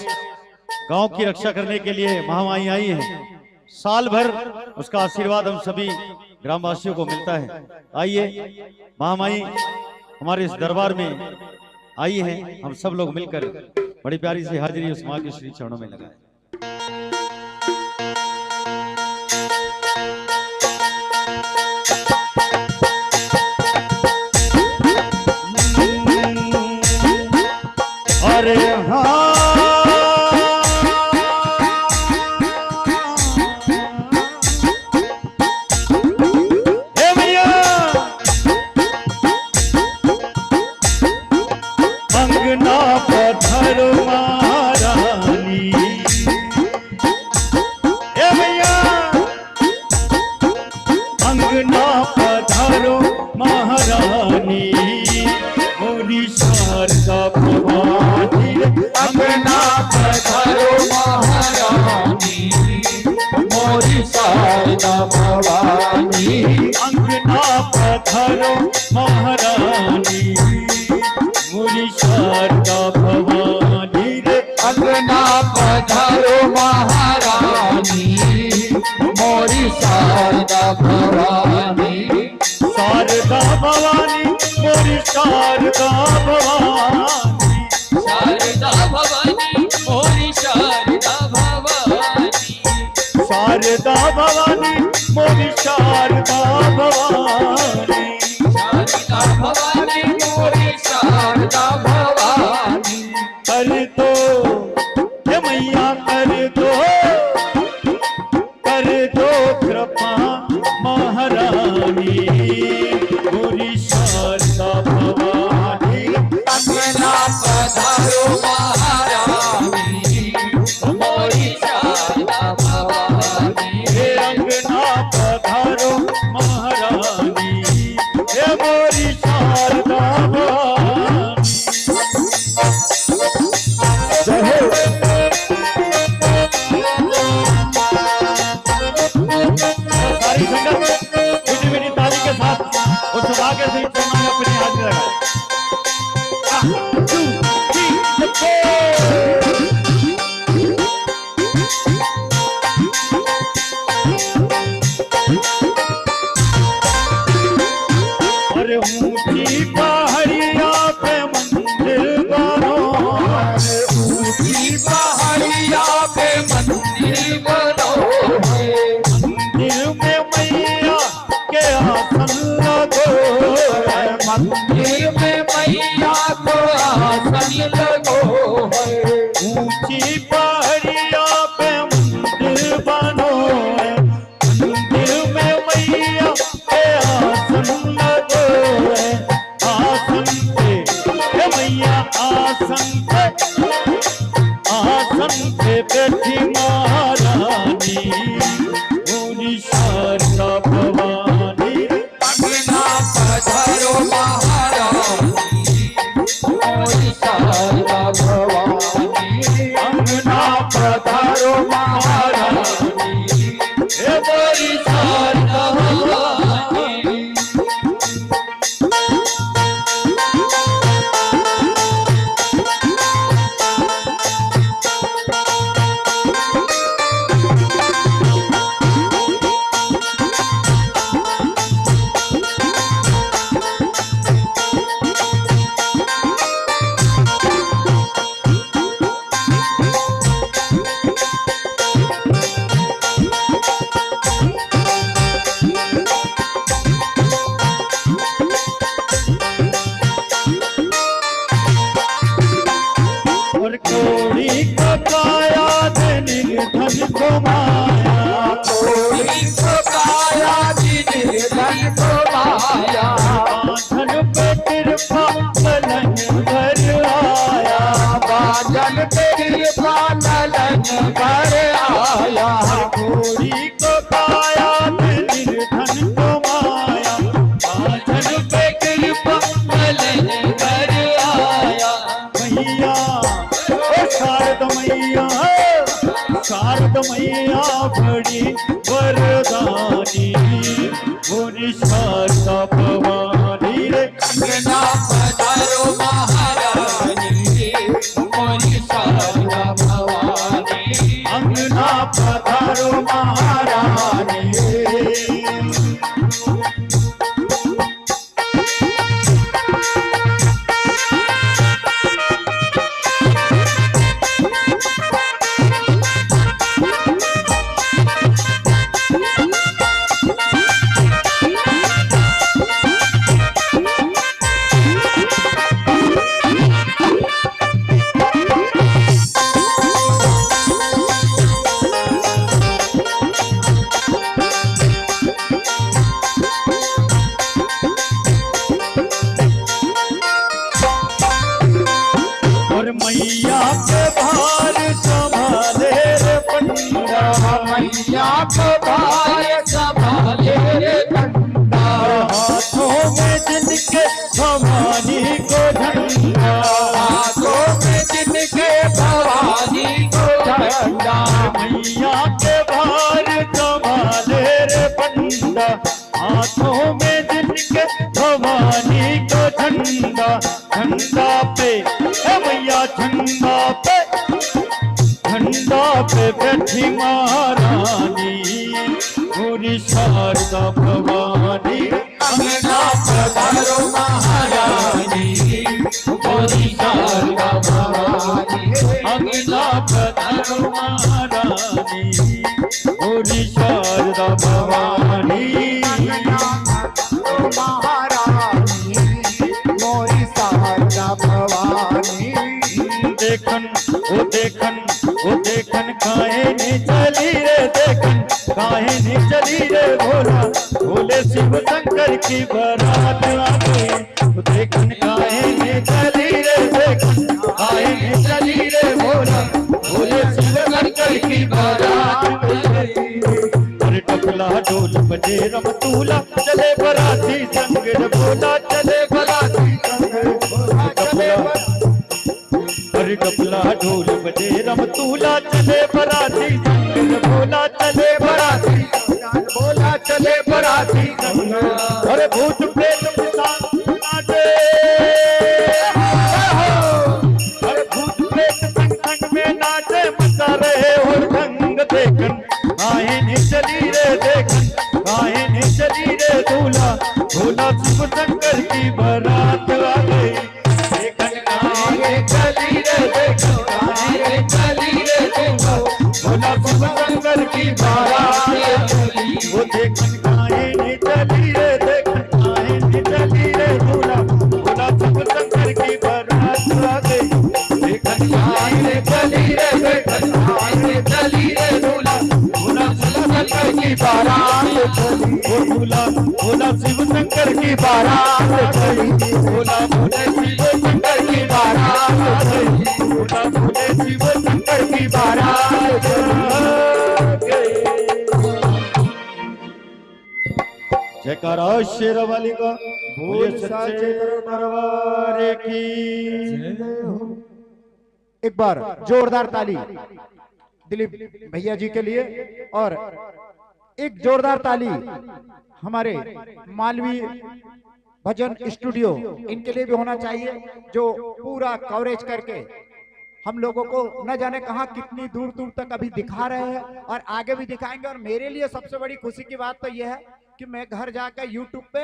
गांव की रक्षा करने के लिए महामाई आई हैं। साल भर उसका आशीर्वाद हम सभी ग्रामवासियों को मिलता है। आइए महामाई हमारे इस दरबार में आई हैं, हम सब लोग मिलकर बड़ी प्यारी सी हाजिरी उस माँ के श्री चरणों में लगाए। अरे हाँ हे भैया अंगना पत्थर महारानी, हे भैया अंगना पत्थर महारानी, मोरी शारदा भवानी, अंगना पधारो महारानी, मोरी शारदा भवानी, अंगना पधारो महारानी, मोरी शारदा भवानी रे, अंगना पधारो महारानी, मोरी शारदा भवानी, शारदा भवानी मोरी शारदा भवानी, शारदा भवानी मोरी शारदा भवानी, शारदा भवानी मोरी शारदा भवानी, शारदा भवानी मोरी शारदा भवानी, कर दो हे मैया कर दो कृपा महारानी, मोरी शारदा भवानी, अंगना पधारो महारानी, मोरी शारदा भवानी, हे अंगना पधारो महारानी, हे मोरी शारदा भवानी। जय हो। सारी संगत मीठी मीठी ताली के साथ उस सौभाग्य से चरणों में अपने हाथ लगाए। अरे ऊंची पहाड़िया पे मंदिर बनो, ऊंची पहाड़िया पे मंदिर बनो, मंदिर में मैया के आसन लगो, मंदिर में मैया को आसन लगो, ऊंची पहाड़िया पे मंदिर बनो, मंदिर में मैया के आसन लगो, आसन पे हे मैया मोरी शारदा भवानी अंगना पधारो महारानी मोरी शारदा भवानी अंगना पधारो महारानी हे मोरी शारदा भवानी। और कोड़ी का काया धन निर्धन को माया कोड़ी का काया निर्धन को माया बांधन पे कृपा ललन भर आया बांधन पे कृपा ललन भर आया कोड़ी को काया निर्धन को माया बांधन पे कृपा ललन भर आया मैया शारद मैया शारद मैया बड़ी वरदानी मोरी शारदा भवानी रे अंगना पधारो महारानी मोरी शारदा भवानी अंगना पधारो महारानी। मैया के भार संभाले रे पंडा मैया के भार संभाले रे पंडा हाथों में जिनके भवानी को झंडा हाथों में जिनके भवानी को झंडा मैया के भार संभाले रे पंडा हाथों में जिनके भवानी को झंडा झंडा पे मैया झंडा पे बैठी महारानी मोरी शारदा भवानी अंगना पधारो महारानी मोरी शारदा भवानी अंगना पधारो महारानी मोरी शारदा भवानी महारानी मोरी शारदा भवानी। देखन वो देखन काहे नहीं चली रे देखन काहे नहीं चली रे भोला भोले शिव शंकर की बारात आ गई वो देखन काहे नहीं चली रे देखन काहे नहीं चली रे भोला भोले शिव शंकर की बारात आ गई। अरे टपला ढोल बजे रमतूला चले बराती संग रे भोला चले बराती संग चले अरे टपला ढोल बजे रमतूला चले बराती संग भोला चले बराती भोला चले बराती संग अरे भूत प्रेत पिशाच नाचे अरे भूत प्रेत संग संग में नाचे मचा रहे और ढंग देखन काहे नहीं चली रे देखन काहे नहीं चली रे दूल्हा भोला शिव शंकर की बारात आ गई देखन काहे चली रे देखन काहे चली रे दूल्हा भोला शिव शंकर की बारात वो देखन काहे नहीं चली रे देखन काहे नहीं चली रे दूल्हा भोला शिव शंकर की बारात आ गई देखन काहे नहीं चली रे देखन काहे चली रे दूल्हा भोला शिव शंकर की बारात वो भोला शिव शंकर की बारात भोला भोले शिव शंकर की बारात भोला भोले शिव शंकर की बारात गई। जयकारा शेरवाली का बोल सच्चे दरबार की। एक बार जोरदार ताली दिलीप भैया जी के लिए, और एक जोरदार ताली हमारे मालवी भजन स्टूडियो इनके लिए भी होना चाहिए, जो पूरा कवरेज करके हम लोगों को न जाने कहां कितनी दूर दूर तक अभी दिखा रहे हैं और आगे भी दिखाएंगे। और मेरे लिए सबसे बड़ी खुशी की बात तो यह है कि मैं घर जाकर यूट्यूब पे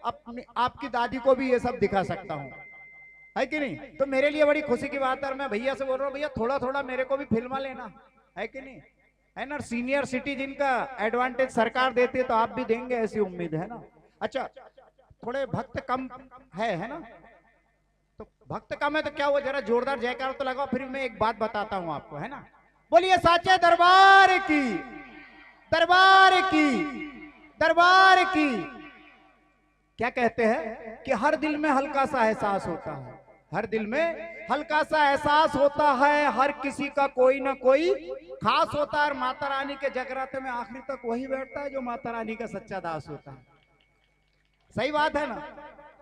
अपनी आपकी दादी को भी ये सब दिखा सकता हूँ, है कि नहीं? तो मेरे लिए बड़ी खुशी की बात है। और मैं भैया से बोल रहा हूँ, भैया थोड़ा थोड़ा मेरे को भी फिल्मा लेना, है कि नहीं? है ना? सीनियर सिटीजन का एडवांटेज सरकार देती है तो आप भी देंगे, ऐसी उम्मीद है ना। अच्छा, थोड़े भक्त कम है ना? तो भक्त कम है तो क्या हुआ, जरा जोरदार जयकार तो लगाओ, फिर मैं एक बात बताता हूं आपको, है ना? बोलिए साचे दरबार की, दरबार की, दरबार की। क्या कहते हैं कि हर दिल में हल्का सा एहसास होता है, हर दिल में हल्का सा एहसास होता है, हर किसी का कोई ना कोई खास होता है। और माता रानी के जगराते में आखिर तक वही बैठता है जो माता रानी का सच्चा दास होता है। सही बात है ना?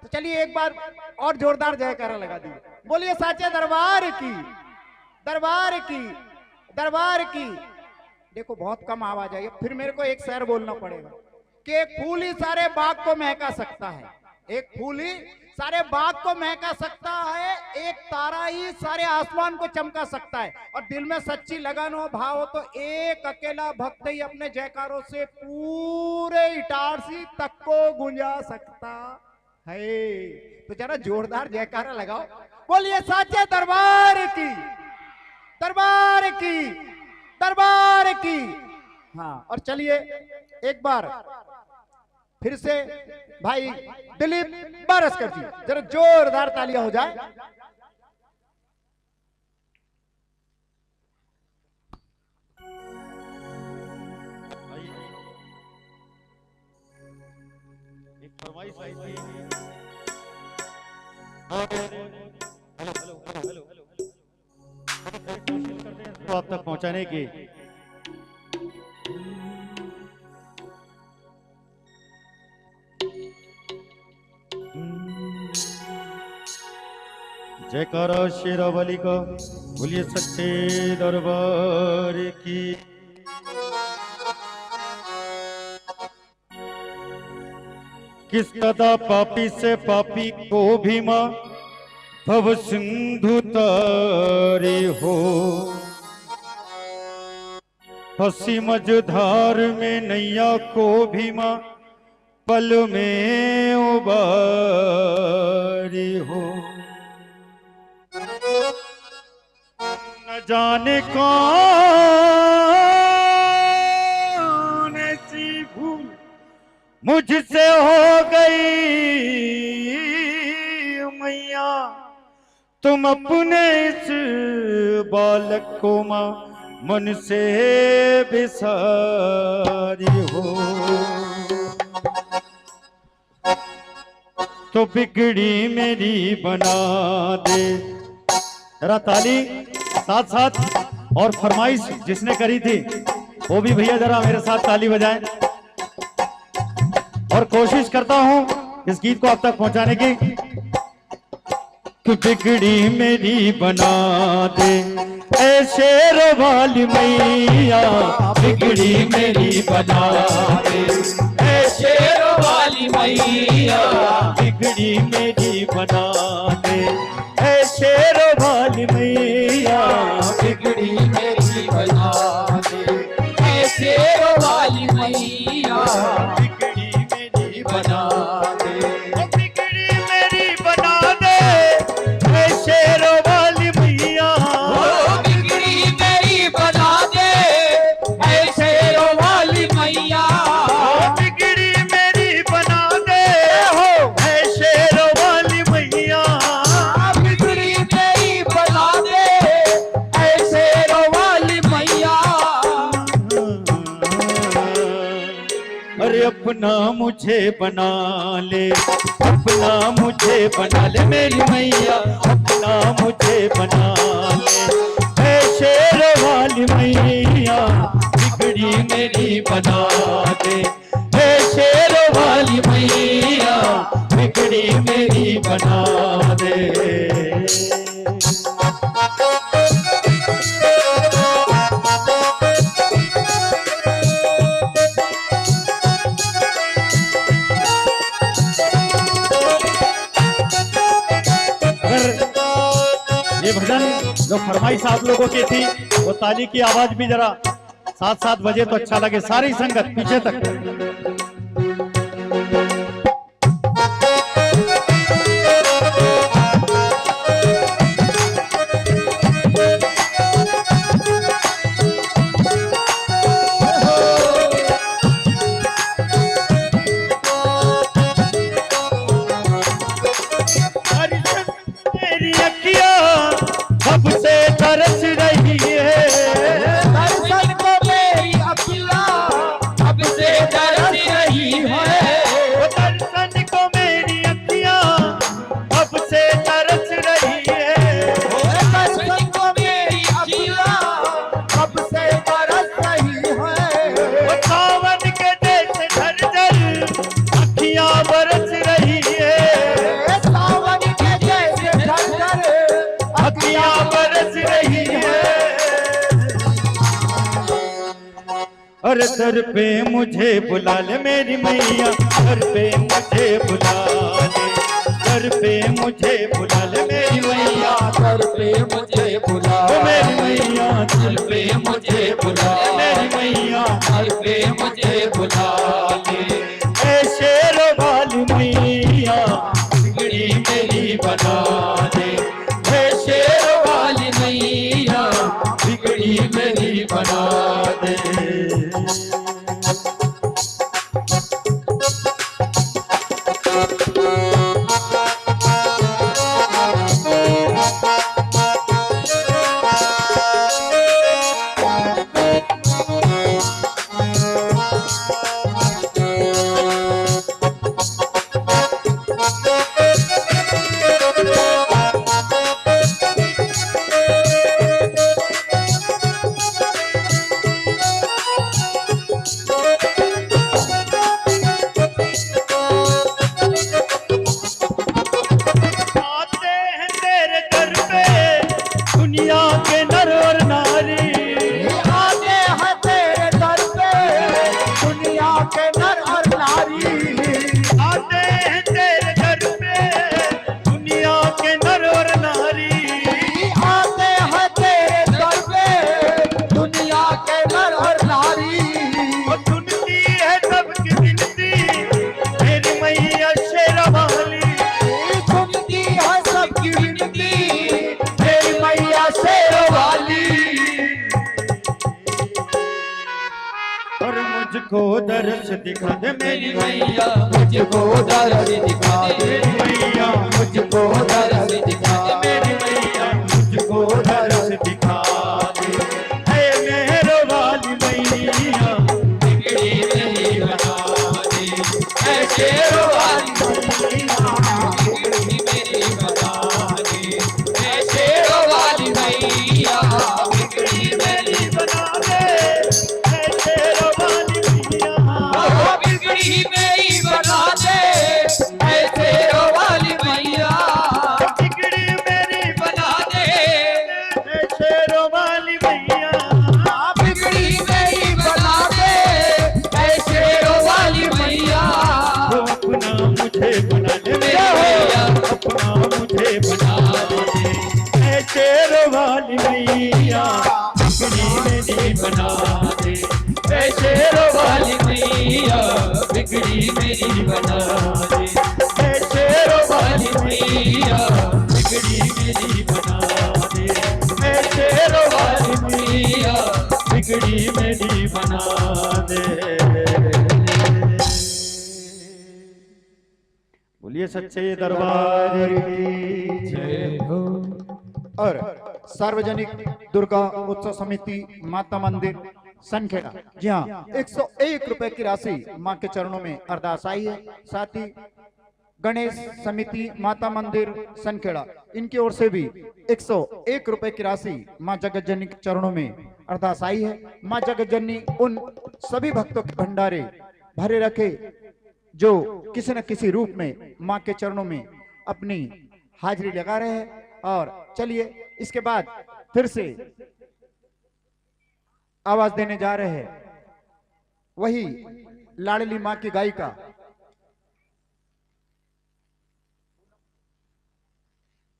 तो चलिए एक बार और जोरदार जयकारा लगा दी, बोलिए साचे दरबार की, दरबार की, दरबार की। देखो बहुत कम आवाज आई, फिर मेरे को एक शेर बोलना पड़ेगा कि एक फूल ही सारे बाग को महका सकता है, एक फूल ही सारे बाग को महका सकता है, एक तारा ही सारे आसमान को चमका सकता है। और दिल में सच्ची लगन हो, भाव हो, तो एक अकेला भक्त ही अपने जयकारों से पूरे इटारसी तक को गुंजा सकता है। तो जरा जोरदार जयकारा लगाओ, बोलिए साचे दरबार की, दरबार की, दरबार की। हाँ, और चलिए एक बार फिर से भाई दिलीप बारसकर जी, जरा जोरदार तालियां हो जाए। एक फरमाइश आई थी, तो आप तक पहुंचाने की। जयकारा शेरावाली का, बोलिए सच्चे दरबार की। किस कदा पापी से पापी को भी मां भव सिंधु तारी हो, हंसी मझधार में नैया को भी मां पल में उबारी हो। न जाने कौन सी भूल मुझसे हो गई मैया, तुम अपने इस बालक को मां मन से बिसारी हो। तो बिगड़ी मेरी बना दे। जरा ताली साथ साथ, और फरमाइश जिसने करी थी वो भी भैया जरा मेरे साथ ताली बजाएं। और कोशिश करता हूं इस गीत को आप तक पहुंचाने की। कि बिगड़ी मेरी बना दे ऐ शेरो वाली मैया, बिगड़ी मेरी बना दे ऐ शेरो वाली मैया, बिगड़ी मेरी बना दे ऐ शेरो वाली मैया, बिगड़ी मेरी बना दे ऐ शेरो वाली मैया, बिगड़ी मेरी बना दे, बिगड़ी मेरी बना दे ऐ शेरो वाली मैया, बिगड़ी मेरी बना दे ऐ शेरो वाली मैया, बिगड़ी मेरी बना दे हो ऐ शेरो वाली मैया, बिगड़ी मेरी बना दे ऐ शेरो वाली मैया। अरे अपना मुझे बना ले, अपना मुझे बना ले मेरी मैया, अपना मुझे बना ले ऐ शेरो वाली मैया, बिगड़ी मेरी बना दे ऐ शेरो वाली वाली मैया बिगड़ी मेरी बना दे। ये भजन जो फरमाइश आप लोगों की थी, वो ताली की आवाज भी जरा साथ साथ बजे तो अच्छा लगे, सारी संगत पीछे तक। मेरी अखियां कब से तरस रही है, दर्शन को मेरी अखियां कब से तरस रही है, दर्शन को मेरी अखियां कब से तरस रही है, दर्शन को मेरी अखियां कब से तरस रही है, सावन के जैसे झरझर अखियां बरस रही है, सावन के जैसे झरझर अखियां बरस रही है। अरे दर पे मुझे बुला ले मेरी मैया, दर पे मुझे बुला ले, दर पे मुझे बुला ले मेरी मैया, दर पे मुझे बुला मेरी मैया, दर पे मुझे बुला मेरी मैया, दर पे मुझे बुला ले, ऐ शेरों वाली मैया बिगड़ी मेरी बना दे, हे शेर वाली मैया बिगड़ी मेरी बना दे। आते हैं तेरे दर पे दुनिया के नर और नारी, आते हैं तेरे दर पे दुनिया के नर और नारी, आते हैं तेरे दर पे दुनिया के नर और नारी, आते हैं तेरे दर पे दुनिया के नर और नारी, और सुनती है सबकी विनती मेरी मैया शेरा वाली, सुनती है सबकी विनती मेरी मैया शेर वाली, और मुझको दर्श दिखा दे मेरी मैया मुझको दर्श दिखा दे, मेरी मैया, मुझको दर्श दिखा दे, मेरी मैया मुझको दर्श दिखा दे, ऐ मेहर वाली मैया बिगड़ी मेरी बना दे, ऐ शेर वाली मैया बिगड़ी मेरी बना दे, ऐ शेर वाली मैया बिगड़ी मेरी बना दे, ऐ शेरों वाली मैया, ओ बिगड़ी मेरी बना दे, ऐ शेर वाली मैया बिगड़ी मेरी बना दे, ऐ शेरों वाली मैया, बिगड़ी मेरी बना दे, ऐ शेर वाली मैया वो अपना मुझे बना ले मेरी मैया, अपना मुझे बना दे, ऐ शेरों वाली मैया बिगड़ी मेरी बना दे, ऐ शेर वाली मैया बिगड़ी मेरी बना दे, ऐ शेरों वाली मैया बिगड़ी मेरी बना दे, ऐ शेरों वाली मैया बिगड़ी मेरी बना दे। बोलिए सच्चे दरबार की जय हो। और सार्वजनिक दुर्गा उत्सव समिति माता मंदिर सनखेड़ा, जी हाँ, 101 रुपए की राशि माँ के चरणों में अरदास आई है। साथ ही गणेश समिति माता मंदिर सनखेड़ा, इनकी ओर से भी 101 रुपए की राशि माँ जगत जननी के चरणों में अरदास आई है। माँ जगत जननी उन सभी भक्तों के भंडारे भरे रखे जो किसी न किसी रूप में माँ के चरणों में अपनी हाजिरी लगा रहे हैं। और चलिए इसके बाद फिर से आवाज देने जा रहे हैं वही लाडली माँ की गायिका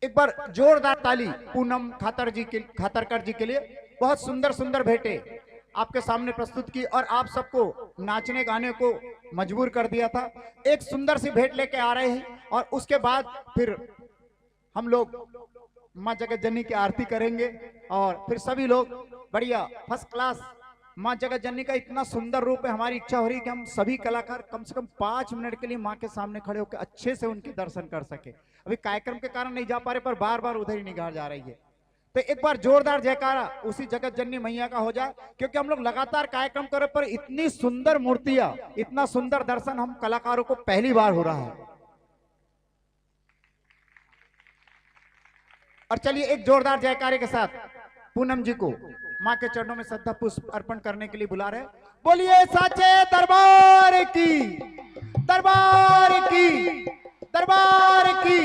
एक बार जोरदार ताली पूनम खातरकर जी के लिए। बहुत सुंदर सुंदर भेंटे आपके सामने प्रस्तुत की और आप सबको नाचने गाने को मजबूर कर दिया था। एक सुंदर सी भेंट लेके आ रहे हैं और उसके बाद फिर हम लोग माँ जगत जननी की आरती करेंगे और फिर सभी लोग बढ़िया फर्स्ट क्लास माँ जगत जननी का इतना सुंदर रूप है। हमारी इच्छा हो रही है कि हम सभी कलाकार कम से कम 5 मिनट के लिए माँ के सामने खड़े होकर अच्छे से उनके दर्शन कर सके। अभी कार्यक्रम के कारण नहीं जा पा रहे पर बार बार उधर ही निगाह जा रही है। तो एक बार जोरदार जयकारा उसी जगत जननी मैया का हो जाए, क्योंकि हम लोग लगातार कार्यक्रम कर रहे पर इतनी सुंदर मूर्तियां, इतना सुंदर दर्शन हम कलाकारों को पहली बार हो रहा है। और चलिए एक जोरदार जयकारे के साथ पूनम जी को मां के चरणों में श्रद्धा पुष्प अर्पण करने के लिए बुला रहे। बोलिए साचे दरबार की, दरबार की, दरबार की।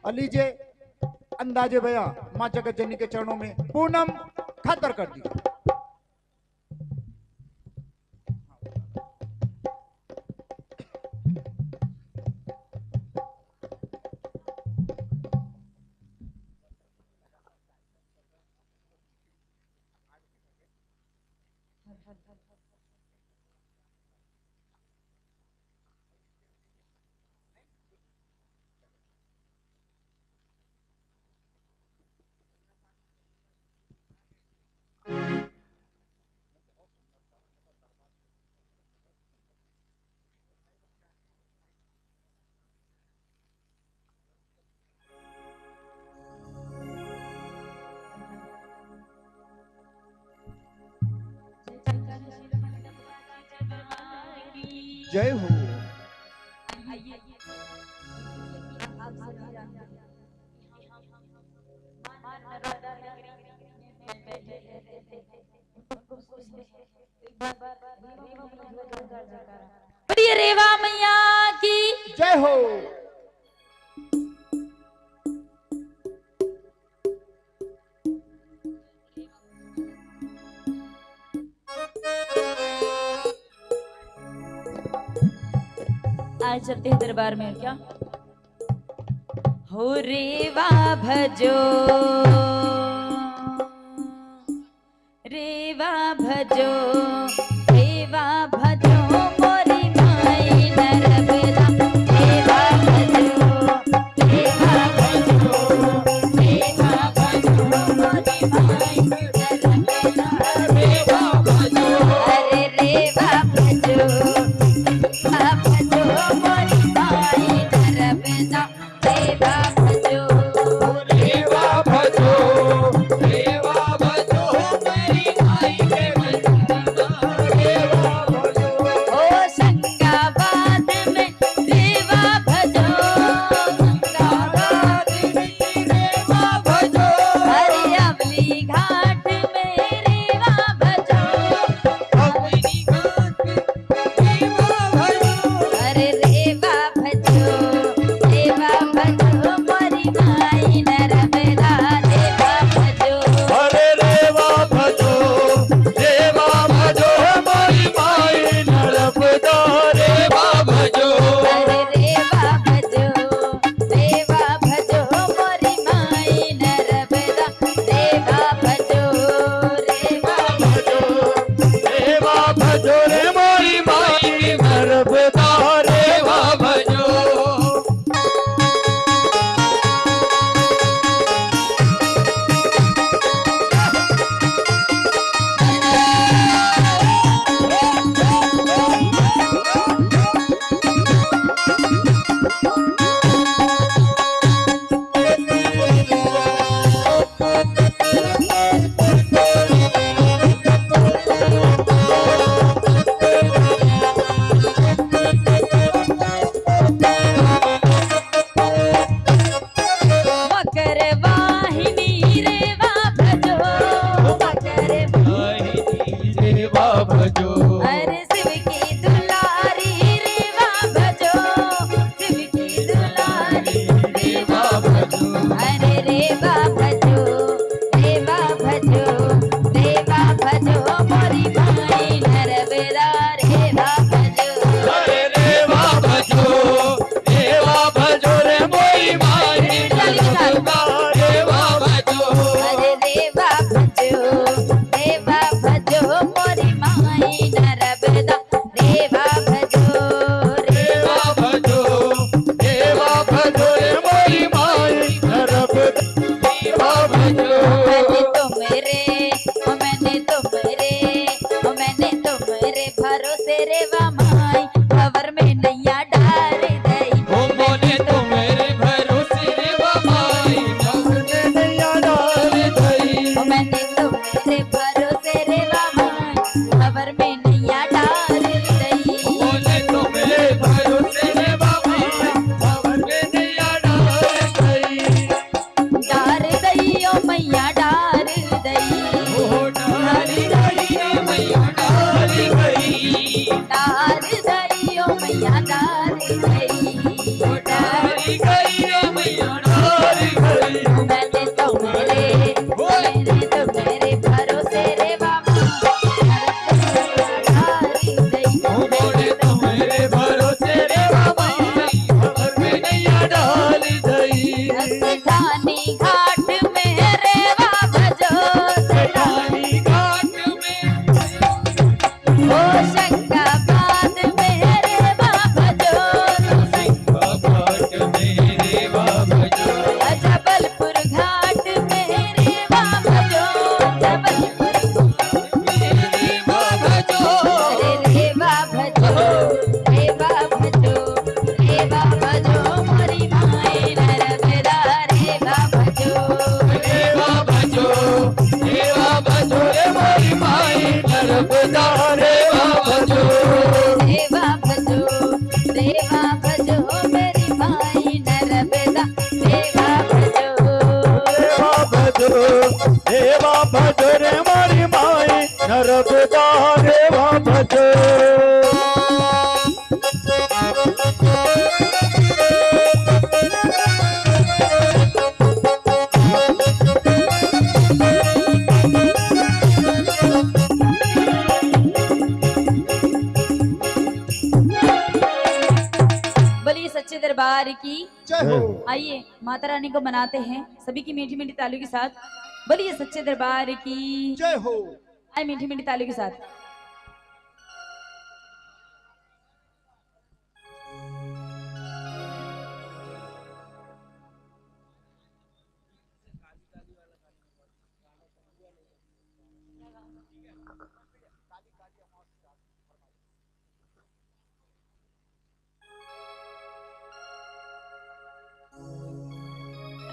और लीजिए अंदाजे भैया मां जगत जननी के चरणों में पूनम खातरकर दी। जय हो। बोलिए रेवा मैया की जय हो। आज चलते हैं दरबार में। क्या हो रेवा भजो, रेवा भजो, रेवा भजो मोरी माई नरबदा। रेवा भजो, रेवा भजो, रेवा भजो मोरी माई नरबदा। रेवा भजो, अरे रेवा भजो, भजो मोरी माई नरबदा। रेवा भजो, रेवा भजो, रेवा भजो मेरी माई के भजो। रेवा माई भवर में नैया डाल दई ओ मोने तो मेरे भरोसे रे बाबाई भवर में नैया डाल दई ओ मैंने तो मेरे भरोसे रेवा माई भवर में नैया डाल दई मोने तो मेरे भरोसे रे बाबाई भवर में नैया डाल दई डाल दई ओ मैया डाल दई ओ डाली दई रे मैया डाल दई डाल दई ओ मैया डाल दई ओ डाली गई रे मैया डाल गई मैंने तो मेरे भरोसे रे बाबा डाल दई ओ मोने तो मेरे भरोसे रे बाबाई भवर में नैया डाल दई राजधानी घाट में रेवा भजो सेठानी घाट में ओ शंकाबाद में रेवा भजो घाट में रेवा भजो जबलपुर घाट में रेवा भजो जबलपुर रेवा भजो रेवा भजो रेवा भजो रेवा भजो मोरी माई नरबदा रेवा भजो रेवा भजो रे मोरी माई नर्मदा रेवा भजो रेवा भजो मेरी माई नरबदा रेवा भजो रेवा भजो रे मोरी माई नर्मदा रेवा भजो बोलिए सच्चे दरबार की जय हो। आइए माता रानी को मनाते हैं सभी की मीठी मीठी तालियों के साथ बोलिए सच्चे दरबार की जय हो। आइए मीठी मीठी तालियों के साथ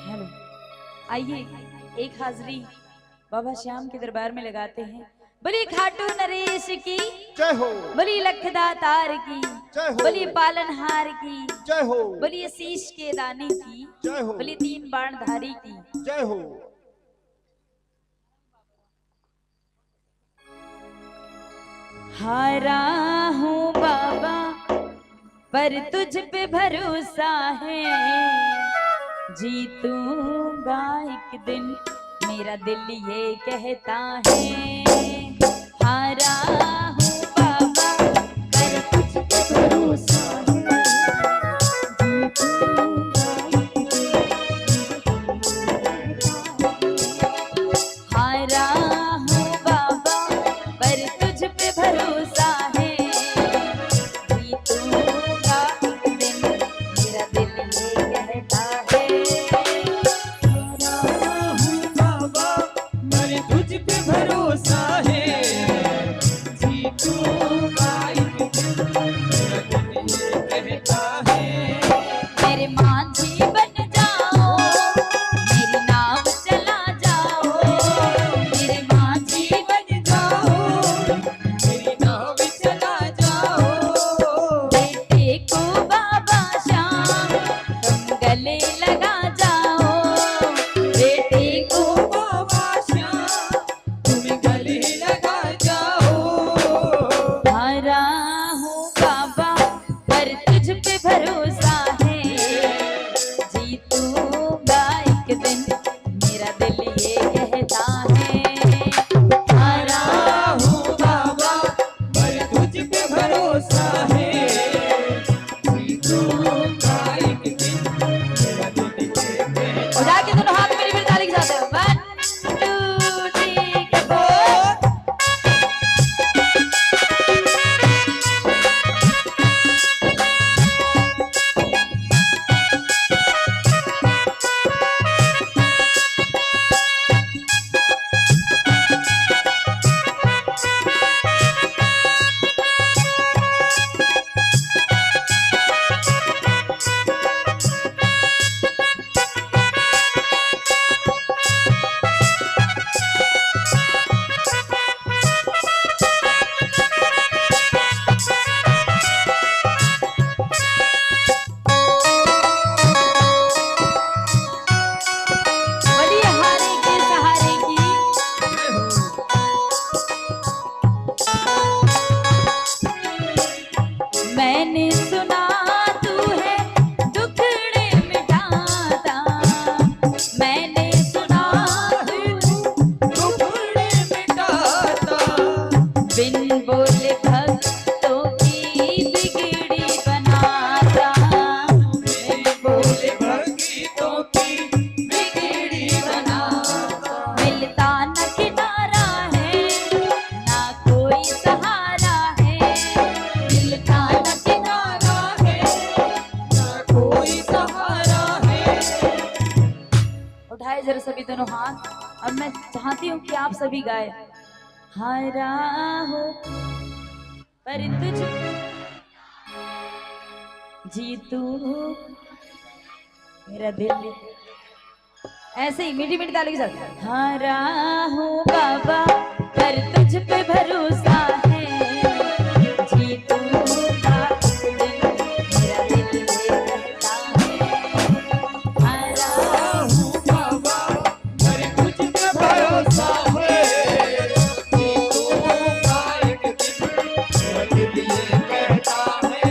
हेलो आइए एक हाजरी बाबा श्याम के दरबार में लगाते हैं बोलिए खाटू नरेश की जय हो। बोलिए लखदातार की जय हो। बोलिए पालनहार की जय हो। बोलिए शीश के दाने की जय हो। बोलिए तीन बाणधारी की जय हो। हारा हूँ बाबा पर तुझ पे भरोसा है जीतूंगा एक दिन मेरा दिल ये कहता है हारा हूँ बाबा पर तुझ पे भरोसा है जीतूंगा एक दिन हारा हूँ बाबा पर तुझ पे भरोसा है जीतूंगा एक दिन मेरा दिल ये कहता है मेरे तुझ पे भरोसा है जीतूंगा एक दिन मेरा दिल ये कहता है मेरे मांझी बन जाओ मेरी नाव चला जाओ मेरे मांझी बन जाओ मेरी नाव चला जाओ बेटे को बाबा श्याम तुम गले लगा जाओ बेटे को बाबा श्याम तुम गले लगा जाओ हारा हूँ बाबा पर तुझ पे भरोसा है जीतूंगा एक दिन मेरा दिल ये कहता है हारा हूँ बाबा पर तुझ पे भरोसा है जीतूंगा एक दिन मेरा दिल ये कहता उठा के दोनों हाथ मेरी ताली के साथ 1 2 3 4 है दोनों हाथ। अब मैं चाहती हूँ कि आप सभी गाए। हारा हो पर तुझ जीतू मेरा दिल, ऐसे ही मीठी मीठी ताली के साथ। हारा हूँ बाबा पर तुझ पे भरोसा है, जीतूंगा दिल, मेरा दिल ये कहता है। हारा हूँ बाबा पर तुझ पे भरोसा है, जीतूंगा एक दिन, मेरा दिल ये कहता है।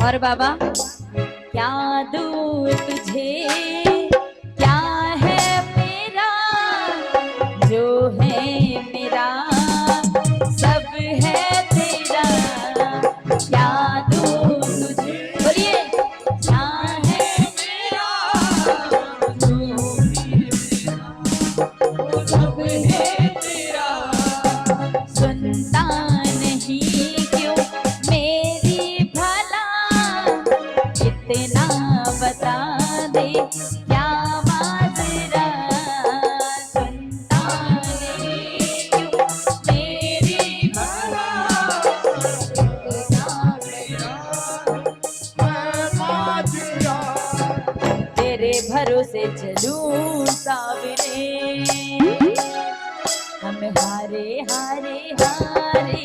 और बाबा क्या दूँ तुझे, क्या है मेरा, जो है मेरा सब है तेरा। क्या दूँ तुझे, बोलिए, क्या है मेरा, जो सब है तेरा। सुनता नहीं क्यों मेरी भला, इतना बता दे क्या माजरा। सुनता नहीं क्यों मेरी भला, इतना माजरा। तेरे भरोसे चलूं सावरे, हम हारे हारे हारे,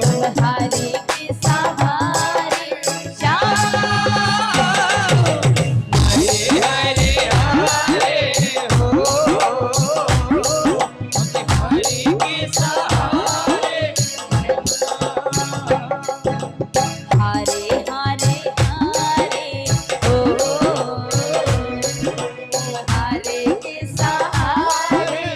हम हारे के सहारे शाम। हारे हारे हारे हो, हम हारे के सहारे, हारे हारे हारे हो, हारे के सहारे।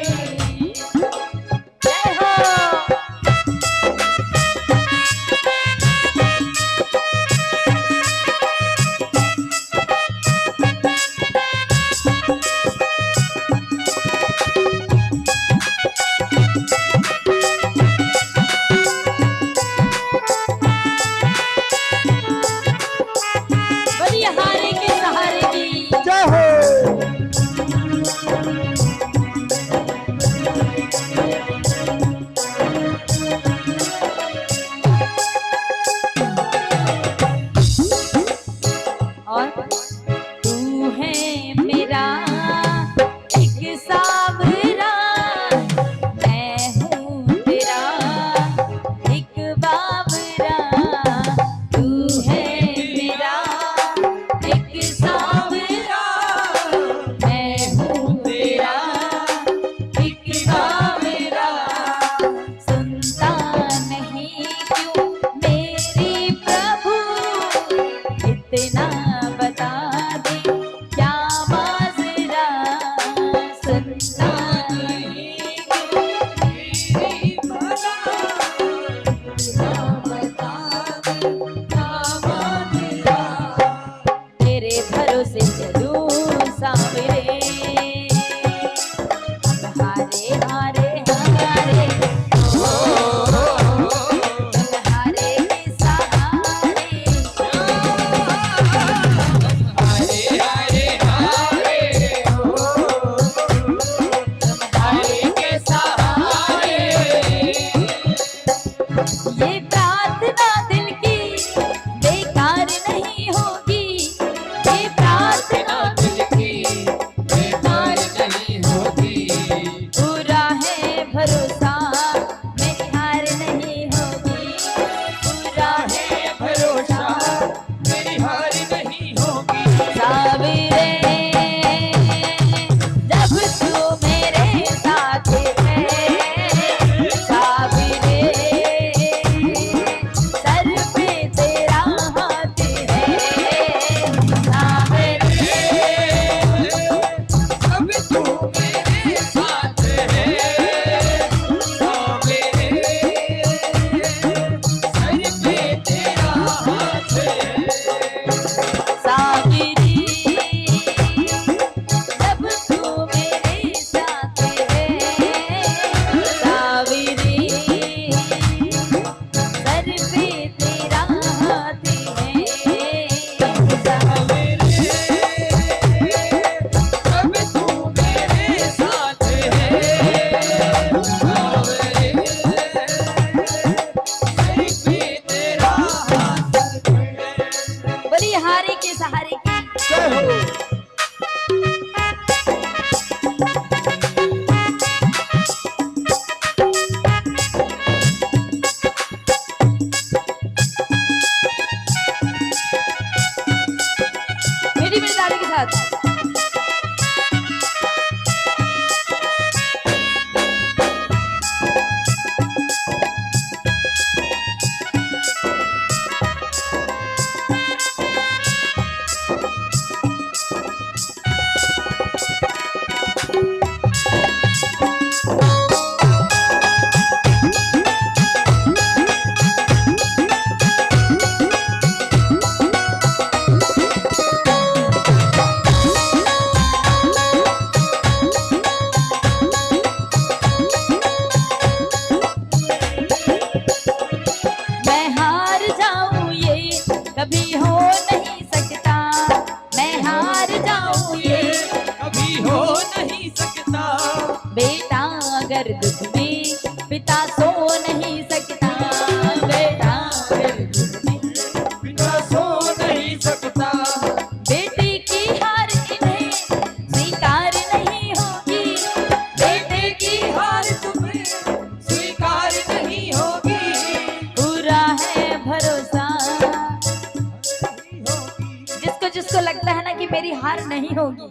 होगी।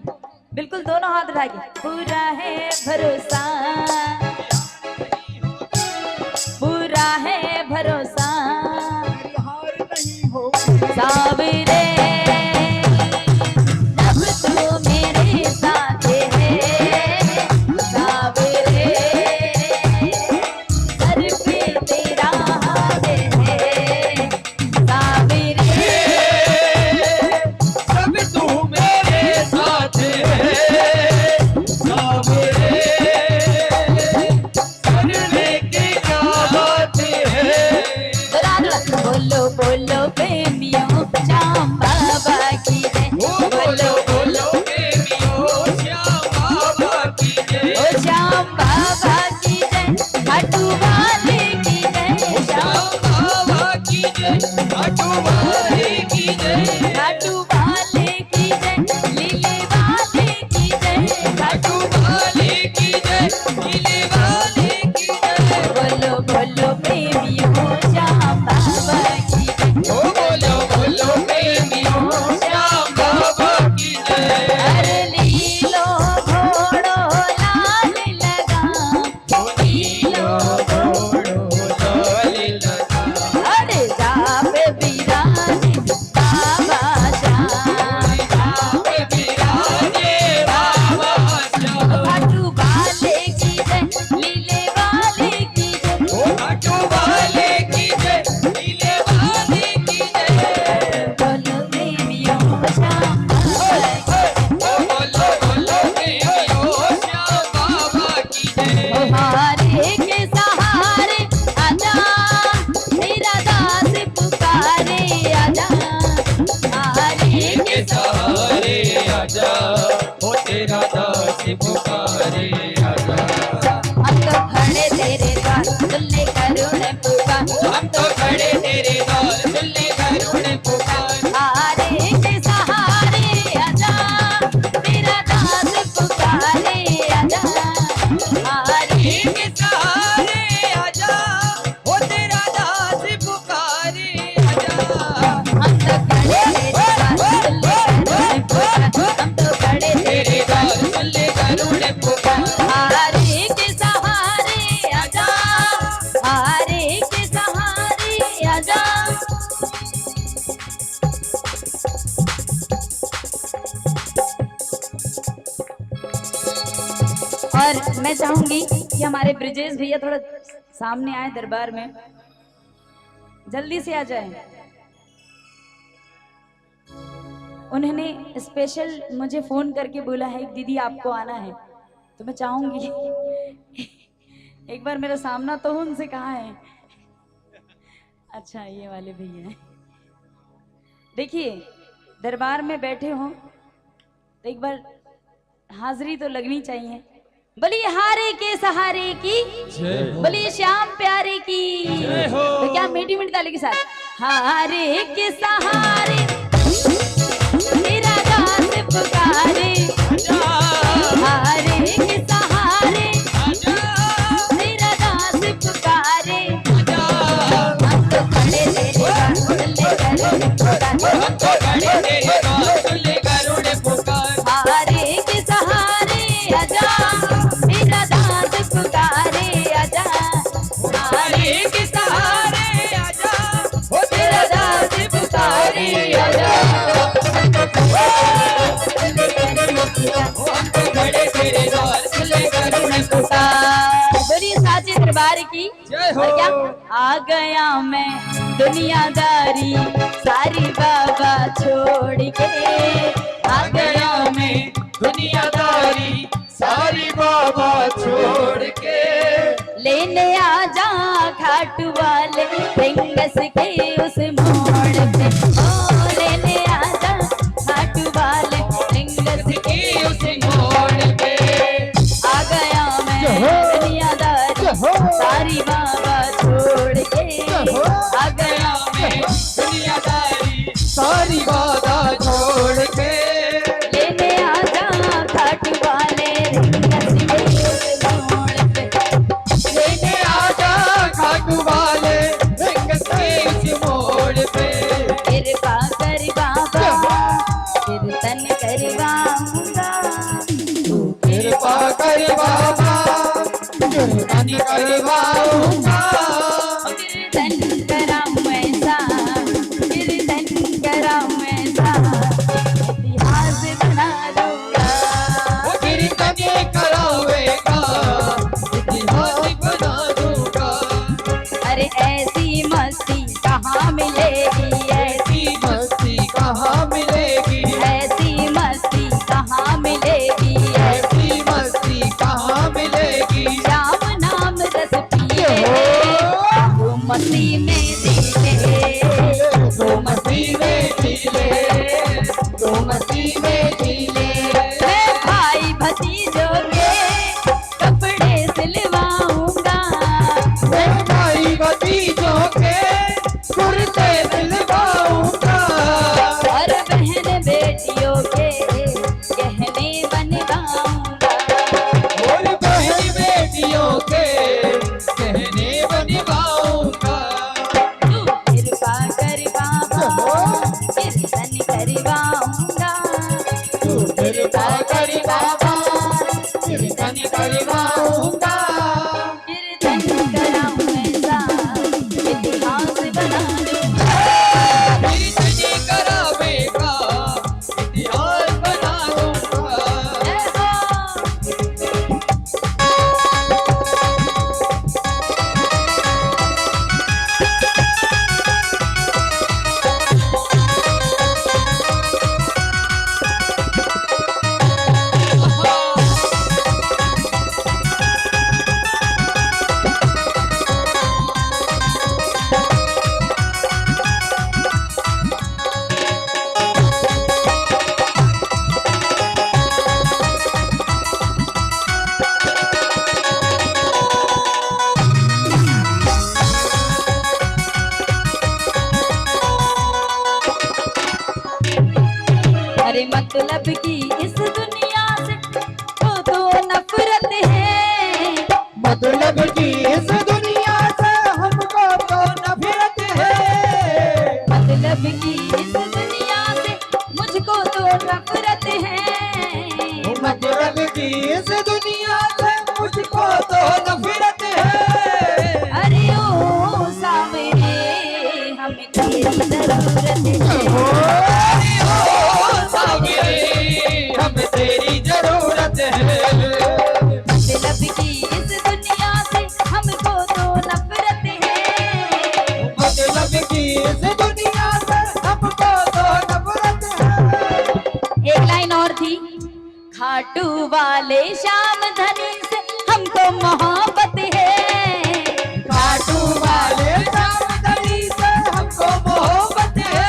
बिल्कुल दोनों हाथ उठा के, पूरा है भरोसा, पूरा है भरोसा, हार नहीं होगी। सावरे जब तू मेरे साथ है, सावरे सर पे तेरा हाथ है, सावरे सब तू मेरे साथ है, सावरे करने की क्या बात है। बोलो बोलो प्रेमियों श्याम बाबा की जय, बोलो बोलो प्रेमियों श्याम बाबा की जय, ओ श्याम बाबा की जय, खाटू वाले की जय, श्याम बाबा की जय, खाटू वाले की जय, खाटू वाले की जय, लीले वाले की जय, खाटू वाले की जय, नीले वाले की जय। बोलो बोलो प्रेमियों श्याम बाबा की जय, ओ बोलो बोलो प्रेमियों श्याम बाबा की जय। अरे लीलो घोड़ो लाल लगा, लीलो अरे जापे बिराजे बाबा श्याम, खाटू वाले की जय, लीले वाले की जय, खाटू वाले की जय, नीले वाले की जय। बोलो प्रेमियों श्याम बाबा की जय, ओ बोलो बोलो प्रेमियों श्याम बाबा की जय। ओ हारे के सहारे आजा, तेरा दास पुकारे आजा, हारे के सहारे आजा, ओ तेरा दास पुकारे आजा। हम तो खड़े तेरे द्वार सुनने करुण पुकार, हम तो खड़े तेरे द्वार सुनने करुण पुकार। हारे के सहारे आजा, तेरा दास पुकारे आजा, हारे के सहारे आजा, ओ तेरा दास पुकारे आजा। हम तो खड़े तेरे द्वार सुनने करुण पुकार, हम तो खड़े तेरे तेरे द्वार द्वार सुनने करुण पुकार। हारे के सहारे आजा, हारे के सहारे आजा। और मैं चाहूंगी कि हमारे ब्रिजेश भैया थोड़ा सामने आए दरबार में, जल्दी से आ जाए। उन्होंने स्पेशल मुझे फोन करके बोला है कि दीदी आपको आना है, तो मैं चाहूंगी एक बार मेरा सामना तो हो। उनसे कहा है, अच्छा ये वाले भैया हैं। देखिए दरबार में बैठे हो तो एक बार हाजिरी तो लगनी चाहिए। बोलिए हारे के सहारे की, बोलिए श्याम प्यारे की, तो क्या मीठी मीठी ताली के साथ, हारे के सहारे तेरा दास पुकारे, हारे के सहारे तेरा दास पुकारे, हम तो खड़े तेरे द्वार सुनने करुण पुकार, हारे के सहारे आजा, तेरा दास पुकारे आजा, हारे के सहारे आजा, ओ तेरा दास पुकारे आजा। बोलिए साचे दरबार की जय हो। और क्या आ गया मैं दुनियादारी सारी बाबा छोड़ के, आ गया मैं दुनियादारी सारी बाबा छोड़ के, लेने आजा खाटू वाले रिंगस के उस मोड़ पे, ओ लेने आजा खाटू वाले रिंगस के उस मोड़ पे, आ गया मैं दुनियादारी सारी बाबा छोड़ के, आ गया मैं दुनियादारी सारी बाबा छोड़ के, लेने आजा खाटू वाले रिंगस के उस मोड़ पे, लेने आजा खाटू वाले रिंगस के उस मोड़ कीर्तन करवाऊंगा, कीर्तन कराऊं ऐसा, कीर्तन कराऊं ऐसा, इतिहास बना दूंगा, कीर्तन करावेगा, इतिहास बना दूंगा। अरे ऐसी मस्ती कहाँ मिलेगी, ऐसी मस्ती कहाँ मिलेगी, ऐसी मस्ती कहाँ मिलेगी, ऐसी मस्ती कहाँ मिलेगी। श्याम नाम रस पिए वो मस्ती में जीले, तो मस्ती में जीले, तो मस्ती में जीले। मैं भाई भतीजों के कपड़े सिलवाऊंगा, मैं भाई भतीजों के कुर्ते सिलवाऊंगा, और बहन बेटियों के गहने बनवाऊंगा, और बहन बेटियों के गहने बनवाऊंगा। तू कृपा कर बाबा कीर्तन करवाऊंगा, तू कृपा कर बाबा, कीर्तन करवाऊंगा, कीर्तन कराऊं ऐसा, इतिहास बना दूंगा, कीर्तन करावेगा, इतिहास बना दूंगा। जय हो। अरे मतलब की इस दुनिया से तो नफरत है, मतलब की इस दुनिया से हमको तो नफरत है, मतलब की इस दुनिया से मुझको तो नफरत है, मतलब की इस दुनिया से मुझको तो नफरत है। अरे ओ सावरे हमें तेरी जरूरत है, अरे ओ सावरे हमें तेरी जरूरत है, मतलब की इस दुनिया से हमको तो नफरत है, मतलब की इस दुनिया से हमको तो नफरत है। एक लाइन और थी, खाटू वाले श्याम धनी से हमको मोहब्बत है, खाटू वाले सावधानी से हमको मोहब्बत है,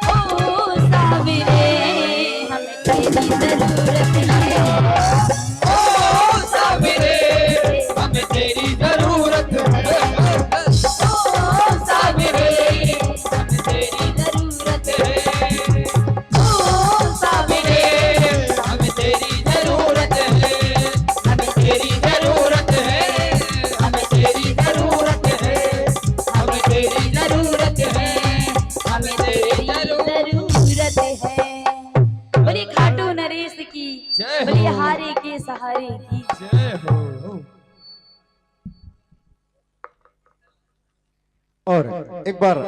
ओ सावरे हमें तेरी जरूरत है, ओ सावरे हमें तेरी जरूरत है, ओ सावरे हमें तेरी जरूरत है, ओ सावरे हमें तेरी जरूरत है, हमें तेरी जरूरत है, हमें तेरी जरूरत है, हमें तेरी जरूरत है, हमें तेरी जरूरत है। बोलिए खाटू नरेश की, जय हो। बोलिए हारे के सहारे की। जय हो। और एक बार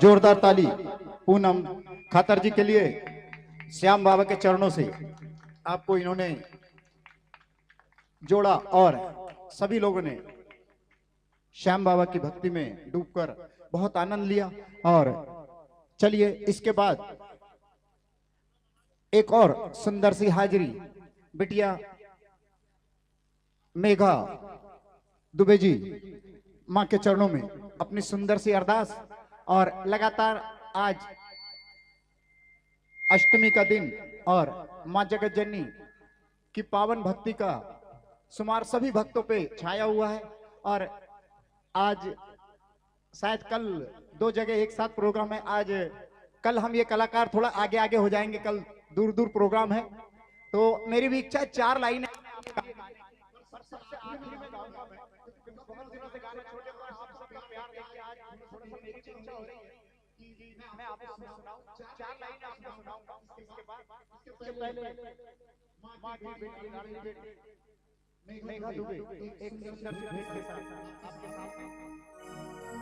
जोरदार ताली पूनम खातर जी के लिए, श्याम बाबा के चरणों से आपको इन्होंने जोड़ा और सभी लोगों ने श्याम बाबा की भक्ति में डूबकर बहुत आनंद लिया। और चलिए इसके बाद एक और सुंदर सी हाजिरी बिटिया मेघा दुबे जी मां के चरणों में अपनी सुंदर सी अरदास। और लगातार आज अष्टमी का दिन और मां जगत जननी की पावन भक्ति का सुमार सभी भक्तों पे छाया हुआ है। और आज शायद कल दो जगह एक साथ प्रोग्राम है। आज कल हम ये कलाकार थोड़ा आगे आगे हो जाएंगे, कल दूर दूर प्रोग्राम है, तो मेरी भी इच्छा 4 लाइनें बहुत दिनों से गाने छोटे पर आप सबका प्यार देखिए आज थोड़ा सा मेरी भी इच्छा हो रही है कि मैं आपको सुनाऊं 4 लाइनें आपको सुनाऊंगा। इसके बाद इसके पहले मां की बेटी लाडली बेटी मेघा दुबे एक सुंदर सी भेंट के साथ आपके सामने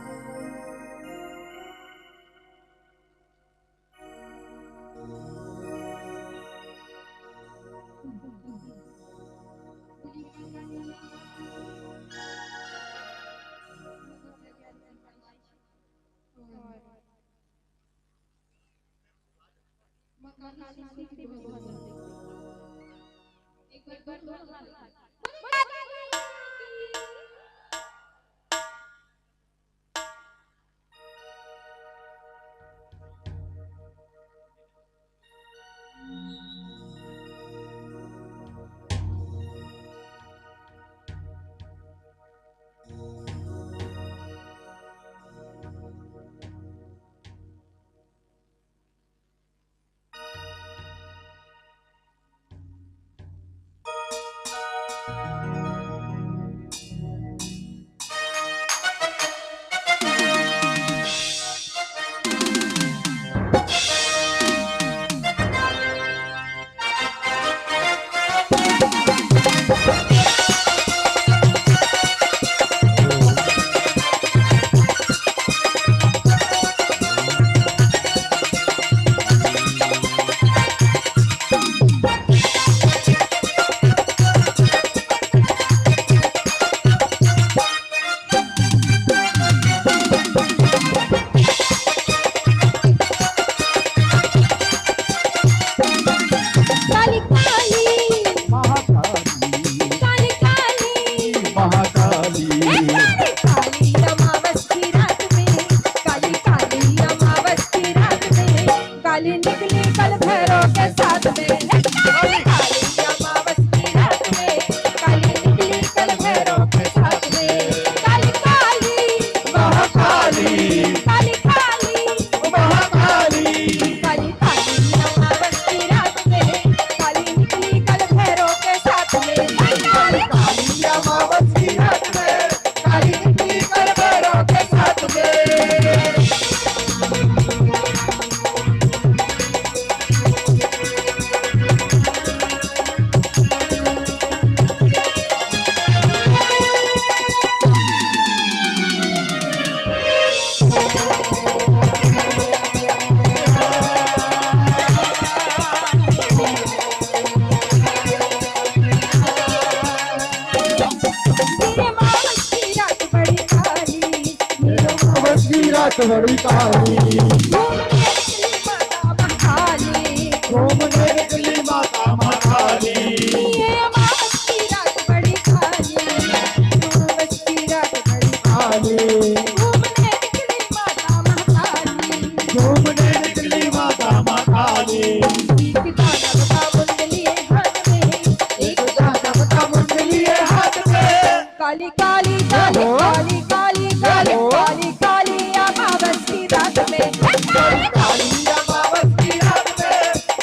बड़ी काली घूमने निकली माता महाकाली घूमने निकली माता महाकाली काली काली काली काली काली काली काली काली अमावस की रात में काली काली अमावस की रात में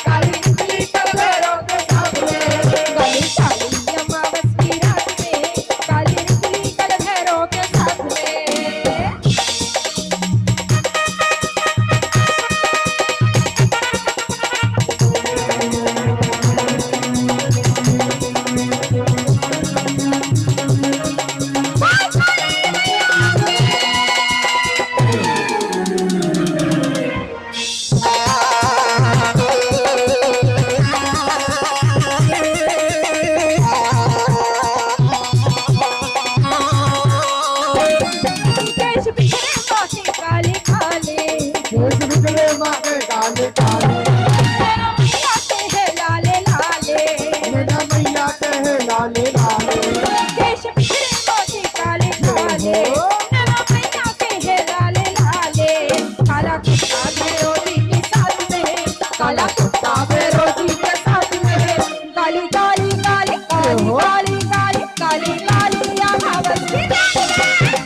काली निकली कल भैरव के साथ में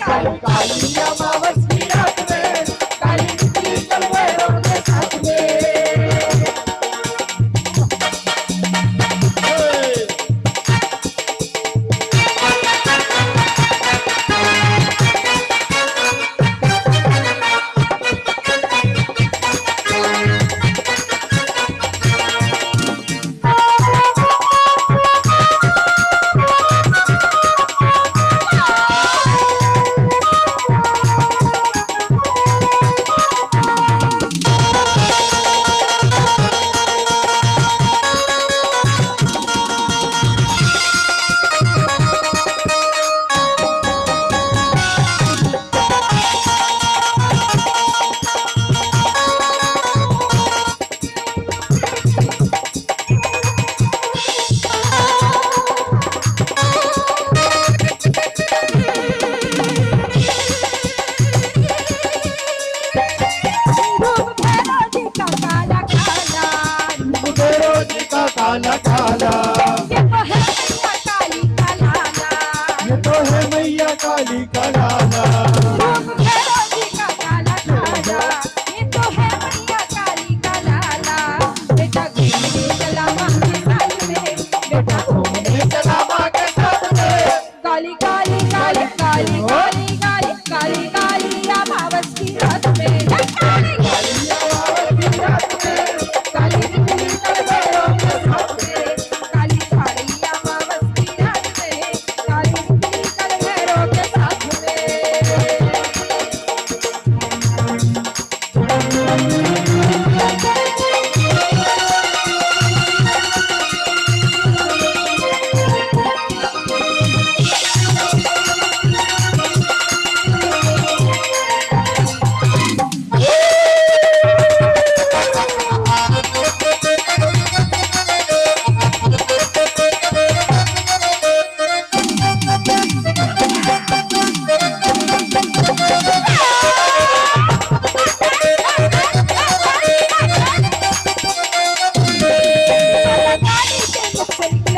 काली काली अमावस की रात में काली निकली कल भैरव के साथ में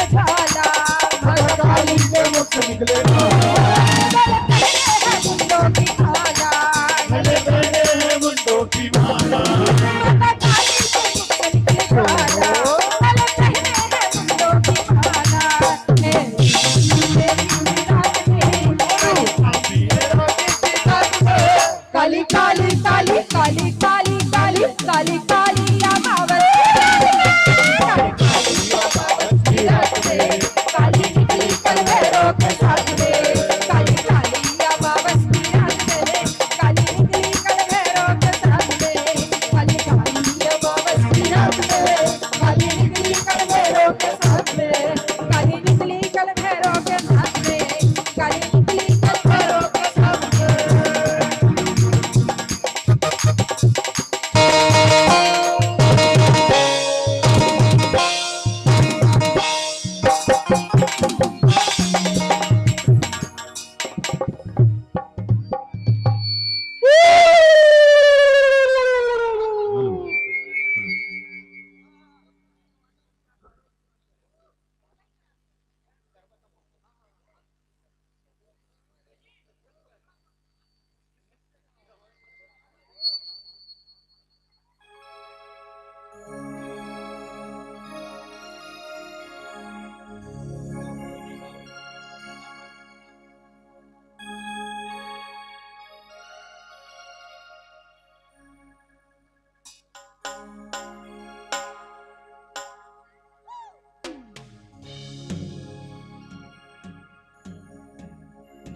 निकले ज्वाला, काली के मुख से निकले मुंडों की माला, गले पहने हैं मुंडों की माला, काली के मुख से निकले ज्वाला, गले पहने हैं मुंडों की माला। काली काली काली काली काली काली काली काली काली निकली कल भैरव के साथ में, काली काली अमावस की रात में, काली निकली कल भैरव के साथ में, काली काली अमावस की रात में, काली निकली कल भैरव के साथ में, काली निकली कल भैरव के साथ में, काली निकली कल भैरव के साथ में।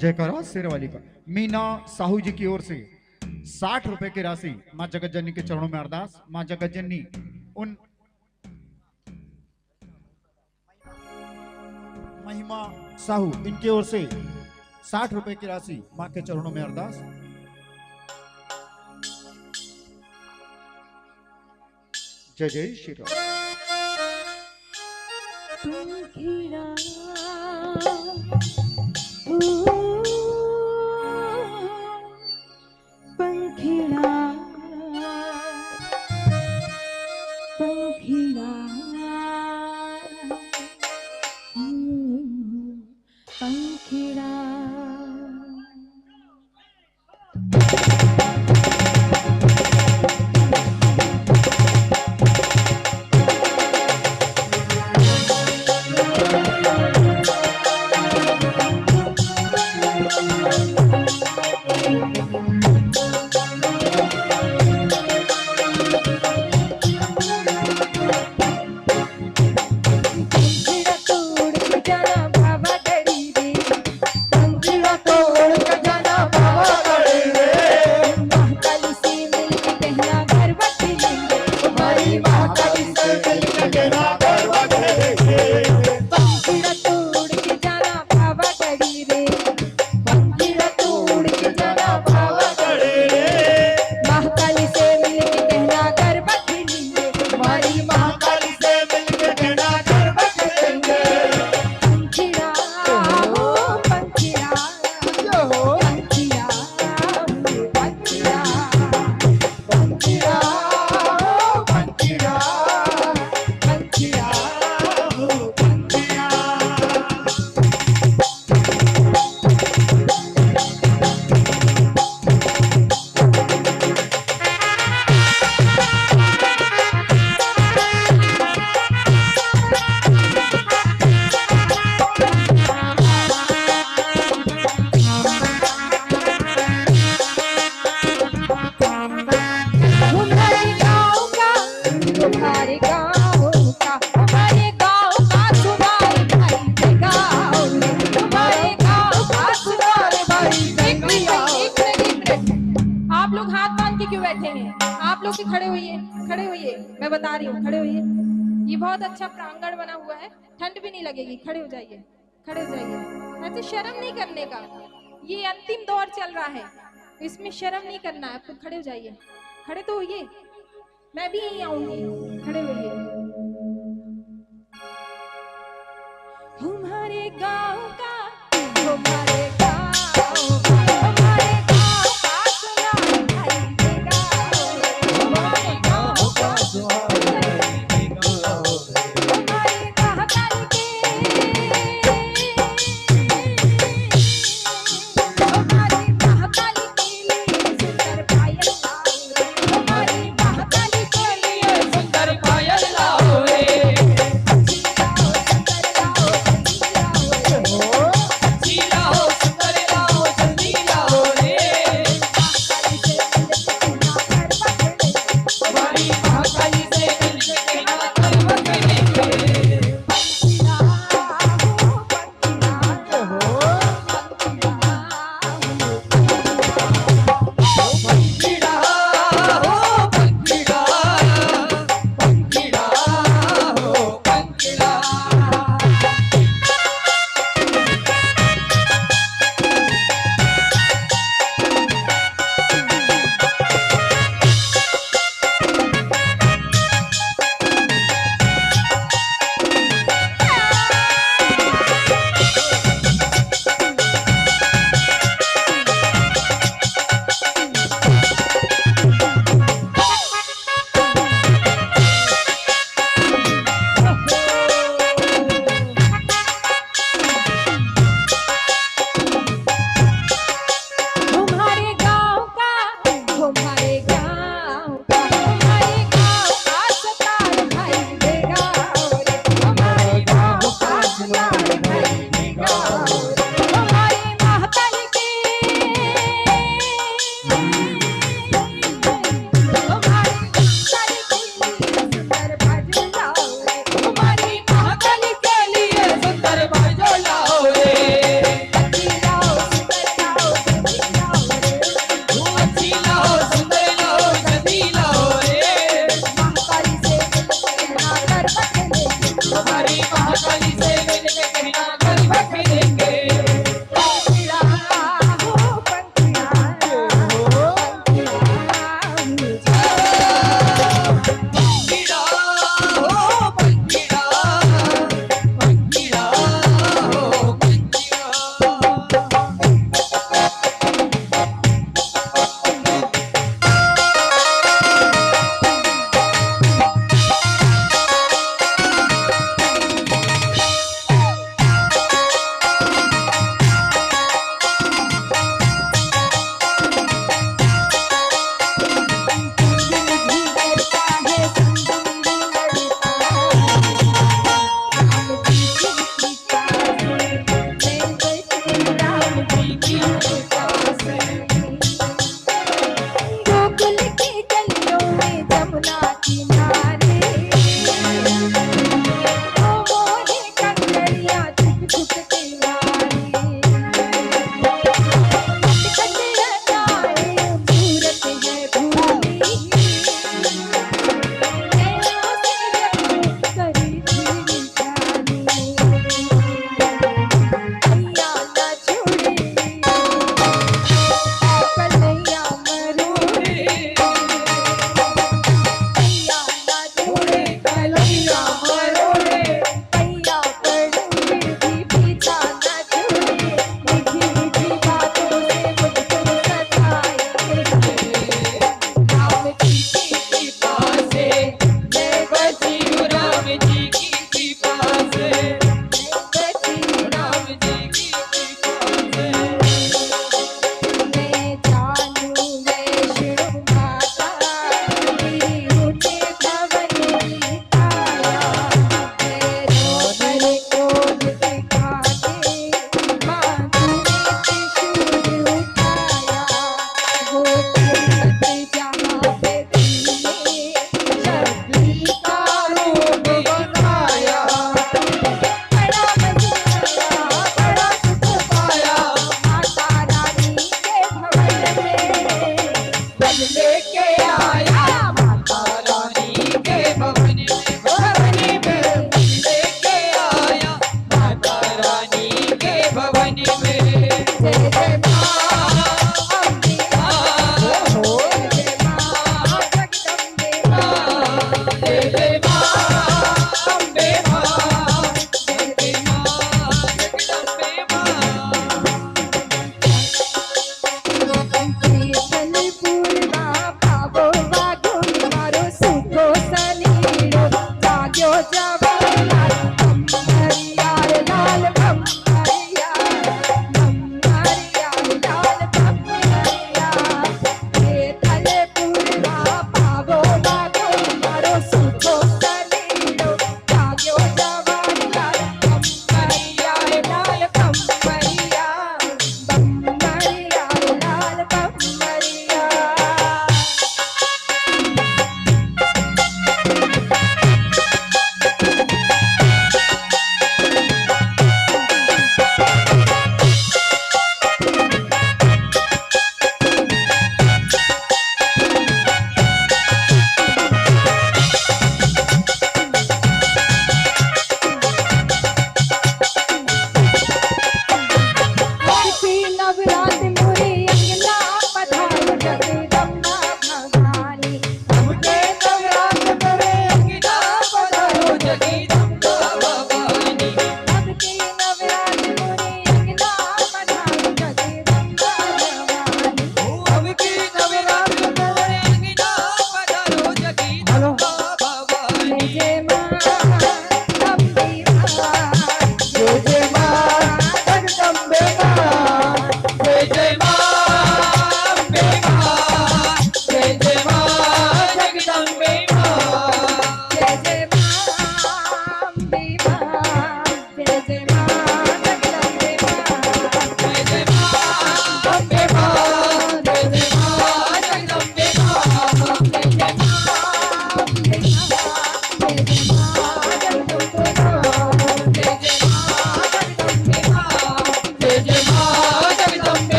जयकारा शेरवाली का। मीना साहू जी की ओर से 60 रुपए की राशि मां जगत जननी के चरणों में अरदास। मां जगत जननी उन महिमा साहू इनकी ओर से 60 रुपए की राशि मां के चरणों में अरदास। जय जय श्री राम। पंखिड़ा पंखिड़ा पंखिड़ा पंखिड़ा मैं बता रही हूँ, खड़े होइए। ये बहुत अच्छा प्रांगण बना हुआ है, ठंड भी नहीं लगेगी। खड़े हो जाइए, खड़े हो जाइए। ऐसे शर्म नहीं करने का, ये अंतिम दौर चल रहा है, इसमें शर्म नहीं करना है। खुद खड़े हो जाइए, खड़े तो होइए, मैं भी यहीं आऊंगी। खड़े होइए। हमारे गांव का, हमारे गांव का, हमारे गांव का सुना भाई देगा, हमारे गांव का हमारे महाकाल के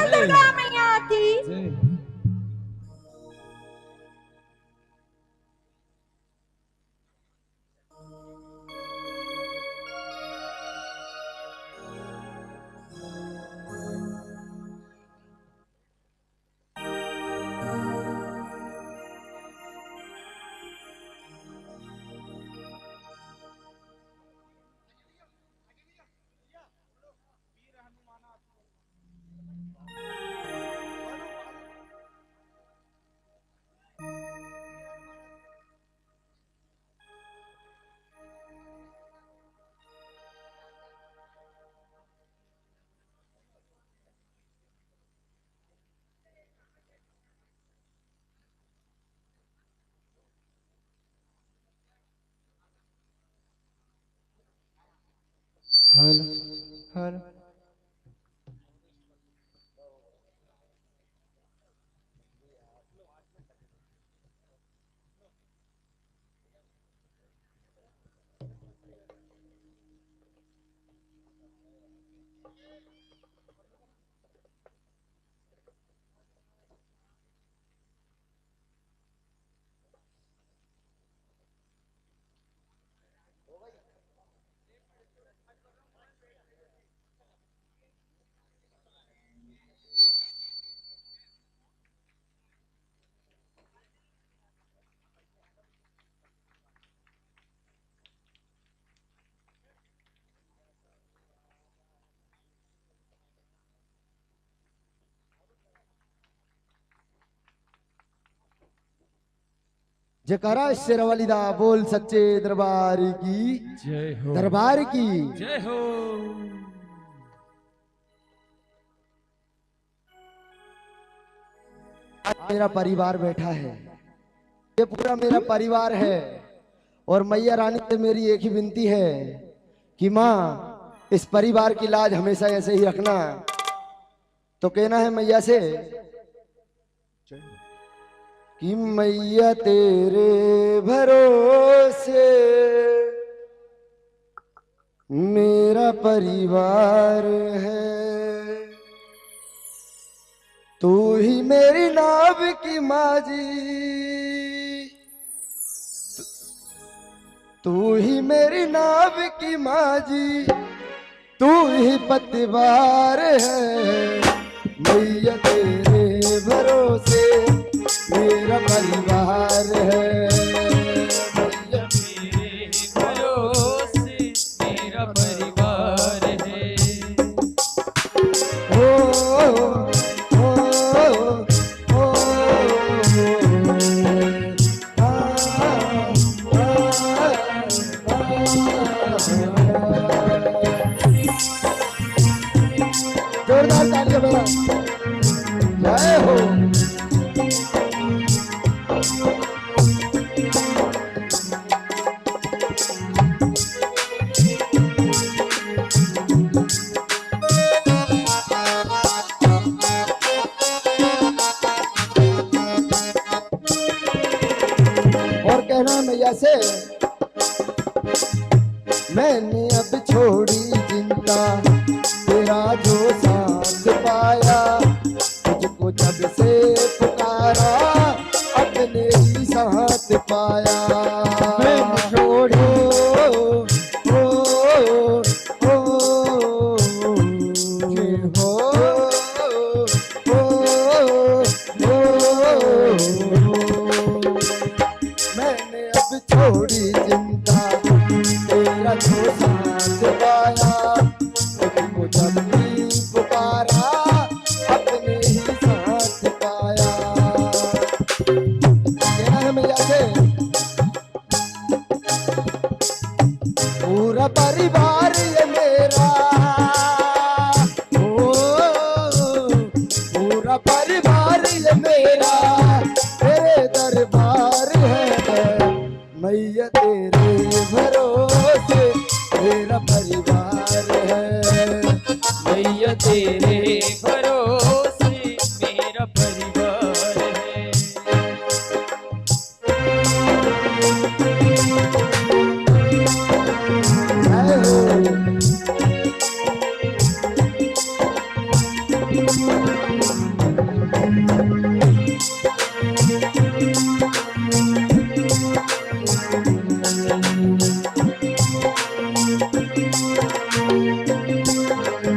बोल दुर्गा मैया की। हेलो हेलो जयकारा शेरवाली दा बोल सच्चे दरबार की जय हो दरबार की जय हो। मेरा परिवार बैठा है, ये पूरा मेरा परिवार है और मैया रानी से मेरी एक ही विनती है कि माँ इस परिवार की लाज हमेशा ऐसे ही रखना। तो कहना है मैया से कि मैया तेरे भरोसे मेरा परिवार है, तू ही मेरी नाव की माझी, तू ही मेरी नाव की माझी, तू ही पतवार है। मैया तेरे भरोसे मेरा परिवार है, मैया मेरे भरोसे मेरा परिवार है। ओ ओ ओ जोरदार तालियां बजा। जय हो। और कहना मैया से मैंने अब छोड़ी चिंता, तेरा जो साथ पाया, तुझको जब से पुकारा अपने ही साथ पाया। मैंने छोड़ी हो मैंने अब छोड़ी चिंता, तेरा जो साथ पाया, तुझको जब भी पुकारा अपने ही साथ पाया। कहना है मैया से पूरा परिवार ये मेरा, ओ पूरा परिवार ये मेरा तेरे दरबार है। मैया तेरे भरोसे मेरा परिवार है, मैया तेरे भरोसे मेरा परिवार है। जय हो।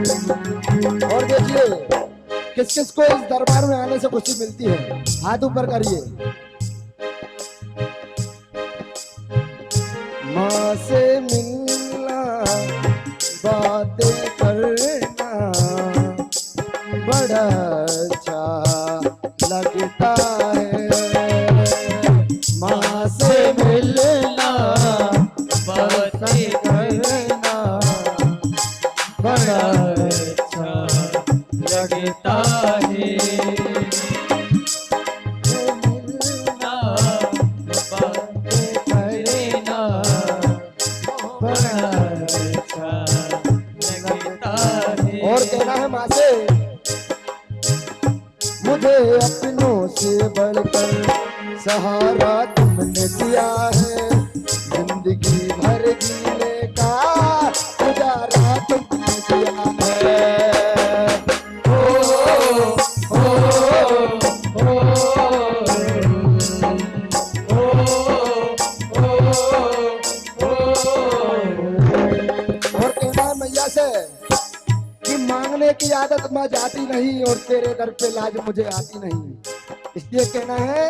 और देखिए किस किस को इस दरबार में आने से खुशी मिलती है, हाथ ऊपर करिए। माँ से मिलना, बातें करना बड़ा अच्छा लगता है। माँ से मिलना, बातें करना बड़ा अच्छा लगता है। मिलना, बातें करना बड़ा अच्छा लगता है। और कहना है माँ से, मुझे अपनों से बढ़कर सहारा तुमने दिया है। जिंदगी भर जीने का गुजारा तुमने दिया है। ओ, ओ, और कहना मैया से कि मांगने की आदत मैं जाती नहीं और तेरे दर पे लाज मुझे आती नहीं, इसलिए कहना है।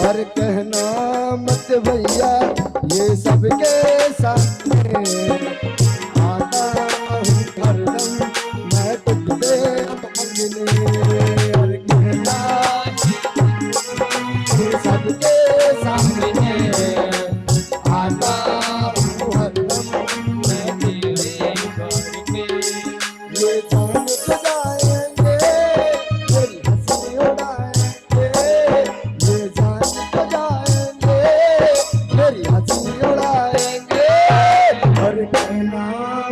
और कहना मत भैया ये सबके सामने, आता हूँ हरदम मैं तुझसे मांगने। और कहना ये सबके सामने, आता हूँ हरदम मैं तेरे मांगने। ये जान तो जाएंगे, तेरी हंसी उड़ाएंगे। ये जान तो जाएंगे, तेरी हंसी उड़ाएंगे। और कहना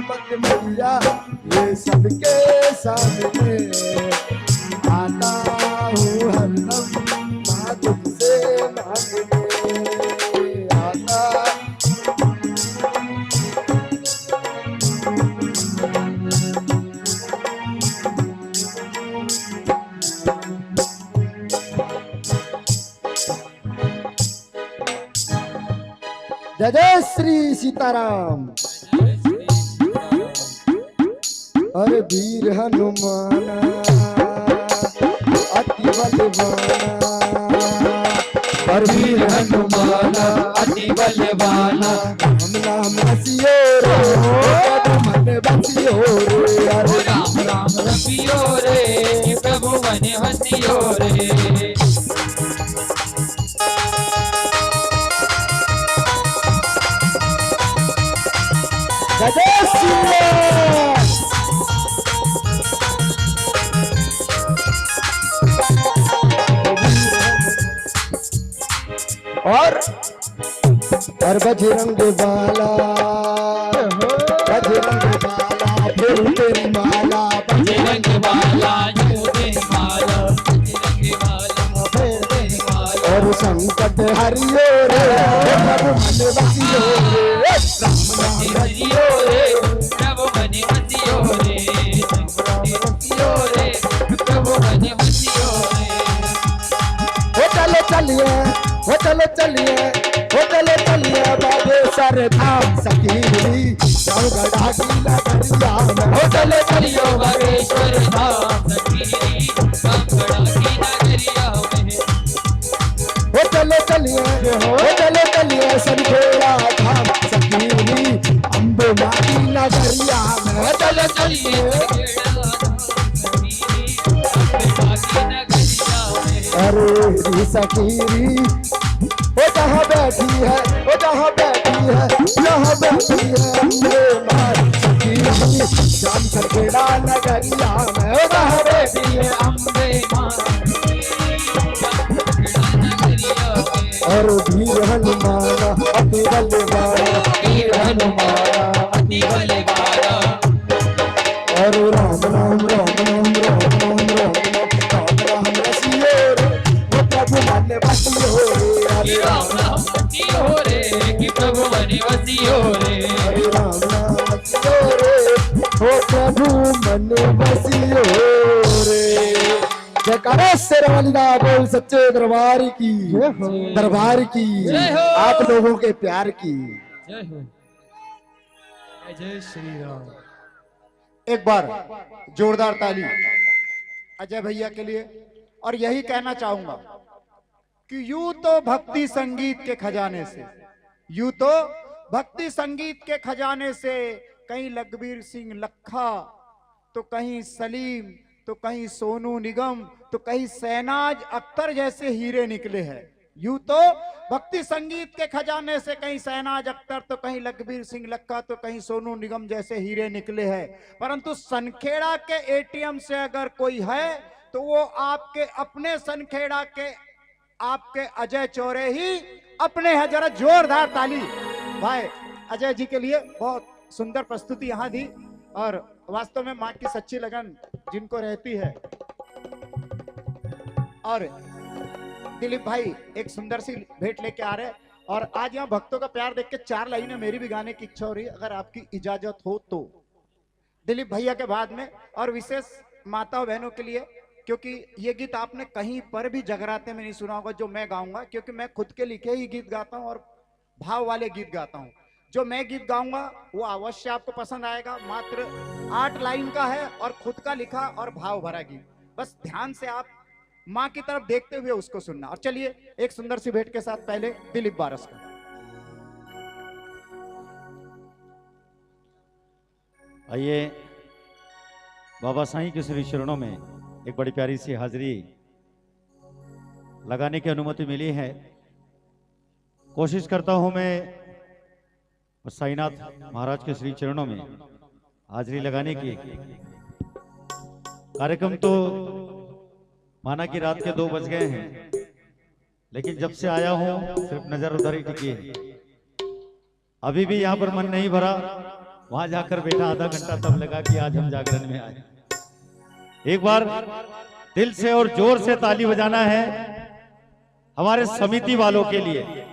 मत भैया ये सबके सामने, आता हूँ हरदम मैं तुझसे मांगने। आता जय जय श्री सीताराम। अरे वीर हनुमाना अति बलवाना, और वीर हनुमाना अति बलवाना। हम नाम रसियो रे, प्रभु मन बसियो रे। अरे राम राम रसियो रे, प्रभु मन हसियो रे। जय श्री राम। और बजरंग बाला, बजरंग बाला फिर तेरी माला। बजरंग बाला जो तेरी माला, बजरंग बाला फिर तेरी माला। और संकट हरियो रे, प्रभु मन बसियो रे। राम नाम हरियो रे, प्रभु मन बसियो रे। बसियो रे, प्रभु मन बसियो रे। ओ चलो चलिए, ओ चलो चलिए, ओ चलो चलिए बागेश्वर धाम सखीरी, गढ़ा की नगरिया में। ओ चलो चलिए बागेश्वर धाम सखीरी, गढ़ा की नगरिया में। ओ चलो चलिए, ओ चलो चलिए संखेड़ा धाम सखीरी, अम्बा की नगरिया में। ओ चलो चलिए अरे सखीरी, वो जहाँ बैठी है, वो जहाँ बैठी है, जहाँ बैठी है मेरे माँ सखीरी, श्याम खरखेड़ा नगरिया में। वो जहाँ बैठी है अम्बे माँ, और वीर हनुमाना अति बलवाना, वीर हनुमाना अति बलवाना। और राम राम राम राम राम राम राम राम राम रसियो रे, वो प्रभु मन बसियो रे। हरे राम राम बसियो रे, कि प्रभु मन बसियो रे। हरे राम राम बसियो रे, वो प्रभु मन बसियो रे। जयकारा शेरवाली दा बोल सच्चे दरबार की, दरबार की, आप लोगों के प्यार की। जय हो। जय श्री राम। एक बार जोरदार ताली अजय भैया के लिए। और यही कहना चाहूंगा कि यूं तो भक्ति संगीत के खजाने से, यूं तो भक्ति संगीत के खजाने से कहीं लखबीर सिंह लखा, तो कहीं सलीम, तो कहीं सोनू निगम, तो कहीं शहनाज अख्तर जैसे हीरे निकले हैं। यूं तो भक्ति संगीत के खजाने से कहीं शहनाज अख्तर, तो कहीं लखबीर सिंह लक्का, तो कहीं सोनू निगम जैसे हीरे निकले हैं। परंतु सनखेड़ा के एटीएम से अगर कोई है तो वो आपके अपने सनखेड़ा के आपके अजय चौरे ही अपने हैं। जरा जोरदार ताली भाई अजय जी के लिए। बहुत सुंदर प्रस्तुति यहाँ दी और वास्तव में मां की सच्ची लगन जिनको रहती है। और दिलीप भाई एक सुंदर सी भेंट लेके आ रहे हैं। और आज यहाँ भक्तों का प्यार देख के 4 लाइनें मेरी भी गाने की इच्छा हो रही है, अगर आपकी इजाजत हो तो दिलीप भैया के बाद में। और विशेष माताओं बहनों के लिए, क्योंकि ये गीत आपने कहीं पर भी जगराते में नहीं सुना होगा जो मैं गाऊंगा, क्योंकि मैं खुद के लिखे ही गीत गाता हूं और भाव वाले गीत गाता हूं। जो मैं गीत गाऊंगा वो अवश्य आपको पसंद आएगा। मात्र 8 लाइन का है और खुद का लिखा और भाव भरा गीत। बस ध्यान से आप मां की तरफ देखते हुए उसको सुनना। और चलिए एक सुंदर सी भेंट के साथ पहले दिलीप बारस का। आइए बाबा साईं के श्री चरणों में एक बड़ी प्यारी सी हाजिरी लगाने की अनुमति मिली है। कोशिश करता हूं मैं साईनाथ महाराज के श्री चरणों में हाजिरी लगाने की। कार्यक्रम तो माना कि रात के 2 बज गए हैं, लेकिन जब से आया हूं सिर्फ नजर उधर ही टिकी है। अभी भी यहां पर मन नहीं भरा। वहां जाकर बैठा आधा घंटा, तब लगा कि आज हम जागरण में आए। एक बार दिल से और जोर से ताली बजाना है हमारे समिति वालों के लिए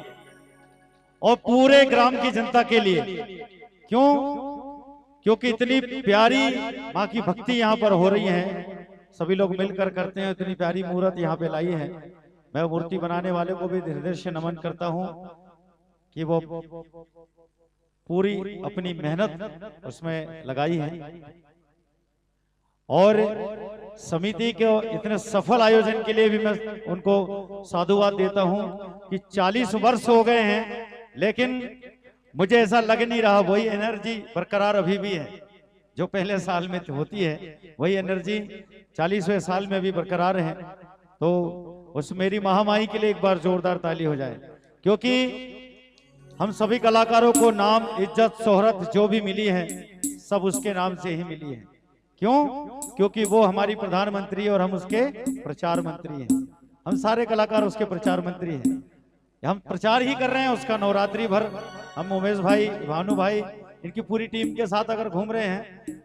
और पूरे ग्राम की जनता के लिए। क्यों? क्योंकि इतनी प्यारी मां की भक्ति यहाँ पर हो रही है, सभी लोग मिलकर करते हैं। इतनी प्यारी मूर्त यहाँ पे लाई है। मैं मूर्ति बनाने वाले को भी हृदय से नमन करता हूँ कि वो पूरी अपनी मेहनत उसमें लगाई है। और समिति के इतने सफल आयोजन के लिए भी मैं उनको साधुवाद देता हूं कि 40 वर्ष हो गए हैं, लेकिन मुझे ऐसा लग नहीं रहा। वही एनर्जी बरकरार अभी भी है जो पहले साल में होती है, वही एनर्जी 40वें साल में भी बरकरार है। तो उस मेरी महामाई के लिए एक बार जोरदार ताली हो जाए, क्योंकि हम सभी कलाकारों को नाम, इज्जत, शोहरत जो भी मिली है सब उसके नाम से ही मिली है। क्यों? क्योंकि वो हमारी प्रधानमंत्री है और हम उसके प्रचार मंत्री हैं। हम सारे कलाकार उसके प्रचार मंत्री हैं। हम प्रचार ही कर रहे हैं उसका नवरात्रि भर। हम उमेश भाई, भानु भाई, इनकी पूरी टीम के साथ अगर घूम रहे हैं,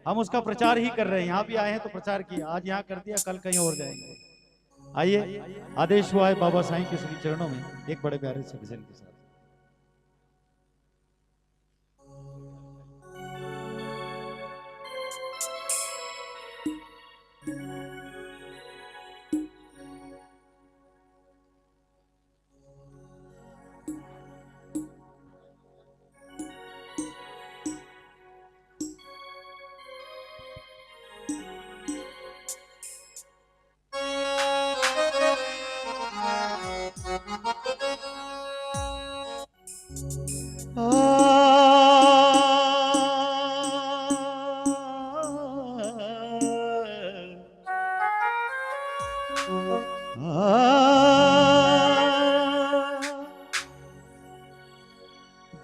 हम उसका प्रचार ही कर रहे हैं। यहाँ भी आए हैं तो प्रचार किया, आज यहाँ कर दिया, कल कहीं और जाएंगे। आइए आदेश हुआ है बाबा साईं के श्री चरणों में एक बड़े प्यारे से भजन के साथ।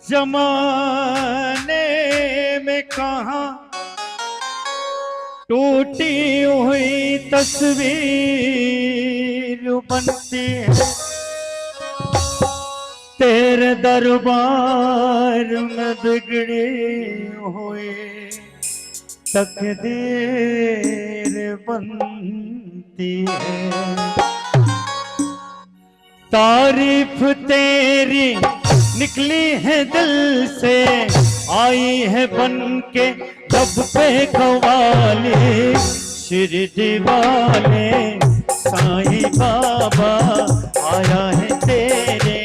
जमाने में कहां टूटी हुई तस्वीर बनती है, तेरे दरबार में बिगड़ी हुई तकदीर बनती है। तारीफ तेरी निकली है दिल से, आई है बन के जब पे कवाली। शिरडी वाले साईं बाबा आया है तेरे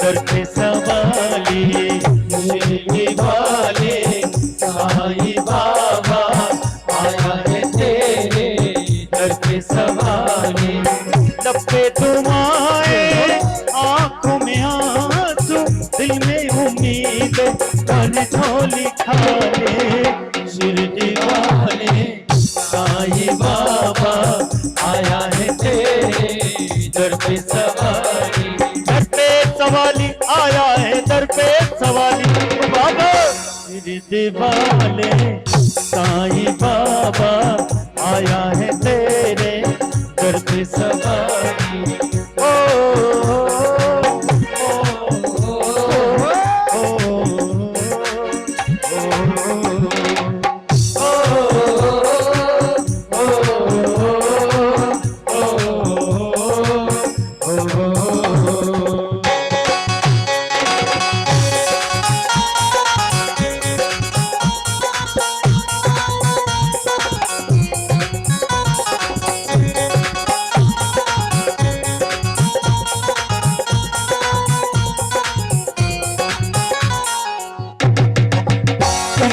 दर पे सवाली। शिरडी वाले साईं बाबा पे तुम आए, आंखों में आंसू, दिल में उम्मीद, पर झोली खाले शिरडी वाले। साईं बाबा आया है तेरे दर पे सवारी, दर पे सवाली आया है दर पे सवाली। बाबा शिरडी वाले साईं बाबा आया है तेरे दर पे सवारी। ओ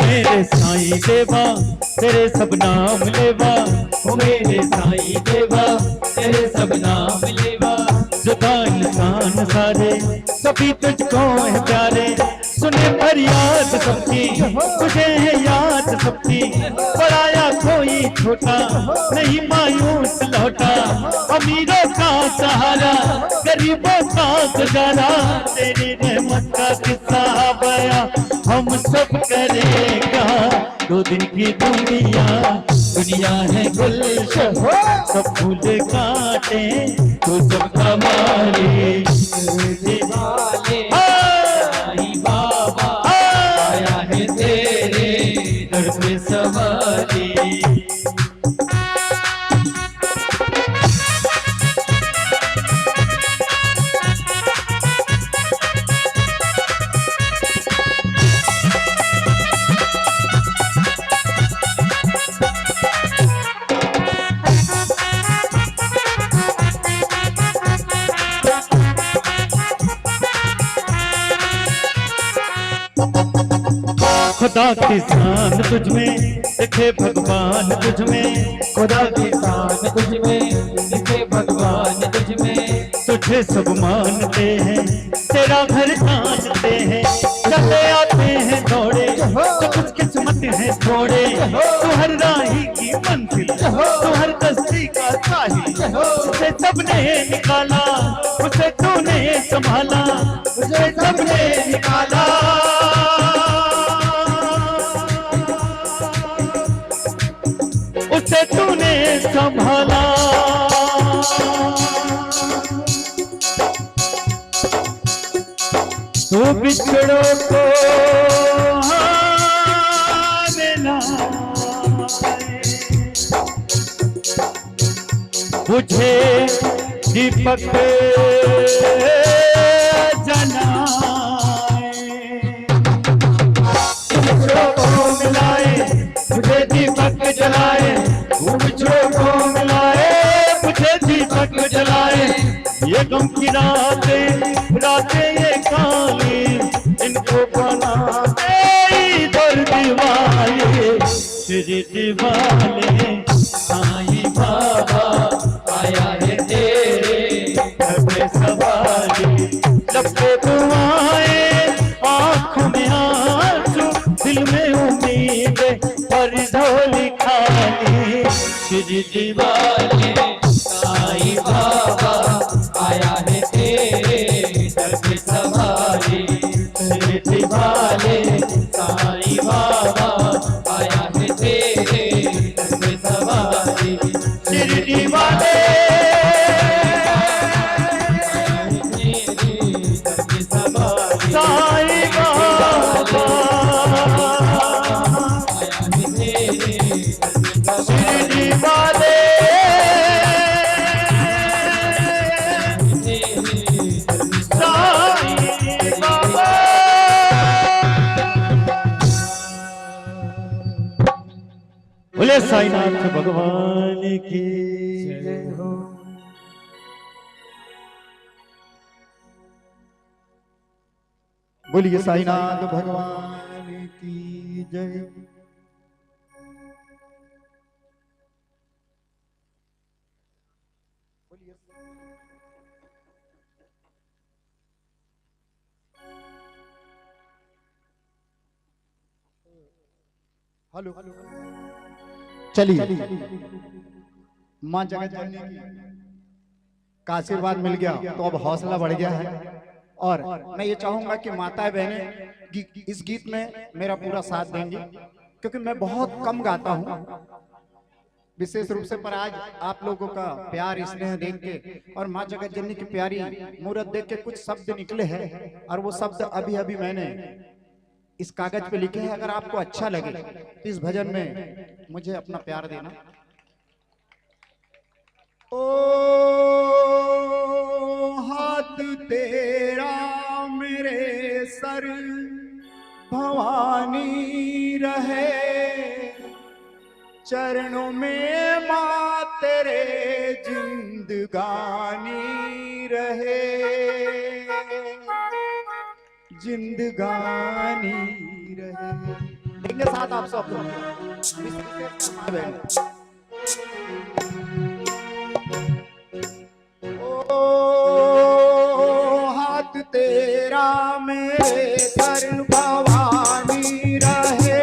मेरे साईं देवा तेरे सब नाम लेवा, ओ मेरे साईं देवा तेरे सब नाम लेवा। जुदा इंसान सारे सभी तुझको है प्यारे, सुने फरियाद सबकी तुझे है याद सबकी। बड़ाया कोई छोटा नहीं मायूस लौटा, अमीरों का सहारा गरीबों का गुजारा। तेरी रहमत का किस्सा बया हम सब करेगा। दो दिन की दुनिया दुनिया है गुलशन, सब फूल काटे तो सबका मारे। साईं बाबा आया है तेरे दर पे सवारी। खुदा की शान तुझ में दिखे भगवान तुझ में, खुदा की शान तुझ में दिखे भगवान तुझ में। तुझे सब मानते हैं तेरा घर जानते हैं, चले आते हैं दौड़े तो कुछ किस्मत है थोड़े। तू हर राही की मंजिल, तू हर कश्ती का साहिल, उसे सबने निकाला उसे तूने संभाला, उसे सबने निकाला उसे तूने संभाला। तू बिछड़ों को बुझे दीपक जलाए, बिछड़ों को मिलाए मुझे दीपक जलाए, बिछड़ों को मिलाए मुझे दीपक जलाए। ये गम की रातें रातें ये काली, इनको बनाते दर्द वाले शिरडी वाले। साईं बाबा आया है तेरे घर पे सवारी, लपटे दुआएं आँखों में आंसू, दिल में उम्मीद पर झोली खाली। शिरडी वाले साईं बाबा आया है तेरे दर पे सवारी। शिरडी वाले साईं बाबा आया है तेरे दर पे सवारी। शिरडी वाले साईं बाबा शिरडी वाले साईं बाबा। बोले साईनाथ भगवान की जय हो। बोलिए साईनाथ भगवान की जय। हेलो, चलिए मां जगत जननी का आशीर्वाद मिल गया तो अब हौसला बढ़ गया है। और मैं ये चाहूंगा कि माताएं बहनें इस गीत में मेरा पूरा साथ देंगी, क्योंकि मैं बहुत कम गाता हूं विशेष रूप से, पर आज आप लोगों का प्यार स्नेह देख के और मां जगत जननी की प्यारी मूर्त देख के कुछ शब्द निकले हैं, और वो शब्द अभी अभी मैंने इस कागज पे लिखे हैं। अगर आपको अच्छा लगे तो इस भजन में मुझे अपना प्यार देना। ओ हाथ तेरा मेरे सर भवानी रहे, चरणों में मां तेरे जिंदगानी रहे, जिंदगानी रहे। लेकिन साथ आप सब हाथ तेरा मेरे सर भवानी रहे,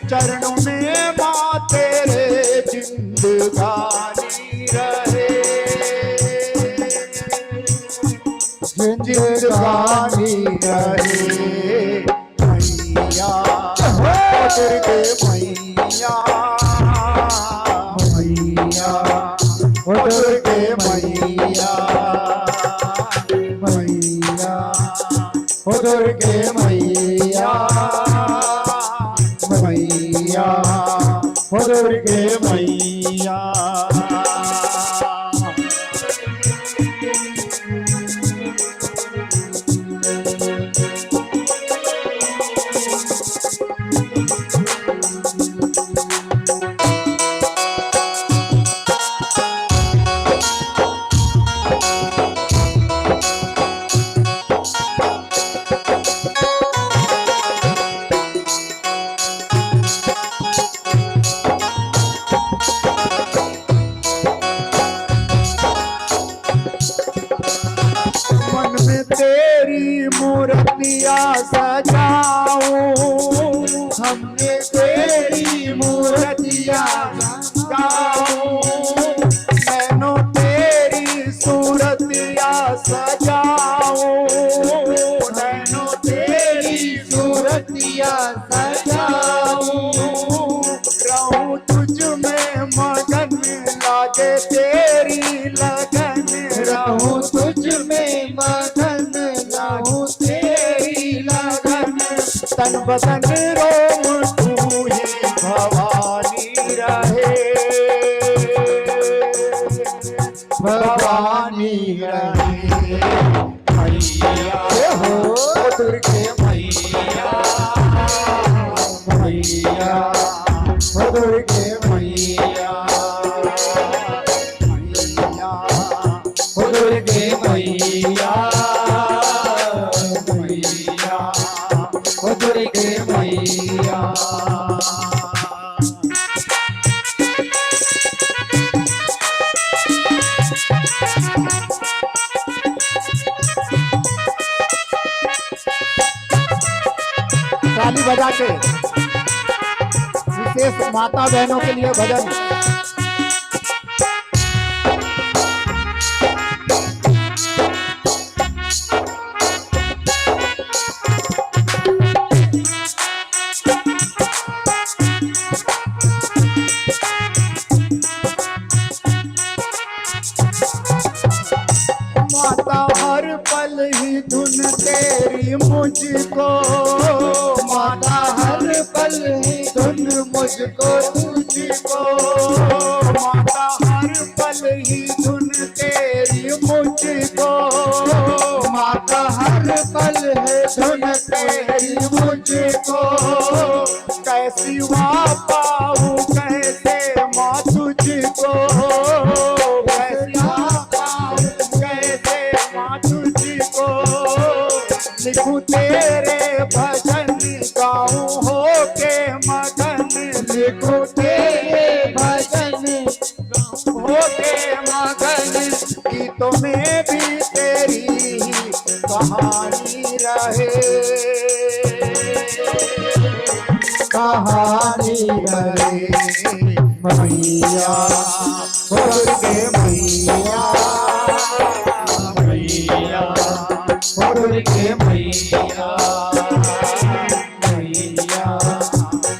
चरणों में मां तेरे जिंदगानी रहे, जिंदगानी रहे। मैया दुर्गे मैया, मैया दुर्गे मैया, मैया दुर्गे मैया, मैया दुर्गे मैया। हमने तेरी मूर्तियां गाऊं, मैंने तेरी सूरतियां सजाऊं, मैंने तेरी सूरतियां सजाऊं, रहूं तुझ में मगन लागे तेरी लगन, रहूं तुझ में मगन लाऊं तेरी लगन, तन बदन रोम तू ही भवानी रहे, भवानी रहे। मैया हो दुर्गे मैया, मैया हो दुर्गे मैया, मैया हो दुर्गे मैया, मैया हो दुर्गे मैया। ताली बजा के विशेष माता बहनों के लिए भजन। माता हर पल ही धुन तेरी मुझको, माता हर पल ही धुन मुझको तुझको, माता हर पल ही धुन तेरी मुझको, माता हर पल है धुन तेरी मुझको, कैसी वाह पाऊं कैसे माँ तुझको, कैसी वाह पाऊं कैसे माँ तुझको, लिखूं तेरे भजन गाऊं हो के मगन, लिखूं तेरे भजन हो के मगन, गीतों में भी तेरी ही कहानी रहे, कहानी रहे मैया, दुर्गे मैया, मैया दुर्गे मैया, मैया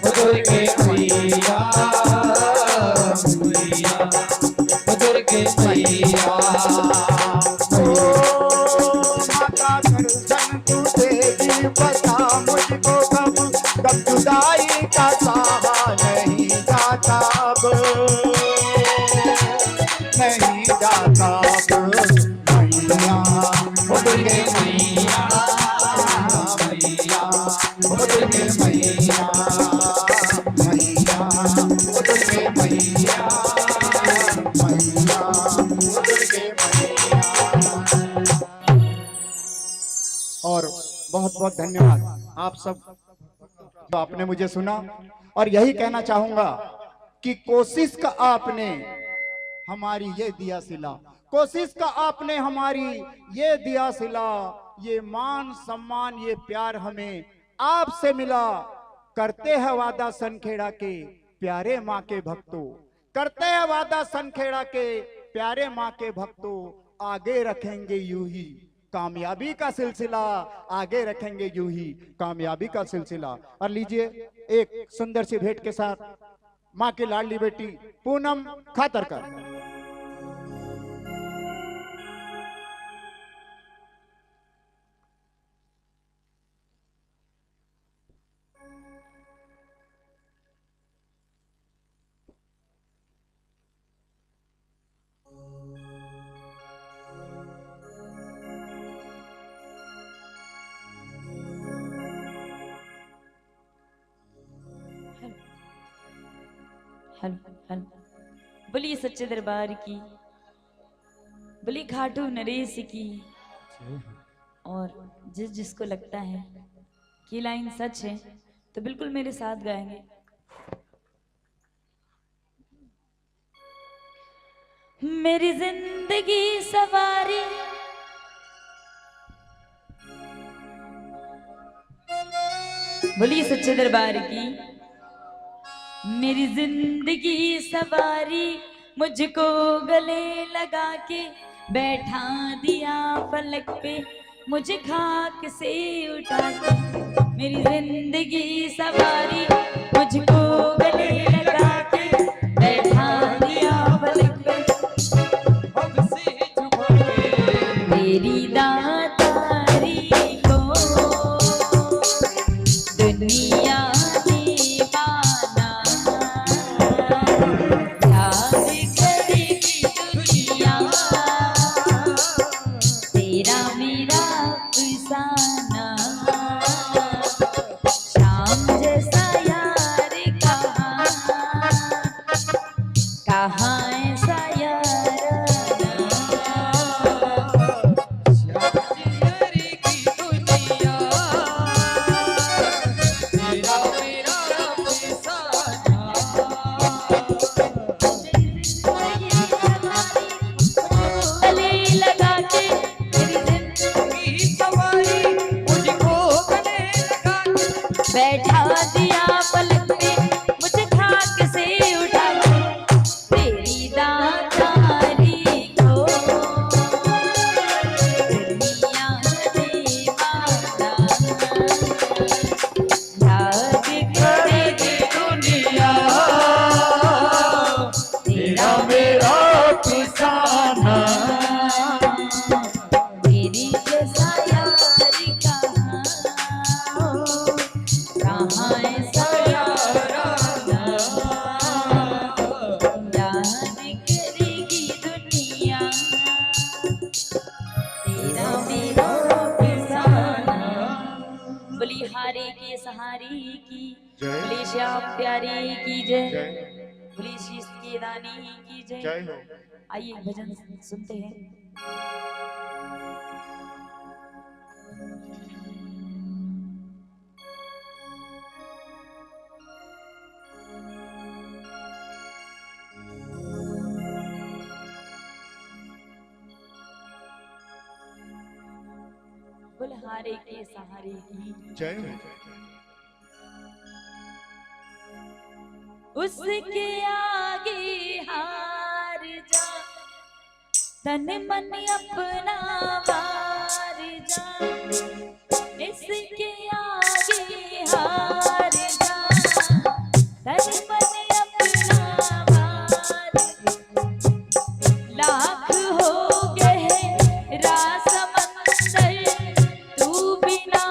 दुर्गे मैया, मैया दुर्गे मैया। माता दर्शन तू देगी, बता मुझको कब जुदाई का सहा नहीं जाता, नहीं जाता मैया दुर्गे मैया, मैया दुर्गे मैया, मैया दुर्गे मैया, मैया दुर्गे मैया। और बहुत बहुत धन्यवाद आप सब जो आपने मुझे सुना, और यही कहना चाहूंगा कि कोशिश का आपने हमारी ये दिया सिला, कोशिश का आपने हमारी ये दिया सिला, ये मान सम्मान ये प्यार हमें आपसे मिला। करते हैं वादा सनखेड़ा के प्यारे माँ के भक्तों, करते हैं वादा सनखेड़ा के प्यारे माँ के भक्तों, आगे रखेंगे यूं ही कामयाबी का सिलसिला, आगे रखेंगे यूं ही कामयाबी का सिलसिला। और लीजिए एक सुंदर सी भेंट के साथ माँ की लाडली बेटी पूनम खातरकर। हेलो हेलो, बोलिए सच्चे दरबार की, बोलिए घाटू नरेश की। और जिसको लगता है कि लाइन सच है तो बिल्कुल मेरे साथ गाएंगे। मेरी जिंदगी सवारी बोलिए सच्चे दरबार की। मेरी जिंदगी सवारी मुझको गले लगा के बैठा दिया फलक पे, मुझे खाक से उठा के। मेरी जिंदगी सवारी मुझको गले लगा के बैठा दिया फलक पे, मेरी दातारी को दुनिया बैठा दिया पलक पे, मुझे खाक से उठा के। तेरी दातारी को दुनिया दीवाना याद करेगी दुनिया, तेरा मेरा फसाना, तेरी जैसा यारी कहाँ बलिहारे के सहारे की, बोले श्याम प्यारे की जय, बोले शीश के दानी की जय। आइए भजन सुनते हैं। बलिहारे के सहारे की जय हो। उसके आगे हार जा, तन मन अपना वार जा, इसके आगे हार जा, तन मन अपना वार, लाख हो गहरा समंदर तू बिना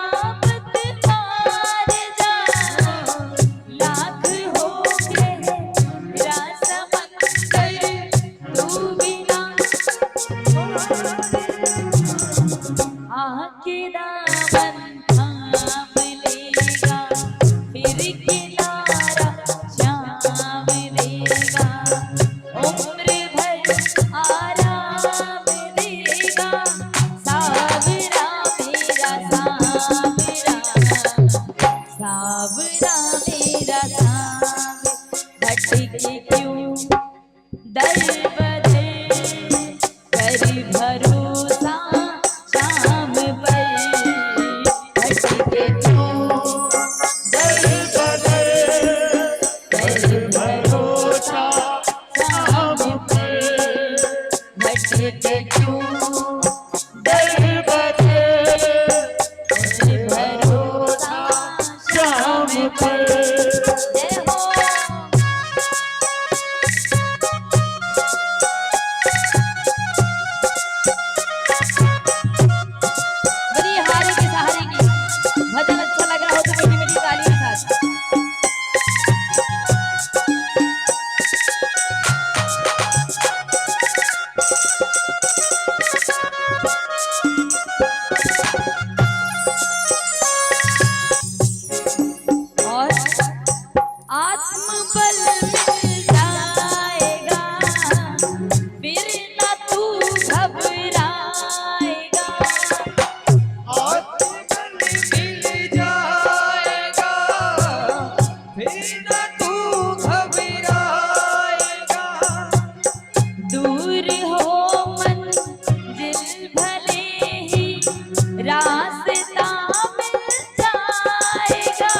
मत मार जा, लाख हो गहरा समंदर तू बिना आके दामन थाम लेगा, फिर किनारा शाम लेगा, उम्र भर आराम देगा, सावरा मेरा सावरा, सावरा मेरा सावरा, भटके क्यों दर बदर, कर भरोसा शाम पर, भटके क्यों दर बदर, कर भरोसा शाम पर, भटके क्यों दर बदर, कर भरोसा शाम पर। जय हो। बलिहारे के सहारे की भजन अच्छा लग रहा हो तो मीठी मीठी ताली के साथ। और आत्मबल मिल जाएगा, फिर ना तू घबराएगा, दूर हो मंजिल भले ही रास्ता मिल जाएगा,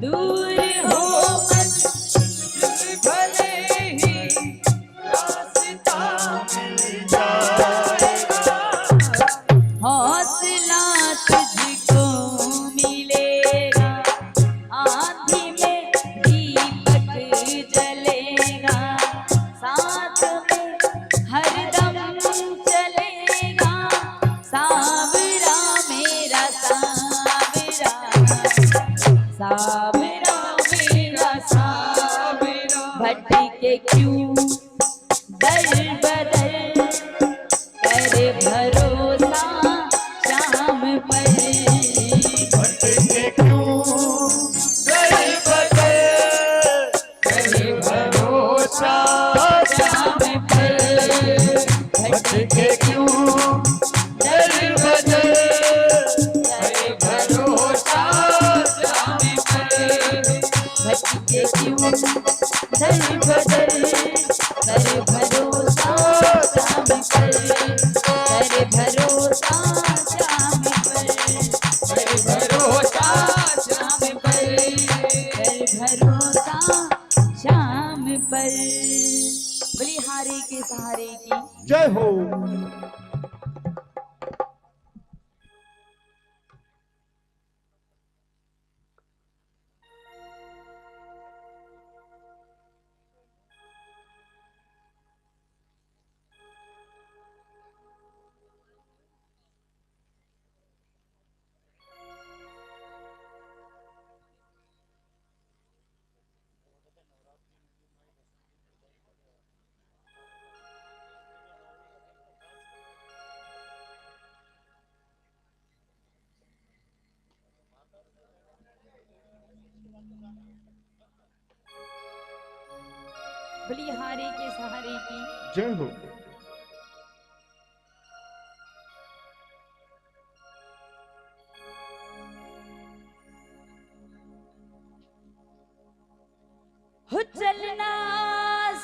दूर हो मंजिल भले ही रास्ता मिल जाएगा, हौसला तुझको मिलेगा, आंधी में दीपक जलेगा, साथ में हरदम चलेगा, सावरा मेरा सावरा, सावरा मेरा सावरा, भटके क्यों दर बदर, कर भरोसा शाम पर, भटके क्यों दर बदर, कर भरोसा शाम पर, भटके क्यों दर बदर, कर भरोसा शाम पर, भटके क्यों दर बदर, कर भरोसा शाम पर, कर भरोसा शाम पर, कर भरोसा शाम पर, कर भरोसा शाम पर। बलिहारे के सहारे की जय हो। बलिहारे के सहारे की जय हो। हो चलना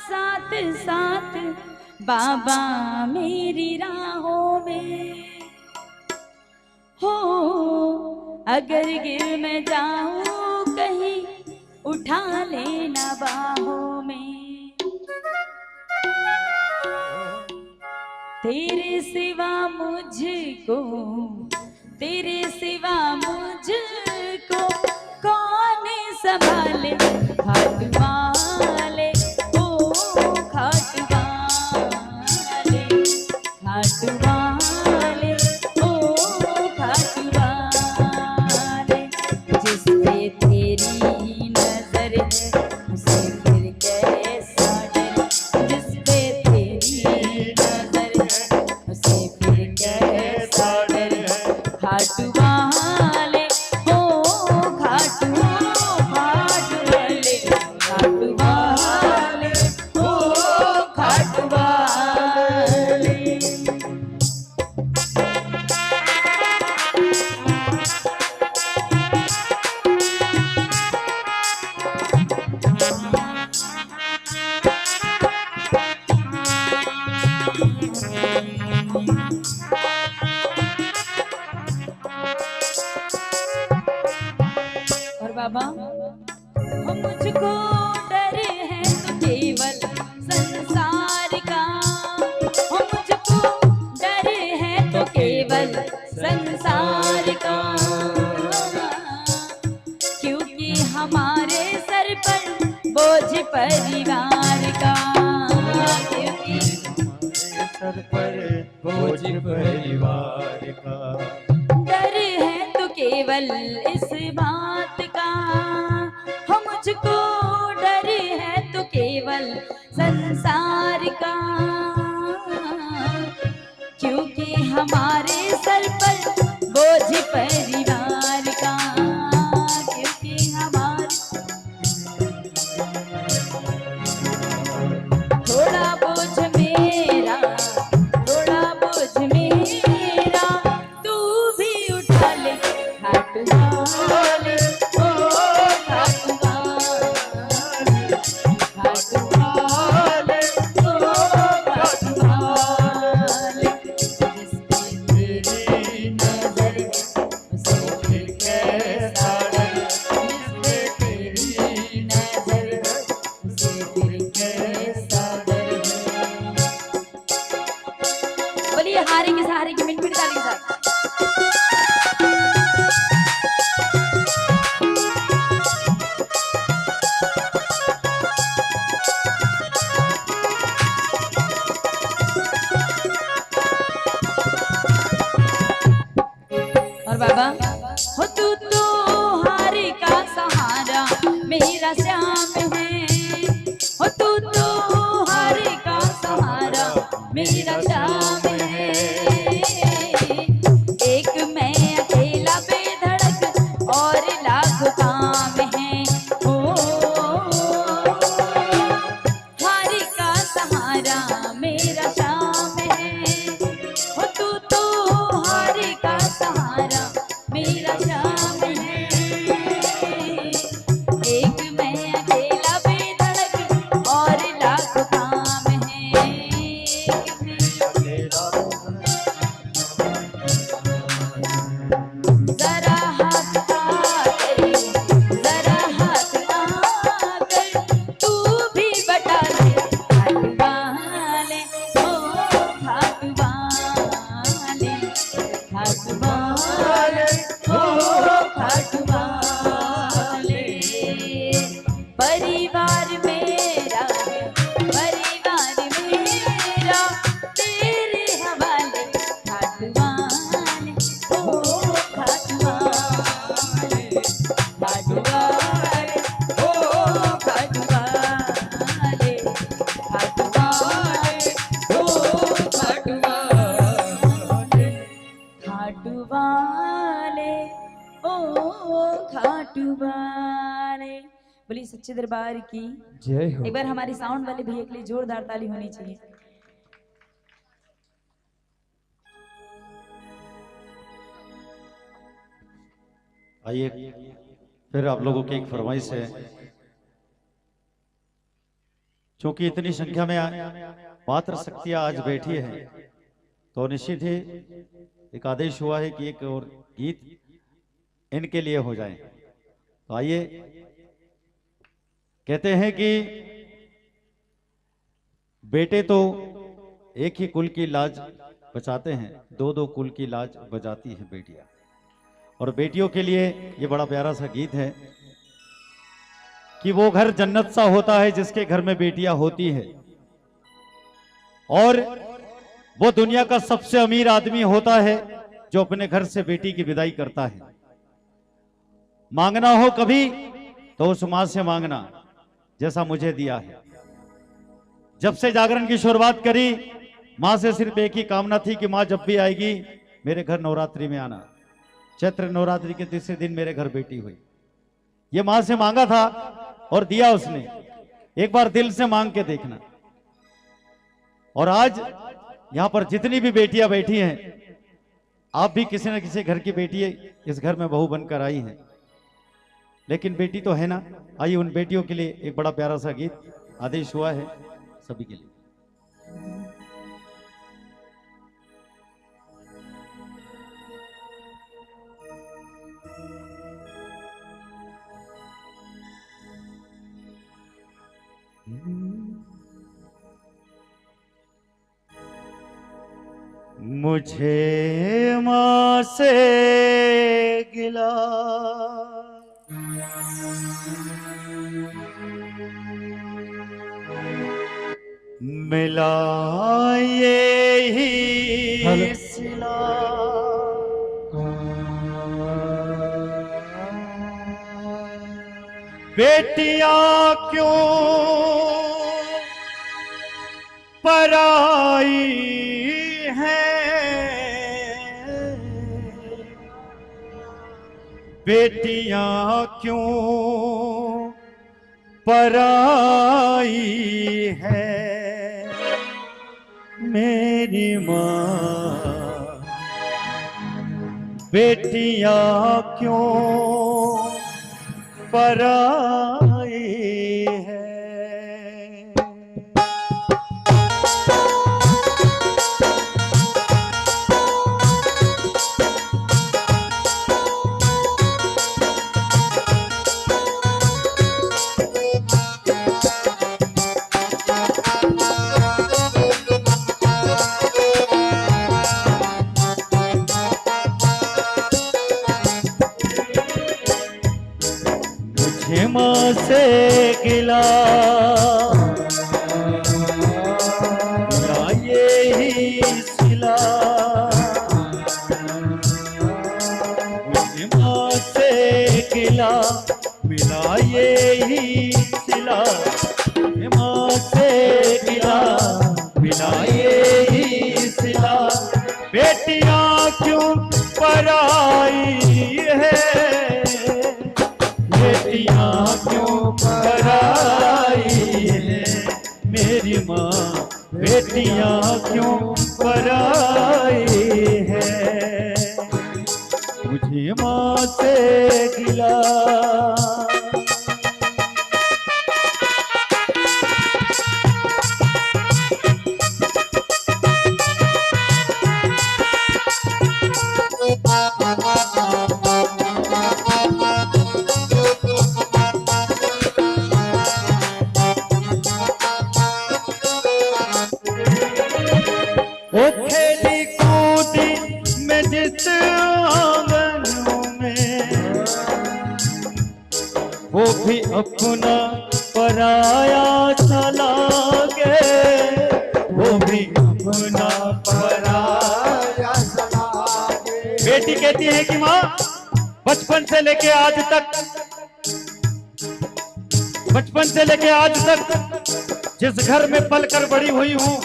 साथ साथ बाबा मेरी राहों में, अगर गिर मैं जाऊं कहीं उठा लेना बाहों में। तेरे सिवा मुझको, तेरे सिवा मुझको कौन संभाले, खाट वाले ओ खाट वाले, खाट वाले ओ खाट वाले। जिस पे तेरी नजर उसे फिर कैसा डर, जिस पे तेरी नजर उसे फिर कैसा डर। खाट वाले ओ खाट वाले, खाट वाले ओ खाट वाले। और बाबा, हम मुझको डर है तो केवल संसार का, हम मुझको डर है तो केवल संसार का। क्योंकि हमारे सर पर बोझ परिवार का, क्योंकि सर पर बोझ परिवार का। डर है तो केवल इस बात का, हम मुझको डर है तो केवल संसार का। क्योंकि हमारे सर पर बोझ परिवार का, क्योंकि हमारे थोड़ा बोझ मेरा, थोड़ा बोझ मेरा तू भी उठा ले। खाट वाले ओ खाट वाले, खाट वाले ओ खाट वाले। जिस पे तेरी नजर उसे फिर कैसा डर, जिस पे तेरी नजर उसे फिर कैसा डर। बोलिए हारे के सहारे की मिनट ताली के साथ। और बाबा, हो तू तो हारे का सहारा मेरा श्याम है, हो तू तो हारे का सहारा मेरा श्याम है। एक मैं अकेला बेधड़क और लाख काम है, ओ हारे का सहारा मेरा श्याम है, हो तू तो हारे का सहारा मेरा श्याम है। एक मैं अकेला बेधड़क और लाख काम है, जरा हाथ आकर, जरा हाथ आकर तू भी बटा ले। खाट वाले ओ खाट वाले, खाट वाले ओ खाट वाले। परिवार मेरा है, परिवार मेरा तेरे हवाले। खाट वाले ओ खाट वाले, खाट वाले ओ खाट वाले, खाट वाले ओ खाट वाले, खाट वाले ओ खाट वाले। बोलिए सच्चे दरबार की जय हो। एक बार हमारी साउंड वाले भैया के लिए जोरदार ताली होनी चाहिए। आइए, फिर आप लोगों की एक फरमाइश है, क्योंकि इतनी संख्या में मात्र शक्तियां आज बैठी है, तो निश्चित ही एक आदेश हुआ है कि एक और गीत इनके लिए हो जाए। तो आइए, कहते हैं कि बेटे तो एक ही कुल की लाज बचाते हैं, दो दो कुल की लाज बजाती है बेटियां। और बेटियों के लिए ये बड़ा प्यारा सा गीत है कि वो घर जन्नत सा होता है जिसके घर में बेटियां होती है, और वो दुनिया का सबसे अमीर आदमी होता है जो अपने घर से बेटी की विदाई करता है। मांगना हो कभी तो उस मां से मांगना जैसा मुझे दिया है। जब से जागरण की शुरुआत करी, मां से सिर्फ एक ही कामना थी कि मां जब भी आएगी मेरे घर नवरात्रि में आना। चैत्र नवरात्रि के तीसरे दिन मेरे घर बेटी हुई। ये मां से मांगा था और दिया उसने। एक बार दिल से मांग के देखना। और आज यहां पर जितनी भी बेटियां बैठी हैं, आप भी किसी न किसी घर की बेटी इस घर में बहू बनकर आई हैं, लेकिन बेटी तो है ना। आइए उन बेटियों के लिए एक बड़ा प्यारा सा गीत आदेश हुआ है सभी के लिए। मुझे मां से गिला मिला ये ही सिला, बेटियां क्यों पराई हैं, बेटियां क्यों पराई है। मेरी माँ बेटियां क्यों पराई है। मां से गिला ये ही सिला, मुझे मां से गिला मिला ये ही सिला, मां से गिला मिला ये ही सिला, बेटियां क्यों पराई है, बेटियां क्यों पराई है। मेरी माँ बेटियां क्यों पराई है। मुझे माँ से गिला खेली कूदी में जिस आंगन में, वो भी अपना पराया सा लागे, वो भी अपना पराया सा लागे। बेटी कहती है कि माँ बचपन से लेके आज तक जिस घर में पलकर बड़ी हुई हूँ,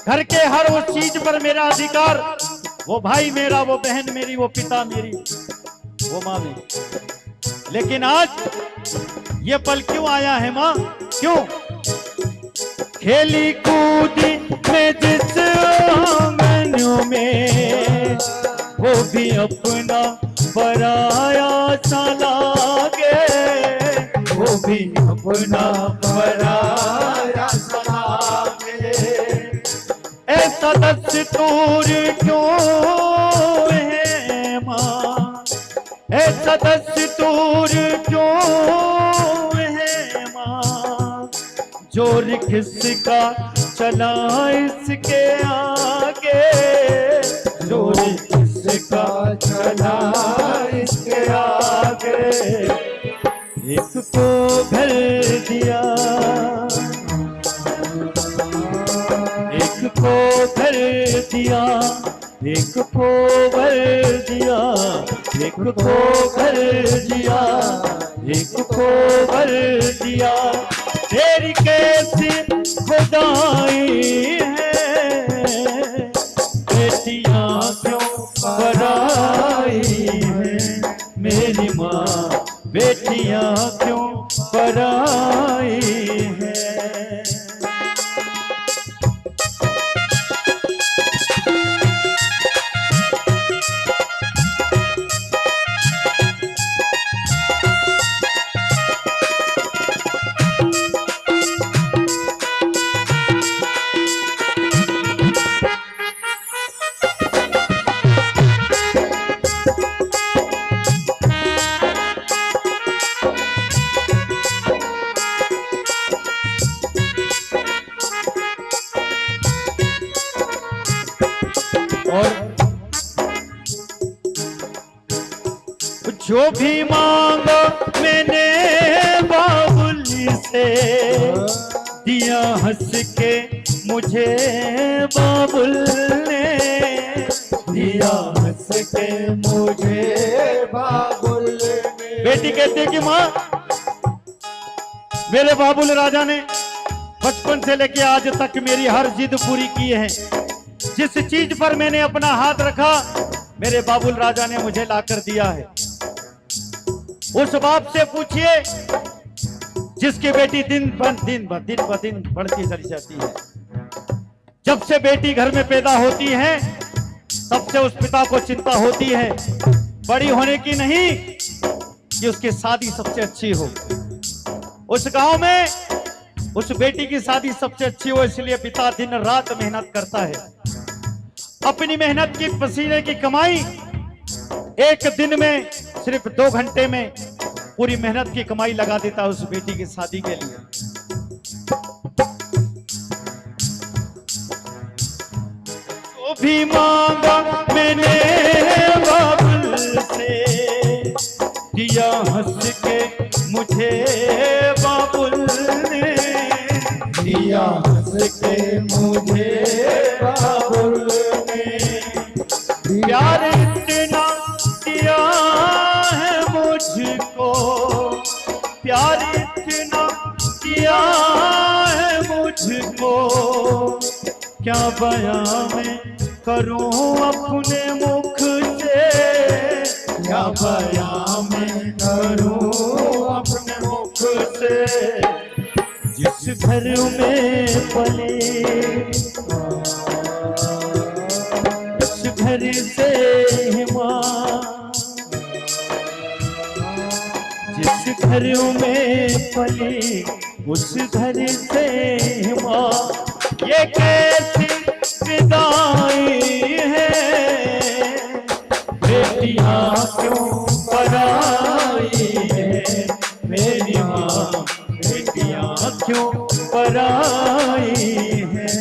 घर के हर उस चीज पर मेरा अधिकार, वो भाई मेरा, वो बहन मेरी, वो पिता मेरी, वो माँ मेरी। लेकिन आज ये पल क्यों आया है माँ, क्यों? खेली कूदी में जिस आंगन में, वो भी अपना पराया सा लागे, वो भी अपना पराया सा लागे। ऐसा दस्तूर क्यों सदस्य दूर क्यों है माँ, जोर किसका चला इसके आगे, जोर किसका चला इसके आगे। एक को भर दिया, एक को भर दिया, एक को भर दिया, एक को भर दिया, एक को भर दिया। तेरी कैसी खुदाई है, बेटियां क्यों पराई है मेरी माँ, बेटियां क्यों पराई है। जो भी मांगा मैंने बाबुल से, दिया हंस के मुझे बाबुल ने, दिया हंस के मुझे बाबुल ने। बेटी कहती है कि माँ, मेरे बाबुल राजा ने बचपन से लेके आज तक मेरी हर जिद पूरी की है। जिस चीज पर मैंने अपना हाथ रखा मेरे बाबुल राजा ने मुझे लाकर दिया है। उस बाप से पूछिए जिसकी बेटी दिन ब दिन बढ़ती चली जाती है। जब से बेटी घर में पैदा होती है तब से उस पिता को चिंता होती है, बड़ी होने की नहीं कि उसकी शादी सबसे अच्छी हो। उस गांव में उस बेटी की शादी सबसे अच्छी हो, इसलिए पिता दिन रात मेहनत करता है। अपनी मेहनत की पसीने की कमाई एक दिन में सिर्फ 2 घंटे में पूरी मेहनत की कमाई लगा देता है उस बेटी की शादी के लिए। जो भी मांगा मैंने बाबुल से, दिया हंस के मुझे बाबुल ने, दिया हंस के मुझे बाबुल ने। प्यार इतना दिया है मुझको, प्यार इतना दिया है मुझको, क्या बयां मैं करूं अपने मुख से, क्या बयां मैं करूं अपने मुख से। जिस घर में पले उस घर से माँ, जिस घर में पले उस घर से माँ, ये कैसी विदाई है, बेटियां क्यों पराई है मेरी माँ, बेटियां क्यों पराई है।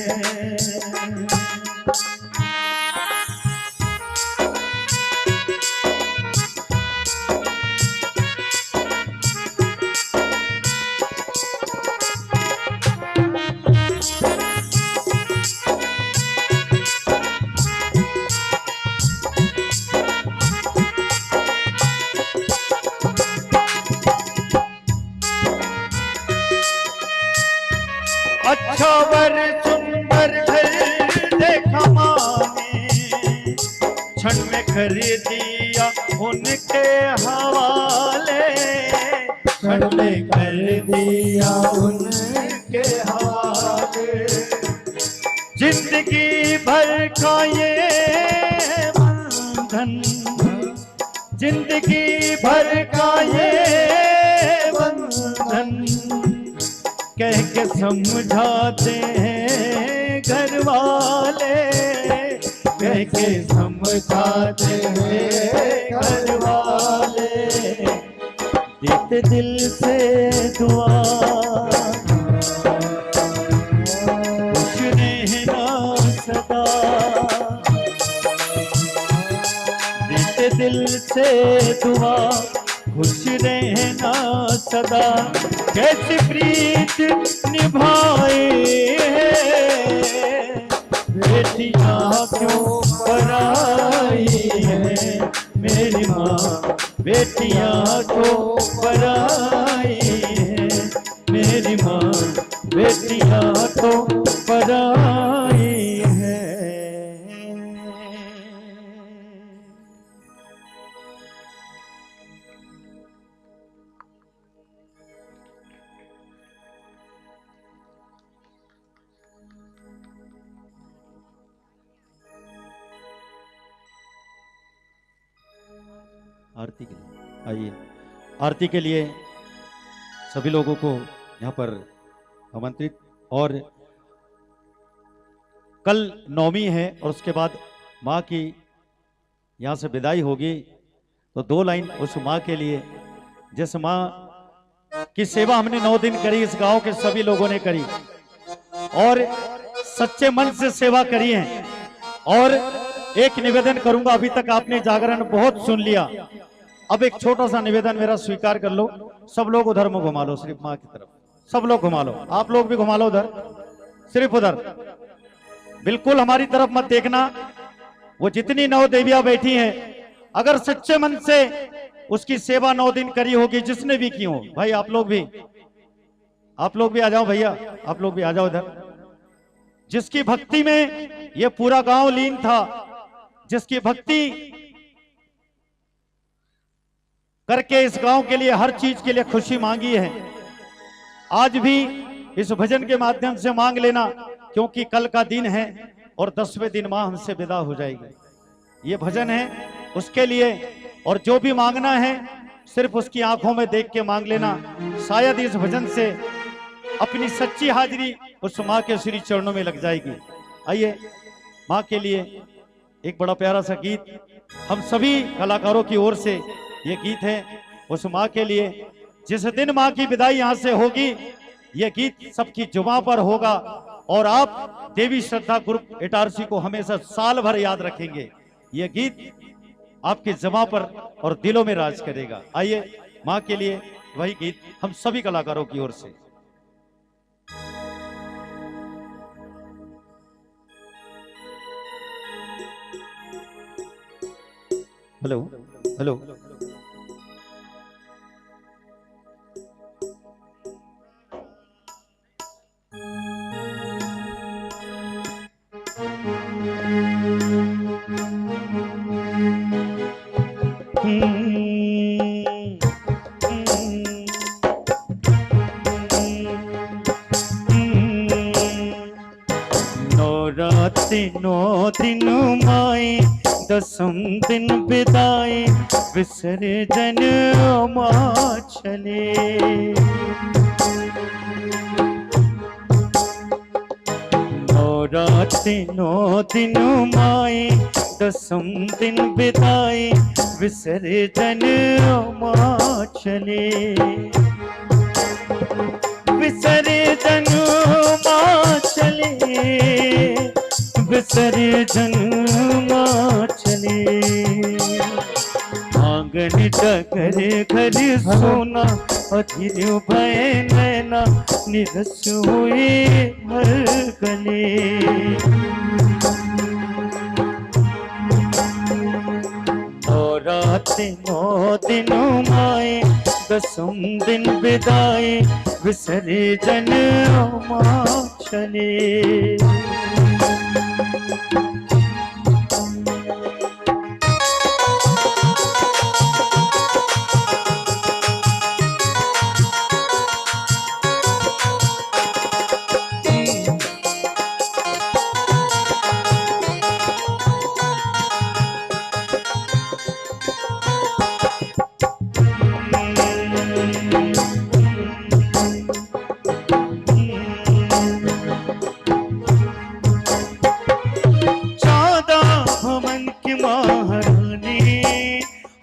अच्छा वर सुंदर घर देखा माने, क्षण में कर दिया उनके हवाले, क्षण में कर दिया उनके हवाले। जिंदगी भर का ये बंधन, जिंदगी भर का ये बंधन, कह के समझाते हैं घर वाले, कह के समझाते हैं घर वाले। देते दिल से दुआ, खुश रहना सदा, देते दिल से दुआ, खुश रहना सदा। कैसी प्रीत निभाए हैं, बेटियां क्यों पराई है मेरी माँ, बेटियां क्यों पराई है मेरी माँ, बेटियां तो पराई है। आरती के लिए आइए, आरती के लिए सभी लोगों को यहाँ पर आमंत्रित। और कल नवमी है और उसके बाद माँ की यहाँ से विदाई होगी, तो 2 लाइन उस माँ के लिए, जिस माँ की सेवा हमने 9 दिन करी, इस गांव के सभी लोगों ने करी और सच्चे मन से सेवा करी है। और एक निवेदन करूंगा, अभी तक आपने जागरण बहुत सुन लिया, अब एक छोटा सा निवेदन मेरा स्वीकार कर लो। सब लोग उधर में घुमा लो, सिर्फ माँ की तरफ सब लोग घुमा लो, आप लोग भी घुमा लो उधर, सिर्फ उधर, बिल्कुल हमारी तरफ मत देखना। वो जितनी 9 देवियां बैठी हैं, अगर सच्चे मन से उसकी सेवा 9 दिन करी होगी, जिसने भी की हो, भाई आप लोग भी आ जाओ भैया, आप लोग भी आ जाओ इधर। जिसकी भक्ति में ये पूरा गांव लीन था, जिसकी भक्ति करके इस गांव के लिए हर चीज के लिए खुशी मांगी है, आज भी इस भजन के माध्यम से मांग लेना, क्योंकि कल का दिन है और 10वें दिन मां हमसे विदा हो जाएगी। ये भजन है उसके लिए, और जो भी मांगना है सिर्फ उसकी आंखों में देख के मांग लेना। शायद इस भजन से अपनी सच्ची हाजिरी उस मां के श्री चरणों में लग जाएगी। आइए, मां के लिए एक बड़ा प्यारा सा गीत हम सभी कलाकारों की ओर से, ये गीत है उस मां के लिए। जिस दिन मां की विदाई यहां से होगी, ये गीत सबकी जुबां पर होगा और आप देवी श्रद्धा ग्रुप इटारसी को हमेशा साल भर याद रखेंगे। ये गीत आपकी जुबां पर और दिलों में राज करेगा। आइए, मां के लिए वही गीत हम सभी कलाकारों की ओर से। हेलो हेलो, नौ दिन माए 10 दिन बिदाए, विसर्जन मां चले। नौ दिन माए 10 दिन बिदाए, विसर्जन मां चले। विसर्जन मां चले, विसर्जन मां चले। आंगन डगर घर सोना, अधीर भय नैना, निरस हुए हर गले। नौराते 9 दिन माए 10 दिन बिदाए, विसर्जन मां चले।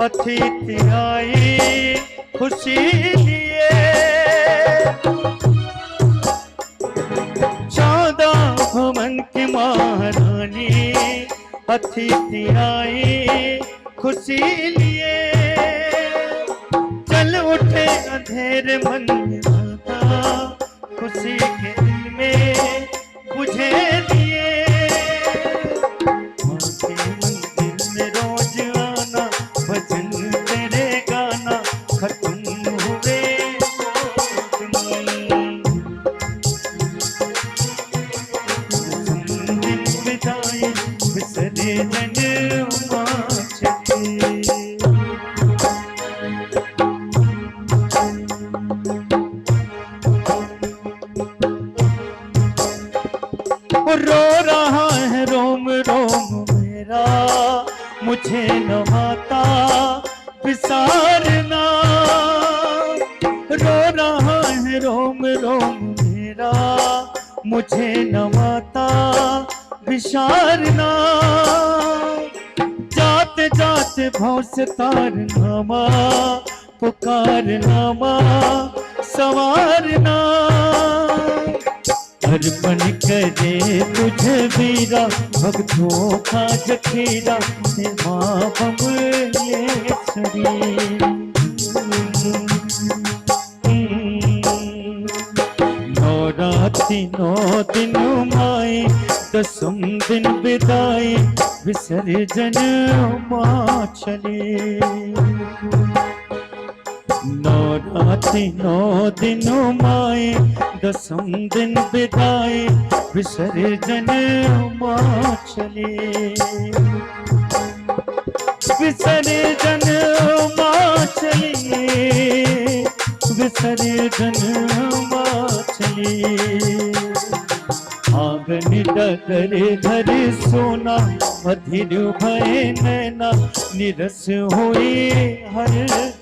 अतिथि आए खुशी लिए 14 भवन की महारानी अतिथि आई खुशी लिए चल उठे अंधेरे मन खुशी के दिन में बुझे दिए मंदिर में रोज आना भजन तेरे गाना खत्म हुए दिन बिताए बिसरे जन रो रहा है रोम रोम मेरा मुझे नवाता विसारना रो रहा है रोम रोम मेरा मुझे नवाता विसारना जाते जाते भाव से तारनामा पुकारनामा संवारना अर्पण करे तुझे वीरा भक्तों का जखीरा माँ बमलेश्वरी नवरात्रि 9 दिन माए 10 दिन बिदाई विसर्जन माँ चले नवरात्रि 9 दिन माए 10 दिन बिदाई विसर्जन माँ चले विसर्जन माँ चले विसर्जन माँ चले आंगन डगर घर सोना अधीर भय नैना निरस हुए हर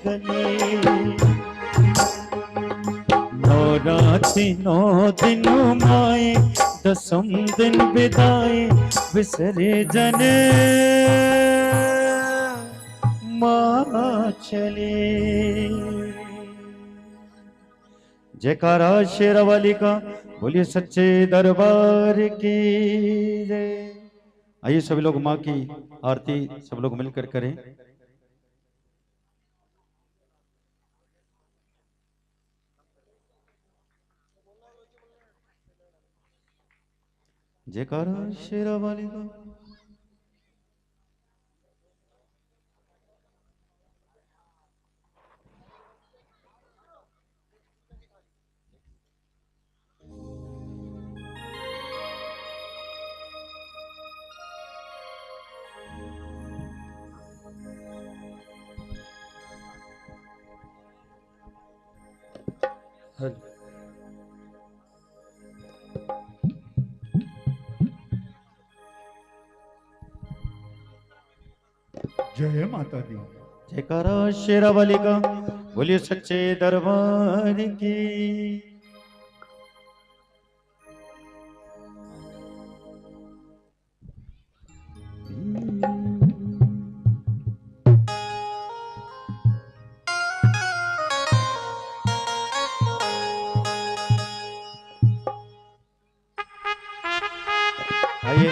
गली नवरात्रि 9 दिन माए 10 दिन बिदाई विसर्जन माँ चले। जयकारा शेरावाली का बोलिए सच्चे दरबार की जय। आइए सभी लोग माँ की आरती सब लोग मिलकर करें। जयकारा शेरावाली का जय माता दी। जयकारा शेरावाली का बोलिए सच्चे दरबार की। आइए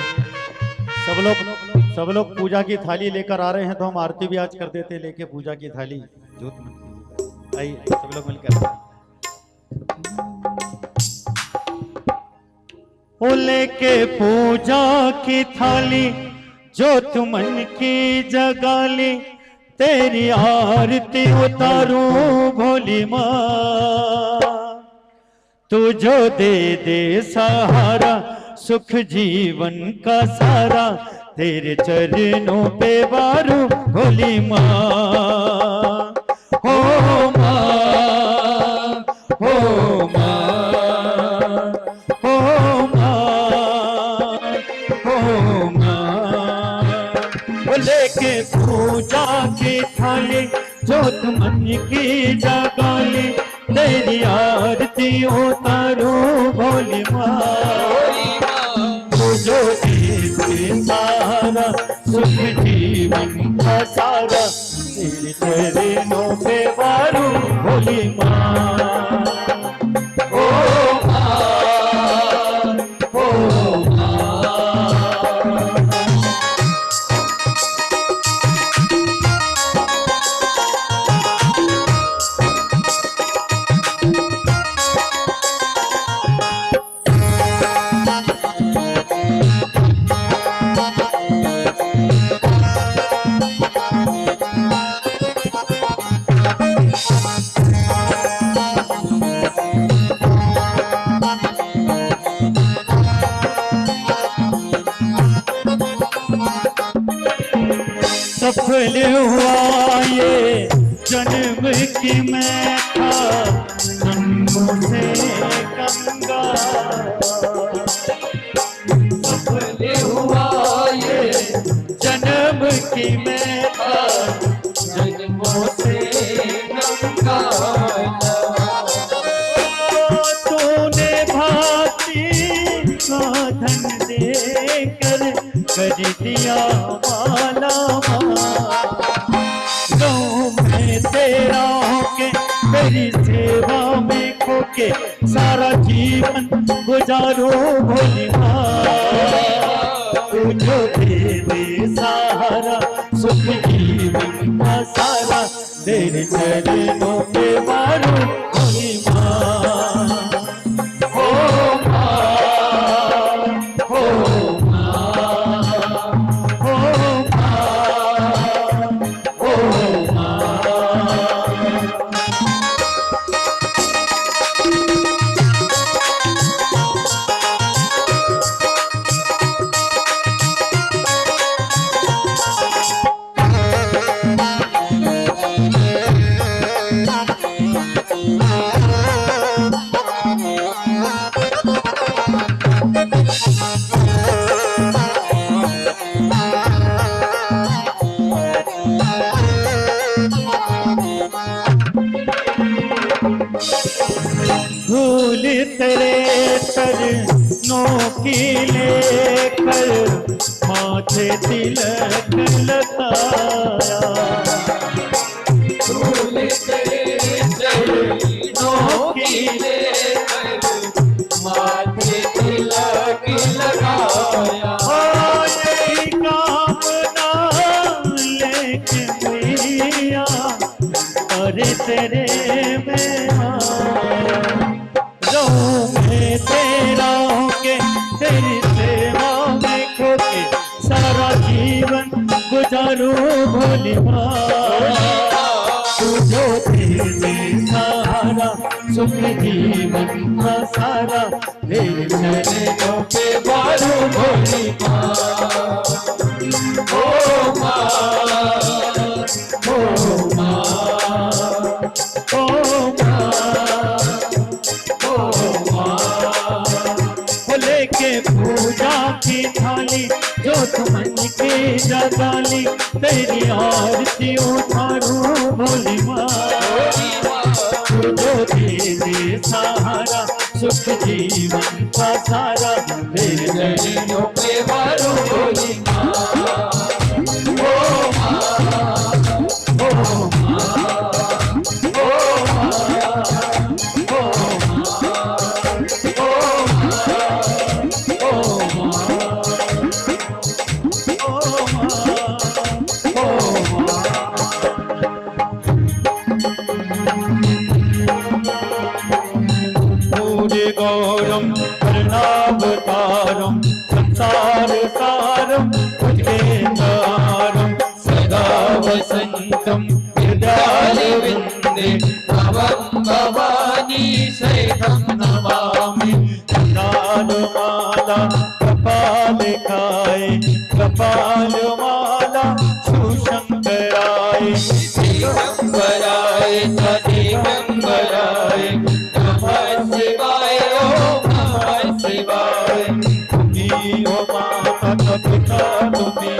सब लोग पूजा की थाली लेकर आ रहे हैं तो हम आरती भी आज कर देते लेके पूजा की थाली जोत में। आइए सब लोग मिलकर ओ लेके पूजा की थाली जोत मन की जगाली तेरी आरती उतारूं भोली माँ तू जो दे दे सहारा सुख जीवन का सारा तेरे चरणों पे वारू भोली माँ हो माँ हो माँ हो माँ हो माँ लेके पूजा की थाली जोत मन की जगाली तेरी आरती उतारो भोली माँ जो दे सारा सुख जीवन का सारा तेरे चरणों पे सफल हुआ ये जन्म की मैं था जन्मों से कंगाल। सफल हुआ ये जन्म की मैं था जन्मों से कंगाल। तूने भांति साधन देकर कर दिया माला गाँव में तेरा होके तेरी सेवा में खोके सारा जीवन गुजारो भोली तू जो दे दे सहारा सुख जीवन का सारा तेरे चरणों के मारो भोली धूल तेरे चरणों की लेकर माथे तिलक लगाया। धूल तेरे चरणों की लेकर माथे तिलक लगाया। यही कामना लेके मैया अरे तेरे में मैं तेरा होके तेरी सेवा में खोके सारा जीवन गुजारू भोली तू जो तेरे सहारा सुख जीवन का सारा तेरे चरणों पे बारू भोली ओ माँ ओ माँ ओ लेके पूजा की थाली जो तुमन की जगाली तेरी आरती उतारू भोली माँ तू जो दे सहारा सुख जीवन का सारा तेरे चरणों पे वारू भोली माँ ओ माँ ओ गौरम कर्णावतारम संसार सारम तुझे तारम सदा वसंतम हृदयारविंदे भवं भवानी शैखं नमामि। कपाल माला कपाल खाए कपाल माला सुशंकराय दिगंबराय दिगंबराय शिवाय ओम शिवाय। तुम्ही हो माता पिता तुम्ही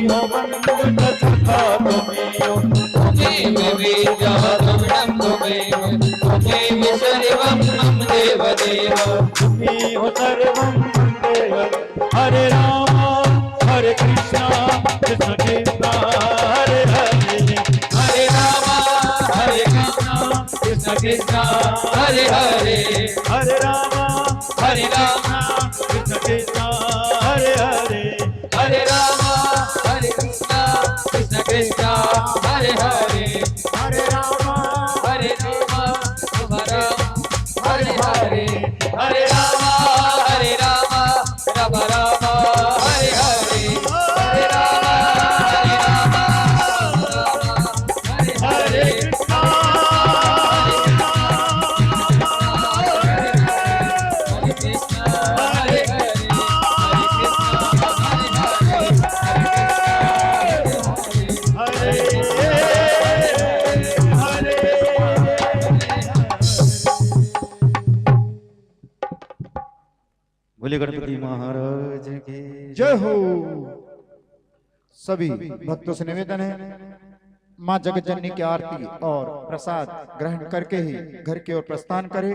हो मंगल सखा तुम्ही विद्या तुमणं तुम्ही सर्वं मम देव देव तुम्ही हो सर्वं देव। हरे राम हरे कृष्णा कृष्ण कृष्णा हरे हरे हरे राम हरे कृष्णा कृष्ण कृष्णा हरे हरे हरे राम कृष्ण कृष्ण हरे हरे हरे राम हरे कृष्ण कृष्ण कृष्ण हरे हरे हरे राम हरे हरे हरे राम राम राम हरे हरे हरे राम हरे कृष्ण हरे बोले गणपति महाराज की जय हो। सभी भक्तों से निवेदन है माँ जगत जननी की आरती और प्रसाद ग्रहण करके ही घर की ओर प्रस्थान करें।